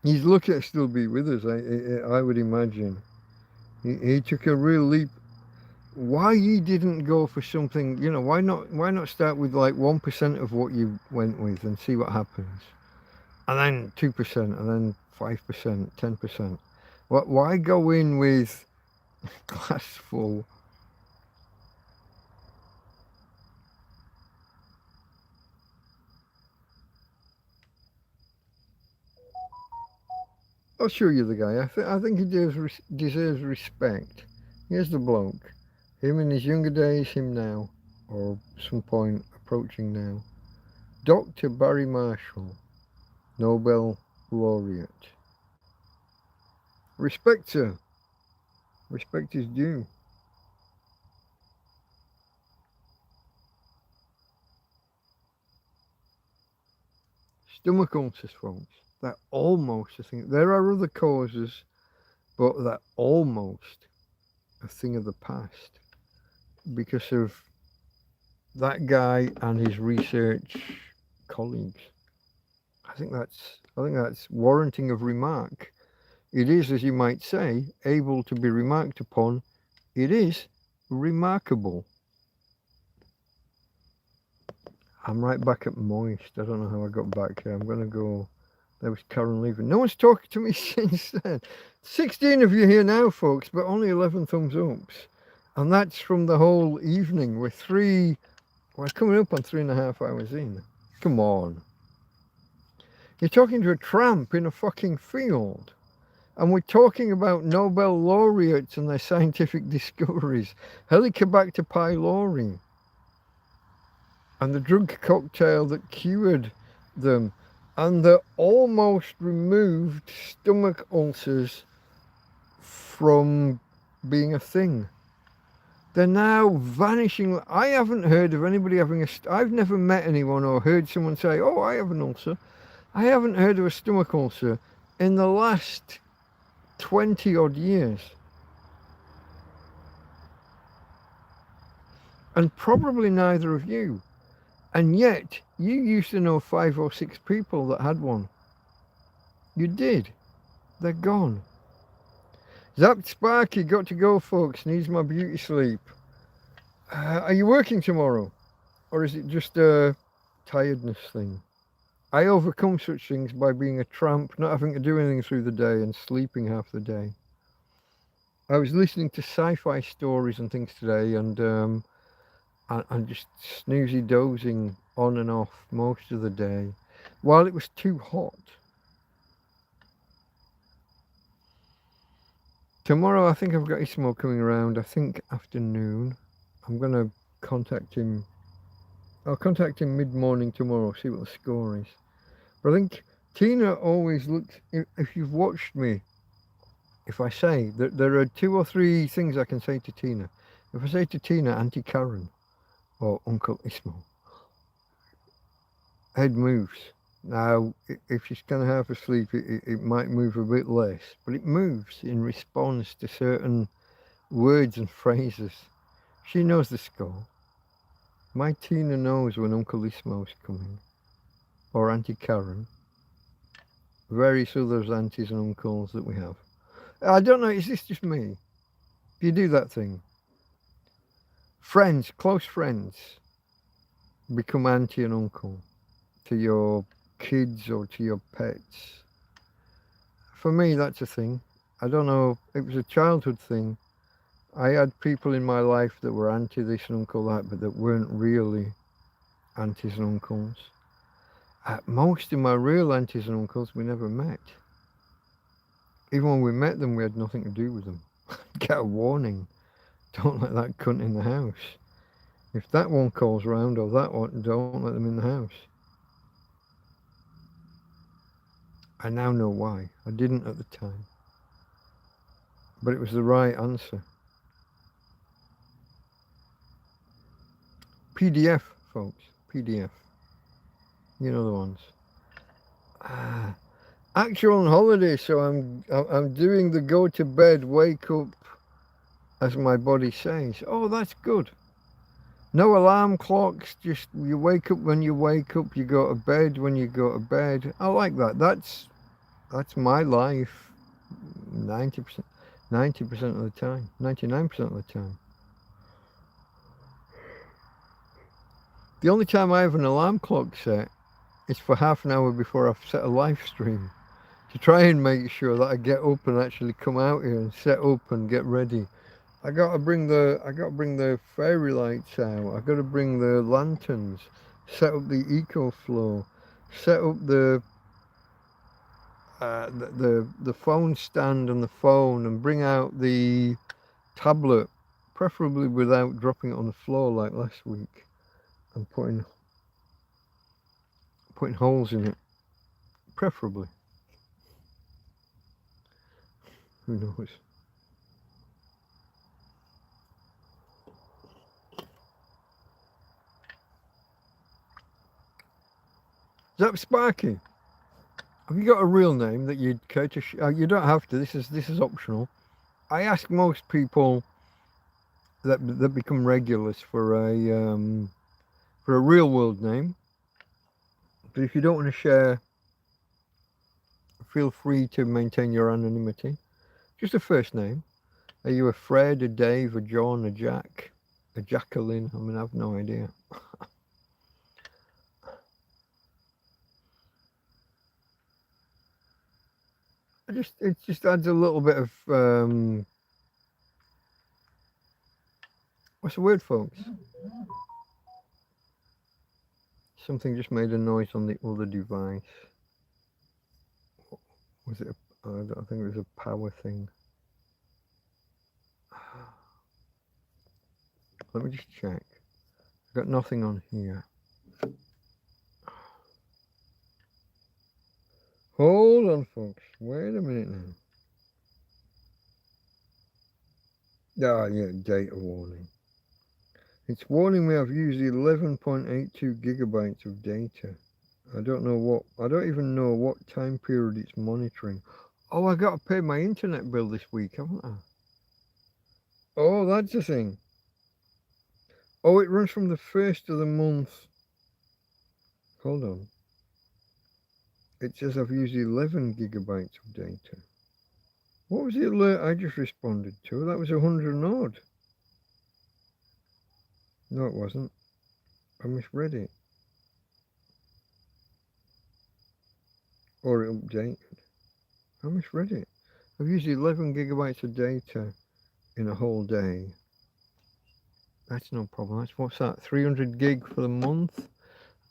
He's lucky to still be with us, I would imagine. He took a real leap. Why you didn't go for something, you know, why not start with like 1% of what you went with and see what happens? And then 2%, and then 5%, 10%. Why go in with glass full? I'll show you the guy. I think he deserves respect. Here's the bloke. Him in his younger days, him now, or some point approaching now. Dr. Barry Marshall, Nobel laureate. Respect, sir. Respect is due. Stomach ulcers, folks. They're almost a thing. There are other causes, but they're almost a thing of the past because of that guy and his research colleagues. I think that's warranting of remark. It is, as you might say, able to be remarked upon. It is remarkable. I'm right back at Moist. I don't know how I got back here. I'm going to go. There was Karen leaving. No one's talking to me since then. 16 of you here now, folks, but only 11 thumbs ups. And that's from the whole evening. We're coming up on 3.5 hours in. Come on. You're talking to a tramp in a fucking field. And we're talking about Nobel laureates and their scientific discoveries. Helicobacter pylori. And the drug cocktail that cured them. And the almost removed stomach ulcers from being a thing. They're now vanishing. I haven't heard of anybody having I've never met anyone or heard someone say, oh, I have an ulcer. I haven't heard of a stomach ulcer in the last 20 odd years. And probably neither of you. And yet, you used to know 5 or 6 people that had one. You did. They're gone. Zapped Sparky, got to go, folks. Needs my beauty sleep. Are you working tomorrow? Or is it just a tiredness thing? I overcome such things by being a tramp, not having to do anything through the day and sleeping half the day. I was listening to sci-fi stories and things today, and I'm just snoozy dozing on and off most of the day while it was too hot. Tomorrow I think I've got Ismo coming around, I think afternoon. I'm going to contact him. I'll contact him mid-morning tomorrow, see what the score is. But I think Tina always looks, if you've watched me, if I say that there are 2 or 3 things I can say to Tina. If I say to Tina, Auntie Karen, or Uncle Ismo, head moves. Now, if she's kind of half asleep, it might move a bit less, but it moves in response to certain words and phrases. She knows the score. My Tina knows when Uncle Ismo's coming, or Auntie Karen, various other aunties and uncles that we have. I don't know, is this just me? Do you do that thing? Friends, close friends, become auntie and uncle to your kids or to your pets. For me, that's a thing. I don't know, it was a childhood thing. I had people in my life that were auntie this and uncle that, but that weren't really aunties and uncles. Most of my real aunties and uncles we never met. Even when we met them, we had nothing to do with them. Get a warning. Don't let that cunt in the house. If that one calls round or that one, don't let them in the house. I now know why. I didn't at the time. But it was the right answer. PDF, folks. PDF. You know the ones. Actual on holiday, so I'm doing the go to bed, wake up, as my body says. Oh, that's good. No alarm clocks, just you wake up when you wake up, you go to bed when you go to bed. I like that. That's my life 90%, 90% of the time, 99% of the time. The only time I have an alarm clock set is for half an hour before I've set a live stream, to try and make sure that I get up and actually come out here and set up and get ready. I gotta bring the fairy lights out. I gotta bring the lanterns, set up the eco flow, set up the phone stand and the phone, and bring out the tablet, preferably without dropping it on the floor like last week, and putting holes in it, preferably. Who knows? Is that Sparky? Have you got a real name that you'd care to you don't have to, this is optional. I ask most people that become regulars for a real world name. But if you don't want to share, feel free to maintain your anonymity. Just a first name. Are you a Fred, a Dave, a John, a Jack, a Jacqueline? I mean, I have no idea. It just adds a little bit of what's the word, folks? Something just made a noise on the other device. Was it? I think it was a power thing. Let me just check. I've got nothing on here. Hold on, folks. Wait a minute now. Ah, yeah, data warning. It's warning me I've used 11.82 gigabytes of data. I don't even know what time period it's monitoring. Oh, I got to pay my internet bill this week, haven't I? Oh, that's the thing. Oh, it runs from the 1st of the month. Hold on. It says I've used 11 gigabytes of data. What was the alert I just responded to? That was 100 and odd. No, it wasn't. I misread it. Or it updated. I misread it. I've used 11 gigabytes of data in a whole day. That's no problem. What's that? 300 gig for the month?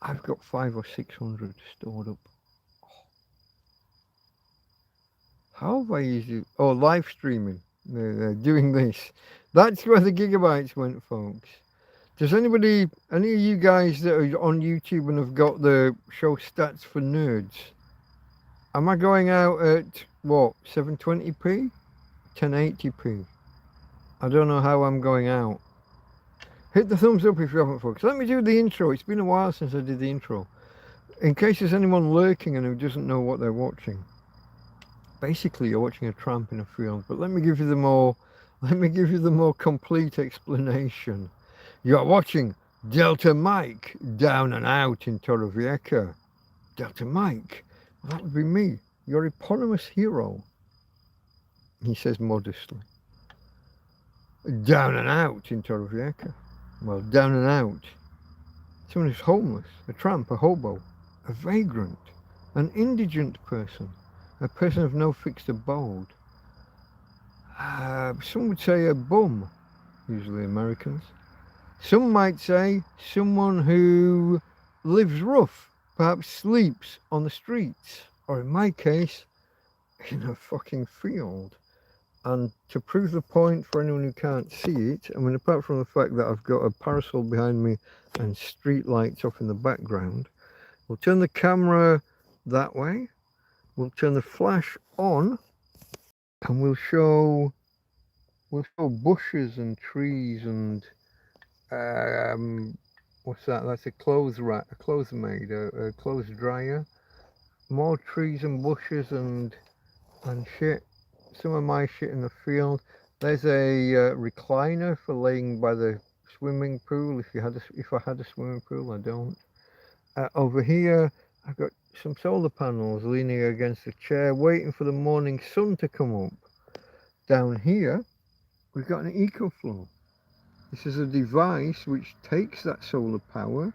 I've got 500 or 600 stored up. How have I used it? Oh, live streaming. They're doing this. That's where the gigabytes went, folks. Does any of you guys that are on YouTube and have got the show stats for nerds, am I going out at what, 720p, 1080p? I don't know how I'm going out. Hit the thumbs up if you haven't, folks. Let me do the intro. It's been a while since I did the intro, in case there's anyone lurking and who doesn't know what they're watching. Basically, you're watching a tramp in a field, but let me give you the more complete explanation. You're watching Delta Mike down and out in Torrevieja. Delta Mike, well, that would be me, your eponymous hero, he says modestly. Down and out in Torrevieja. Well, down and out. Someone who's homeless, a tramp, a hobo, a vagrant, an indigent person, a person of no fixed abode. Some would say a bum, usually Americans. Some might say someone who lives rough, perhaps sleeps on the streets, or in my case, in a fucking field. And to prove the point for anyone who can't see it, I mean, apart from the fact that I've got a parasol behind me and street lights off in the background, we'll turn the camera that way. We'll turn the flash on, and we'll show bushes and trees and what's that? That's a clothes maid, a clothes dryer. More trees and bushes and shit. Some of my shit in the field. There's a recliner for laying by the swimming pool. If I had a swimming pool, I don't. Over here, I've got some solar panels leaning against the chair, waiting for the morning sun to come up. Down here, we've got an EcoFlow. This is a device which takes that solar power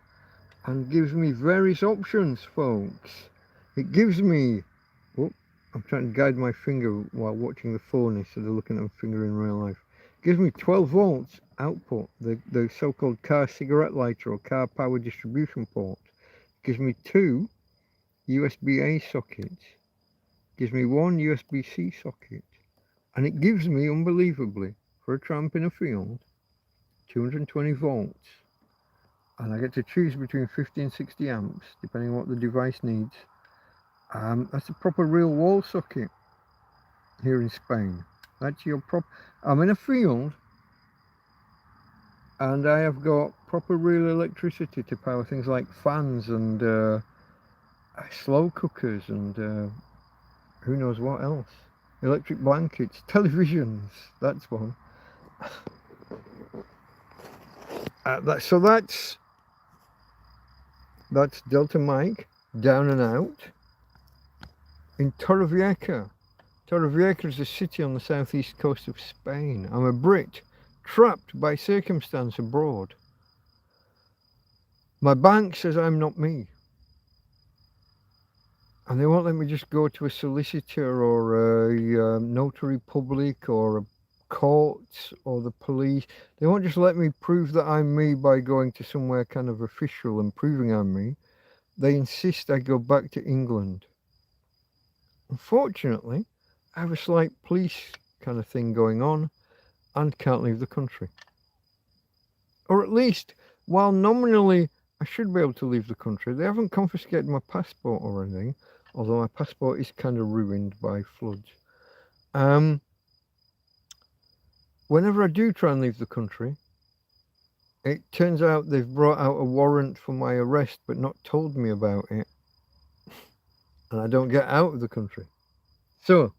and gives me various options, folks. It gives me, oh, I'm trying to guide my finger while watching the phone instead of looking at my finger in real life. It gives me 12 volts output, the so-called car cigarette lighter or car power distribution port. It gives me 2 USB-A sockets. It gives me 1 USB-C socket. And it gives me, unbelievably, for a tramp in a field, 220 volts. And I get to choose between 50 and 60 amps, depending on what the device needs. That's a proper real wall socket here in Spain. That's your I'm in a field, and I have got proper real electricity to power things like fans and slow cookers and who knows what else. Electric blankets, televisions, that's one. So that's Delta Mike, down and out, in Torrevieja. Torrevieja is a city on the southeast coast of Spain. I'm a Brit, trapped by circumstance abroad. My bank says I'm not me. And they won't let me just go to a solicitor or a notary public or a court or the police. They won't just let me prove that I'm me by going to somewhere kind of official and proving I'm me. They insist I go back to England. Unfortunately, I have a slight police kind of thing going on and can't leave the country. Or at least, while nominally I should be able to leave the country, they haven't confiscated my passport or anything, although my passport is kind of ruined by floods. Whenever I do try and leave the country, it turns out they've brought out a warrant for my arrest but not told me about it. And I don't get out of the country. So,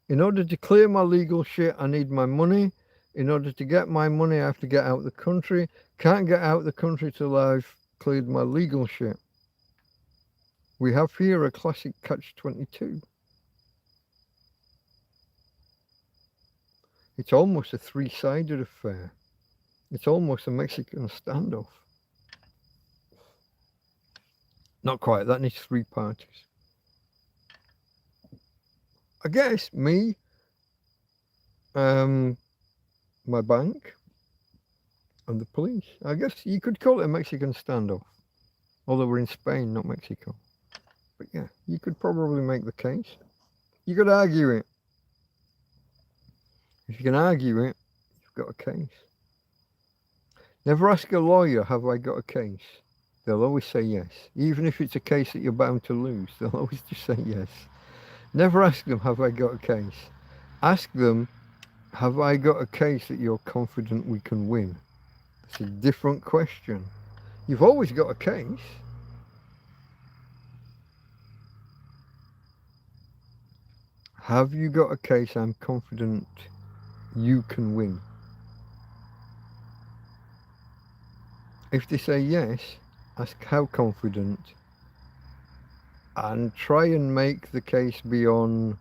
in order to clear my legal shit, I need my money. In order to get my money, I have to get out of the country. Can't get out of the country till I've cleared my legal shit. We have here a classic catch-22. It's almost a three-sided affair. It's almost a Mexican standoff. Not quite, that needs 3 parties. I guess me, my bank, and the police. I guess you could call it a Mexican standoff. Although we're in Spain, not Mexico. But yeah, you could probably make the case. You could argue it. If you can argue it, you've got a case. Never ask a lawyer, have I got a case? They'll always say yes. Even if it's a case that you're bound to lose, they'll always just say yes. Never ask them, have I got a case? Ask them, have I got a case that you're confident we can win? It's a different question. You've always got a case. Have you got a case I'm confident you can win? If they say yes, ask how confident, and try and make the case be only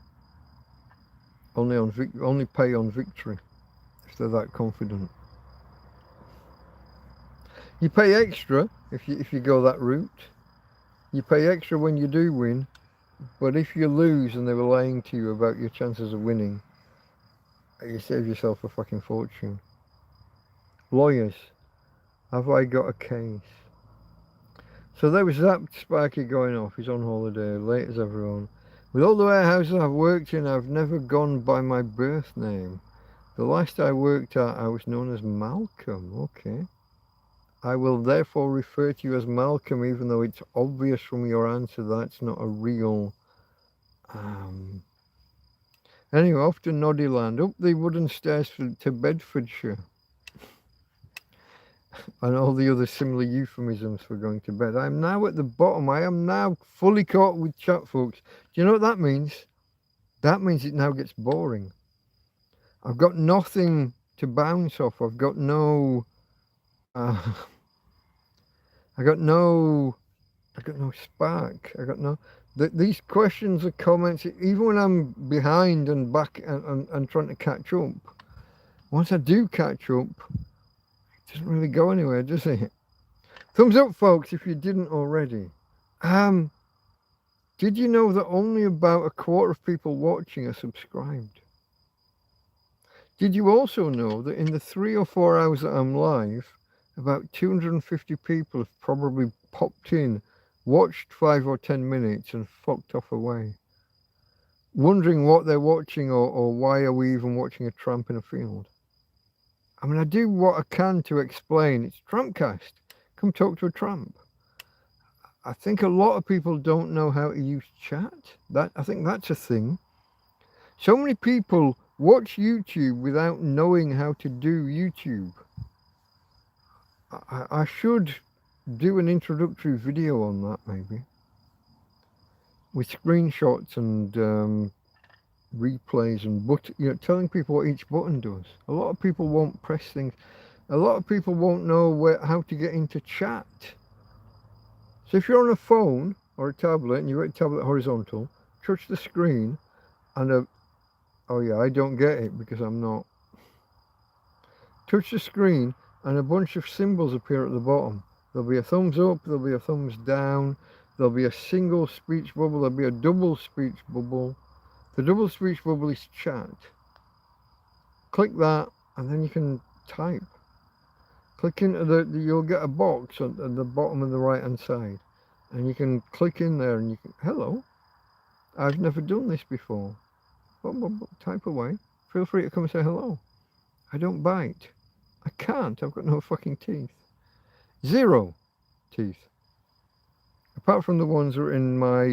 pay on victory if they're that confident. You pay extra if you go that route. You pay extra when you do win, but if you lose and they were lying to you about your chances of winning, you save yourself a fucking fortune. Lawyers, have I got a case? So there was that Sparky going off. He's on holiday, late as everyone. With all the warehouses I've worked in, I've never gone by my birth name. The last I worked at, I was known as Malcolm. Okay. I will therefore refer to you as Malcolm, even though it's obvious from your answer that's not a real... Anyway, off to Noddyland, up the wooden stairs to Bedfordshire. And all the other similar euphemisms for going to bed. I'm now at the bottom. I am now fully caught with chat, folks. Do you know what that means? That means it now gets boring. I've got nothing to bounce off. I've got no I got no spark. I got no these questions or comments, even when I'm behind and back and trying to catch up, once I do catch up, it doesn't really go anywhere, does it? Thumbs up, folks, if you didn't already. Did you know that only about a quarter of people watching are subscribed? Did you also know that in the 3 or 4 hours that I'm live, about 250 people have probably popped in, watched 5 or 10 minutes and fucked off away, wondering what they're watching or why are we even watching a tramp in a field? I mean, I do what I can to explain. It's TrampCast. Come talk to a tramp. I think a lot of people don't know how to use chat. I think that's a thing. So many people watch YouTube without knowing how to do YouTube. I should do an introductory video on that, maybe, with screenshots and replays and telling people what each button does. A lot of people won't press things. A lot of people won't know how to get into chat. So if you're on a phone or a tablet and you're at a tablet horizontal, touch the screen and oh yeah, I don't get it because I'm not. Touch the screen and a bunch of symbols appear at the bottom. There'll be a thumbs up, there'll be a thumbs down, there'll be a single speech bubble, there'll be a double speech bubble. The double speech bubble is chat. Click that and then you can type. Click into you'll get a box at the bottom of the right hand side, and you can click in there and you can, hello, I've never done this before. Type away. Feel free to come and say hello. I don't bite. I can't. I've got no fucking teeth. 0 teeth. Apart from the ones that are in my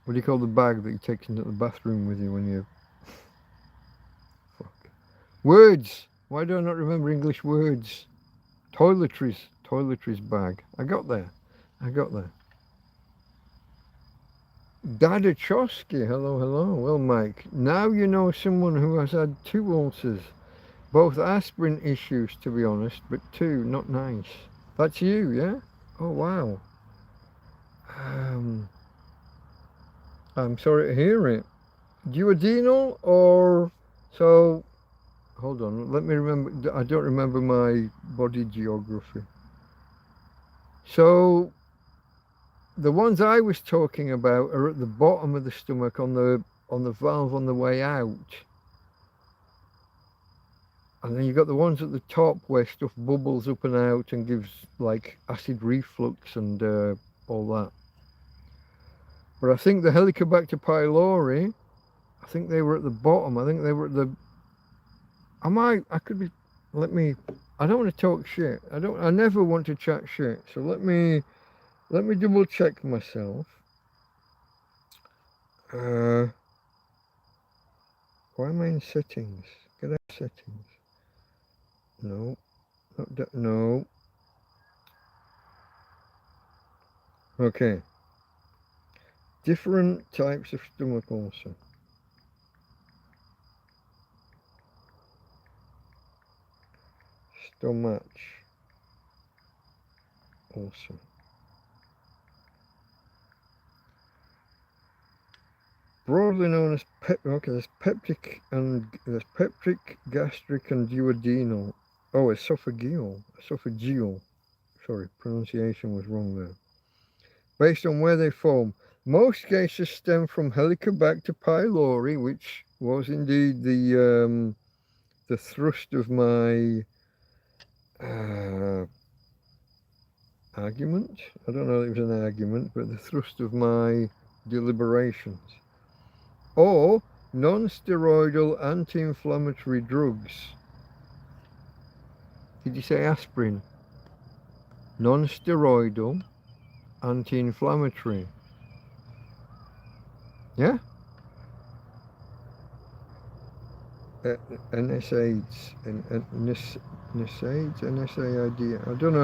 what do you call the bag that you take into the bathroom with you when you words. Why do I not remember English words? Toiletries bag. I got there. Dadachowski, hello. Well, Mike, now you know someone who has had 2 ulcers. Both aspirin issues, to be honest, but 2, not nice. That's you, yeah? Oh, wow. I'm sorry to hear it. Duodenal or... So, hold on, let me remember. I don't remember my body geography. So, the ones I was talking about are at the bottom of the stomach on the valve on the way out. And then you've got the ones at the top where stuff bubbles up and out and gives like acid reflux and all that. But I think the Helicobacter pylori, I think they were at the bottom. I think they were at the... I could be... I don't want to talk shit. I never want to chat shit. So let me double check myself. Why am I in settings? Get out of settings. No. No. Okay. Different types of stomach ulcer. Stomach ulcer. Broadly known as there's peptic, gastric, and duodenal. Oh, esophageal. Sorry, pronunciation was wrong there. Based on where they form. Most cases stem from Helicobacter pylori, which was indeed the thrust of my argument. I don't know if it was an argument, but the thrust of my deliberations. Or non-steroidal anti-inflammatory drugs. Did you say aspirin? Non-steroidal anti-inflammatory. Yeah? NSAIDs, NSAID. I don't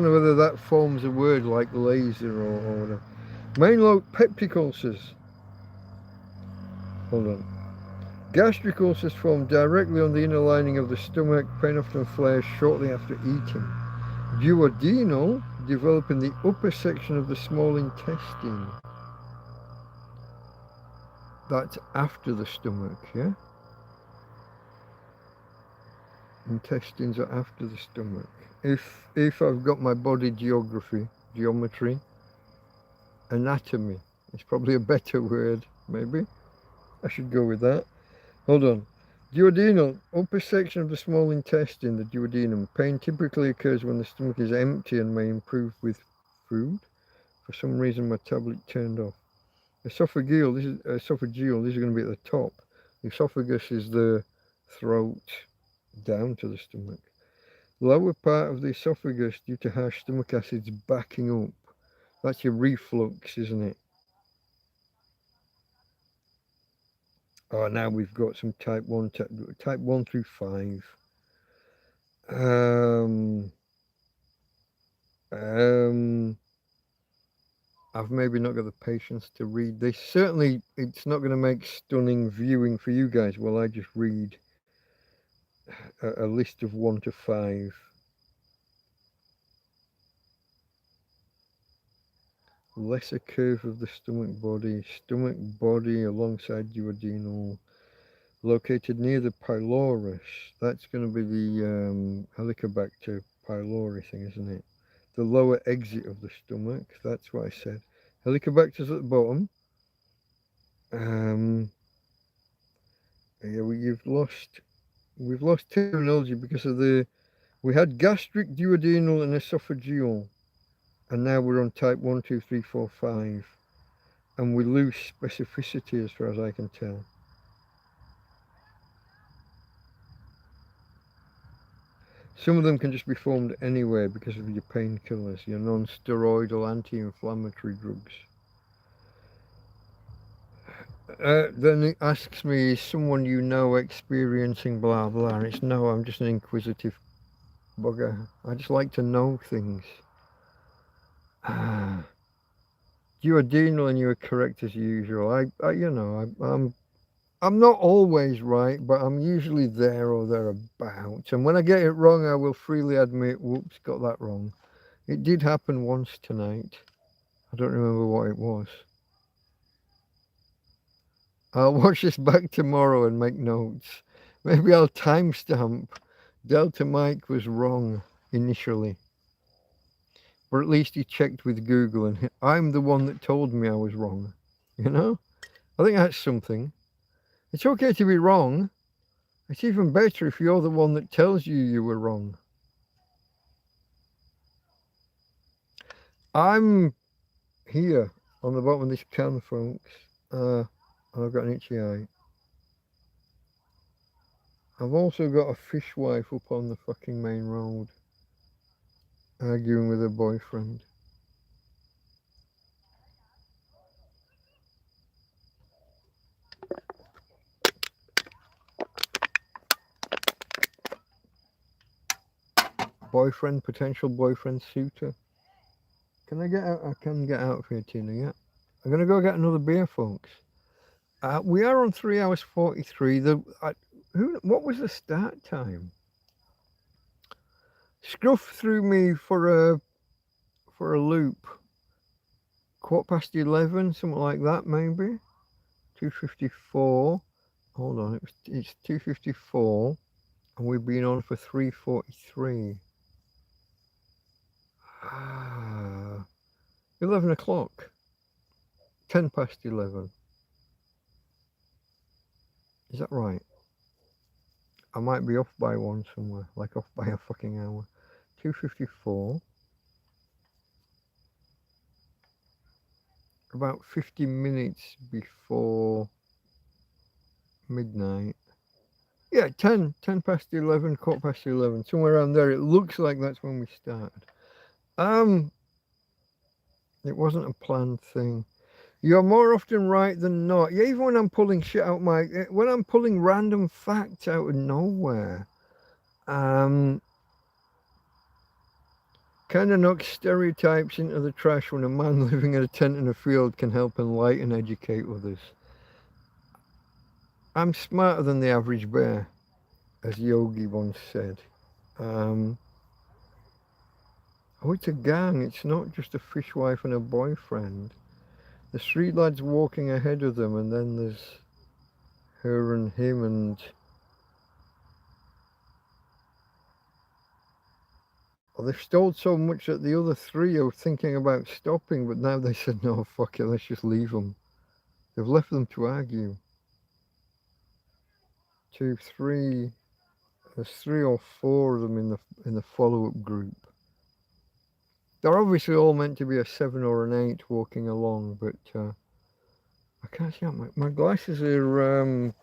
know whether that forms a word like laser or whatever. Main lobe peptic ulcers. Hold on. Gastric ulcers form directly on the inner lining of the stomach. Pain often flares shortly after eating. Duodenal develop in the upper section of the small intestine. That's after the stomach, yeah? Intestines are after the stomach. If I've got my body geometry, anatomy, it's probably a better word, maybe. I should go with that. Hold on. Duodenal, upper section of the small intestine, the duodenum. Pain typically occurs when the stomach is empty and may improve with food. For some reason, my tablet turned off. Esophageal, this is going to be at the top. The esophagus is the throat down to the stomach. Lower part of the esophagus due to harsh stomach acids backing up. That's your reflux, isn't it? Oh, now we've got some type 1, type 1 through 5. I've maybe not got the patience to read this. Certainly, it's not going to make stunning viewing for you guys while I just read a list of 1 to 5. Lesser curve of the stomach body alongside duodenal, located near the pylorus. That's going to be the Helicobacter pylori thing, isn't it? The lower exit of the stomach. That's what I said. Helicobacter's at the bottom. Yeah, we've lost terminology because of we had gastric, duodenal, and esophageal, and now we're on type 1, 2, 3, 4, 5, and we lose specificity as far as I can tell. Some of them can just be formed anywhere because of your painkillers, your non-steroidal anti-inflammatory drugs. Then it asks me, is someone you know experiencing blah blah? And it's no, I'm just an inquisitive bugger. I just like to know things. Duodenal, and you are correct as usual. I'm not always right, but I'm usually there or thereabouts. And when I get it wrong, I will freely admit, whoops, got that wrong. It did happen once tonight. I don't remember what it was. I'll watch this back tomorrow and make notes. Maybe I'll timestamp. Delta Mike was wrong initially. Or at least he checked with Google, and I'm the one that told me I was wrong. You know? I think that's something. It's okay to be wrong. It's even better if you're the one that tells you were wrong. I'm here on the bottom of this can, folks. I've got an itchy eye. I've also got a fishwife up on the fucking main road, arguing with her boyfriend. Potential boyfriend suitor. Can I get out? I can get out of here, Tina, yeah? I'm going to go get another beer, folks. We are on 3 hours 43. What was the start time? Scruff threw me for a loop. 11:15, something like that, maybe. 2:54. Hold on, it's 2:54, and we've been on for 3:43. 11 o'clock. 11:10. Is that right? I might be off by one somewhere, like off by a fucking hour. 2:54. About 50 minutes before midnight. Yeah, 10:11, 11:15, somewhere around there. It looks like that's when we started. It wasn't a planned thing. You're more often right than not. Yeah, even when I'm pulling shit out when I'm pulling random facts out of nowhere, kind of knocks stereotypes into the trash when a man living in a tent in a field can help enlighten, educate others. I'm smarter than the average bear, as Yogi once said. Oh, it's a gang. It's not just a fishwife and a boyfriend. There's three lads walking ahead of them, and then there's her and him, and well, they've stole so much that the other three are thinking about stopping, but now they said, no, fuck it, let's just leave them. They've left them to argue. 2, 3, there's 3 or 4 of them in the follow-up group. They're obviously all meant to be a 7 or an 8 walking along, but I can't see out. My glasses are,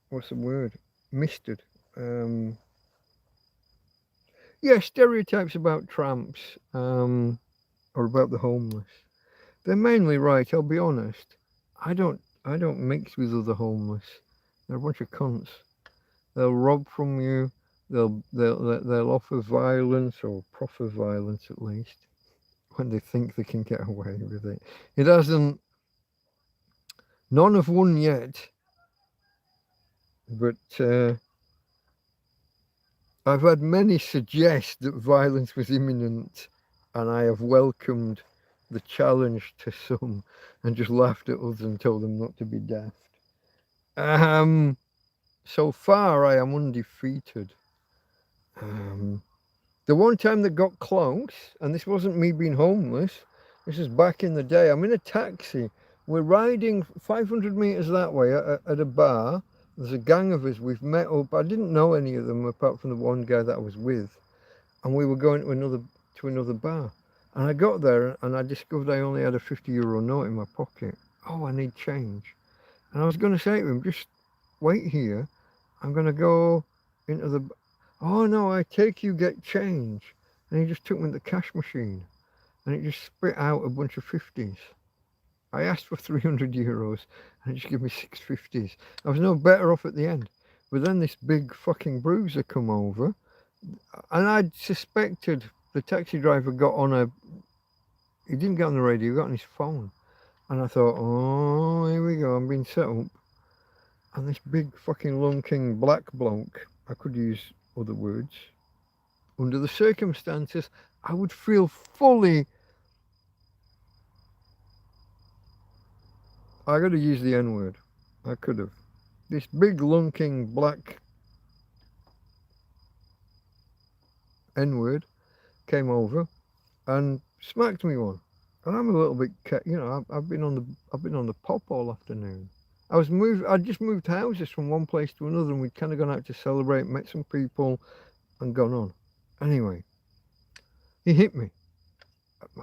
what's the word? Misted. Yeah, stereotypes about tramps, or about the homeless. They're mainly right, I'll be honest. I don't mix with other homeless. They're a bunch of cunts. They'll rob from you. They'll offer violence, or proffer violence at least, when they think they can get away with it. It hasn't. None have won yet. But I've had many suggest that violence was imminent, and I have welcomed the challenge to some and just laughed at others and told them not to be daft. So far, I am undefeated. The one time that got close, and this wasn't me being homeless, this is back in the day. I'm in a taxi. We're riding 500 meters that way at a bar. There's a gang of us. We've met up. I didn't know any of them apart from the one guy that I was with, and we were going to another bar. And I got there and I discovered I only had a €50 note in my pocket. Oh, I need change. And I was going to say to him, just wait here. I'm going to go into the... Oh, no, I take you get change. And he just took me to the cash machine. And it just spit out a bunch of 50s. I asked for €300 and it just gave me 6 50s. I was no better off at the end. But then this big fucking bruiser come over. And I'd suspected the taxi driver got on he didn't get on the radio, he got on his phone. And I thought, oh, here we go, I'm being set up. And this big fucking lunking black bloke, I could use other words, under the circumstances, I would feel fully... I got to use the N-word. I could have. This big lunking black N-word came over and smacked me one. And I'm a little bit, I've been on the pop all afternoon. I'd just moved houses from one place to another, and we'd kind of gone out to celebrate, met some people, and gone on. Anyway, he hit me.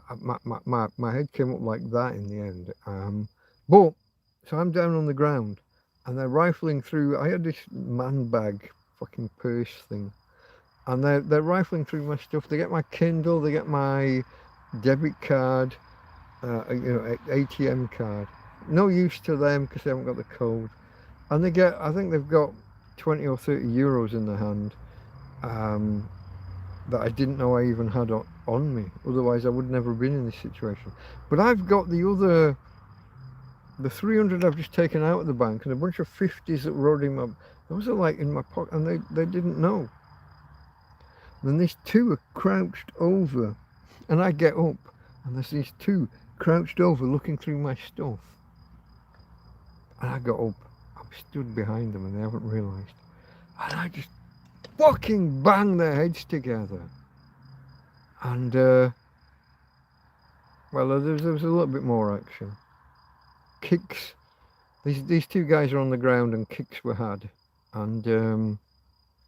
My head came up like that in the end. But so I'm down on the ground, and they're rifling through. I had this man bag, fucking purse thing, and they're rifling through my stuff. They get my Kindle, they get my debit card, ATM card. No use to them because they haven't got the code. And I think they've got 20 or 30 euros in their hand that I didn't know I even had on me. Otherwise, I would never have been in this situation. But I've got the 300 I've just taken out of the bank and a bunch of 50s that were already those are like in my pocket, and they didn't know. And then these two are crouched over, and I get up, and there's these two crouched over looking through my stuff. And I got up, I stood behind them, and they haven't realised. And I just fucking banged their heads together. And, well, there was a little bit more action. Kicks. These two guys are on the ground, and kicks were had. And,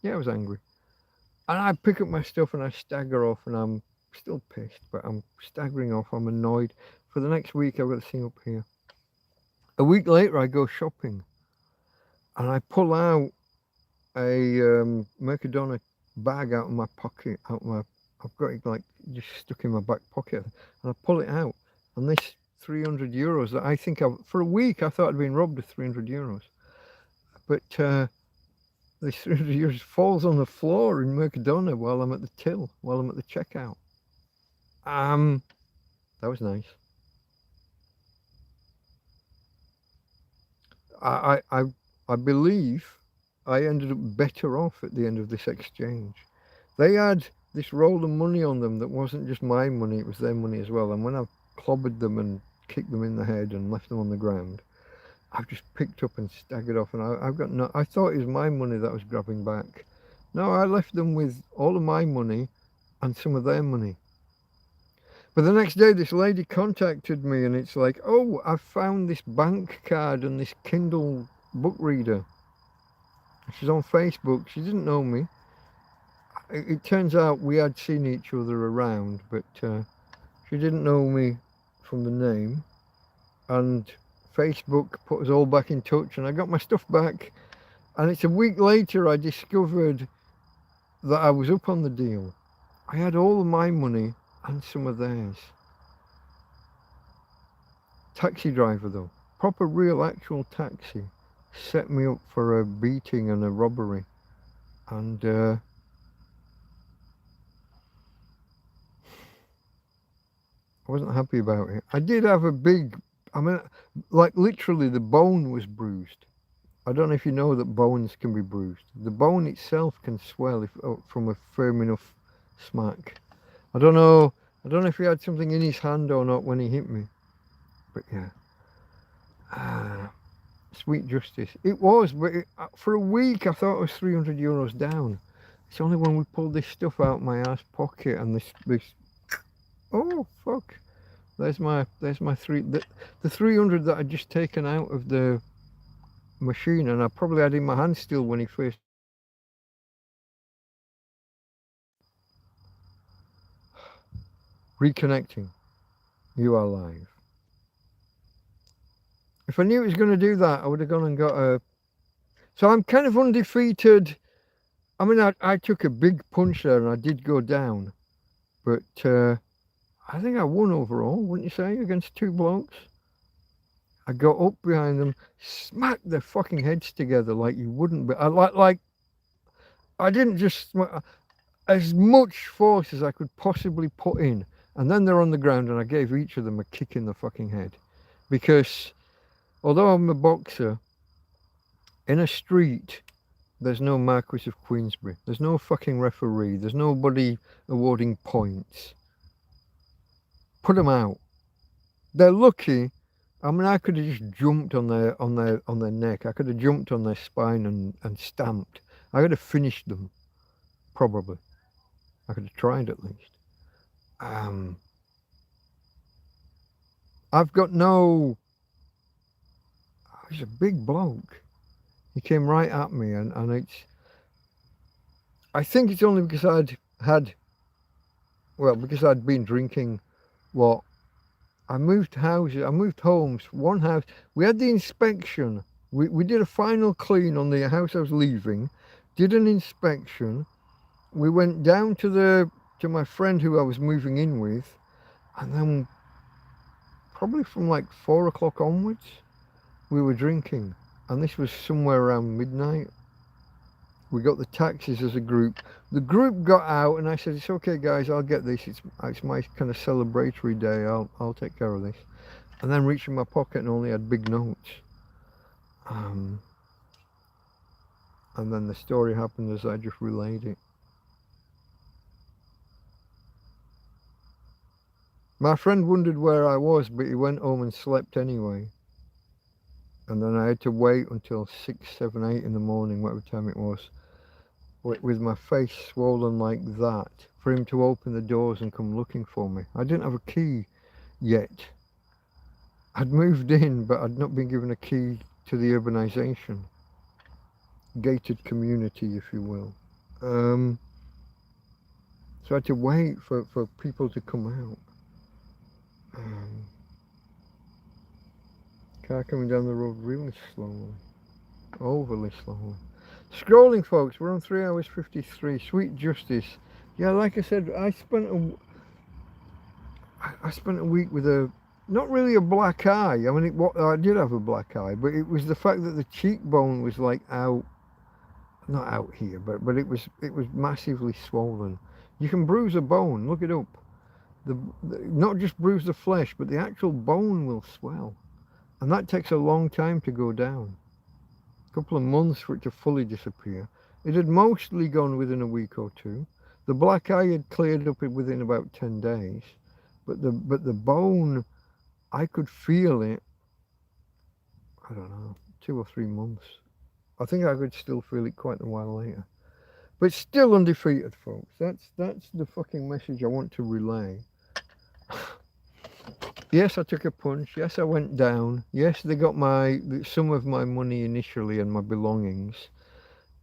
yeah, I was angry. And I pick up my stuff, and I stagger off, and I'm still pissed, but I'm staggering off. I'm annoyed. For the next week, I've got to thing up here. A week later, I go shopping, and I pull out a Mercadona bag out of my pocket. I've got it like just stuck in my back pocket, and I pull it out, and this €300 that I think for a week I thought I'd been robbed of €300, but this €300 falls on the floor in Mercadona while I'm at the till, while I'm at the checkout. That was nice. I I believe I ended up better off at the end of this exchange. They had this roll of money on them that wasn't just my money, it was their money as well. And when I clobbered them and kicked them in the head and left them on the ground, I've just picked up and staggered off, and I've got no. I thought it was my money that I was grabbing back. No, I left them with all of my money and some of their money. But the next day, this lady contacted me, and it's like, oh, I found this bank card and this Kindle book reader. She's on Facebook. She didn't know me. It turns out we had seen each other around, but she didn't know me from the name. And Facebook put us all back in touch, and I got my stuff back. And it's a week later I discovered that I was up on the deal. I had all of my money and some of theirs. Taxi driver though, proper real actual taxi, set me up for a beating and a robbery. And I wasn't happy about it. I did have a big, I mean, like literally the bone was bruised. I don't know if you know that bones can be bruised. The bone itself can swell if, from a firm enough smack. I don't know if he had something in his hand or not when he hit me. But yeah. Sweet justice. It was, but for a week I thought it was €300 down. It's only when we pulled this stuff out of my ass pocket and this oh fuck. There's my the 300 that I'd just taken out of the machine, and I probably had in my hand still when he first. Reconnecting. You are live. If I knew it was going to do that, I would have gone and got a. So I'm kind of undefeated. I mean, I took a big punch there and I did go down, but I think I won overall, wouldn't you say, against two blokes? I got up behind them, smacked their fucking heads together like you wouldn't. But I didn't just as much force as I could possibly put in, and then they're on the ground, and I gave each of them a kick in the fucking head, because although I'm a boxer, in a street, there's no Marquis of Queensberry. There's no fucking referee. There's nobody awarding points. Put them out. They're lucky. I mean, I could have just jumped on their neck. I could have jumped on their spine and stamped. I could have finished them, probably. I could have tried at least. I've got no. He's a big bloke. He came right at me, and it's. I think it's only because because I'd been drinking. What? I moved houses. I moved homes. One house. We had the inspection. We did a final clean on the house I was leaving. Did an inspection. We went down to my friend who I was moving in with, and then probably from like 4 o'clock onwards, we were drinking, and this was somewhere around midnight. We got the taxis as a group. The group got out, and I said, "It's okay, guys. I'll get this. It's my kind of celebratory day. I'll take care of this." And then reached in my pocket and only had big notes. And then the story happened as I just relayed it. My friend wondered where I was, but he went home and slept anyway. And then I had to wait until 6, 7, 8 in the morning, whatever time it was, with my face swollen like that, for him to open the doors and come looking for me. I didn't have a key yet. I'd moved in, but I'd not been given a key to the urbanisation. Gated community, if you will. So I had to wait for people to come out. Car coming down the road really slowly. Overly slowly. Scrolling, folks, we're on 3 hours 53. Sweet justice. Yeah, like I said, I spent a week with not really a black eye. I mean, I did have a black eye, but it was the fact that the cheekbone was like out, not out here, but it was massively swollen. You can bruise a bone, look it up. Not just bruise the flesh, but the actual bone will swell. And that takes a long time to go down. couple of months for it to fully disappear. It had mostly gone within a week or two. The black eye had cleared up within about 10 days, but the bone, I could feel it, I don't know, 2 or 3 months. I think I could still feel it quite a while later. But still undefeated, folks. That's the fucking message I want to relay. Yes, I took a punch. Yes, I went down. Yes, they got some of my money initially and my belongings.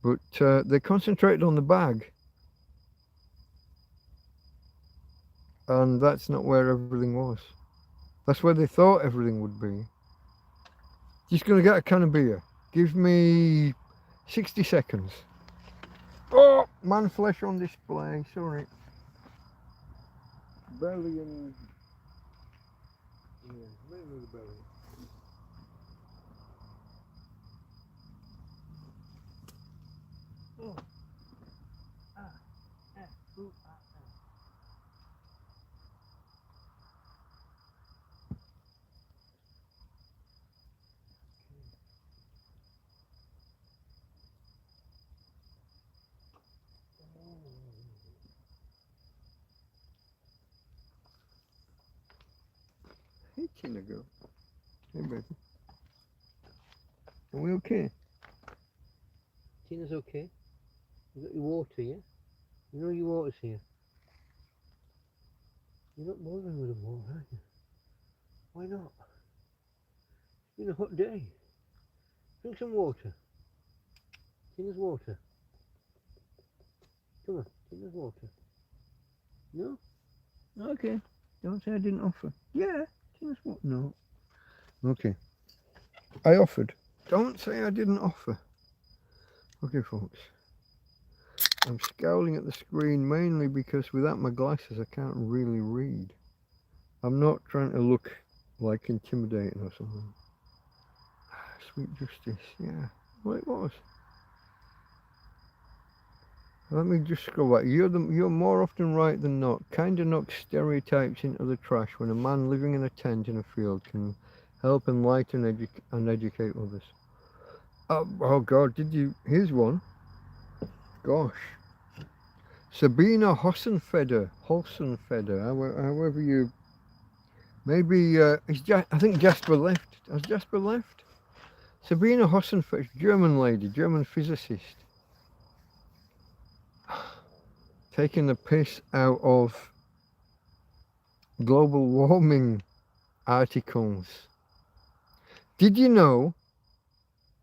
But they concentrated on the bag. And that's not where everything was. That's where they thought everything would be. Just going to get a can of beer. Give me 60 seconds. Oh, man flesh on display. Sorry. Belly and... yeah, mainly the belly. Oh. Hey, Tina girl. Hey, baby. Are we okay? Tina's okay. You got your water, yeah? You know your water's here. You're not bothering with the water, are you? Why not? It's been a hot day. Drink some water. Tina's water. Come on, Tina's water. No? Okay. Don't say I didn't offer. Yeah. What? No. Okay. I offered. Don't say I didn't offer. Okay, folks. I'm scowling at the screen mainly because without my glasses I can't really read. I'm not trying to look like intimidating or something. Sweet justice, yeah. Well, it was. Let me just scroll back. You're more often right than not. Kinda knocks stereotypes into the trash when a man living in a tent in a field can help enlighten and educate others. Oh God, did you? Here's one. Gosh. Sabina Hossenfeder, however you. Maybe I think Jasper left. Has Jasper left? Sabina Hossenfeder, German lady, German physicist. Taking the piss out of global warming articles. Did you know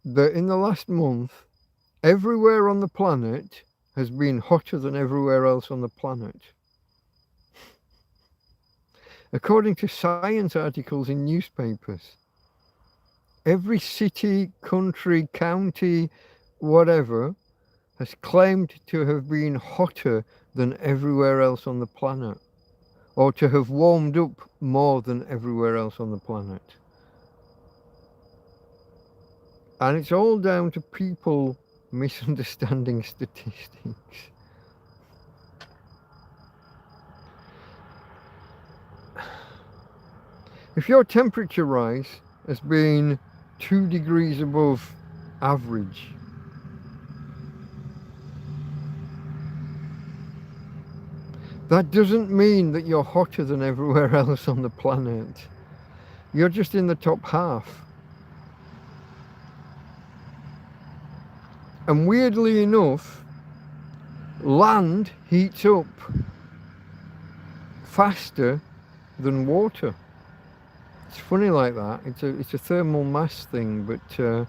that in the last month, everywhere on the planet has been hotter than everywhere else on the planet? According to science articles in newspapers, every city, country, county, whatever, has claimed to have been hotter than everywhere else on the planet, or to have warmed up more than everywhere else on the planet. And it's all down to people misunderstanding statistics. If your temperature rise has been 2 degrees above average, that doesn't mean that you're hotter than everywhere else on the planet. You're just in the top half. And weirdly enough, land heats up faster than water. It's funny like that. It's a thermal mass thing, but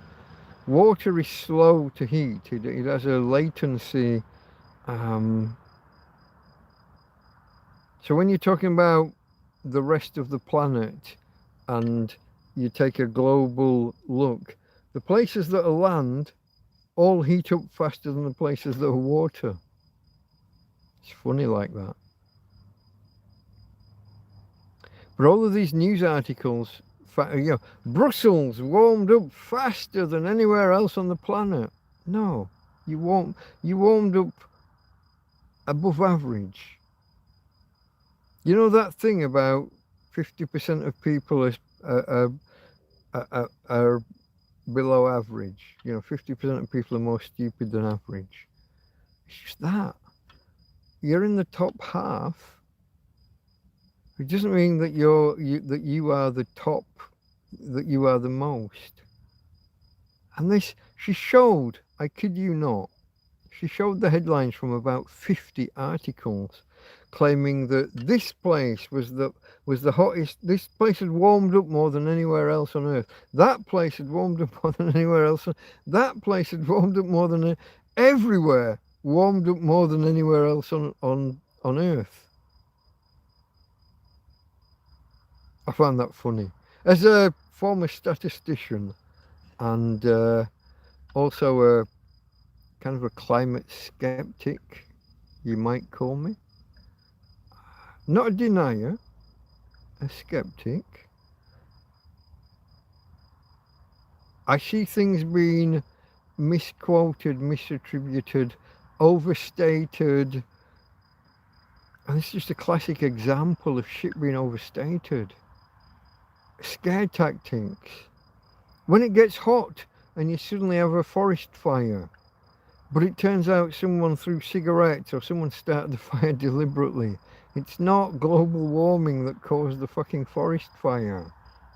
water is slow to heat. It has a latency. So when you're talking about the rest of the planet and you take a global look, the places that are land all heat up faster than the places that are water. It's funny like that. But all of these news articles, Brussels warmed up faster than anywhere else on the planet. No, you warmed up above average. You know that thing about 50% of people are below average. 50% of people are more stupid than average. It's just that. You're in the top half. It doesn't mean that that you are the top, that you are the most. And this, she showed, I kid you not, she showed the headlines from about 50 articles claiming that this place was the hottest. This place had warmed up more than anywhere else on Earth. That place had warmed up more than anywhere else. That place had warmed up more than everywhere. Warmed up more than anywhere else on Earth. I found that funny. As a former statistician and also a kind of a climate skeptic, you might call me. Not a denier, a skeptic. I see things being misquoted, misattributed, overstated. And it's just a classic example of shit being overstated. Scare tactics. When it gets hot and you suddenly have a forest fire, but it turns out someone threw cigarettes or someone started the fire deliberately. It's not global warming that caused the fucking forest fire.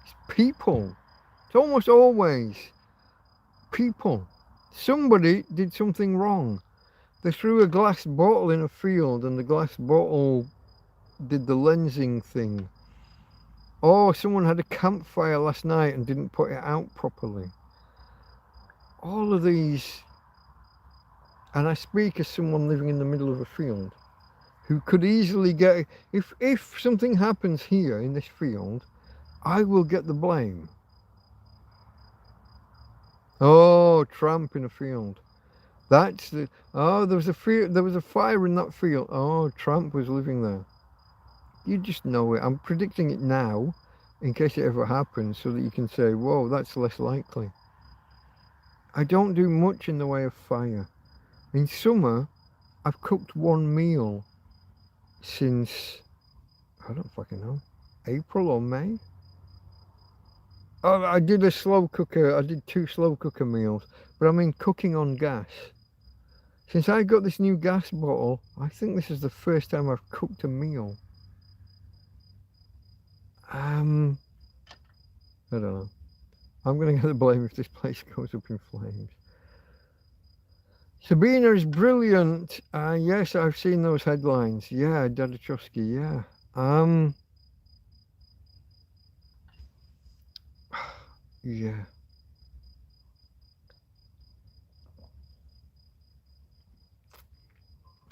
It's people. It's almost always people. Somebody did something wrong. They threw a glass bottle in a field and the glass bottle did the lensing thing. Or someone had a campfire last night and didn't put it out properly. All of these, and I speak as someone living in the middle of a field who could easily get, if something happens here in this field, I will get the blame. Oh, Tramp in a field. That's the, oh, there was a fire in that field. Oh, Tramp was living there. You just know it. I'm predicting it now in case it ever happens so that you can say, whoa, that's less likely. I don't do much in the way of fire. In summer, I've cooked one meal since, I don't fucking know, April or May? Oh, I did a slow cooker, I did 2 slow cooker meals, but I mean cooking on gas. Since I got this new gas bottle, I think this is the first time I've cooked a meal. I don't know. I'm going to get the blame if this place goes up in flames. Sabina is brilliant. Yes, I've seen those headlines. Yeah, Dadachowski, yeah. Yeah.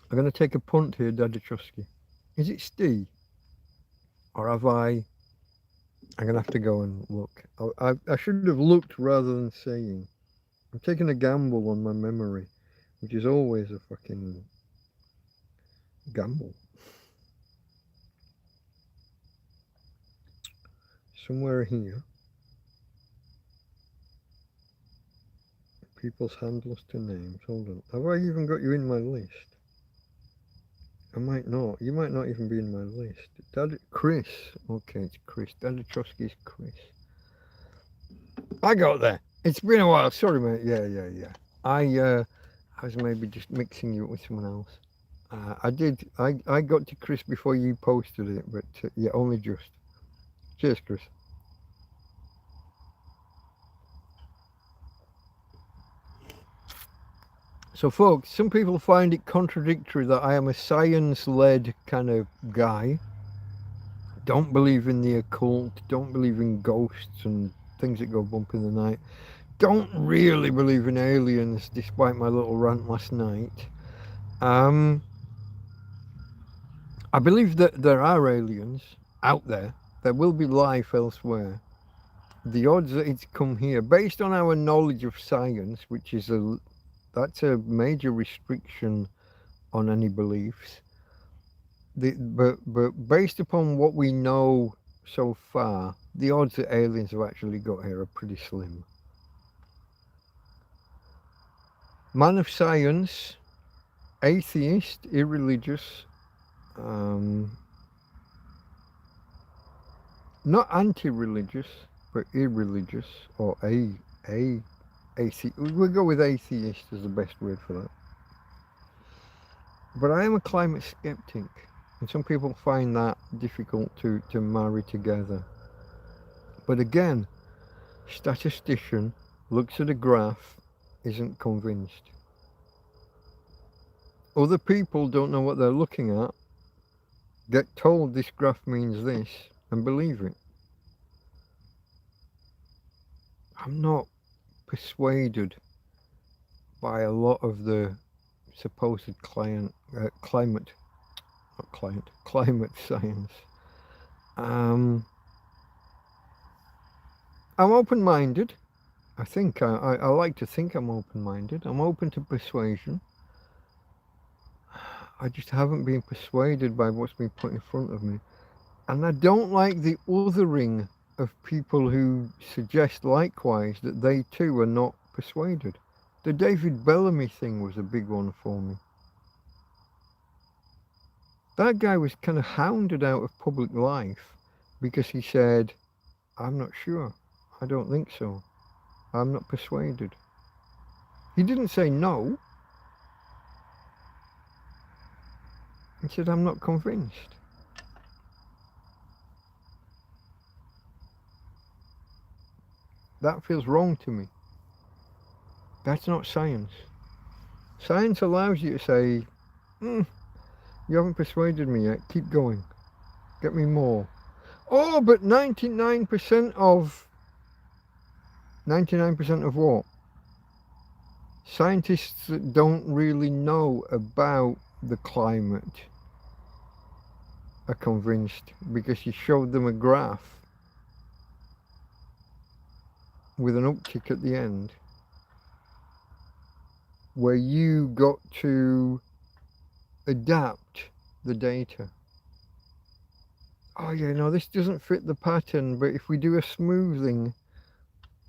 I'm going to take a punt here, Dadachowski. Is it Steve? Or have I... I'm going to have to go and look. I should have looked rather than saying. I'm taking a gamble on my memory, which is always a fucking gamble. Somewhere here. People's handles to names. Hold on. Have I even got you in my list? I might not. You might not even be in my list. Chris. Okay, it's Chris. Dadachowski's Chris. I got there. It's been a while. Sorry, mate. Yeah. I was maybe just mixing you up with someone else. I got to Chris before you posted it, but yeah, only just. Cheers, Chris. So folks, some people find it contradictory that I am a science-led kind of guy. Don't believe in the occult, don't believe in ghosts and things that go bump in the night. Don't really believe in aliens, despite my little rant last night. I believe that there are aliens out there. There will be life elsewhere. The odds that it's come here, based on our knowledge of science, which is that's a major restriction on any beliefs. But based upon what we know so far, the odds that aliens have actually got here are pretty slim. Man of science, atheist, irreligious, not anti-religious, but irreligious, or we'll go with atheist as the best word for that. But I am a climate skeptic, and some people find that difficult to marry together. But again, statistician looks at a graph, isn't convinced. Other people don't know what they're looking at, get told this graph means this, and believe it. I'm not persuaded by a lot of the supposed climate science. I'm open-minded. I think I like to think I'm open-minded. I'm open to persuasion. I just haven't been persuaded by what's been put in front of me. And I don't like the othering of people who suggest likewise that they too are not persuaded. The David Bellamy thing was a big one for me. That guy was kind of hounded out of public life because he said, I'm not sure. I don't think so. I'm not persuaded. He didn't say no. He said, I'm not convinced. That feels wrong to me. That's not science. Science allows you to say, you haven't persuaded me yet, keep going. Get me more. Oh, but 99% of what? Scientists that don't really know about the climate are convinced because you showed them a graph with an uptick at the end where you got to adapt the data. Oh yeah, no, this doesn't fit the pattern, but if we do a smoothing,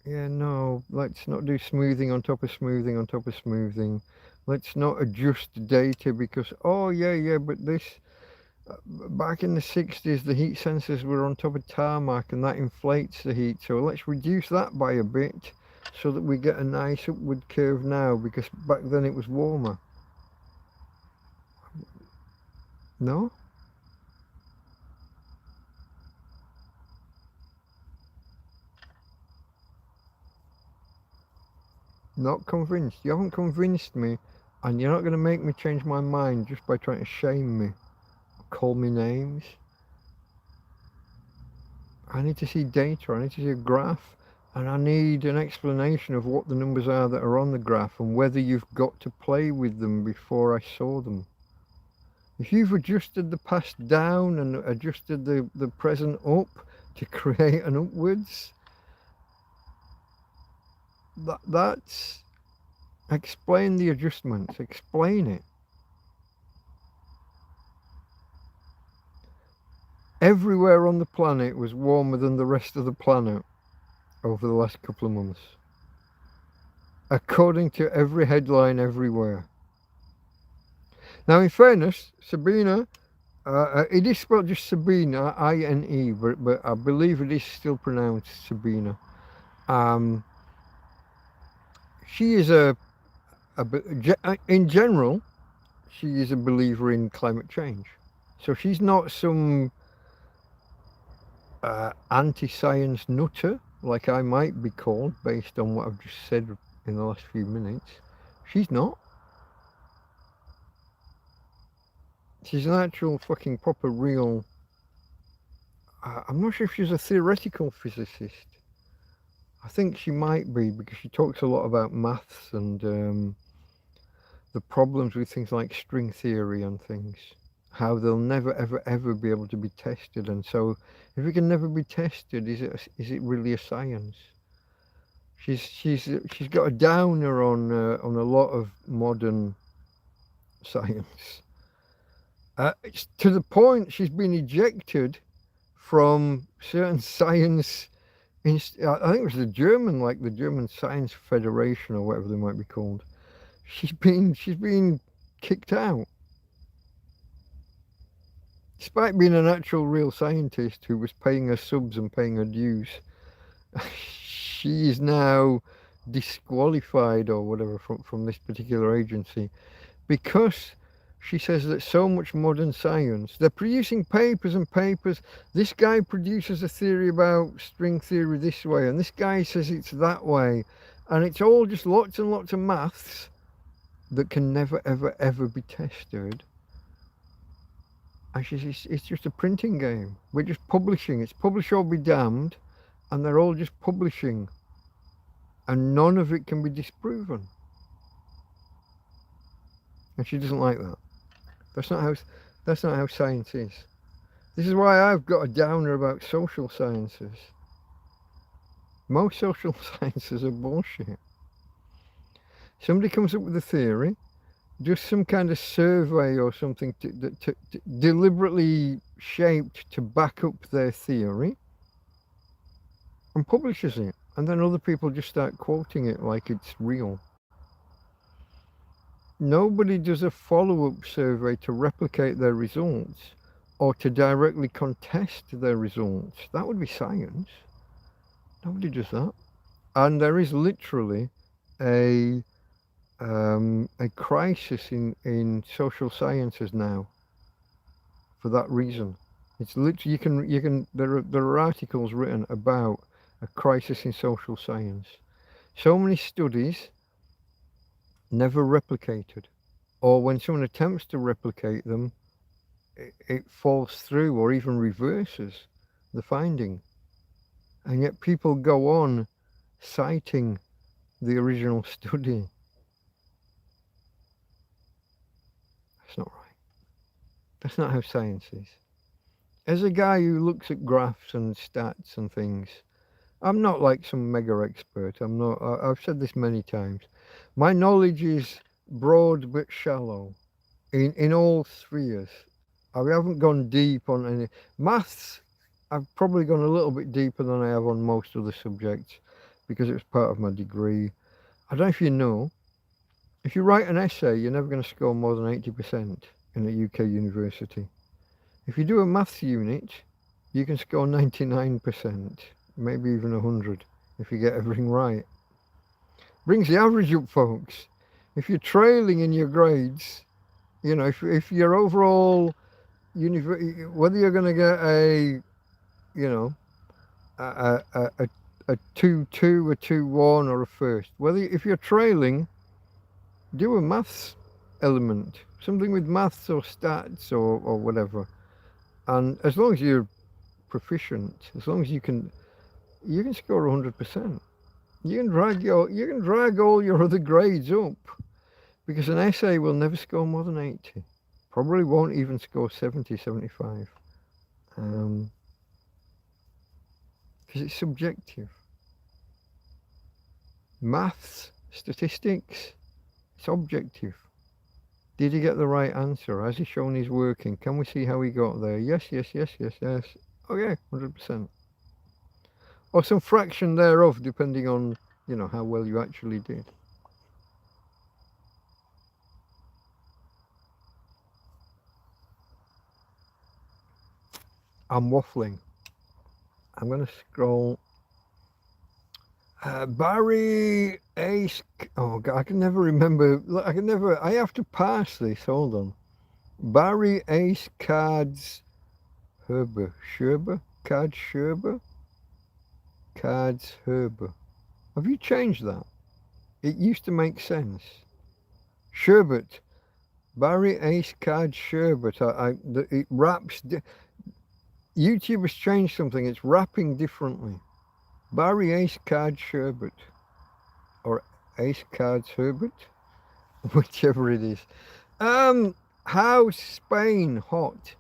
yeah, no, let's not do smoothing on top of smoothing on top of smoothing. Let's not adjust the data because, oh yeah, but this, back in the 60s, the heat sensors were on top of tarmac and that inflates the heat. So let's reduce that by a bit so that we get a nice upward curve now because back then it was warmer. No? Not convinced. You haven't convinced me, and you're not going to make me change my mind just by trying to shame me, call me names. I need to see data, I need to see a graph, and I need an explanation of what the numbers are that are on the graph and whether you've got to play with them before I saw them. If you've adjusted the past down and adjusted the present up to create an upwards, that's explain the adjustments, explain it. Everywhere on the planet was warmer than the rest of the planet over the last couple of months, according to every headline everywhere. Now, in fairness, Sabina, it is spelled just Sabina, I-N-E, but I believe it is still pronounced Sabina. She is in general, she is a believer in climate change. So she's not some anti-science nutter like I might be called based on what I've just said in the last few minutes. She's not. She's an actual fucking proper real, I'm not sure if she's a theoretical physicist. I think she might be because she talks a lot about maths and the problems with things like string theory and things, how they'll never ever be able to be tested. And so if it can never be tested, is it really a science? She's got a downer on a lot of modern science. It's to the point she's been ejected from certain science. I think it was the German Science Federation or whatever they might be called. She's been kicked out, despite being an actual real scientist who was paying her subs and paying her dues. She is now disqualified or whatever from this particular agency because she says that so much modern science, they're producing papers and papers. This guy produces a theory about string theory this way, and this guy says it's that way, and it's all just lots and lots of maths that can never, ever, ever be tested. And she says it's just a printing game. We're just publishing. It's publish or be damned, and they're all just publishing, and none of it can be disproven. And she doesn't like that. That's not how science is. This is why I've got a downer about social sciences. Most social sciences are bullshit. Somebody comes up with a theory, just some kind of survey or something to deliberately shaped to back up their theory, and publishes it. And then other people just start quoting it like it's real. Nobody does a follow-up survey to replicate their results or to directly contest their results. That would be science. Nobody does that. And there is literally a crisis in social sciences now for that reason. It's literally, there are articles written about a crisis in social science. So many studies never replicated, or when someone attempts to replicate them, it falls through or even reverses the finding. And yet people go on citing the original study. That's not right. That's not how science is. As a guy who looks at graphs and stats and things, I'm not like some mega expert. I'm not. I've said this many times. My knowledge is broad but shallow in all spheres. I haven't gone deep on any maths. I've probably gone a little bit deeper than I have on most other subjects because it was part of my degree. I don't know if you know, if you write an essay, you're never going to score more than 80% in a UK university. If you do a maths unit, you can score 99%, maybe even 100 if you get everything right. Brings the average up, folks. If you're trailing in your grades, you know, if your overall whether you're going to get a, you know, a 2-2, a 2-1, or a first, if you're trailing, do a maths element, something with maths or stats or whatever, and as long as you're proficient, as long as you can score 100%. You can drag all your other grades up, because an essay will never score more than 80. Probably won't even score 70, 75. Because it's subjective. Maths, statistics, it's objective. Did he get the right answer? Has he shown he's working? Can we see how he got there? Yes. Okay, 100%. Or some fraction thereof, depending on, you know, how well you actually did. I'm waffling. I'm going to scroll. Barry Ace. Oh, God, I can never remember. I have to pass this. Hold on. Barry Ace Cards Herber. Cards Sherber? Cards Herber. Have you changed that? It used to make sense. Sherbet. Barry Ace Card Sherbet. It wraps. YouTube has changed something. It's wrapping differently. Barry Ace Card Sherbet. Or Ace Cards Herbert. Whichever it is. How's Spain hot?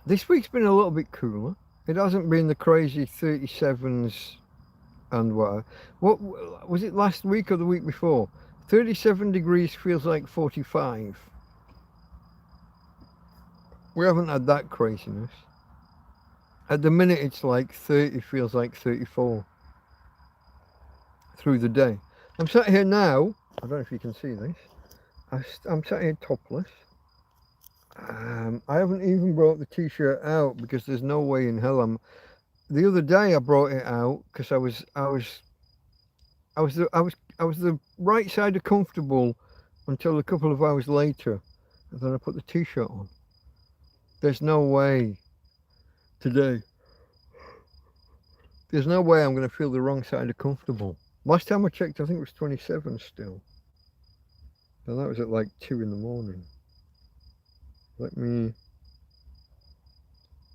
This week's been a little bit cooler. It hasn't been the crazy 37s and what was it, last week or the week before? 37 degrees feels like 45. We haven't had that craziness. At the minute it's like 30 feels like 34 through the day. I'm sat here now, I don't know if you can see this, I'm sat here topless. I haven't even brought the t-shirt out because there's no way in hell the other day I brought it out because I was I was the right side of comfortable until a couple of hours later, and then I put the t-shirt on. There's no way today. There's no way I'm going to feel the wrong side of comfortable. Last time I checked, I think it was 27 still. And that was at like 2 in the morning.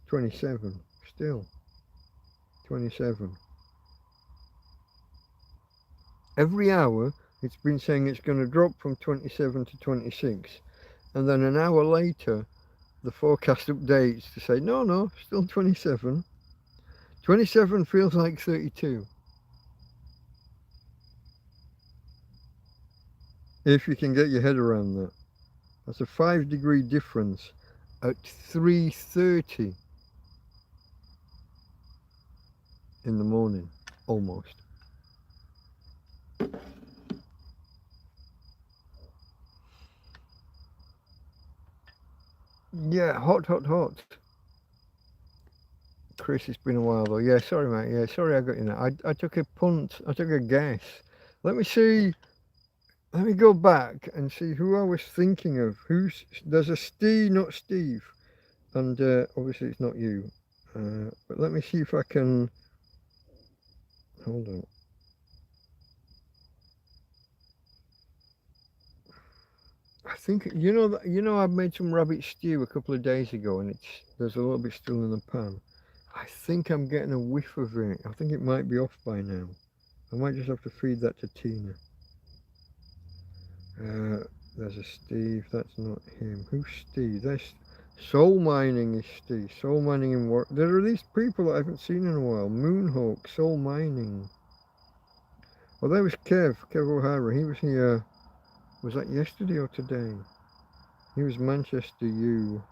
27 still. 27. Every hour it's been saying it's going to drop from 27 to 26, and then an hour later the forecast updates to say no, still 27. 27 feels like 32. If you can get your head around that. That's a 5-degree difference at 3:30 in the morning, almost. Yeah, hot. Chris, it's been a while though. Yeah, sorry mate. Yeah, sorry I got you now. I took a punt. I took a guess. Let me see. Let me go back and see who I was thinking of. There's a Steve, not Steve, and obviously it's not you. But let me see if I can. Hold on. I think you know I've made some rabbit stew a couple of days ago, and there's a little bit still in the pan. I think I'm getting a whiff of it. I think it might be off by now. I might just have to feed that to Tina. There's a Steve. That's not him. Who's Steve? There's Soul Mining is Steve. Soul Mining in work. There are these people that I haven't seen in a while. Moonhawk, Soul Mining. Well, there was Kev O'Hara. He was here. Was that yesterday or today? He was Manchester U.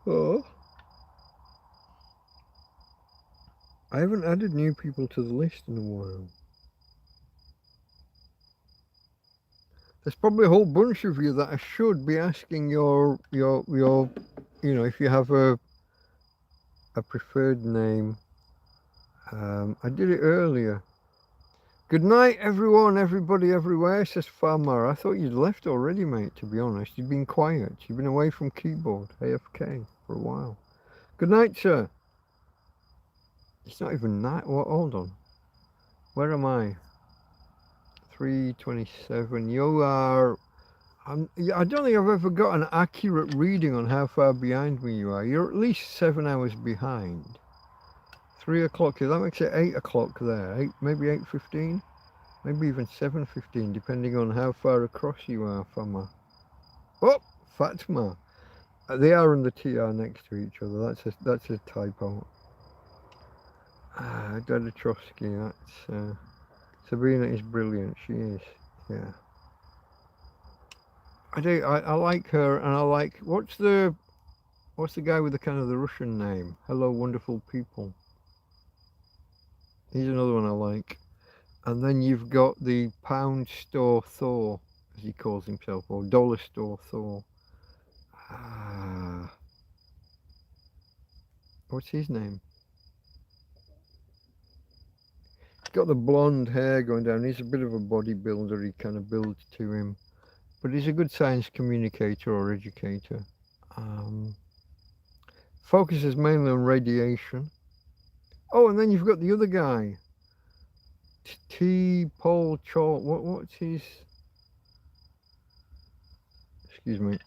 Oh. I haven't added new people to the list in a while. There's probably a whole bunch of you that I should be asking your if you have a preferred name. I did it earlier. Good night, everyone, everybody, everywhere, says Farmer. I thought you'd left already, mate, to be honest. You've been quiet. You've been away from keyboard, AFK, for a while. Good night, sir. It's not even night. Well, hold on. Where am I? 3:27. You are... I don't think I've ever got an accurate reading on how far behind me you are. You're at least 7 hours behind. 3 o'clock, that makes it 8 o'clock there. Maybe 8:15, maybe even 7:15, depending on how far across you are from her. Oh, Fatma. They are and the T are next to each other. That's a typo. Dada Trotsky. That's Sabrina is brilliant. She is. Yeah. I like her, and I like what's the guy with the kind of the Russian name? Hello, wonderful people. He's another one I like. And then you've got the Pound Store Thor, as he calls himself, or Dollar Store Thor. What's his name? He's got the blonde hair going down. He's a bit of a bodybuilder. He kind of builds to him. But he's a good science communicator or educator. Focuses mainly on radiation. Oh, and then you've got the other guy. Paul Chaw. What's his... Excuse me.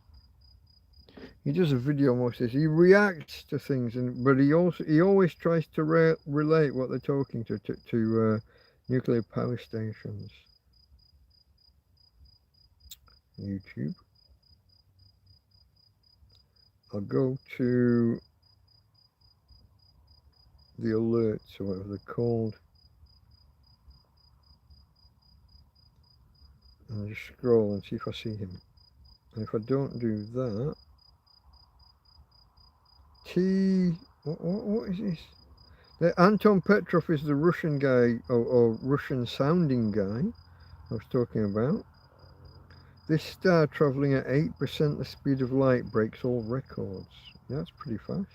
He does a video most of this. He reacts to things, but he always tries to relate what they're talking to nuclear power stations. YouTube. I'll go to the alerts or whatever they're called. And just scroll and see if I see him. And if I don't do that, what is this? Anton Petrov is the Russian guy, or Russian sounding guy I was talking about. This star travelling at 8% the speed of light breaks all records. That's pretty fast.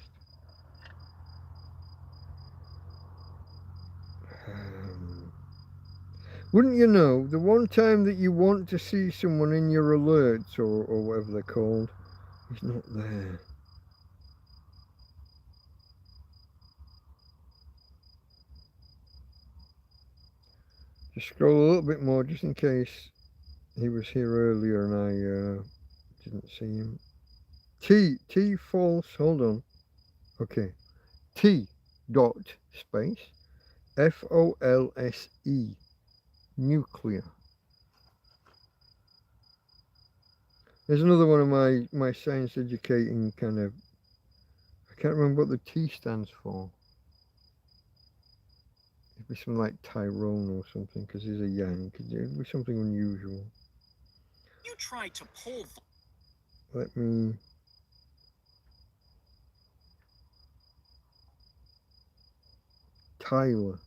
Wouldn't you know, the one time that you want to see someone in your alerts or whatever they're called, he's not there. Just scroll a little bit more just in case he was here earlier and I didn't see him. T false, hold on. Okay. T dot space FOLSE nuclear. There's another one of my science educating kind of, I can't remember what the T stands for. It'd be something like Tyrone or something, because he's a Yang. It'd be something unusual. You tried to pull. Let me. Tyler.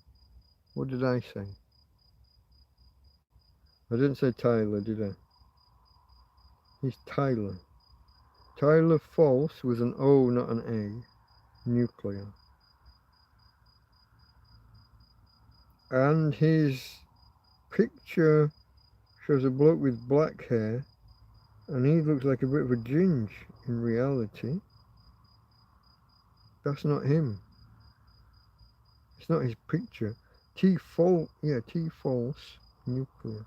What did I say? I didn't say Tyler, did I? He's Tyler. Tyler false with an O, not an A. Nuclear. And his picture shows a bloke with black hair, and he looks like a bit of a ginge in reality. That's not him. It's not his picture. T false, nuclear.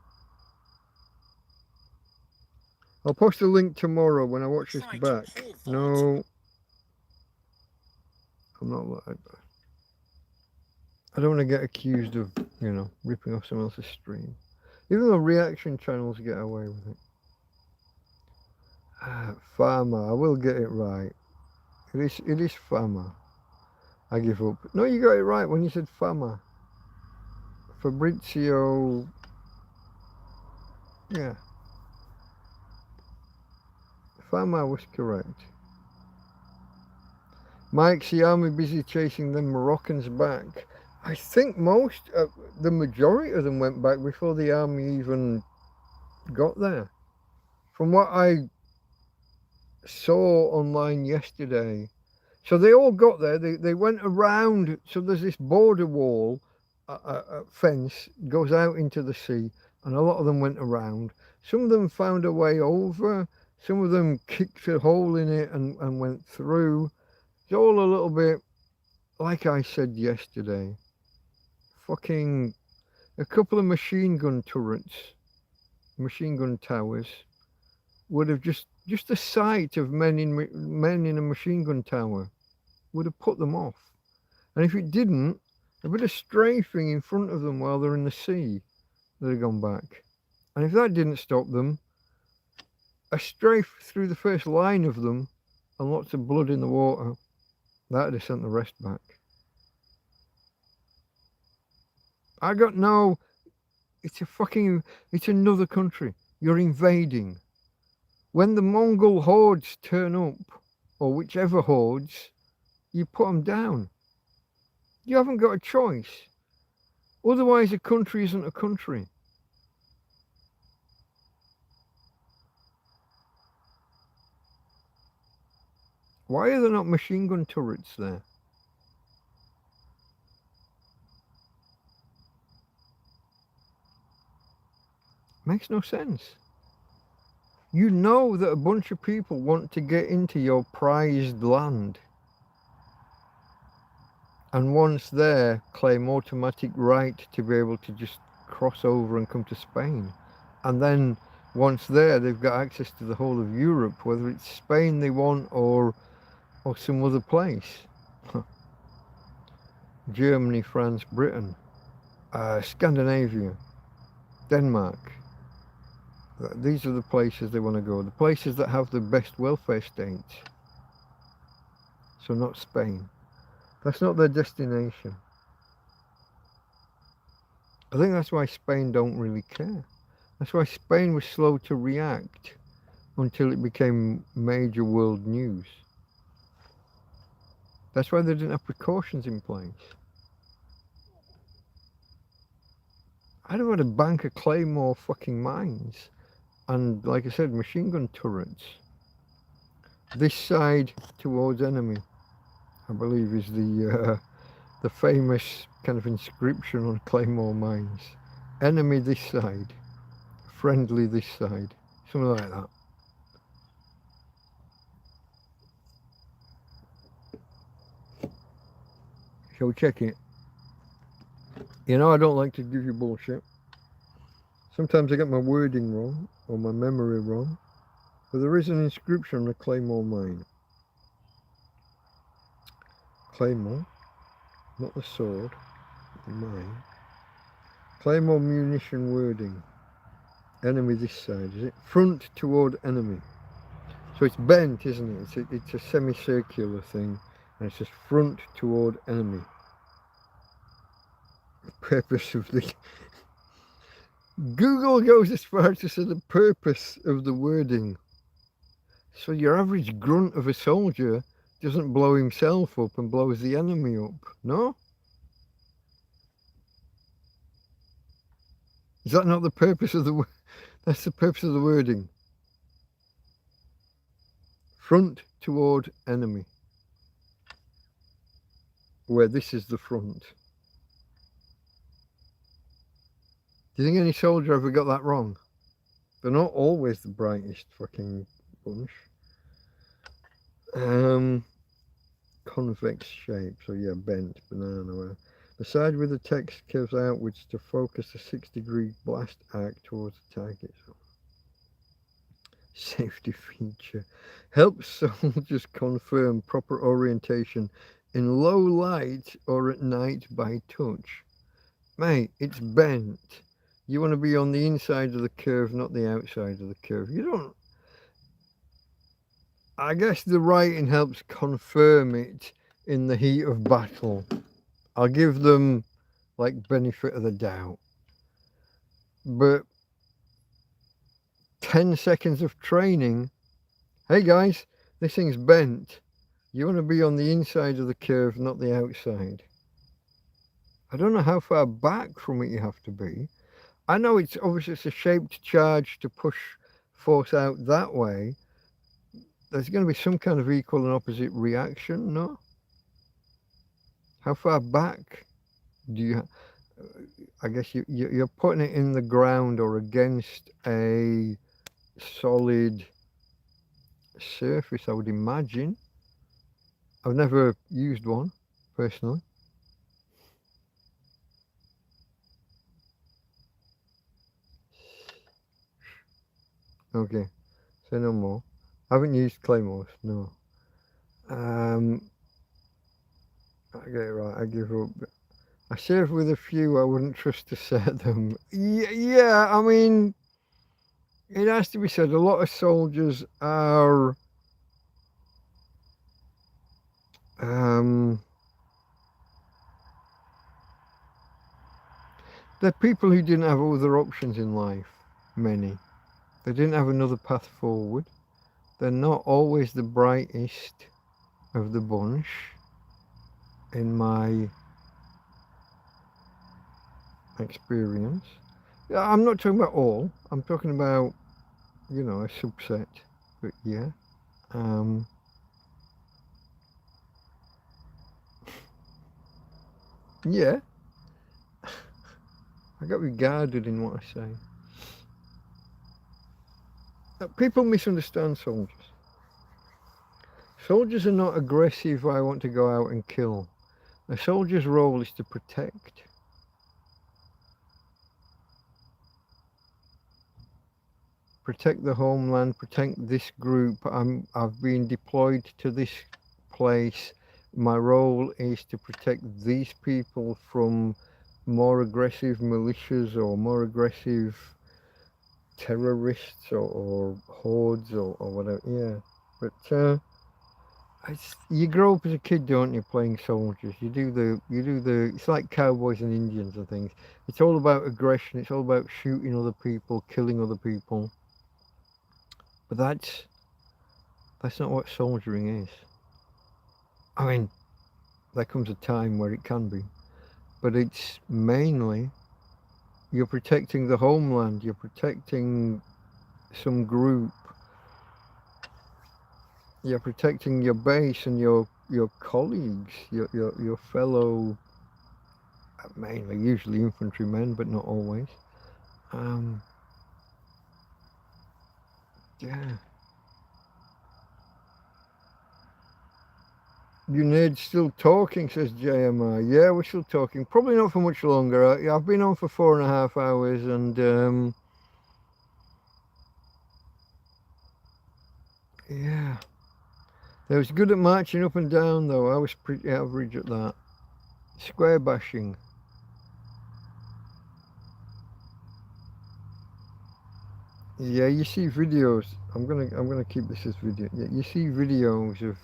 I'll post a link tomorrow when I watch this back. No, I'm not. I don't want to get accused of, ripping off someone else's stream. Even though reaction channels get away with it. Farmer, I will get it right. It is Farmer. I give up. No, you got it right when you said Farmer. Fabrizio. Yeah. Farmer was correct. Mike's the army busy chasing them Moroccans back. I think the majority of them went back before the army even got there. From what I saw online yesterday. So they all got there. They went around. So there's this border wall, fence, goes out into the sea, and a lot of them went around. Some of them found a way over. Some of them kicked a hole in it and went through. It's all a little bit, like I said yesterday, fucking a couple of machine gun turrets, machine gun towers, would have just the sight of men in a machine gun tower would have put them off. And if it didn't, a bit of strafing in front of them while they're in the sea, they'd have gone back. And if that didn't stop them, a strafe through the first line of them and lots of blood in the water, that'd have sent the rest back. I got no, it's another country. You're invading. When the Mongol hordes turn up, or whichever hordes, you put them down. You haven't got a choice. Otherwise, a country isn't a country. Why are there not machine gun turrets there? Makes no sense. You know that a bunch of people want to get into your prized land. And once there, claim automatic right to be able to just cross over and come to Spain. And then once there, they've got access to the whole of Europe, whether it's Spain they want or some other place. Germany, France, Britain, Scandinavia, Denmark. These are the places they want to go. The places that have the best welfare states. So not Spain. That's not their destination. I think that's why Spain don't really care. That's why Spain was slow to react until it became major world news. That's why they didn't have precautions in place. I'd have had a bank of Claymore fucking mines. And like I said, machine gun turrets. This side towards enemy, I believe, is the famous kind of inscription on Claymore mines. enemy this side, friendly this side, something like that. Shall we check it? You know I don't like to give you bullshit. Sometimes I get my wording wrong or my memory wrong, but there is an inscription on a Claymore mine. Claymore, not the sword, the mine. Claymore munition wording. Enemy this side, is it? Front toward enemy. So it's bent, isn't it? It's a semicircular thing, and it says front toward enemy. The purpose of the... Google goes as far as to say the purpose of the wording. So your average grunt of a soldier doesn't blow himself up and blows the enemy up, no? Is that not the purpose of the... That's the purpose of the wording. Front toward enemy. Where this is the front. Do you think any soldier ever got that wrong? They're not always the brightest fucking bunch. Convex shape, so yeah, bent, banana. The side with the text curves outwards to focus a 6-degree blast arc towards the target. Safety feature. Helps soldiers confirm proper orientation in low light or at night by touch. Mate, it's bent. You want to be on the inside of the curve, not the outside of the curve. You don't... I guess the writing helps confirm it in the heat of battle. I'll give them, like, benefit of the doubt. But 10 seconds of training. Hey guys, this thing's bent. You want to be on the inside of the curve, not the outside. I don't know how far back from it you have to be. I know it's obviously it's a shaped charge to push force out that way. There's going to be some kind of equal and opposite reaction, no? How far back do you... I guess you're putting it in the ground or against a solid surface, I would imagine. I've never used one, personally. Okay, say no more. I haven't used claymores, no. I get it right, I give up. I served with a few, I wouldn't trust to set them. Yeah, I mean, it has to be said, a lot of soldiers are... they're people who didn't have other options in life, many. They didn't have another path forward. They're not always the brightest of the bunch, in my experience. I'm not talking about all. I'm talking about, you know, a subset. But yeah. Yeah. I got regarded in what I say. People misunderstand soldiers. Soldiers are not aggressive, I want to go out and kill. A soldier's role is to protect. Protect the homeland, protect this group. I've been deployed to this place. My role is to protect these people from more aggressive militias or more aggressive terrorists or hordes or whatever. Yeah, but you grow up as a kid, don't you, playing soldiers? You do the it's like cowboys and Indians and things. It's all about aggression. It's all about shooting other people, killing other people. But that's not what soldiering is. I mean, there comes a time where it can be, but it's mainly you're protecting the homeland. You're protecting some group. You're protecting your base and your colleagues, your fellow, mainly usually infantrymen, but not always. Yeah. You need still talking, says JMR. Yeah, we're still talking. Probably not for much longer. I've been on for 4.5 hours, and yeah. I was good at marching up and down, though. I was pretty average at that. Square bashing. Yeah, you see videos. I'm gonna keep this as video. Yeah, you see videos of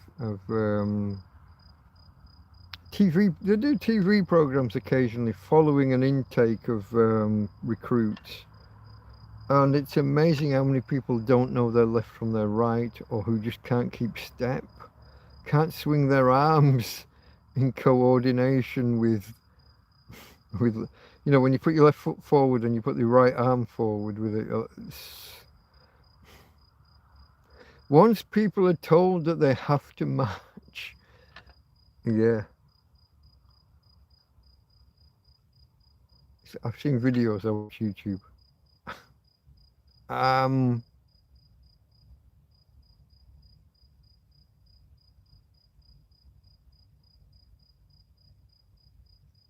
TV. They do TV programs occasionally following an intake of recruits, and it's amazing how many people don't know their left from their right, or who just can't keep step, can't swing their arms in coordination with you know, when you put your left foot forward and you put the right arm forward with it. Once people are told that they have to march, yeah. I've seen videos on YouTube.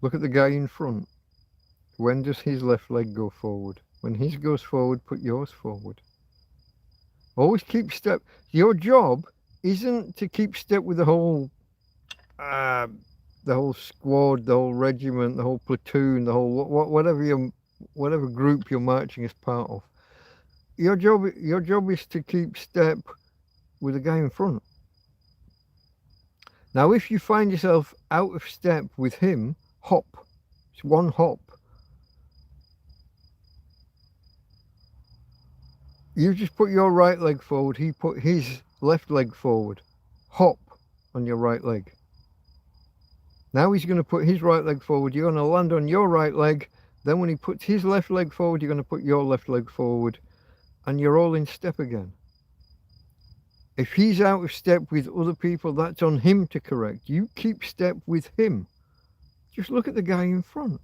Look at the guy in front. When does his left leg go forward? When his goes forward, put yours forward. Always keep step. Your job isn't to keep step with the whole squad, the whole regiment, the whole platoon, the whole whatever group you're marching as part of. Your job is to keep step with the guy in front. Now, if you find yourself out of step with him, hop. It's one hop. You just put your right leg forward, he put his left leg forward. Hop on your right leg. Now he's going to put his right leg forward, you're going to land on your right leg. Then when he puts his left leg forward, you're going to put your left leg forward, and you're all in step again. If he's out of step with other people, that's on him to correct. You keep step with him. Just look at the guy in front.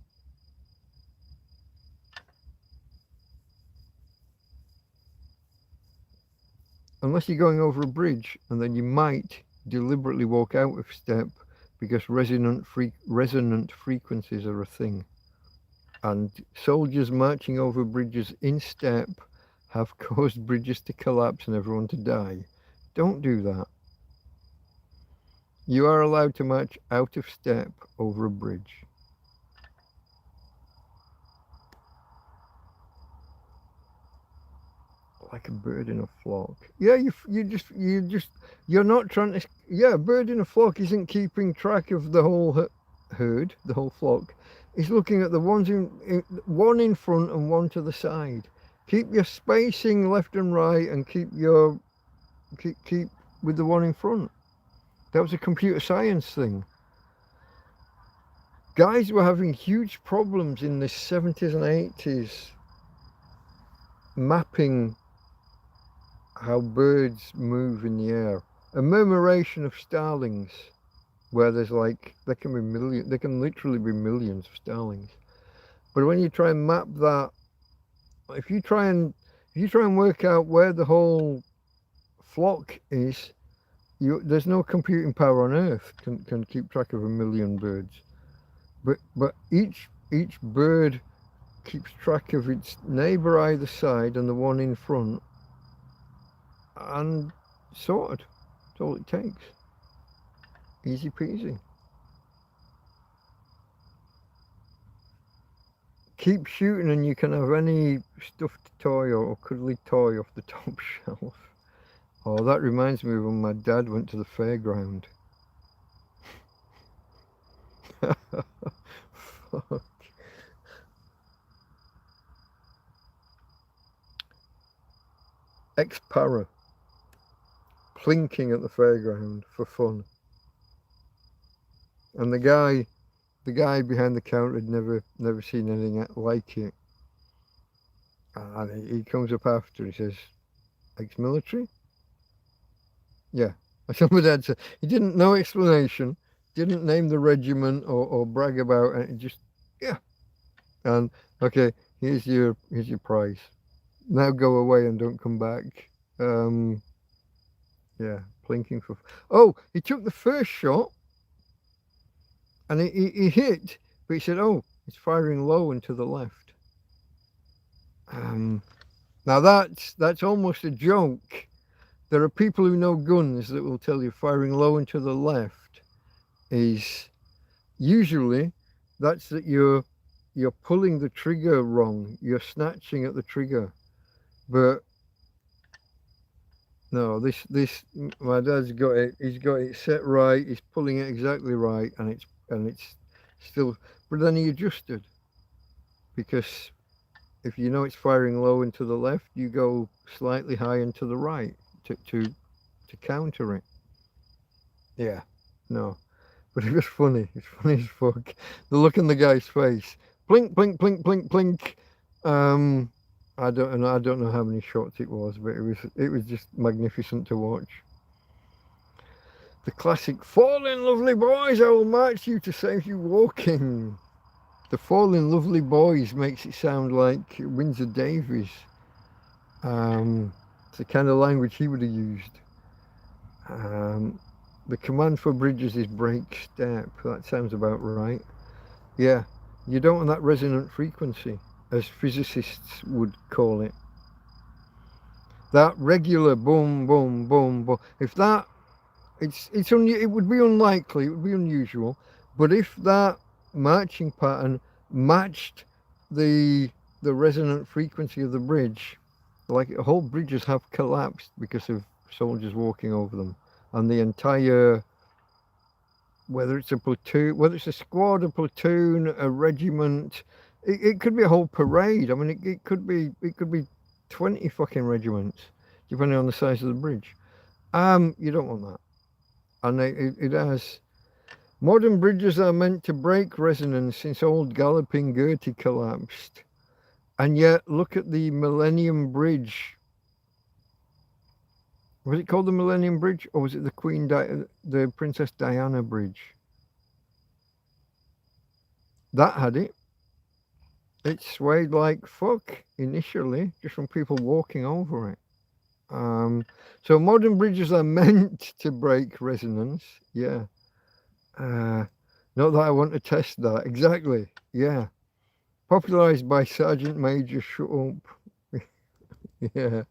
Unless you're going over a bridge, and then you might deliberately walk out of step because resonant frequencies are a thing. And soldiers marching over bridges in step have caused bridges to collapse and everyone to die. Don't do that. You are allowed to march out of step over a bridge. Like a bird in a flock. Yeah, you're not trying to. Yeah, a bird in a flock isn't keeping track of the whole herd, the whole flock. It's looking at the ones one in front and one to the side. Keep your spacing left and right, and keep with the one in front. That was a computer science thing. Guys were having huge problems in the 70s and 80s mapping how birds move in the air. A murmuration of starlings, where there's there can literally be millions of starlings. But when you try and map that, if you try and work out where the whole flock is, there's no computing power on Earth can keep track of 1 million birds. But each bird keeps track of its neighbour either side and the one in front, and sorted. That's all it takes. Easy peasy. Keep shooting and you can have any stuffed toy or cuddly toy off the top shelf. Oh, that reminds me of when my dad went to the fairground. Fuck. Ex-para. Plinking at the fairground for fun. And the guy behind the counter had never seen anything like it. And he comes up after, he says, ex-military? Yeah. That's what my dad said. He didn't know explanation, didn't name the regiment or brag about it, just, yeah. And, okay, Here's your prize. Now go away and don't come back. Yeah, plinking for. Oh, he took the first shot, and he hit, but he said, "Oh, it's firing low and to the left." Now that's almost a joke. There are people who know guns that will tell you firing low and to the left is usually that's that you're pulling the trigger wrong. You're snatching at the trigger, but no, this my dad's got it. He's got it set right. He's pulling it exactly right, and it's still. But then he adjusted because if you know it's firing low and to the left, you go slightly high and to the right to counter it. Yeah, no, but it was funny. It's funny as fuck. The look in the guy's face. Blink, blink, blink, blink, blink. I don't know how many shots it was, but it was just magnificent to watch. The classic "Fall in, lovely boys, I will march you to save you walking." The "Fall in, lovely boys" makes it sound like Windsor Davies. It's the kind of language he would have used. The command for bridges is break step. That sounds about right. Yeah, you don't want that resonant frequency, as physicists would call it. That regular boom, boom, boom, boom. If that, it would be unlikely, it would be unusual, but if that marching pattern matched the resonant frequency of the bridge, like whole bridges have collapsed because of soldiers walking over them, and the entire, whether it's a platoon, whether it's a squad, a platoon, a regiment, it could be a whole parade. I mean, it could be 20 fucking regiments, depending on the size of the bridge. You don't want that. And it has. Modern bridges are meant to break resonance since old Galloping Gertie collapsed. And yet, look at the Millennium Bridge. Was it called the Millennium Bridge, or was it the Princess Diana Bridge? That had it. It swayed like fuck initially, just from people walking over it. So modern bridges are meant to break resonance. Yeah. Not that I want to test that. Exactly. Yeah. Popularized by Sergeant Major Shut Up. Yeah.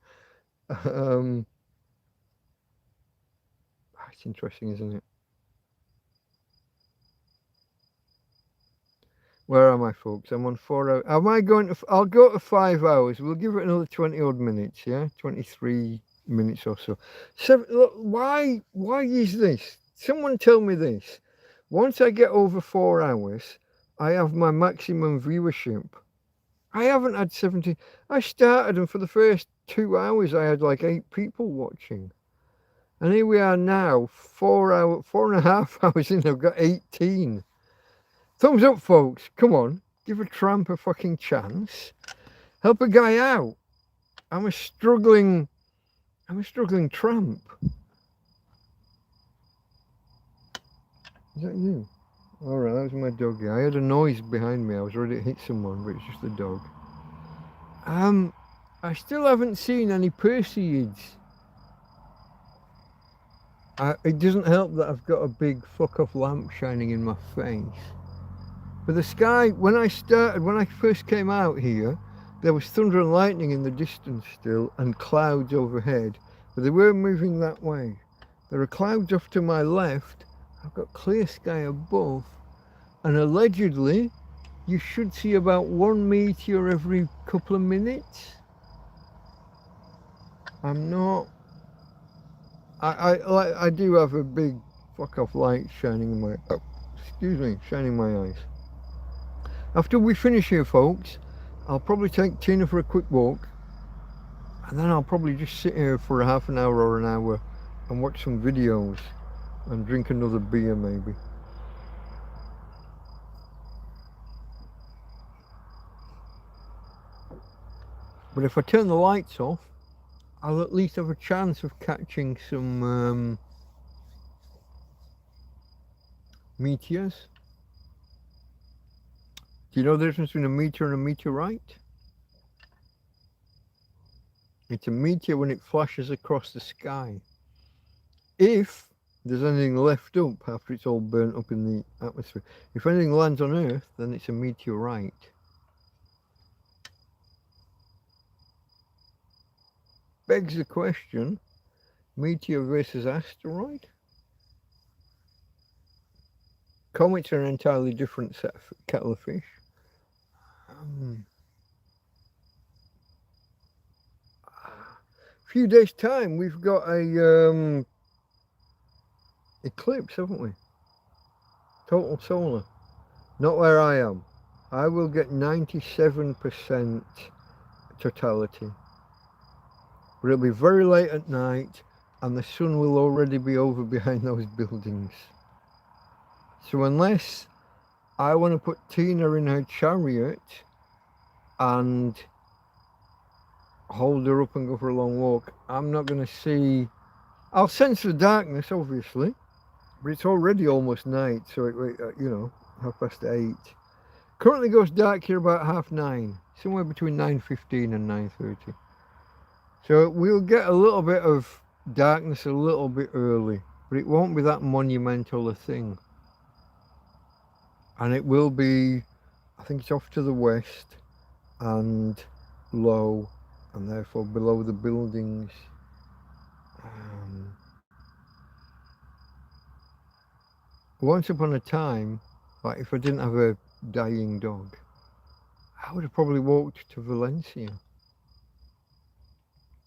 It's interesting, isn't it? Where am I, folks? I'm on 4 hours. Am I going to? I'll go to 5 hours. We'll give it another 20 odd minutes. Yeah, 23 minutes or so. So look, why is this? Someone tell me this. Once I get over 4 hours, I have my maximum viewership. I haven't had 70. I started, and for the first 2 hours, I had like 8 people watching. And here we are now, 4.5 hours in, I've got 18. Thumbs up, folks. Come on. Give a tramp a fucking chance. Help a guy out. I'm a struggling tramp. Is that you? Alright, that was my doggy. I heard a noise behind me. I was ready to hit someone, but it's just the dog. I still haven't seen any Perseids. It doesn't help that I've got a big fuck off lamp shining in my face. But the sky, when I first came out here, there was thunder and lightning in the distance still, and clouds overhead, but they were moving that way. There are clouds off to my left. I've got clear sky above, and allegedly, you should see about 1 meteor every couple of minutes. I'm not. I do have a big fuck off light shining in my. Oh, excuse me, shining in my eyes. After we finish here, folks, I'll probably take Tina for a quick walk, and then I'll probably just sit here for a half an hour or an hour and watch some videos and drink another beer maybe. But if I turn the lights off, I'll at least have a chance of catching some meteors. Do you know the difference between a meteor and a meteorite? It's a meteor when it flashes across the sky. If there's anything left up after it's all burnt up in the atmosphere, if anything lands on Earth, then it's a meteorite. Begs the question, meteor versus asteroid? Comets are an entirely different set of kettle of fish. Few days time we've got a eclipse, haven't we? Total solar. Not where I am. I will get 97% totality. But it'll be very late at night and the sun will already be over behind those buildings. So unless I want to put Tina in her chariot and hold her up and go for a long walk, I'm not going to see... I'll sense the darkness, obviously, but it's already almost night, so you know, 8:30. Currently goes dark here about 9:30, somewhere between 9:15 and 9:30. So we'll get a little bit of darkness a little bit early, but it won't be that monumental a thing. And it will be, I think it's off to the west and low, and therefore below the buildings. Once upon a time, like if I didn't have a dying dog, I would have probably walked to Valencia.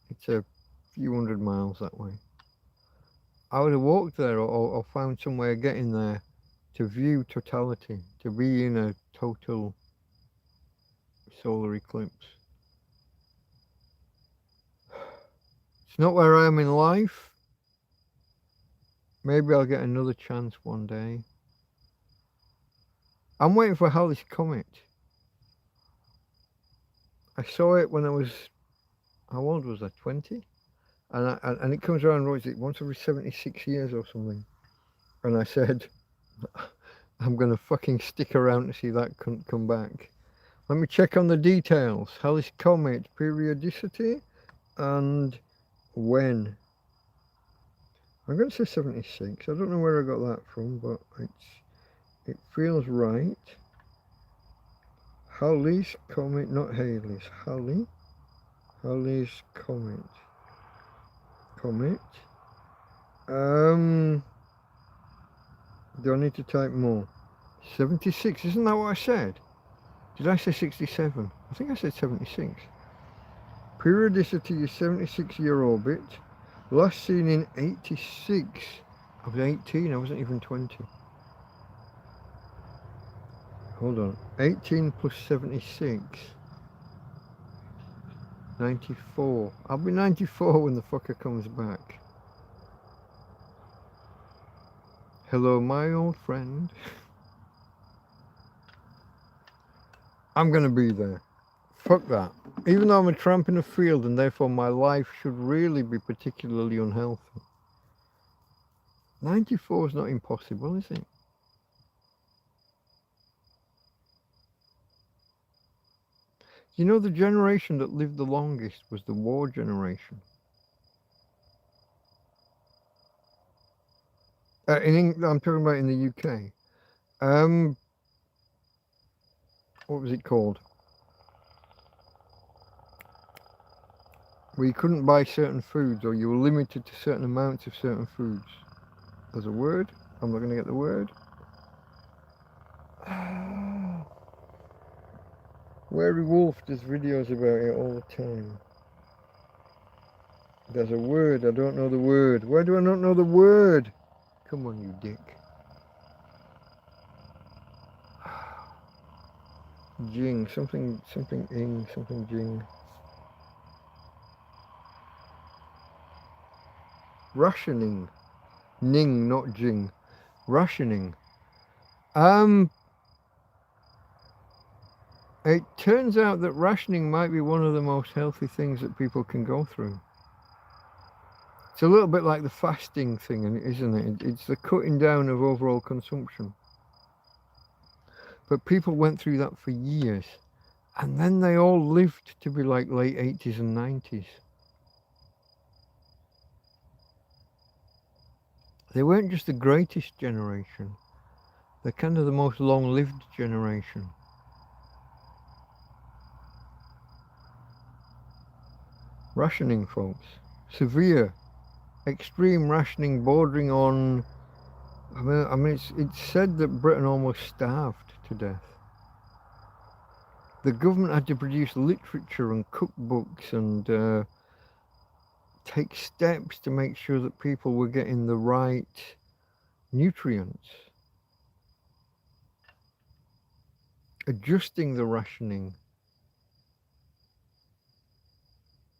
It's a few hundred miles that way. I would have walked there or found somewhere getting there to view totality, to be in a total solar eclipse. It's not where I am in life. Maybe I'll get another chance one day. I'm waiting for Halley's Comet. I saw it when I was, how old was I, 20? And it comes around, what is it, once every 76 years or something. And I said, I'm going to fucking stick around to see that come back. Let me check on the details. Halley's Comet, periodicity, and when. I'm going to say 76. I don't know where I got that from, but it feels right. Halley's Comet, not Halley's. Halley's Comet. Do I need to type more? 76, isn't that what I said? Did I say 67? I think I said 76. Periodicity is 76-year orbit. Last seen in 86. I was 18, I wasn't even 20. Hold on. 18 plus 76. 94. I'll be 94 when the fucker comes back. Hello, my old friend. I'm going to be there. Fuck that. Even though I'm a tramp in a field and therefore my life should really be particularly unhealthy. 94 is not impossible, is it? You know, the generation that lived the longest was the war generation. I'm talking about in the UK. What was it called? Where you couldn't buy certain foods, or you were limited to certain amounts of certain foods. There's a word. I'm not going to get the word. Wary Wolf does videos about it all the time. There's a word. I don't know the word. Why do I not know the word? Come on, you dick. Jing. Something ing. Something jing. Rationing. Ning, not jing. Rationing. It turns out that rationing might be one of the most healthy things that people can go through. It's a little bit like the fasting thing, isn't it? It's the cutting down of overall consumption. But people went through that for years. And then they all lived to be like late 80s and 90s. They weren't just the greatest generation, they're kind of the most long-lived generation. Rationing, folks. Severe, extreme rationing bordering on... I mean it's said that Britain almost starved to death. The government had to produce literature and cookbooks and take steps to make sure that people were getting the right nutrients. Adjusting the rationing.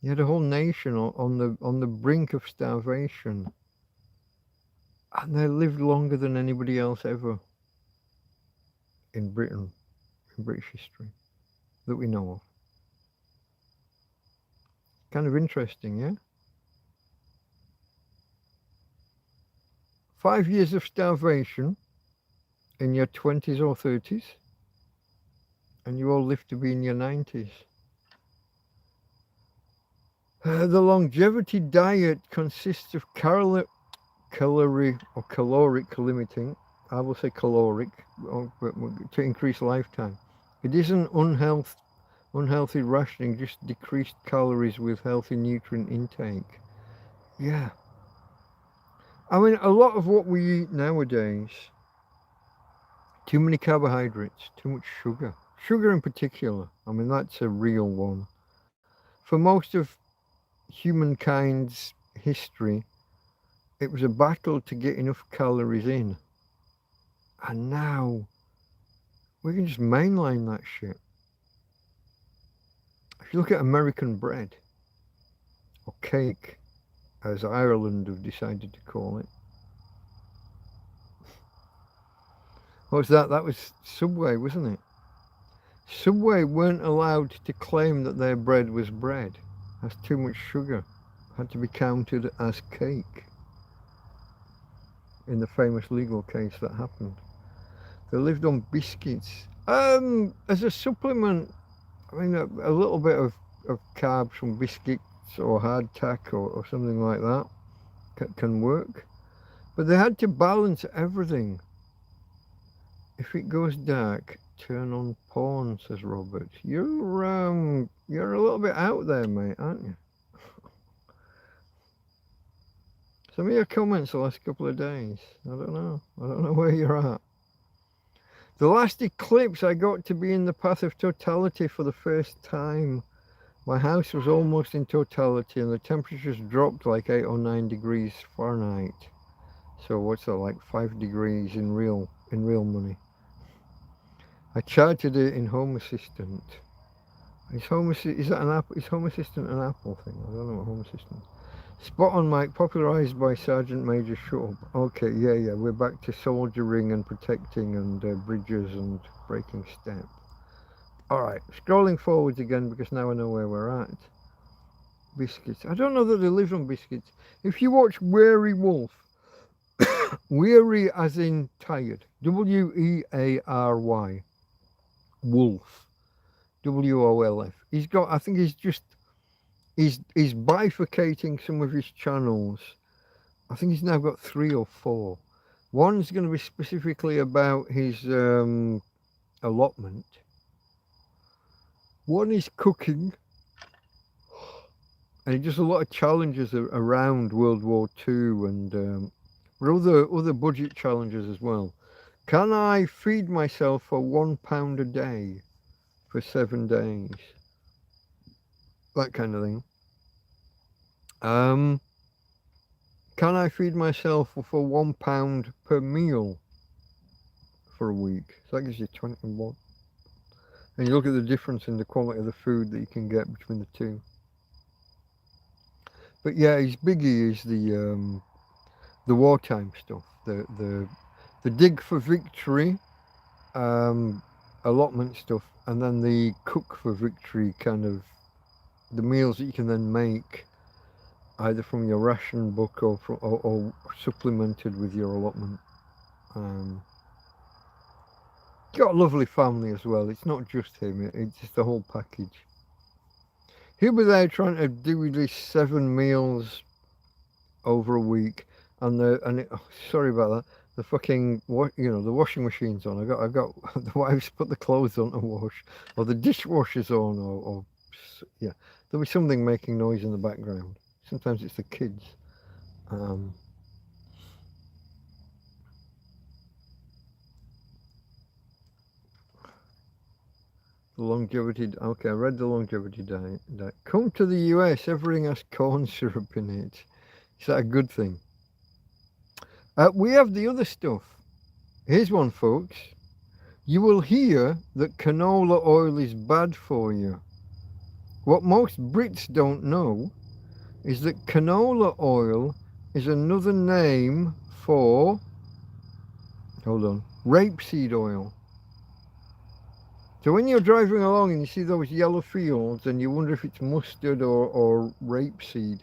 You had a whole nation on the brink of starvation, and they lived longer than anybody else ever in Britain, in British history, that we know of. Kind of interesting, yeah? 5 years of starvation in your 20s or 30s, and you all live to be in your 90s. The longevity diet consists of caloric limiting. I will say caloric to increase lifetime. It isn't unhealthy rationing, just decreased calories with healthy nutrient intake. Yeah. I mean, a lot of what we eat nowadays, too many carbohydrates, too much sugar. Sugar in particular, I mean, that's a real one. For most of humankind's history, it was a battle to get enough calories in. And now, we can just mainline that shit. If you look at American bread, or cake, as Ireland have decided to call it. What was that? That was Subway, wasn't it? Subway weren't allowed to claim that their bread was bread. That's too much sugar. Had to be counted as cake. In the famous legal case that happened. They lived on biscuits. As a supplement, I mean, a little bit of carbs from biscuits or hardtack or something like that can work. But they had to balance everything. If it goes dark, turn on porn, says Robert. You're a little bit out there, mate, aren't you? Some of your comments the last couple of days. I don't know where you're at. The last eclipse, I got to be in the path of totality for the first time. My house was almost in totality and the temperatures dropped like 8 or 9 degrees Fahrenheit. So what's that, like 5 degrees in real money? I charted it in Home Assistant. Is Home Assistant an Apple thing? I don't know what Home Assistant is. Spot on, Mike, popularised by Sergeant Major Shut Up. Okay, yeah, we're back to soldiering and protecting and bridges and breaking step. Alright, scrolling forwards again because now I know where we're at. Biscuits. I don't know that they live on biscuits. If you watch Weary Wolf, weary as in tired, W-E-A-R-Y, Wolf, W-O-L-F. He's got, I think he's bifurcating some of his channels. I think he's now got 3 or 4. One's going to be specifically about his allotment. One is cooking, and he does a lot of challenges around World War II and other budget challenges as well. Can I feed myself for £1 a day for 7 days? That kind of thing. Can I feed myself for £1 per meal for a week? So that gives you 21. And you look at the difference in the quality of the food that you can get between the two. But yeah, his biggie is the wartime stuff, the dig for victory, allotment stuff, and then the cook for victory kind of the meals that you can then make either from your ration book or supplemented with your allotment. Got a lovely family as well. It's not just him, it's just the whole package. He'll be there trying to do this 7 meals over a week, and sorry about that. The fucking the washing machine's on. I got the wives put the clothes on to wash, or the dishwasher's on, or yeah, there'll be something making noise in the background. Sometimes it's the kids. The longevity. Okay, I read the longevity diet. Come to the US. Everything has corn syrup in it. Is that a good thing? We have the other stuff. Here's one, folks. You will hear that canola oil is bad for you. What most Brits don't know is that canola oil is another name for, hold on, rapeseed oil. So when you're driving along and you see those yellow fields and you wonder if it's mustard or rapeseed,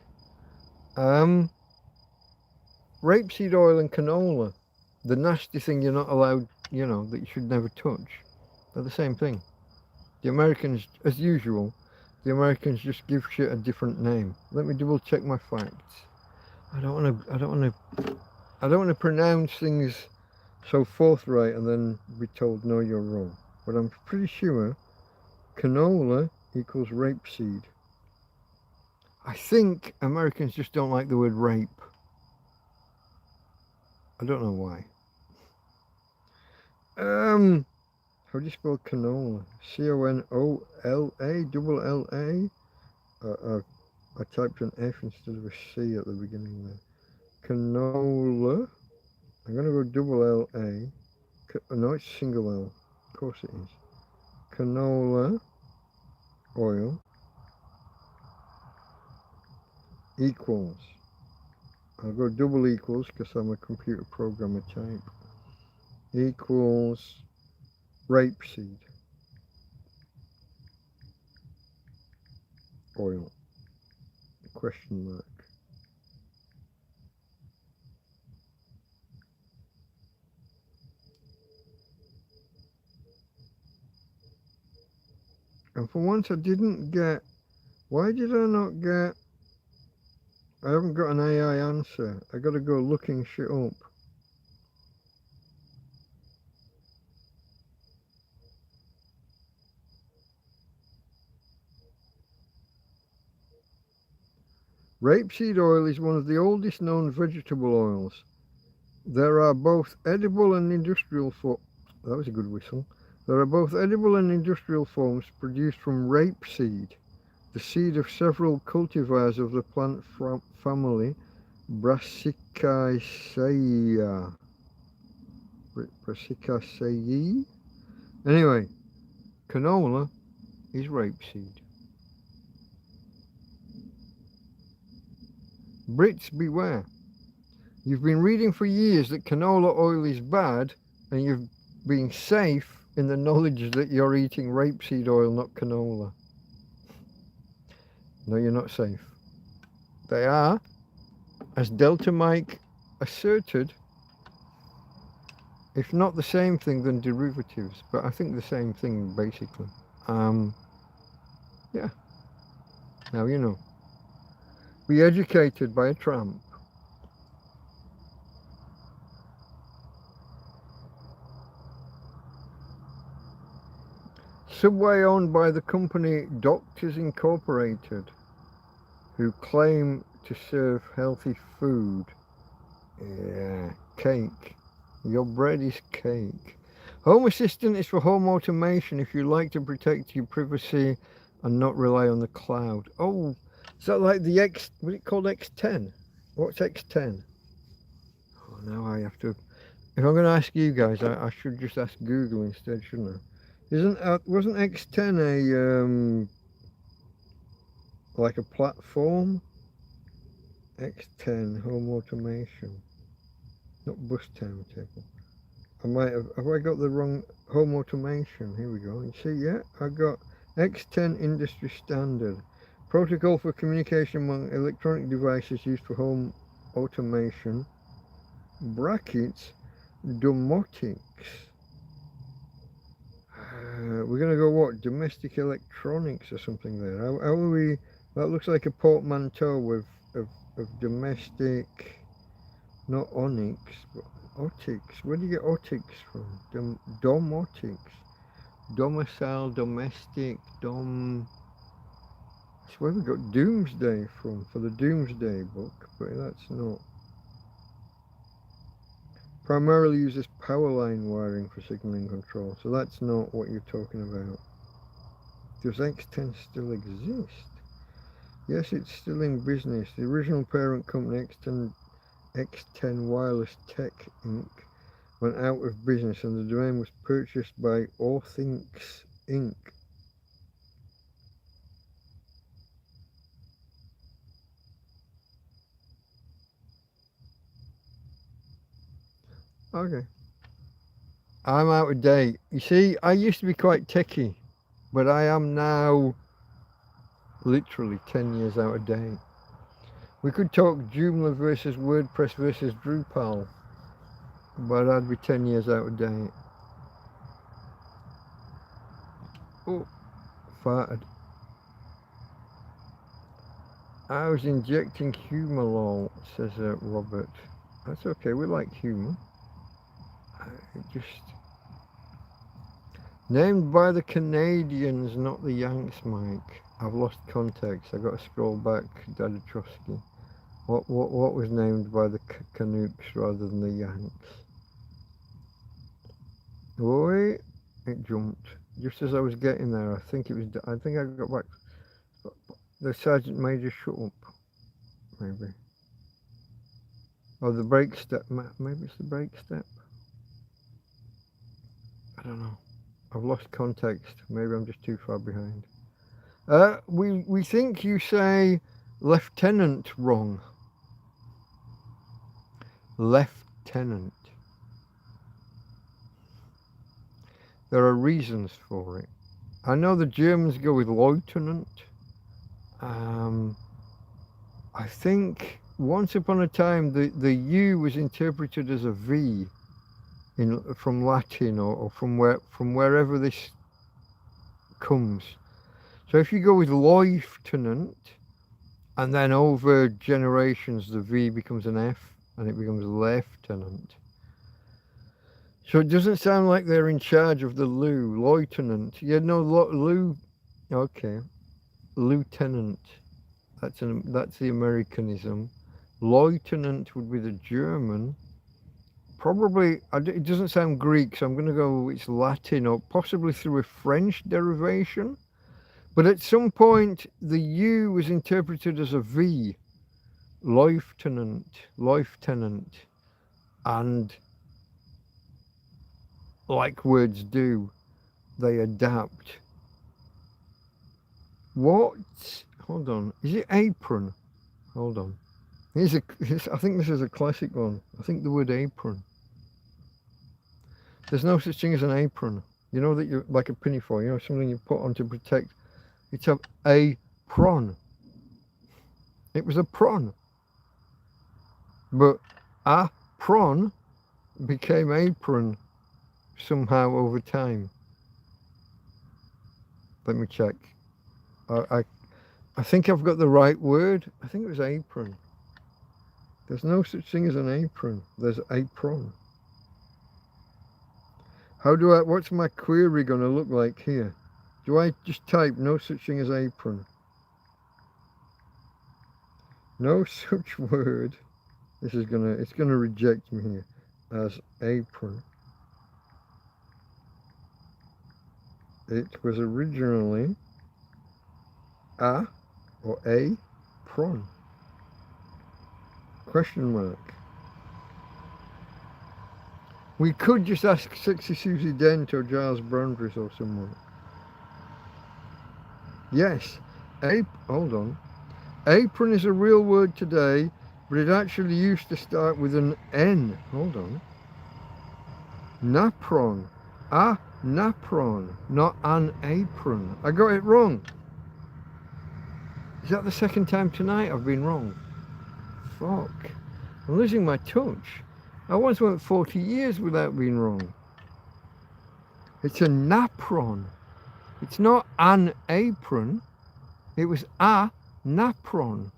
rapeseed oil and canola, the nasty thing you're not allowed, that you should never touch, they're the same thing. The Americans, as usual, the Americans just give shit a different name. Let me double check my facts. I don't want to pronounce things so forthright and then be told no, you're wrong. But I'm pretty sure canola equals rapeseed. I think Americans just don't like the word rape. I don't know why. How do you spell canola? C-O-N-O-L-A, double L-A? I typed an F instead of a C at the beginning there. Canola. I'm going to go double L-A. No, it's single L. Of course it is. Canola oil equals. I'll go double equals because I'm a computer programmer type. Equals rapeseed oil. Question mark. And for once I didn't get, why did I not get, I haven't got an AI answer. I gotta go looking shit up. Rapeseed oil is one of the oldest known vegetable oils. There are both edible and industrial that was a good whistle. There are both edible and industrial forms produced from rapeseed, the seed of several cultivars of the plant family Brassicaceae. Brassicaceae? Anyway, canola is rapeseed. Brits, beware. You've been reading for years that canola oil is bad, and you've been safe in the knowledge that you're eating rapeseed oil, not canola. No, you're not safe. They are, as Delta Mike asserted, if not the same thing, then derivatives. But I think the same thing, basically. Yeah. Now you know. Be educated by a tramp. Subway owned by the company Doctors Incorporated, who claim to serve healthy food. Yeah, cake. Your bread is cake. Home Assistant is for home automation if you like to protect your privacy and not rely on the cloud. Oh, is that like the was it called X10? What's X10? Oh, now I have to, if I'm going to ask you guys, I should just ask Google instead, shouldn't I? Wasn't X10 like a platform? X10 home automation, not bus timetable. I might have I got the wrong home automation? Here we go. You see, yeah, I got X10 industry standard protocol for communication among electronic devices used for home automation. Brackets, domotics. We're going to go what? Domestic electronics or something there. How are we? That looks like a portmanteau of domestic Not onyx, but otics. Where do you get otics from? Domotics. Domicile, domestic, That's where we got Doomsday from, for the Doomsday book, but that's not. Primarily uses power line wiring for signaling control, so that's not what you're talking about. Does X10 still exist? Yes, it's still in business. The original parent company, X10 Wireless Tech Inc., went out of business and the domain was purchased by Orthinx Inc. Okay. I'm out of date. You see, I used to be quite techie, but I am now literally 10 years out of date. We could talk Joomla versus WordPress versus Drupal, but I'd be 10 years out of date. Oh, farted. I was injecting humour, lol, says Robert. That's okay, we like humour. Just named by the Canadians, not the Yanks, Mike. I've lost context. I got to scroll back. Dada Trotsky. What was named by the Canucks rather than the Yanks? Wait, it jumped just as I was getting there. I think I got back. The Sergeant Major shut up. Maybe. Or the break step. Maybe it's the break step. I don't know. I've lost context. Maybe I'm just too far behind. We think you say lieutenant wrong. Lieutenant. There are reasons for it. I know the Germans go with lieutenant. I think once upon a time the U was interpreted as a V from Latin or from wherever this comes. So if you go with lieutenant, and then over generations the V becomes an F and it becomes lieutenant. So it doesn't sound like they're in charge of the lieutenant. Yeah, no, okay, lieutenant. That's the Americanism. Lieutenant would be the German. Probably, it doesn't sound Greek, so I'm going to go it's Latin or possibly through a French derivation. But at some point, the U was interpreted as a V. Lieutenant. And like words do, they adapt. What? Hold on. Is it apron? Hold on. I think this is a classic one. I think the word apron. There's no such thing as an apron. You know that you're like a pinafore, you know, something you put on to protect. It's a prawn. It was a prawn. But a prawn became apron somehow over time. Let me check. I think I've got the right word. I think it was apron. There's no such thing as an apron. There's a prawn. What's my query going to look like here? Do I just type no such thing as apron? No such word. It's gonna reject me here as apron. It was originally a or a prawn. Question mark. We could just ask Sexy Susie Dent or Giles Brandress or someone. Yes, hold on. Apron is a real word today, but it actually used to start with an N. Hold on. Napron. A napron, not an apron. I got it wrong. Is that the second time tonight I've been wrong? Fuck. I'm losing my touch. I once went 40 years without being wrong. It's a napron. It's not an apron. It was a napron.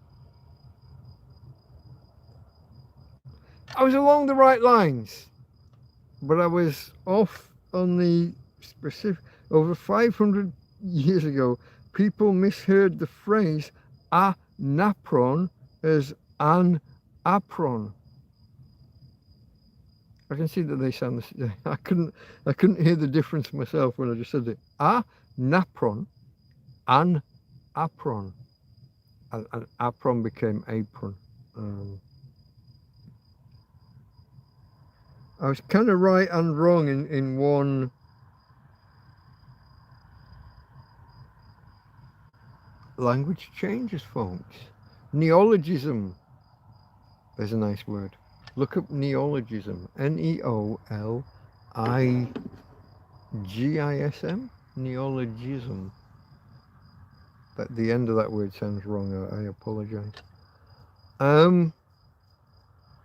I was along the right lines, but I was off on the specific. Over 500 years ago, people misheard the phrase a napron as an apron. I can see that they sound the same. I couldn't hear the difference myself when I just said it. A napron, an apron. An apron became apron. I was kind of right and wrong in one. Language changes, folks. Neologism. There's a nice word. Look up neologism. Neologism. Neologism. But the end of that word sounds wrong. I apologize.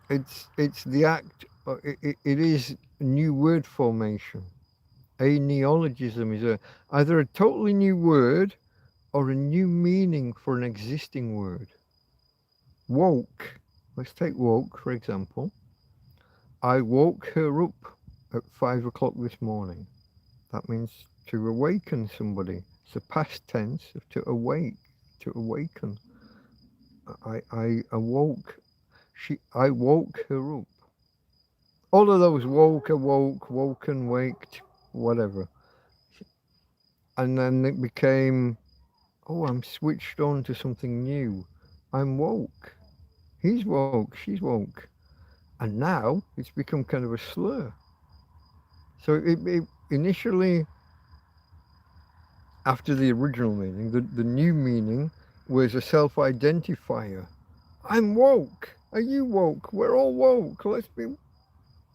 It's the act. It is new word formation. A neologism is either a totally new word or a new meaning for an existing word. Woke. Let's take woke, for example. I woke her up at 5 o'clock this morning. That means to awaken somebody. It's the past tense of to awake, to awaken. I awoke. I woke her up. All of those woke, awoke, woken, waked, whatever. And then it became, oh, I'm switched on to something new. I'm woke. He's woke, she's woke. And now it's become kind of a slur. So it initially, after the original meaning, the new meaning was a self-identifier. I'm woke. Are you woke? We're all woke. Let's be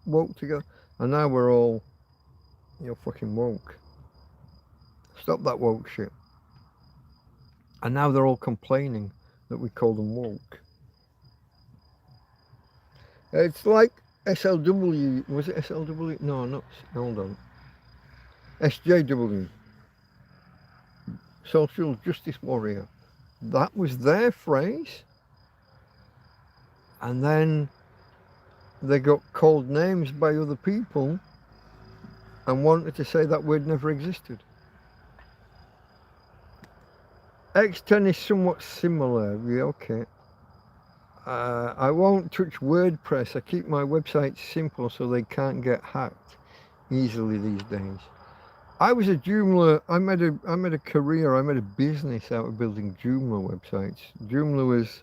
woke together. And now we're all, you're fucking woke. Stop that woke shit. And now they're all complaining that we call them woke. It's like SLW. Was it SLW? No, not. Hold on. SJW. Social Justice Warrior. That was their phrase. And then they got called names by other people and wanted to say that word never existed. X10 is somewhat similar. Yeah, okay. I won't touch WordPress. I keep my websites simple so they can't get hacked easily these days. I was a Joomla. I made a career. I made a business out of building Joomla websites. Joomla was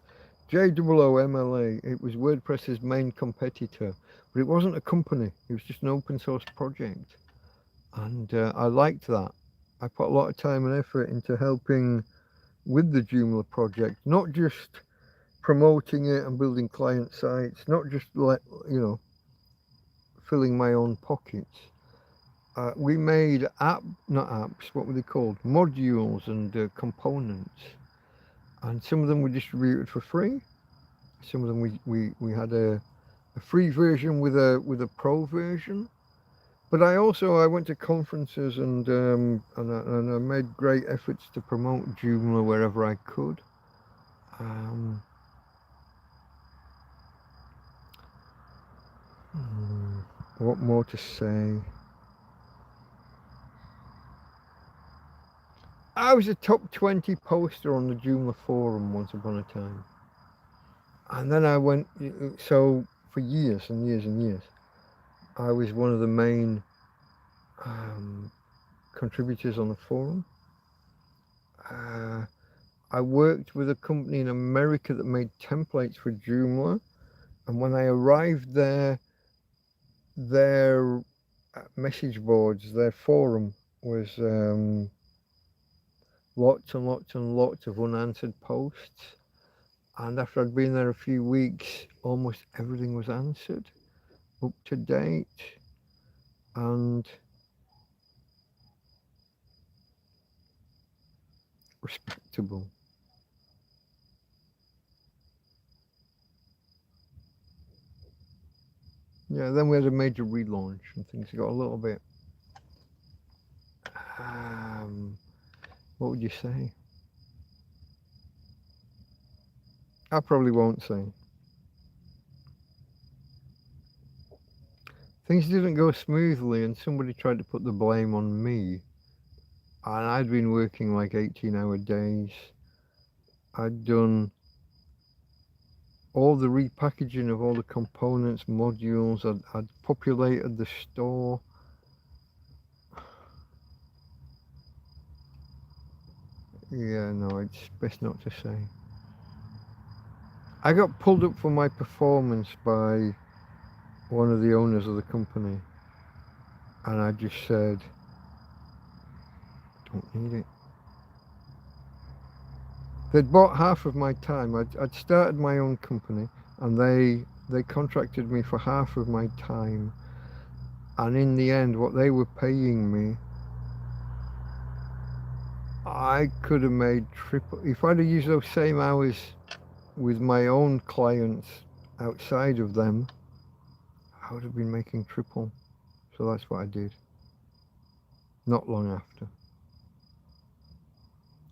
JOOMLA. It was WordPress's main competitor, but it wasn't a company. It was just an open source project, and I liked that. I put a lot of time and effort into helping with the Joomla project, not just promoting it and building client sites, not just filling my own pockets. We made not apps, what were they called? Modules and components. And some of them were distributed for free. Some of them we had a free version with a pro version. But I went to conferences and I made great efforts to promote Joomla wherever I could. What more to say? I was a top 20 poster on the Joomla forum once upon a time. And then I went, so for years and years and years, I was one of the main contributors on the forum. I worked with a company in America that made templates for Joomla. And when I arrived there, their message boards, their forum was lots and lots and lots of unanswered posts. And after I'd been there a few weeks, almost everything was answered, up to date, and respectable. Yeah, then we had a major relaunch and things got a little bit, what would you say? I probably won't say. things didn't go smoothly and somebody tried to put the blame on me. And I'd been working like 18-hour days. I'd done all the repackaging of all the components, modules. I'd populated the store. Yeah, no, it's best not to say. I got pulled up for my performance by one of the owners of the company. And I just said, don't need it. They'd bought half of my time. I'd started my own company and they contracted me for half of my time. And in the end, what they were paying me, I could have made triple. If I'd have used those same hours with my own clients outside of them, I would have been making triple. So that's what I did. Not long after.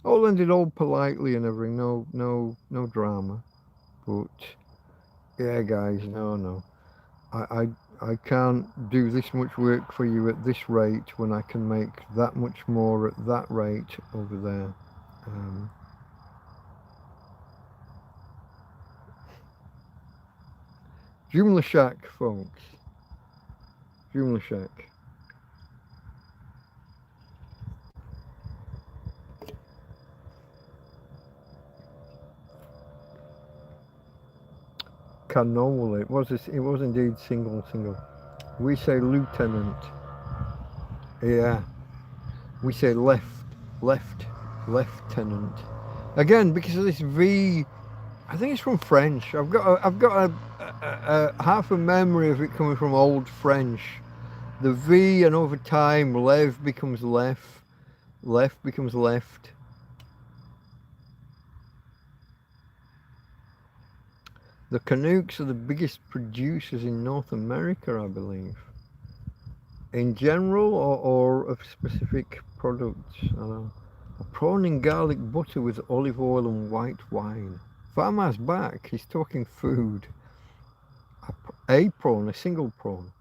All ended all politely and everything, no drama. But yeah, guys, no. I can't do this much work for you at this rate when I can make that much more at that rate over there. Joomla Shack, folks. Joomla Shack. Cannoli. It was indeed single. We say lieutenant. Yeah. We say lieutenant. Again, because of this V, I think it's from French. I've got a half a memory of it coming from Old French. The V, and over time, lev becomes left becomes left. The Canucks are the biggest producers in North America, I believe. In general, or of specific products. I don't know. A prawn in garlic butter with olive oil and white wine. Farmer's back. He's talking food. A prawn, a single prawn.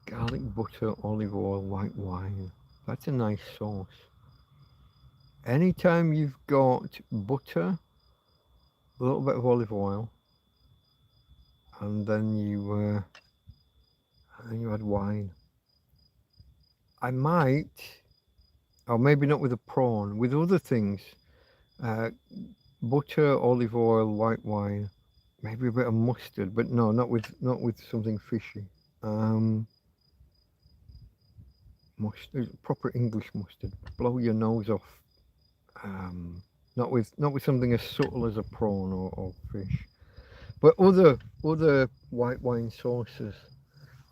Garlic butter, olive oil, white wine. That's a nice sauce. Anytime you've got butter, a little bit of olive oil, and then you add wine. I might, or maybe not with a prawn, with other things, butter, olive oil, white wine, maybe a bit of mustard, but no, not with something fishy. Mustard, proper English mustard, blow your nose off. Not with something as subtle as a prawn or fish, but other white wine sauces.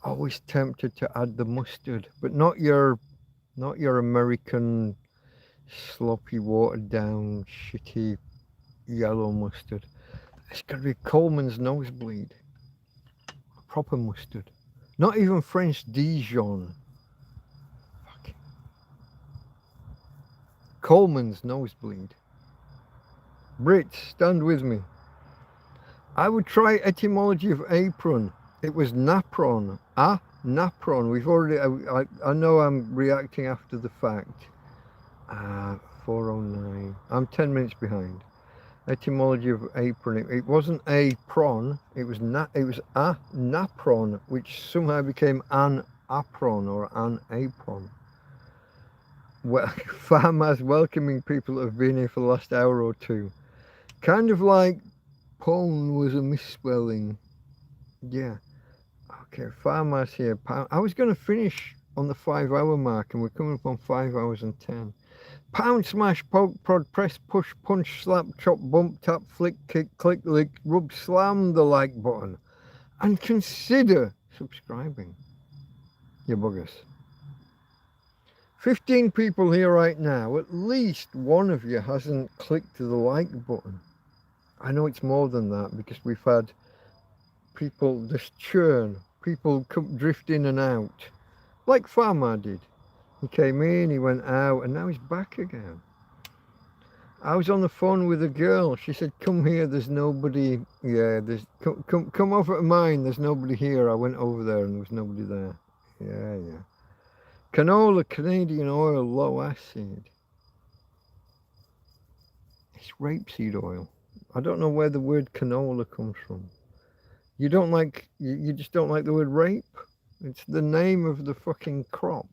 Always tempted to add the mustard, but not your American sloppy, watered down, shitty yellow mustard. It's got to be Coleman's Nosebleed, proper mustard, not even French Dijon. Fucking Coleman's Nosebleed. Brits, stand with me. I would try etymology of apron. It was napron. Napron. We've already. I know I'm reacting after the fact. 409. I'm 10 minutes behind. Etymology of apron. It wasn't a prawn. It was a napron, which somehow became an apron or an apron. Well, farmers welcoming people that have been here for the last hour or two. Kind of like pone was a misspelling. Yeah. Okay, farmers here. I was going to finish on the 5 hour mark and we're coming up on 5 hours and 10. Pound, smash, poke, prod, press, push, punch, slap, chop, bump, tap, flick, kick, click, lick, rub, slam the like button. And consider subscribing. You buggers. 15 people here right now. At least one of you hasn't clicked the like button. I know it's more than that because we've had people just churn. People come drift in and out. Like Farmer did. He came in, he went out, and now he's back again. I was on the phone with a girl. She said, "Come here. There's nobody. Yeah, there's come over to mine. There's nobody here." I went over there and there was nobody there. Yeah, yeah. Canola, Canadian oil, low acid. It's rapeseed oil. I don't know where the word canola comes from. You don't like. You just don't like the word rape. It's the name of the fucking crop.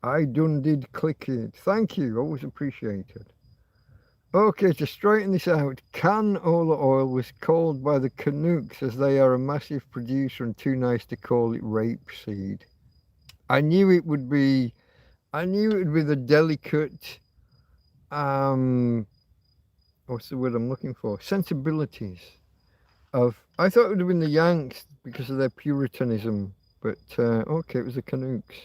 I done did click it. Thank you. Always appreciated. Okay, to straighten this out, canola oil was called by the Canucks as they are a massive producer and too nice to call it rapeseed. I knew it would be the delicate, what's the word I'm looking for? Sensibilities of, I thought it would have been the Yanks because of their Puritanism, but okay, it was the Canucks.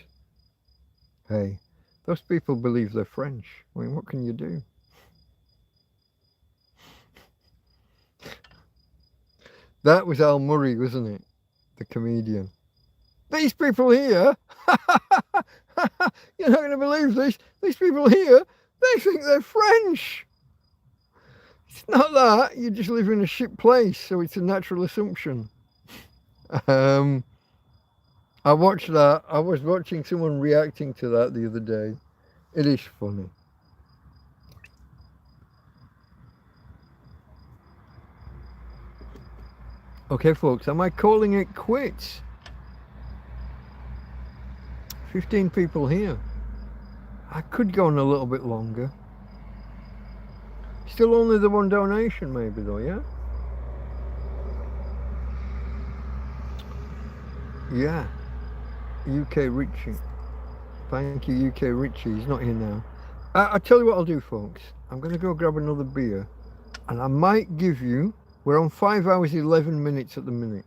Hey, those people believe they're French. I mean, what can you do? That was Al Murray, wasn't it? The comedian. These people here, you're not going to believe this. These people here, they think they're French. It's not that. You just live in a shit place, so it's a natural assumption. I watched that. I was watching someone reacting to that the other day. It is funny. Okay, folks, am I calling it quits? 15 people here. I could go on a little bit longer. Still only the one donation maybe though, yeah? Yeah. UK Richie. Thank you, UK Richie. He's not here now. I'll tell you what I'll do, folks. I'm going to go grab another beer. And I might give you... We're on 5 hours, 11 minutes at the minute.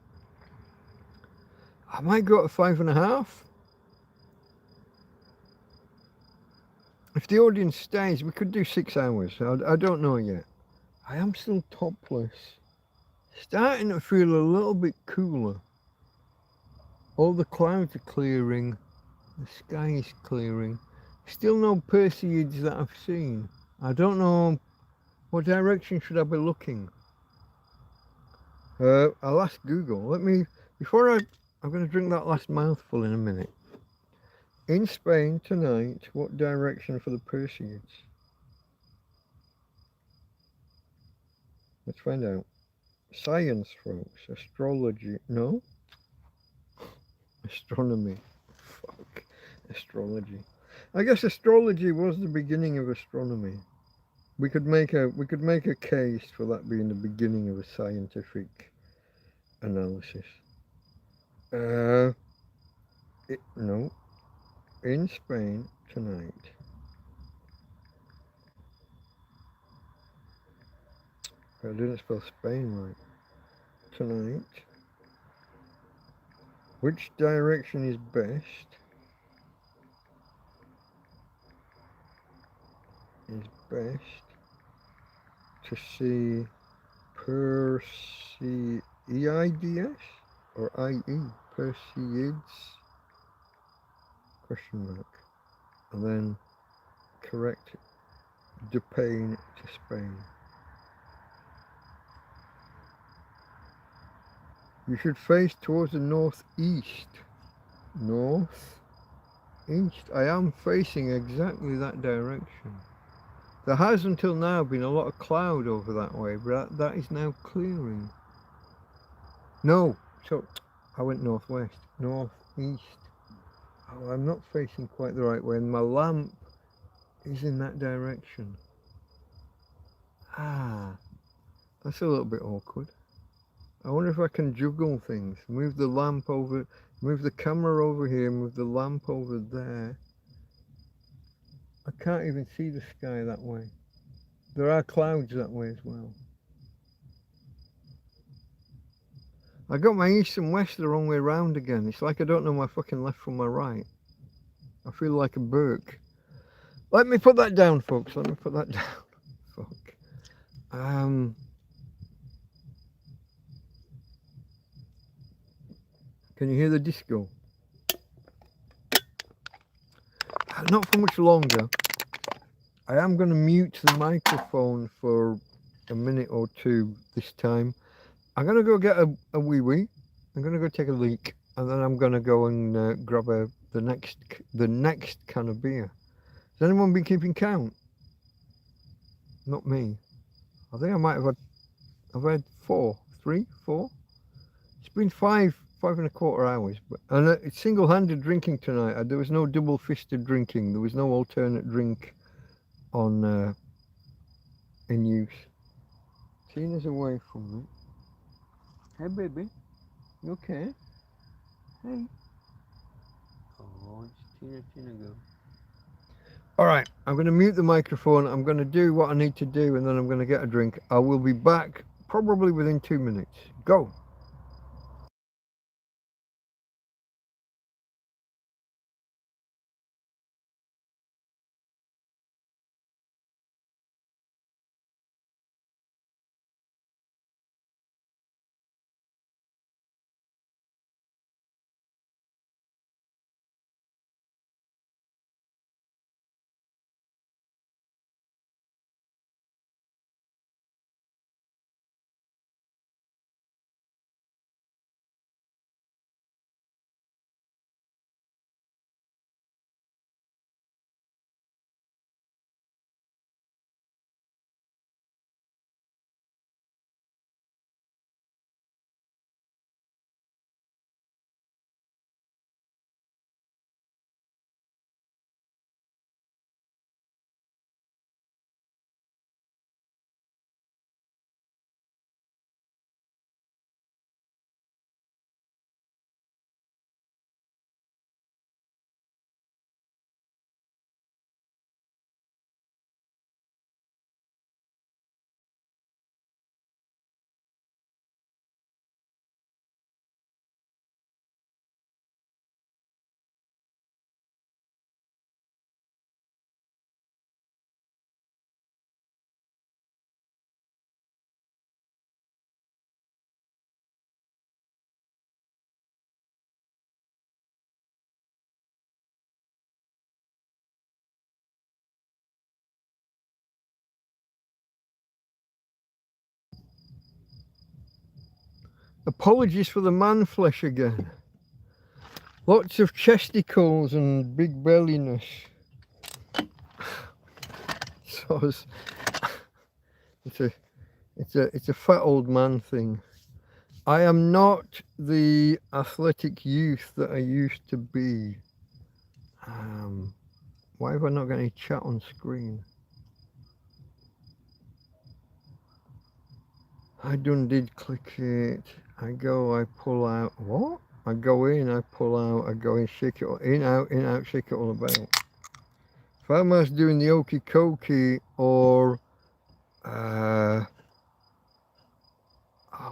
I might go to 5.5. If the audience stays, we could do 6 hours. I don't know yet. I am still topless. Starting to feel a little bit cooler. All the clouds are clearing. The sky is clearing. Still no Perseids that I've seen. I don't know what direction should I be looking. I'll ask Google. I'm going to drink that last mouthful in a minute. In Spain tonight, what direction for the Perseids? Let's find out. Science, folks. Astrology. No? Astronomy. Fuck. Astrology. I guess astrology was the beginning of astronomy. We could make a case for that being the beginning of a scientific analysis. No. In Spain tonight. I didn't spell Spain right. Tonight. Which direction is best? Is best to see Perseids or IE? Perseids? Question mark. And then correct Spain to Spain. You should face towards the northeast. Northeast. I am facing exactly that direction. There has until now been a lot of cloud over that way, but that is now clearing. No, so I went northwest, northeast. Oh, I'm not facing quite the right way, and my lamp is in that direction. Ah, that's a little bit awkward. I wonder if I can juggle things. Move the lamp over, move the camera over here, move the lamp over there. I can't even see the sky that way. There are clouds that way as well. I got my east and west the wrong way round again. It's like I don't know my fucking left from my right. I feel like a Burke. Let me put that down, folks. Let me put that down. Fuck. Can you hear the disco? not for much longer. I am going to mute the microphone for a minute or two this time. I'm going to go get a wee-wee. I'm going to go take a leak. And then I'm going to go and grab the next can of beer. Has anyone been keeping count? Not me. I think I might have I've had 4. It's been five and a quarter hours. And it's single-handed drinking tonight. There was no double-fisted drinking. There was no alternate drink on in use. Tina's away from me. Hey, baby. You okay? Hey. Oh, it's Tina go. All right, I'm going to mute the microphone. I'm going to do what I need to do, and then I'm going to get a drink. I will be back probably within 2 minutes. Go. Apologies for the man flesh again. Lots of chesticles and big belliness. So it's a fat old man thing. I am not the athletic youth that I used to be. Why have I not got any chat on screen? I did click it. I go, I pull out. What? I go in, I pull out, I go in, shake it all, in, out, shake it all about. If I'm doing the okey cokey or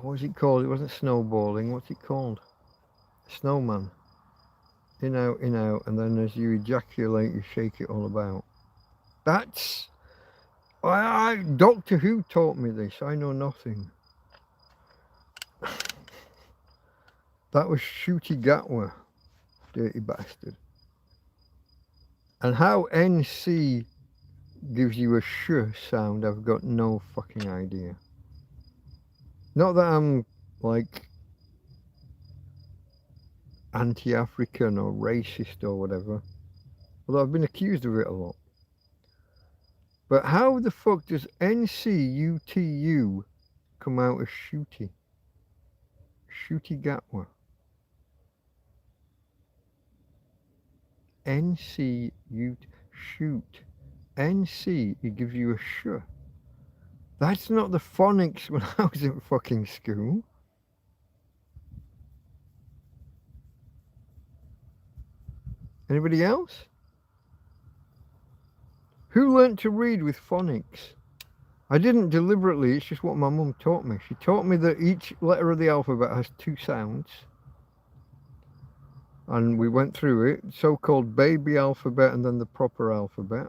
what's it called? It wasn't snowballing. What's it called? Snowman. In, out, and then as you ejaculate, you shake it all about. That's... Doctor Who taught me this. I know nothing. That was Shooty Gatwa, dirty bastard. And how NC gives you a sh sound, I've got no fucking idea. Not that I'm like anti-African or racist or whatever, although I've been accused of it a lot. But how the fuck does NCUTU come out as Shooty? Shooty Gatwa. NCU shoot. NC, it gives you a sh. That's not the phonics when I was in fucking school. Anybody else? Who learnt to read with phonics? I didn't deliberately, it's just what my mum taught me. She taught me that each letter of the alphabet has 2 sounds. And we went through it, so-called baby alphabet and then the proper alphabet.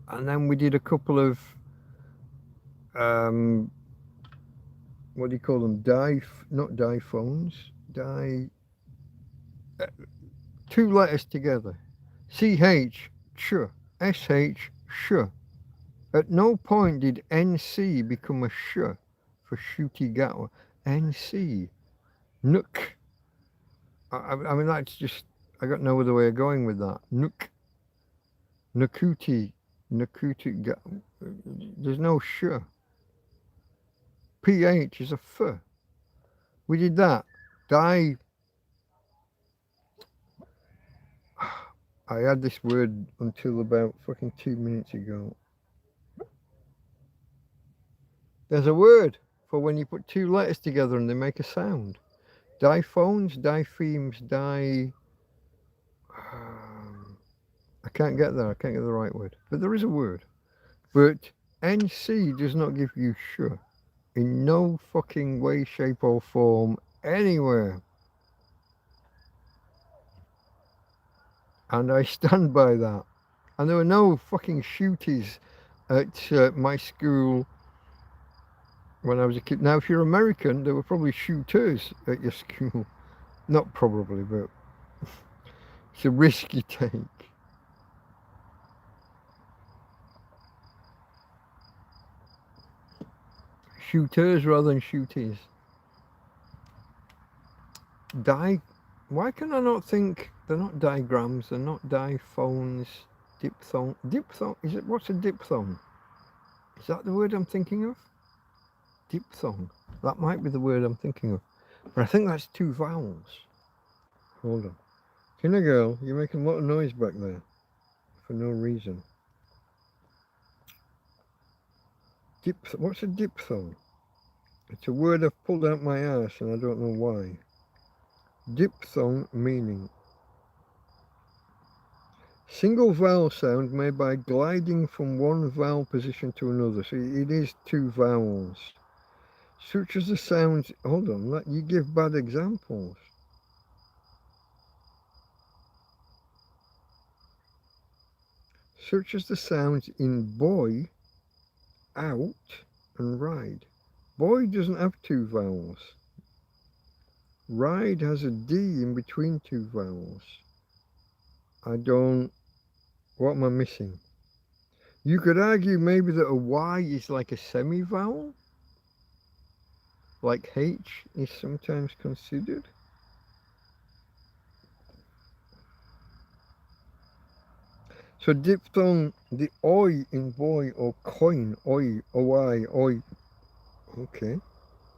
And then we did a couple of, what do you call them? Not diphones, 2 letters together. CH, ch, SH, sh. At no point did NC become a sh for shooty gatwa. NC. Nook. I mean, that's just, I got no other way of going with that. Nook. Nakuti. Nakuti. There's no sh. PH is a f. We did that. Die. I had this word until about fucking 2 minutes ago. There's a word for when you put two letters together and they make a sound. Diphones, diphemes, I can't get there. I can't get the right word. But there is a word. But NC does not give you sh. In no fucking way, shape or form, anywhere. And I stand by that. And there were no fucking shooties at my school when I was a kid. Now, if you're American, there were probably shooters at your school. Not probably, but it's a risk you take. Shooters rather than shooties. Why can I not think they're not diagrams, they're not diphones, diphthong. Diphthong, is it, what's a diphthong? Is that the word I'm thinking of? Diphthong. That might be the word I'm thinking of. But I think that's two vowels. Hold on. Tina girl, you're making a lot of noise back there. For no reason. What's a diphthong? It's a word I've pulled out my ass and I don't know why. Diphthong meaning single vowel sound made by gliding from one vowel position to another. So it is two vowels. Such as the sounds, hold on, you give bad examples. Such as the sounds in boy, out, and ride. Boy doesn't have two vowels. Ride has a D in between two vowels. What am I missing? You could argue maybe that a Y is like a semi-vowel, like H is sometimes considered. So diphthong, the oi in boy or coin, oi, oi, oi. Okay.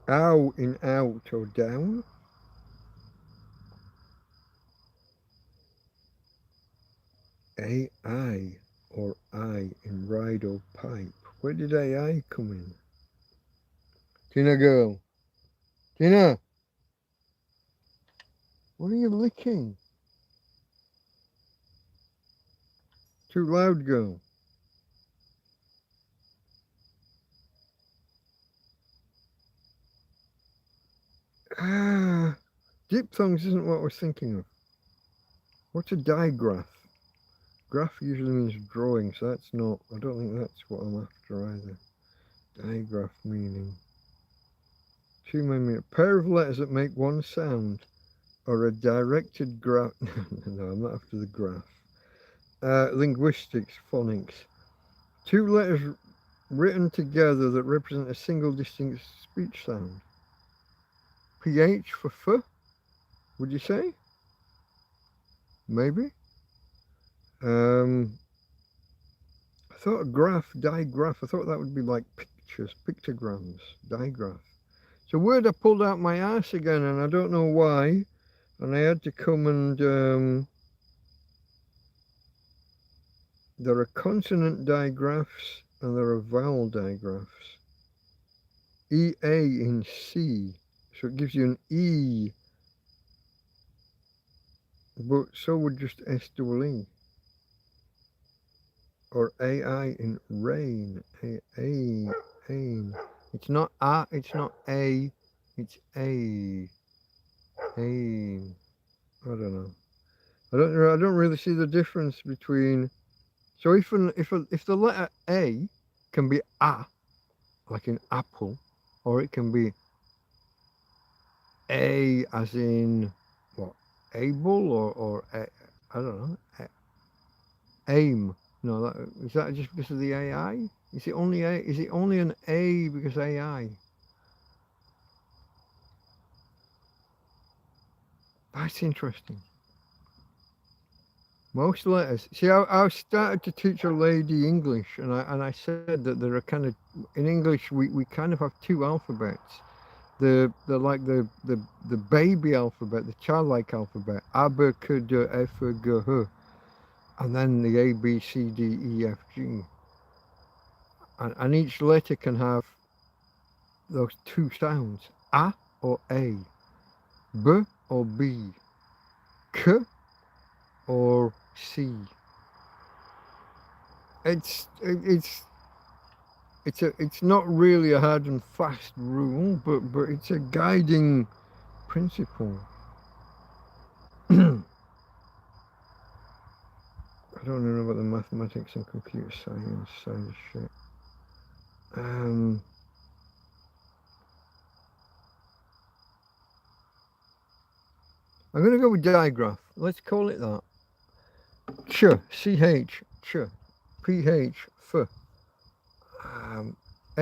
Ow in out or down. AI or I in ride or pipe. Where did AI come in? Tina girl. Tina! What are you licking? Too loud, girl. Ah, diphthongs isn't what I was thinking of. What's a digraph? Graph usually means drawing, so that's not, I don't think that's what I'm after either. Digraph meaning. Two main, a pair of letters that make one sound, or a directed graph. No, I'm not after the graph. Linguistics, phonics. Two letters written together that represent a single distinct speech sound. PH for f, would you say? Maybe. I thought a graph, digraph, I thought that would be like pictures, pictograms, digraph. It's a word I pulled out my ass again and I don't know why. And I had to come and, there are consonant digraphs and there are vowel digraphs. EA in C, so it gives you an E, but so would just S-double-E. Or AI in rain, ain. It's not A, it's not A, it's A. Ain. I don't know. I don't really see the difference between. So if the letter A can be A, like in apple, or it can be A as in what, able, or I don't know, Aim. No, is that just because of the AI? Is it only is it only an A because AI? That's interesting. Most letters. See, I started to teach a lady English, and I said that there are kind of in English we kind of have two alphabets. The like the baby alphabet, the childlike alphabet, A B C D E F G H, and then the A B C D E F G. And each letter can have those two sounds: A or A, B or B, K or C. It's not really a hard and fast rule, but it's a guiding principle. I don't know about the mathematics and computer science side of shit. I'm going to go with digraph. Let's call it that. Ch, CH, ch, PH, f,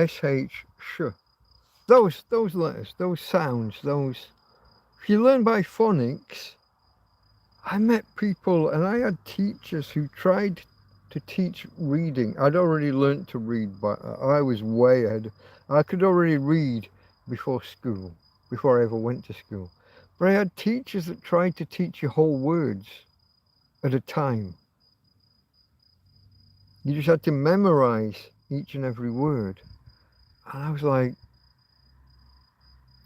SH, sh. Those letters, those sounds, those. If you learn by phonics, I met people and I had teachers who tried to teach reading. I'd already learnt to read, but I was way ahead. I could already read before school, before I ever went to school. But I had teachers that tried to teach you whole words at a time. You just had to memorize each and every word. And I was like,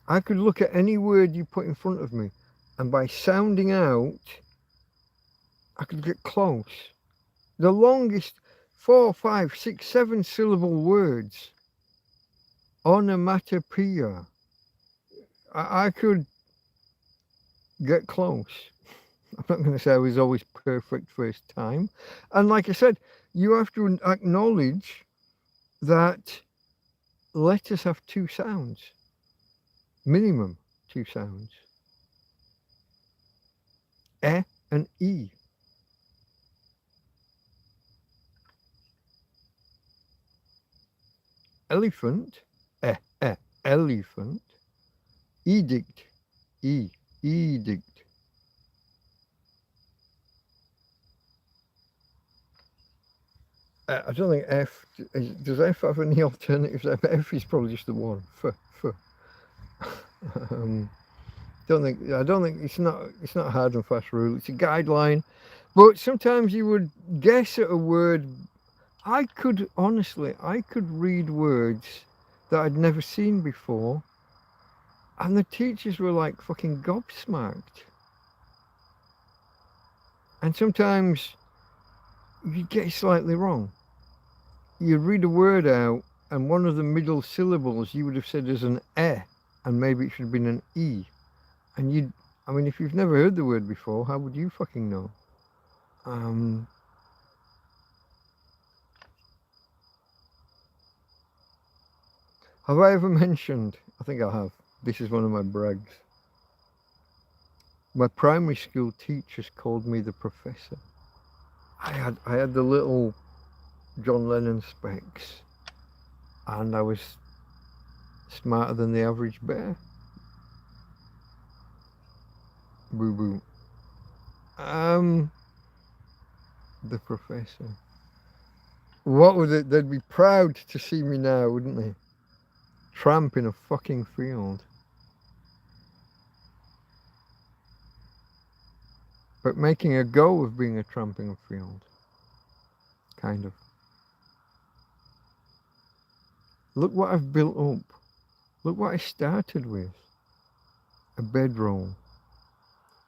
I could look at any word you put in front of me, and by sounding out, I could get close. The longest 4, 5, 6, 7 syllable words, onomatopoeia, I could get close. I'm not going to say I was always perfect first time. And like I said, you have to acknowledge that letters have two sounds, minimum two sounds, E and E. Elephant, elephant. Edict, edict. I don't think F, does F have any alternatives? F is probably just the one, F. I don't think it's not a hard and fast rule. It's a guideline, but sometimes you would guess at a word. I could read words that I'd never seen before, and the teachers were like fucking gobsmacked. And sometimes you get it slightly wrong. You'd read a word out, and one of the middle syllables you would have said as an E, and maybe it should have been an E. And if you've never heard the word before, how would you fucking know? Have I ever mentioned, I think I have, this is one of my brags. My primary school teachers called me the professor. I had the little John Lennon specs, and I was smarter than the average bear. Boo boo. The professor. What would it? They'd be proud to see me now, wouldn't they? Tramp in a fucking field. But making a go of being a tramp in a field. Kind of. Look what I've built up. Look what I started with. A bedroll.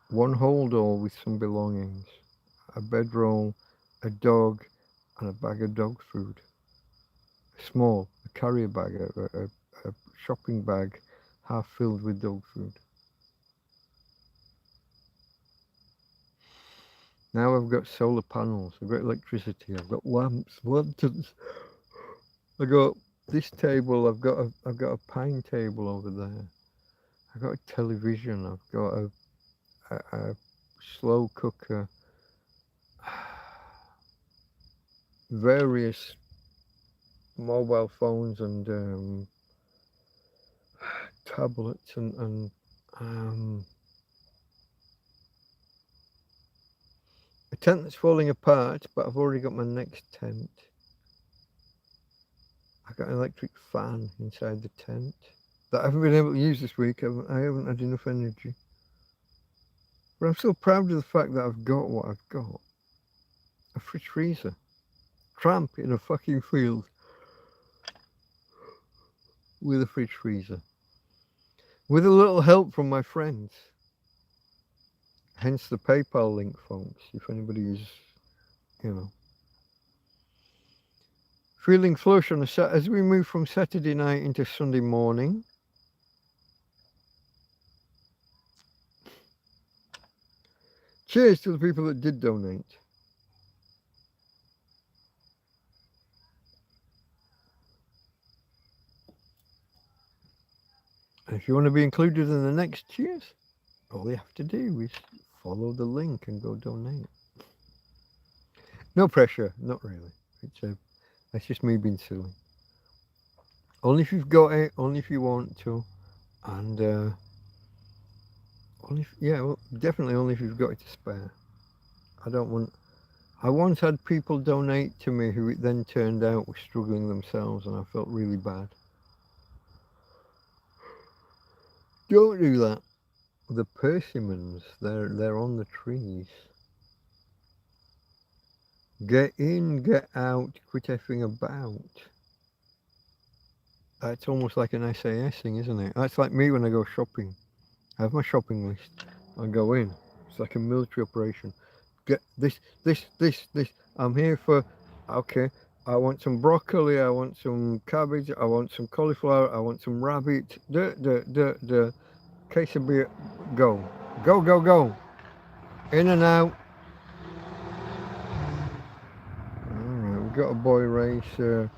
One holdall with some belongings. A bedroll, a dog, and a bag of dog food. Small, a carrier bag, a shopping bag, half filled with dog food. Now I've got solar panels, I've got electricity, I've got lamps, lanterns. I've got this table, I've got a pine table over there. I've got a television, I've got a slow cooker. various mobile phones and tablets and a tent that's falling apart, but I've already got my next tent. I got an electric fan inside the tent that I haven't been able to use this week. I haven't had enough energy. But I'm still proud of the fact that I've got what I've got. A fridge freezer. Tramp in a fucking field with a fridge freezer. With a little help from my friends. Hence the PayPal link, folks, if anybody is, you know. Feeling flush on as we move from Saturday night into Sunday morning. Cheers to the people that did donate. And if you want to be included in the next cheers, all you have to do is follow the link and go donate. No pressure, not really. It's just me being silly. Only if you've got it, only if you want to, and definitely only if you've got it to spare. I once had people donate to me who it then turned out were struggling themselves, and I felt really bad. Don't do that. The persimmons, they're on the trees. Get in, get out, quit effing about. That's almost like an SAS thing, isn't it? That's like me when I go shopping. I have my shopping list. I go in. It's like a military operation. Get this. I'm here for, okay, I want some broccoli, I want some cabbage, I want some cauliflower, I want some rabbit. Case of beer. Go. Go. In and out. We've got a boy racer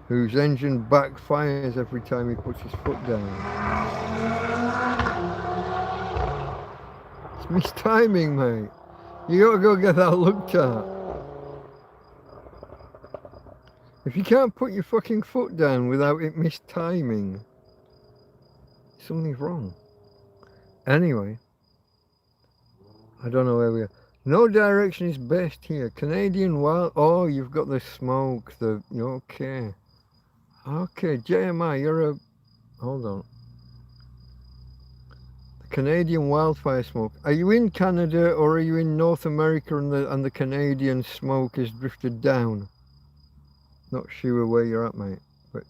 whose engine backfires every time he puts his foot down. It's mistiming, mate. You gotta go get that looked at. If you can't put your fucking foot down without it mistiming, something's wrong. Anyway, I don't know where we are. No direction is best here. Canadian wild. Oh, you've got the smoke. Okay. Okay, JMI, you're a. Hold on. The Canadian wildfire smoke. Are you in Canada or are you in North America and the Canadian smoke has drifted down? Not sure where you're at, mate. But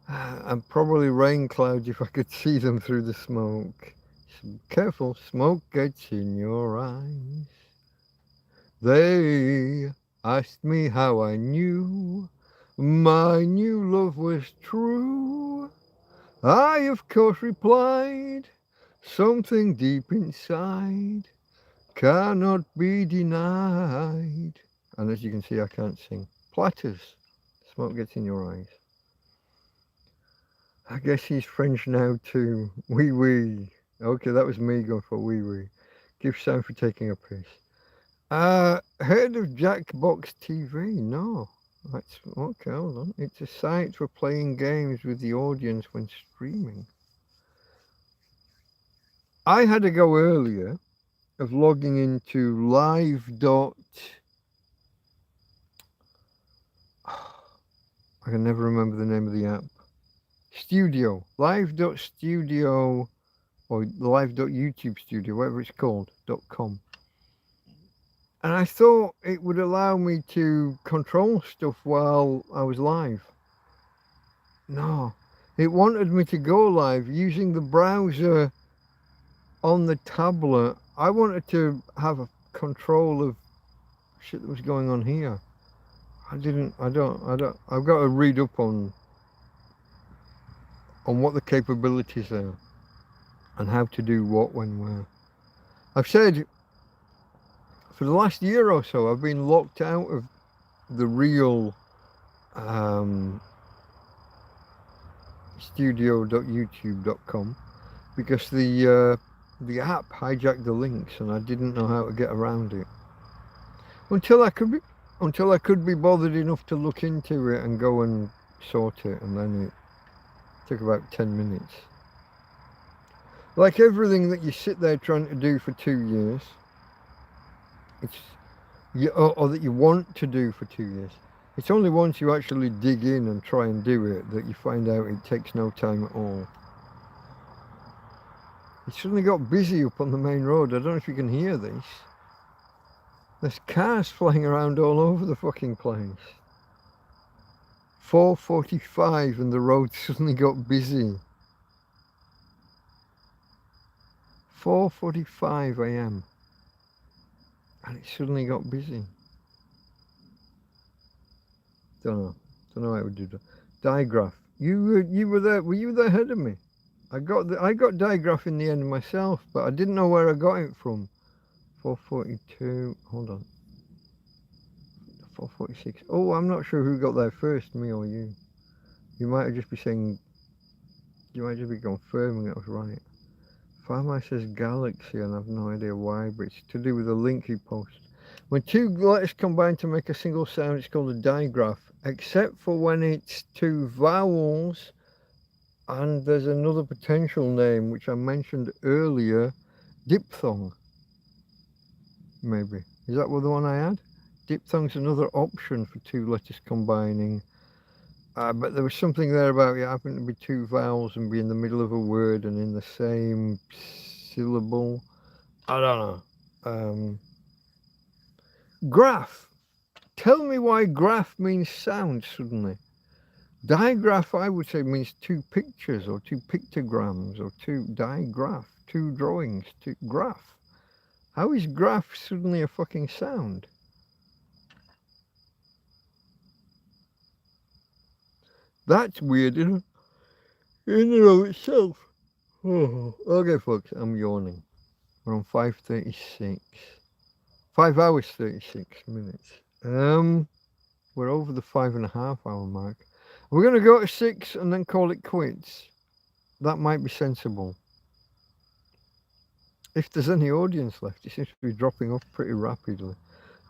I'm probably rain clouds if I could see them through the smoke. Careful, smoke gets in your eyes. They asked me how I knew my new love was true. I, of course, replied, something deep inside cannot be denied. And as you can see, I can't sing. Platters, smoke gets in your eyes. I guess he's French now too. Wee wee. Okay, that was me going for wee wee. Give Sam for taking a piss. Heard of Jackbox TV? No. That's okay, hold on. It's a site for playing games with the audience when streaming. I had a go earlier of logging into live. I can never remember the name of the app. Studio. Live.studio or live.youtube studio, whatever it's called, .com. And I thought it would allow me to control stuff while I was live. No, it wanted me to go live using the browser on the tablet. I wanted to have a control of shit that was going on here. I've got to read up on what the capabilities are and how to do what, when, where. I've said for the last year or so, I've been locked out of the real studio.youtube.com because the app hijacked the links and I didn't know how to get around it. Until I could until I could be bothered enough to look into it and go and sort it, and then it took about 10 minutes. Like everything that you sit there trying to do for 2 years, or that you want to do for 2 years, it's only once you actually dig in and try and do it that you find out it takes no time at all. It suddenly got busy up on the main road. I don't know if you can hear this. There's cars flying around all over the fucking place. 4:45 and the road suddenly got busy. 4:45 a.m. and it suddenly got busy. Don't know how it would do that. Digraph. You were there. Were you there ahead of me? I got digraph in the end myself, but I didn't know where I got it from. 4:42. Hold on. 4:46. Oh, I'm not sure who got there first, me or you. You might just be saying. You might just be confirming it was right. Farmer says Galaxy, and I've no idea why, but it's to do with the link he posted. When two letters combine to make a single sound, it's called a digraph, except for when it's two vowels, and there's another potential name, which I mentioned earlier, diphthong. Maybe. Is that the one I had? Diphthong's another option for two letters combining. But there was something there about it happened to be two vowels and be in the middle of a word and in the same syllable. I don't know. Graph. Tell me why graph means sound suddenly. Digraph, I would say, means two pictures or two pictograms or two digraph, two drawings, two graph. How is graph suddenly a fucking sound? That's weird in and of itself. Oh, okay, folks, I'm yawning. We're on 5:36. 5 hours 36 minutes. We're over the 5.5 hour mark. We're going to go to 6 and then call it quits. That might be sensible. If there's any audience left, it seems to be dropping off pretty rapidly.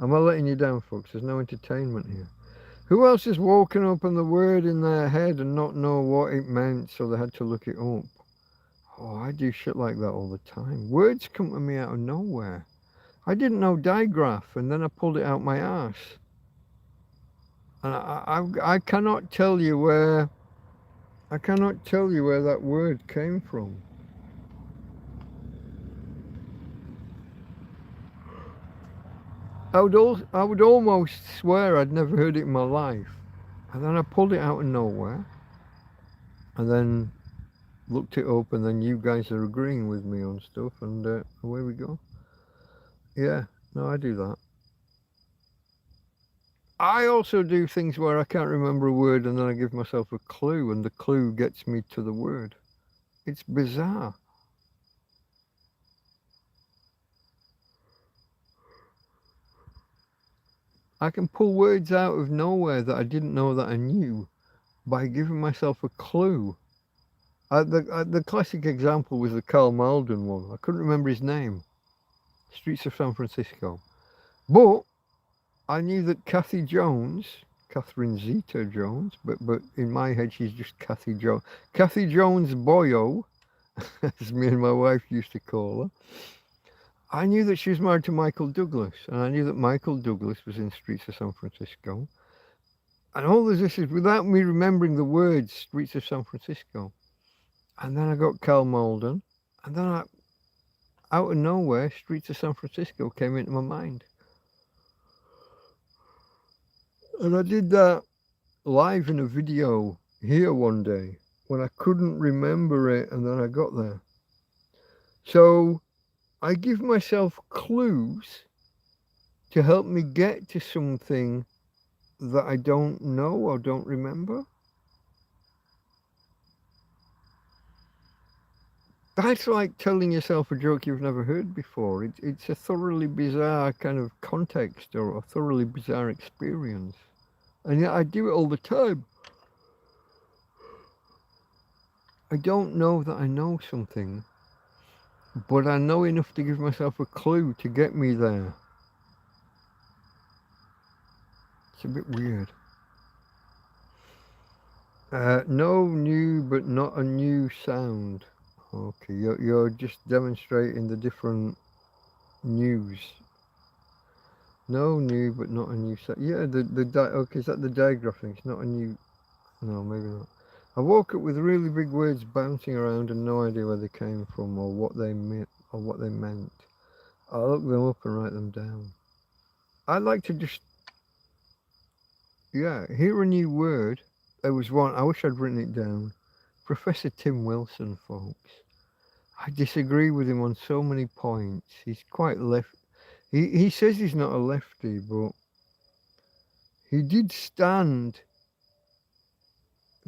Am I letting you down, folks? There's no entertainment here. Who else has woken up on the word in their head and not know what it meant, so they had to look it up? Oh, I do shit like that all the time. Words come to me out of nowhere. I didn't know digraph, and then I pulled it out my arse. And I cannot tell you where. I cannot tell you where that word came from. I would almost swear I'd never heard it in my life, and then I pulled it out of nowhere, and then looked it up, and then you guys are agreeing with me on stuff, and away we go. Yeah, no, I do that. I also do things where I can't remember a word, and then I give myself a clue, and the clue gets me to the word. It's bizarre. I can pull words out of nowhere that I didn't know that I knew by giving myself a clue. The classic example was the Karl Malden one. I couldn't remember his name. Streets of San Francisco. But I knew that Cathy Jones, Catherine Zeta-Jones, but in my head she's just Cathy Jones. Cathy Jones Boyo, as me and my wife used to call her. I knew that she was married to Michael Douglas, and I knew that Michael Douglas was in Streets of San Francisco. And all of this is without me remembering the words Streets of San Francisco. And then I got Karl Malden, and then out of nowhere, Streets of San Francisco came into my mind. And I did that live in a video here one day when I couldn't remember it, and then I got there. So I give myself clues to help me get to something that I don't know or don't remember. That's like telling yourself a joke you've never heard before. It's a thoroughly bizarre kind of context or a thoroughly bizarre experience. And yet I do it all the time. I don't know that I know something, but I know enough to give myself a clue to get me there. It's a bit weird. No new, but not a new sound. Okay, you're just demonstrating the different news. No new, but not a new sound. Yeah, okay, is that the digraphing? It's not a new. No, maybe not. I woke up with really big words bouncing around and no idea where they came from or what they meant. I'll look them up and write them down. I'd like to just, hear a new word. There was one, I wish I'd written it down. Professor Tim Wilson, folks. I disagree with him on so many points. He's quite left. He says he's not a lefty, but he did stand.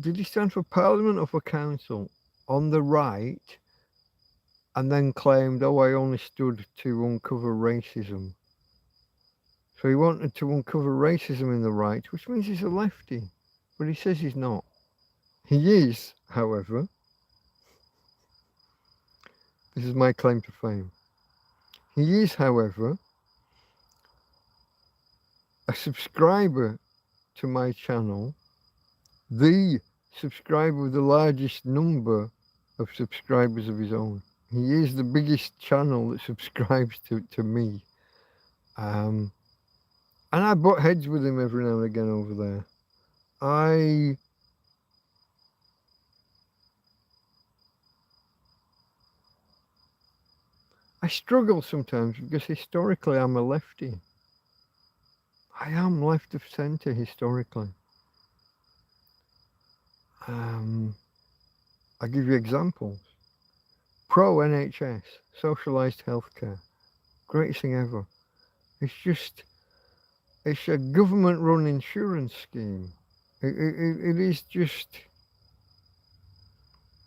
Did he stand for Parliament or for Council? On the right, and then claimed, oh, I only stood to uncover racism. So he wanted to uncover racism in the right, which means he's a lefty. But he says he's not. He is, however, this is my claim to fame. He is, however, a subscriber to my channel, the subscriber with the largest number of subscribers of his own. He is the biggest channel that subscribes to me. And I butt heads with him every now and again over there. I struggle sometimes because historically I'm a lefty. I am left of centre historically. I'll give you examples. Pro NHS, socialised healthcare, greatest thing ever. It's a government-run insurance scheme. It is just,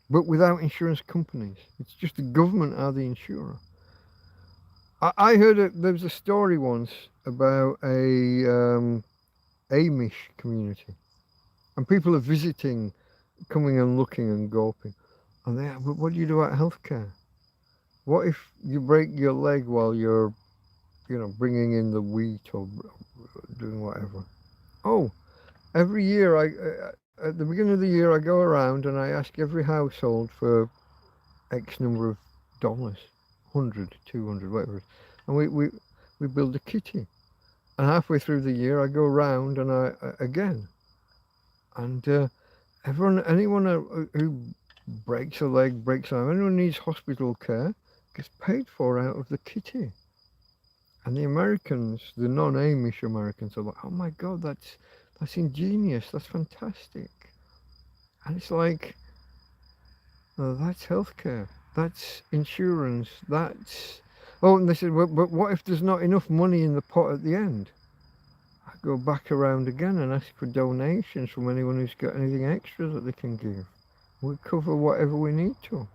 but without insurance companies. It's just the government are the insurer. I heard there was a story once about a Amish community, and people are visiting, coming and looking and gawping. And they, what do you do about healthcare? What if you break your leg while you're, bringing in the wheat or doing whatever? Oh, every year at the beginning of the year I go around and I ask every household for X number of dollars, 100, 200, whatever, and we build a kitty. And halfway through the year I go around and again, and anyone who breaks a leg, breaks an arm, anyone who needs hospital care gets paid for out of the kitty. And the Americans, the non-Amish Americans, are like, oh my God, that's ingenious, that's fantastic. And it's like, oh, that's healthcare, that's insurance, that's... Oh, and they said, well, but what if there's not enough money in the pot at the end? I go back around again and ask for donations from anyone who's got anything extra that they can give. We cover whatever we need to.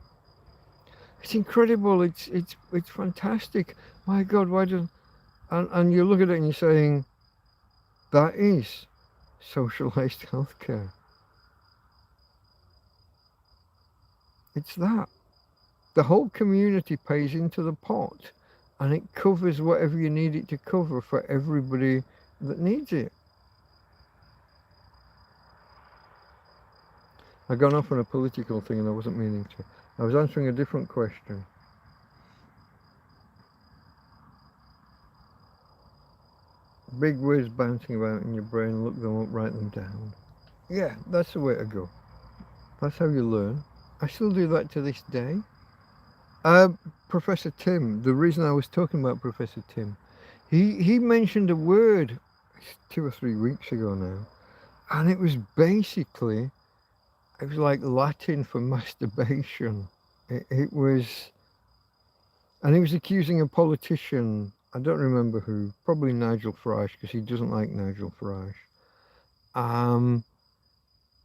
It's incredible. It's fantastic. My God, why doesn't... And you look at it and you're saying, that is socialised healthcare. It's that. The whole community pays into the pot and it covers whatever you need it to cover for everybody that needs it. I've gone off on a political thing and I wasn't meaning to. I was answering a different question. Big words bouncing about in your brain, look them up, write them down. Yeah, that's the way to go. That's how you learn. I still do that to this day. Professor Tim, the reason I was talking about Professor Tim, he mentioned a word 2 or 3 weeks ago now, and it was basically, it was like Latin for masturbation. It was, and he was accusing a politician, I don't remember who, probably Nigel Farage, because he doesn't like Nigel Farage.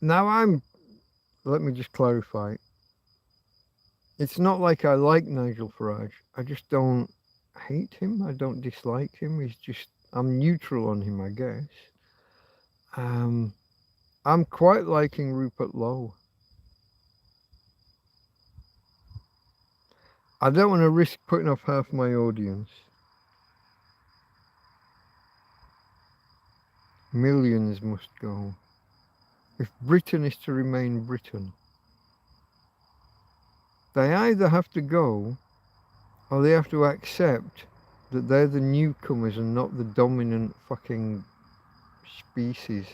Now let me just clarify. It's not like I like Nigel Farage. I just don't hate him. I don't dislike him. I'm neutral on him, I guess. I'm quite liking Rupert Lowe. I don't want to risk putting off half my audience. Millions must go. If Britain is to remain Britain, they either have to go or they have to accept that they're the newcomers and not the dominant fucking species,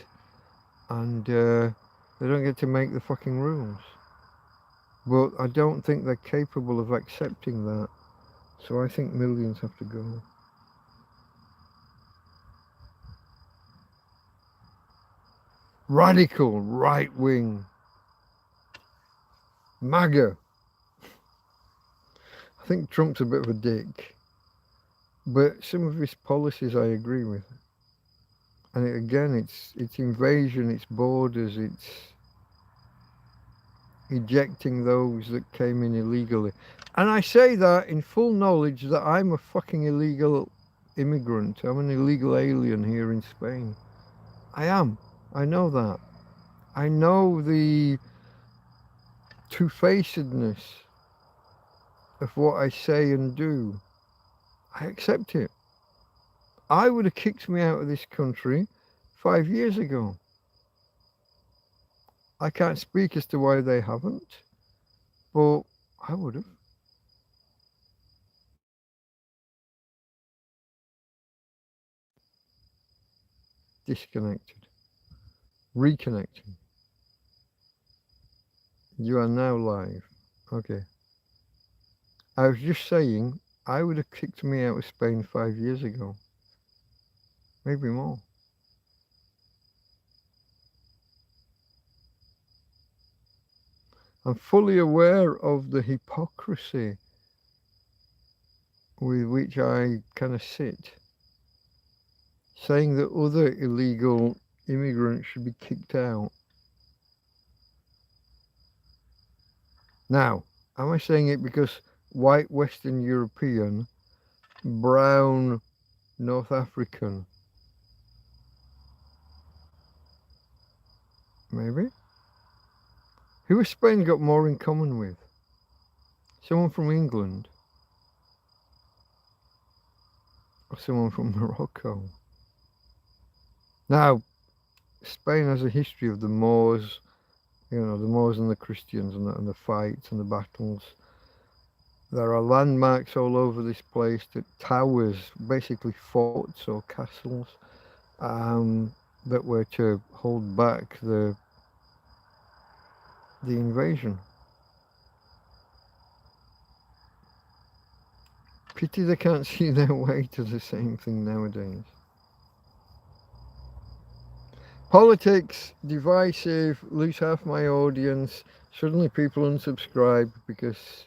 and they don't get to make the fucking rules. But I don't think they're capable of accepting that, so I think millions have to go. Radical right wing. MAGA. I think Trump's a bit of a dick, but some of his policies I agree with. And it's invasion, it's borders, it's ejecting those that came in illegally. And I say that in full knowledge that I'm a fucking illegal immigrant. I'm an illegal alien here in Spain. I am. I know that. I know the two-facedness of what I say and do. I accept it. I would have kicked me out of this country 5 years ago. I can't speak as to why they haven't, but I would have. Disconnected. Reconnecting. You are now live. Okay. I was just saying, I would have kicked me out of Spain 5 years ago. Maybe more. I'm fully aware of the hypocrisy with which I kind of sit, saying that other illegal immigrants should be kicked out. Now, am I saying it because white Western European, brown North African? Maybe. Who has Spain got more in common with? Someone from England? Or someone from Morocco? Now, Spain has a history of the Moors, you know, the Moors and the Christians and the fights and the battles. There are landmarks all over this place, that towers, basically forts or castles, that were to hold back the invasion. Pity they can't see their way to the same thing nowadays. Politics, divisive, lose half my audience. Suddenly people unsubscribe because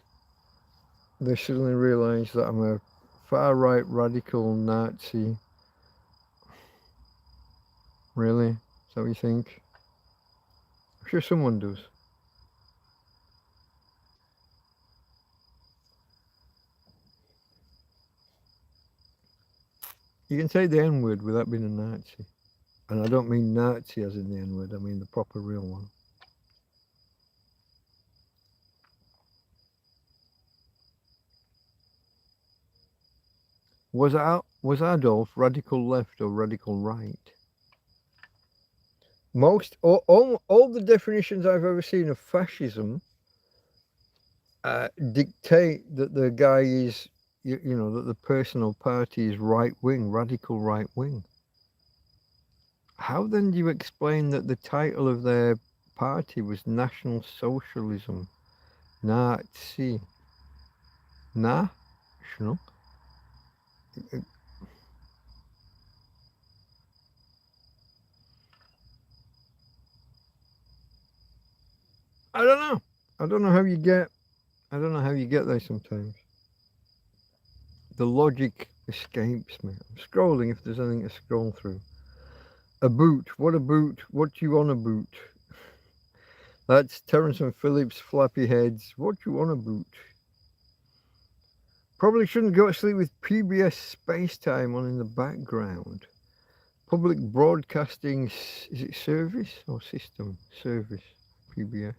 they suddenly realise that I'm a far-right radical Nazi. Really? Is that what you think? I'm sure someone does. You can say the N-word without being a Nazi. And I don't mean Nazi as in the N-word, I mean the proper real one. Was Adolf radical left or radical right? All the definitions I've ever seen of fascism dictate that the guy is, you know, that the personal party is right-wing, radical right-wing. How then do you explain that the title of their party was National Socialism? Nazi. National? I don't know. I don't know how you get there sometimes. The logic escapes me. I'm scrolling if there's anything to scroll through. A boot. What a boot. What you on a boot? That's Terrence and Phillips, Flappy Heads. What you on a boot? Probably shouldn't go to sleep with PBS Space Time on in the background. Public Broadcasting, is it service or system? Service, PBS.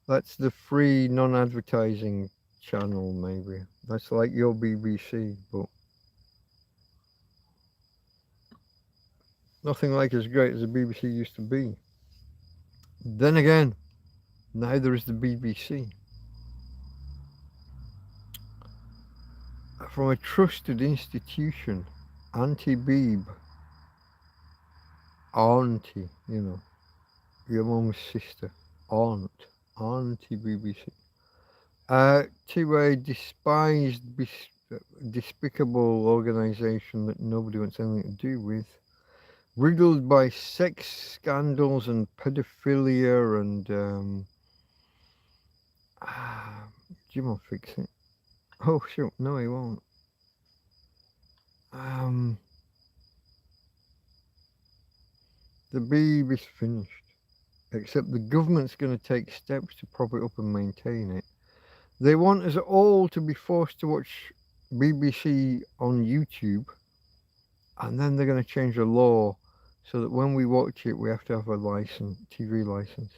That's the free non-advertising channel, maybe. That's like your BBC, but Nothing like as great as the BBC used to be. Then again, neither is the BBC. From a trusted institution, anti-Beeb, auntie, you know, your mum's sister, auntie BBC, to a despised, despicable organisation that nobody wants anything to do with, riddled by sex scandals and pedophilia and Jim will fix it. Oh shoot, no he won't. The Beeb is finished, except the government's going to take steps to prop it up and maintain it. They want us all to be forced to watch BBC on YouTube, and then they're going to change the law so that when we watch it, we have to have a license, TV license,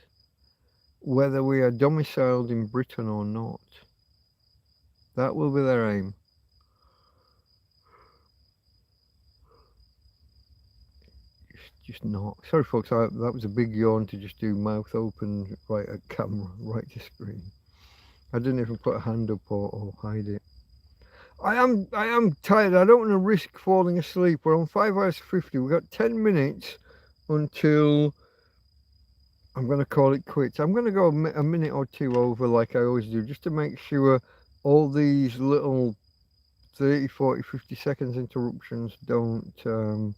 whether we are domiciled in Britain or not. That will be their aim. Just not. Sorry folks, that was a big yawn to just do mouth open right at camera, right to screen. I didn't even put a hand up or hide it. I am tired. I don't want to risk falling asleep. We're on 5 hours 50. We've got 10 minutes until I'm going to call it quits. I'm going to go a minute or two over like I always do, just to make sure all these little 30, 40, 50 seconds interruptions don't...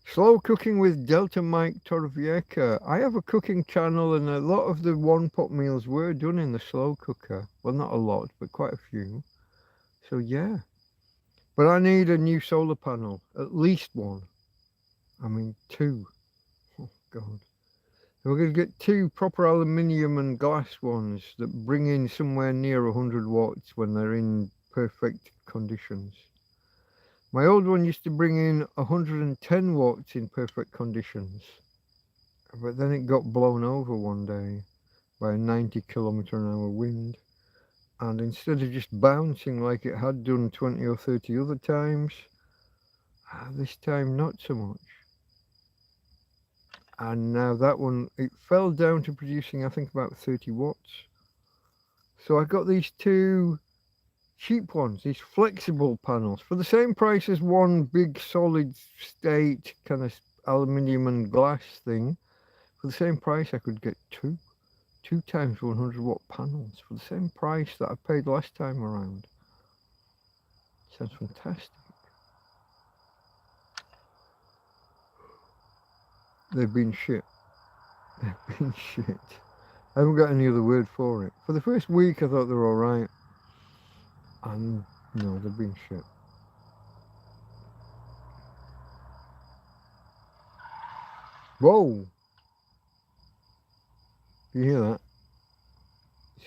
Slow cooking with Delta Mike Torrevieja. I have a cooking channel and a lot of the one-pot meals were done in the slow cooker. Well, not a lot, but quite a few. So yeah. But I need a new solar panel. At least one. I mean, 2. Oh, God. We're going to get 2 proper aluminium and glass ones that bring in somewhere near 100 watts when they're in perfect conditions. My old one used to bring in 110 watts in perfect conditions, but then it got blown over one day by a 90-kilometre-an-hour wind, and instead of just bouncing like it had done 20 or 30 other times, this time not so much. And now that one, it fell down to producing I think about 30 watts. So I got these 2 cheap ones, these flexible panels, for the same price as one big solid state kind of aluminium and glass thing. For the same price I could get 2 times 100 watt panels for the same price that I paid last time around. Sounds fantastic. They've been shit. They've been shit. I haven't got any other word for it. For the first week I thought they were alright. And no, they've been shit. Whoa! You hear that?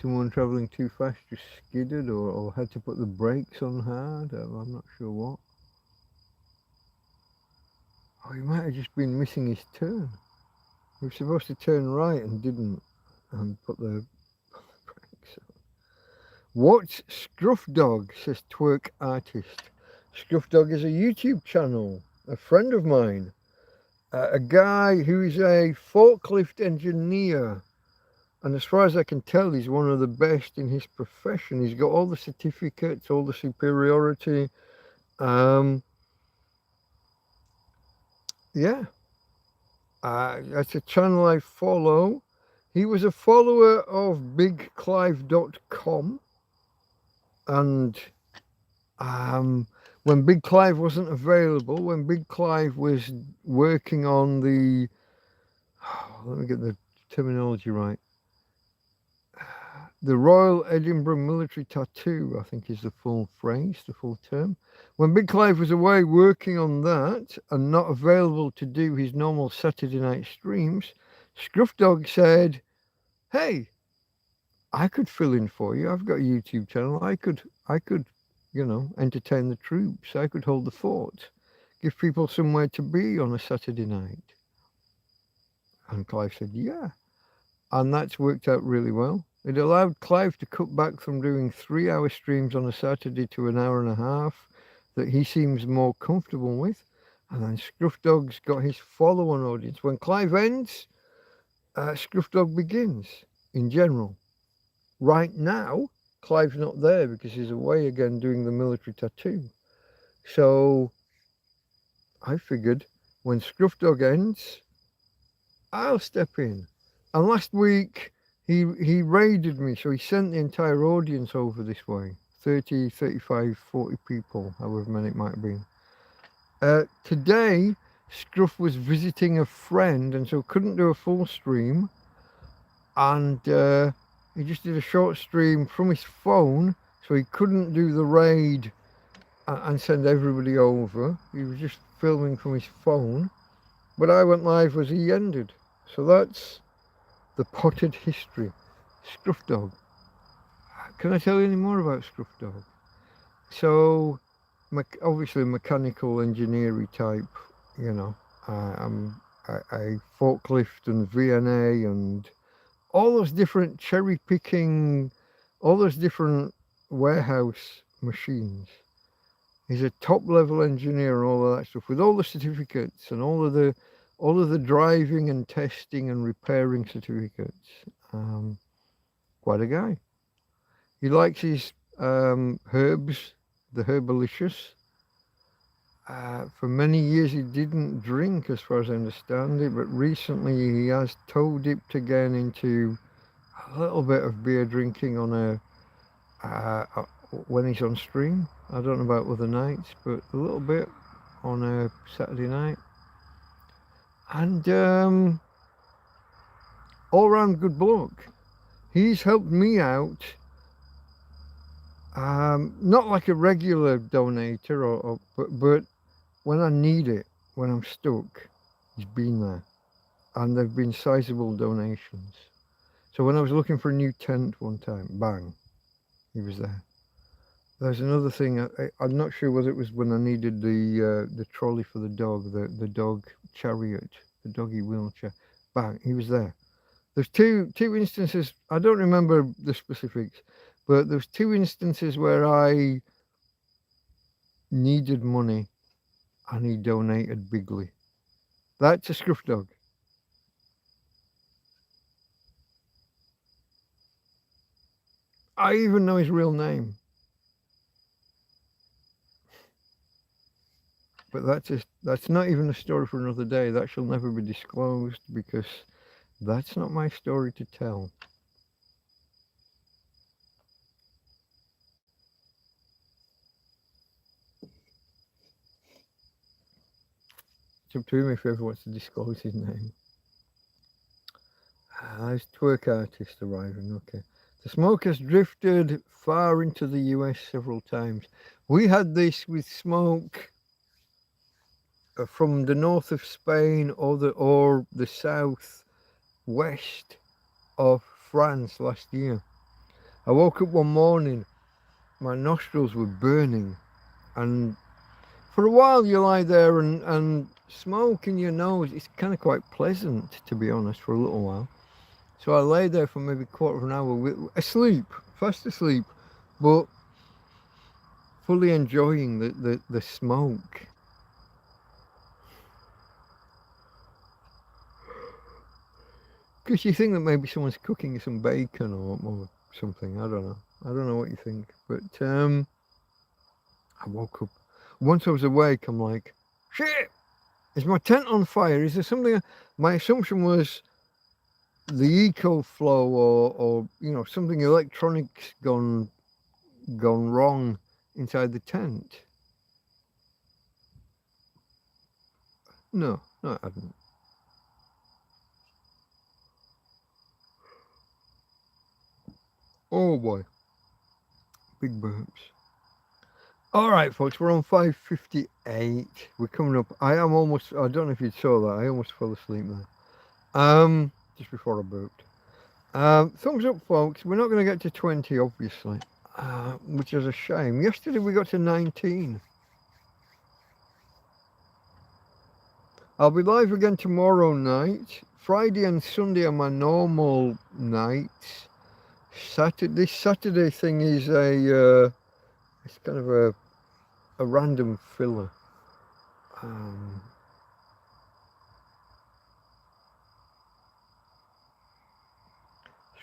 Someone travelling too fast just skidded or had to put the brakes on hard. I'm not sure what. Oh, he might have just been missing his turn. He was supposed to turn right and didn't, and put the brakes on. What's Scrufdog, says Twerk Artist. Scrufdog is a YouTube channel, a friend of mine, a guy who is a forklift engineer, and as far as I can tell he's one of the best in his profession. He's got all the certificates, all the superiority. Yeah, that's a channel I follow. He was a follower of BigClive.com. And when Big Clive wasn't available, when Big Clive was working on the, let me get the terminology right, the Royal Edinburgh Military Tattoo, I think is the full phrase, the full term. When Big Clive was away working on that and not available to do his normal Saturday night streams, Scrufdog said, hey, I could fill in for you. I've got a YouTube channel. I could, you know, entertain the troops. I could hold the fort, give people somewhere to be on a Saturday night. And Clive said, yeah. And that's worked out really well. It allowed Clive to cut back from doing 3-hour streams on a Saturday to an hour and a half, that he seems more comfortable with. And then Scrufdog's got his follow-on audience. When Clive ends, Scrufdog begins, in general. Right now, Clive's not there because he's away again doing the military tattoo. So I figured when Scrufdog ends, I'll step in. And last week, he raided me, so he sent the entire audience over this way. 30, 35, 40 people, however many it might have been. Today, Scruff was visiting a friend and so couldn't do a full stream. And he just did a short stream from his phone, so he couldn't do the raid and send everybody over. He was just filming from his phone. But I went live as he ended. So that's the potted history. Scrufdog. Can I tell you any more about Scrufdog? So, obviously mechanical engineering type, you know. I forklift and VNA and all those different cherry picking, all those different warehouse machines. He's a top level engineer and all of that stuff with all the certificates and all of the driving and testing and repairing certificates. Quite a guy. He likes his herbs, the Herbalicious. For many years he didn't drink, as far as I understand it, but recently he has toe dipped again into a little bit of beer drinking on when he's on stream. I don't know about other nights, but a little bit on a Saturday night. And all round good bloke. He's helped me out. Not like a regular donator, but when I need it, when I'm stuck, he's been there. And they've been sizable donations. So when I was looking for a new tent one time, bang, he was there. There's another thing, I'm not sure whether it was when I needed the trolley for the dog, the dog chariot, the doggy wheelchair, bang, he was there. There's two instances, I don't remember the specifics, but there's two instances where I needed money and he donated bigly. That's a Scrufdog. I even know his real name. But that's not even a story for another day. That shall never be disclosed because that's not my story to tell. It's up to him if he ever wants to disclose his name. There's twerk artist arriving, okay. The smoke has drifted far into the US several times. We had this with smoke from the north of Spain or the south west of France last year. I woke up one morning, my nostrils were burning, and for a while you lie there and smoke in your nose, it's kind of quite pleasant, to be honest, for a little while. So I lay there for maybe a quarter of an hour asleep, fast asleep, but fully enjoying the smoke. Because you think that maybe someone's cooking some bacon or something. I don't know. I don't know what you think. But I woke up. Once I was awake, I'm like, shit! Is my tent on fire? Is there something? My assumption was the eco flow or you know, something electronics gone wrong inside the tent. No, it hadn't. Oh boy, big burps. All right, folks, we're on 5:58. We're coming up. I don't know if you saw that. I almost fell asleep there. Just before I burped. Thumbs up, folks. We're not going to get to 20, obviously, which is a shame. Yesterday we got to 19. I'll be live again tomorrow night. Friday and Sunday are my normal nights. This Saturday thing is it's kind of a a random filler.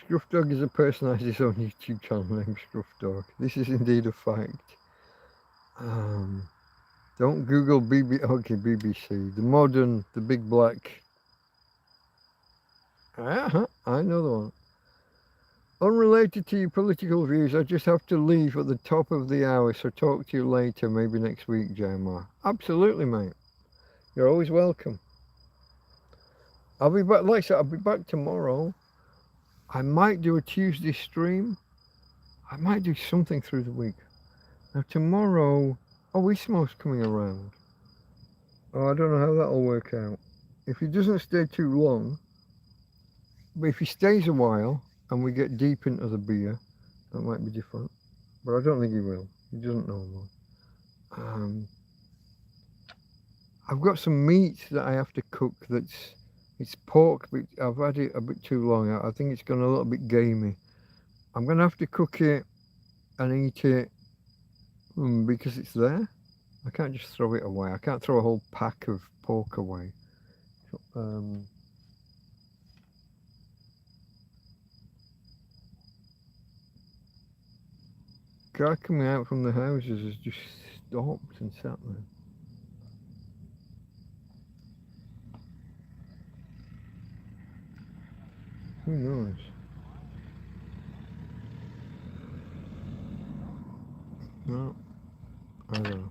Scrufdog is a person who has his own YouTube channel named Scrufdog. This is indeed a fact. Don't Google BBC. The modern, the big black. I know the one. Unrelated to your political views, I just have to leave at the top of the hour, so talk to you later, maybe next week, JMR. Absolutely, mate. You're always welcome. I'll be back, like I said, I'll be back tomorrow. I might do a Tuesday stream. I might do something through the week. Now tomorrow, Ismo's coming around. I don't know how that'll work out. If he doesn't stay too long, but if he stays a while and we get deep into the beer, that might be different. But I don't think he will. He doesn't know more. I've got some meat that I have to cook. It's pork, but I've had it a bit too long. I think it's gone a little bit gamey. I'm gonna have to cook it and eat it because it's there. I can't just throw it away. I can't throw a whole pack of pork away. Guy coming out from the houses has just stopped and sat there. Who knows? No, I don't know.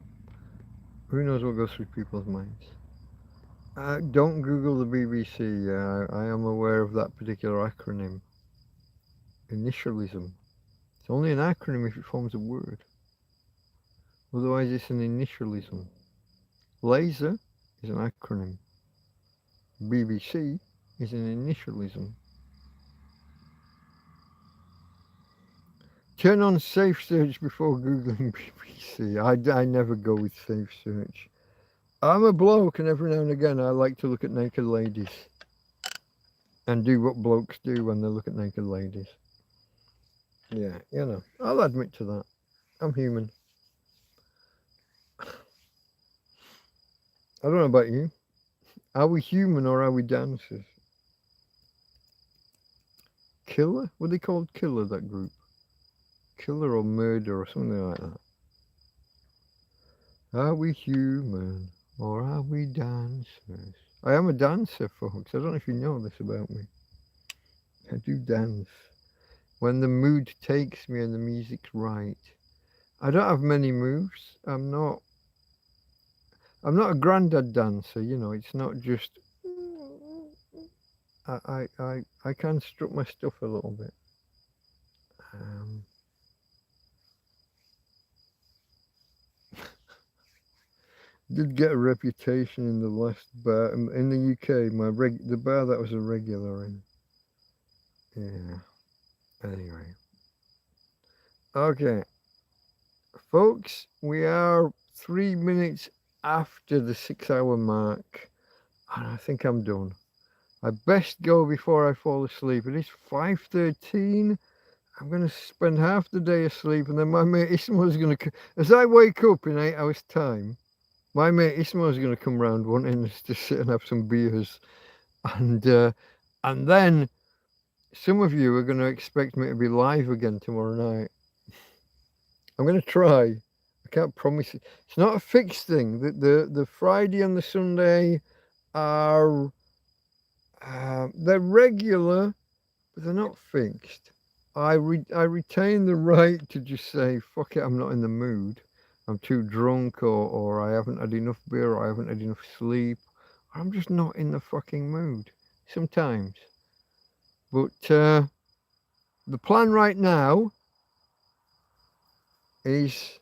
Who knows what goes through people's minds? Don't Google the BBC. I am aware of that particular acronym. Initialism. It's only an acronym if it forms a word. Otherwise, it's an initialism. Laser is an acronym. BBC is an initialism. Turn on safe search before Googling BBC. I never go with safe search. I'm a bloke, and every now and again I like to look at naked ladies. And do what blokes do when they look at naked ladies. Yeah, you know, I'll admit to that. I'm human. I don't know about you. Are we human or are we dancers? Killer? Were they called Killer, that group? Killer or Murder or something like that. Are we human or are we dancers? I am a dancer, folks. I don't know if you know this about me. I do dance. When the mood takes me and the music's right. I don't have many moves. I'm not a granddad dancer, you know. It's not just I can strut my stuff a little bit. Did get a reputation in the last bar in the UK. The bar that was a regular in. Yeah. Anyway. Okay, folks, we are 3 minutes after the 6-hour mark, and I think I'm done. I best go before I fall asleep. It is 5:13. I'm going to spend half the day asleep, and then my mate Ismo's going to, as I wake up in 8 hours' time, my mate Ismo's going to come round wanting us to sit and have some beers, and then some of you are going to expect me to be live again tomorrow night. I'm going to try. I can't promise it. It's not a fixed thing. The Friday and the Sunday are they're regular, but they're not fixed. I retain the right to just say, fuck it, I'm not in the mood. I'm too drunk, or I haven't had enough beer, or I haven't had enough sleep, or I'm just not in the fucking mood sometimes. But the plan right now is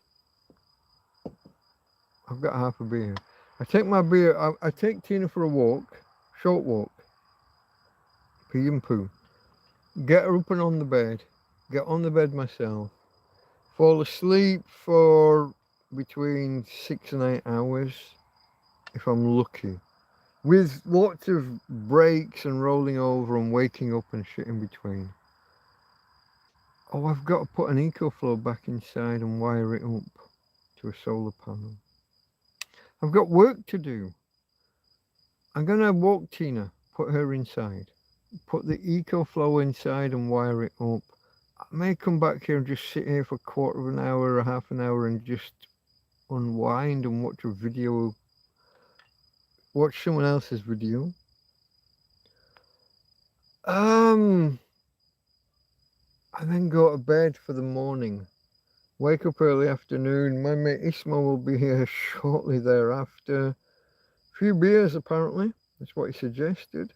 I've got half a beer. I take my beer, I take Tina for a walk, short walk, pee and poo, get her up and on the bed, get on the bed myself, fall asleep for between 6 and 8 hours, if I'm lucky, with lots of breaks and rolling over and waking up and shit in between. Oh, I've got to put an EcoFlow back inside and wire it up to to a solar panel. I've got work to do. I'm going to walk Tina, put her inside, put the EcoFlow inside and wire it up. I may come back here and just sit here for a quarter of an hour or half an hour and just unwind and watch a video, watch someone else's video. And then go to bed for the morning. Wake up early afternoon. My mate Ismo will be here shortly thereafter. A few beers apparently, that's what he suggested.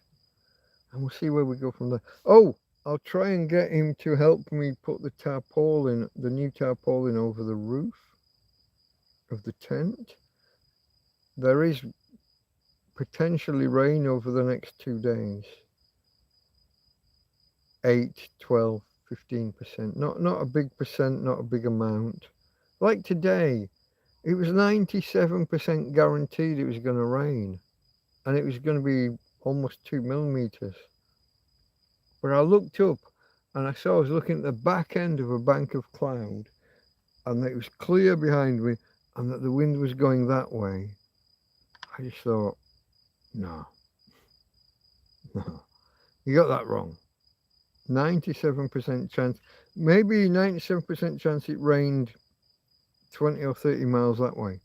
And we'll see where we go from there. Oh, I'll try and get him to help me put the tarpaulin, the new tarpaulin over the roof of the tent. There is potentially rain over the next 2 days. 8, 12, 15%. Not a big percent, not a big amount. Like today, it was 97% guaranteed it was going to rain. And it was going to be almost 2 millimeters. But I looked up and I saw I was looking at the back end of a bank of cloud and it was clear behind me and that the wind was going that way. I just thought, no, you got that wrong. 97% chance, maybe 97% chance it rained 20 or 30 miles that way.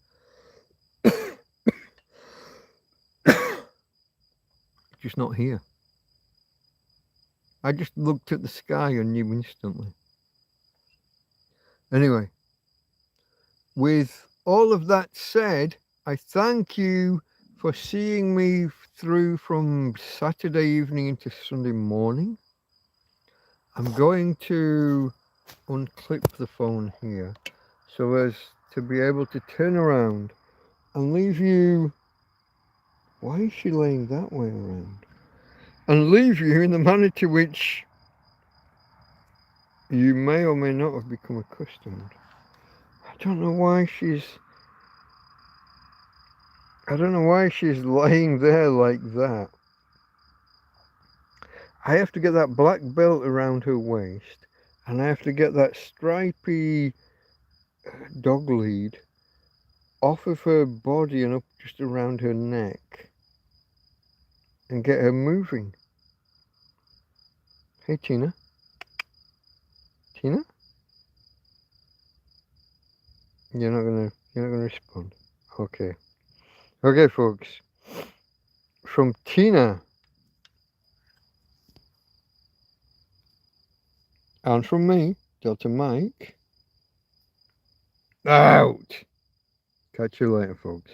Just not here. I just looked at the sky and knew instantly. Anyway, with all of that said, I thank you for seeing me through from Saturday evening into Sunday morning. I'm going to unclip the phone here so as to be able to turn around and leave you... Why is she laying that way around? And leave you in the manner to which you may or may not have become accustomed. I don't know why she's lying there like that. I have to get that black belt around her waist, and I have to get that stripy dog lead off of her body and up just around her neck and get her moving. Hey Tina? Tina? You're not gonna respond. Okay. Okay folks. From Tina and from me, Delta Mike, out. Catch you later folks.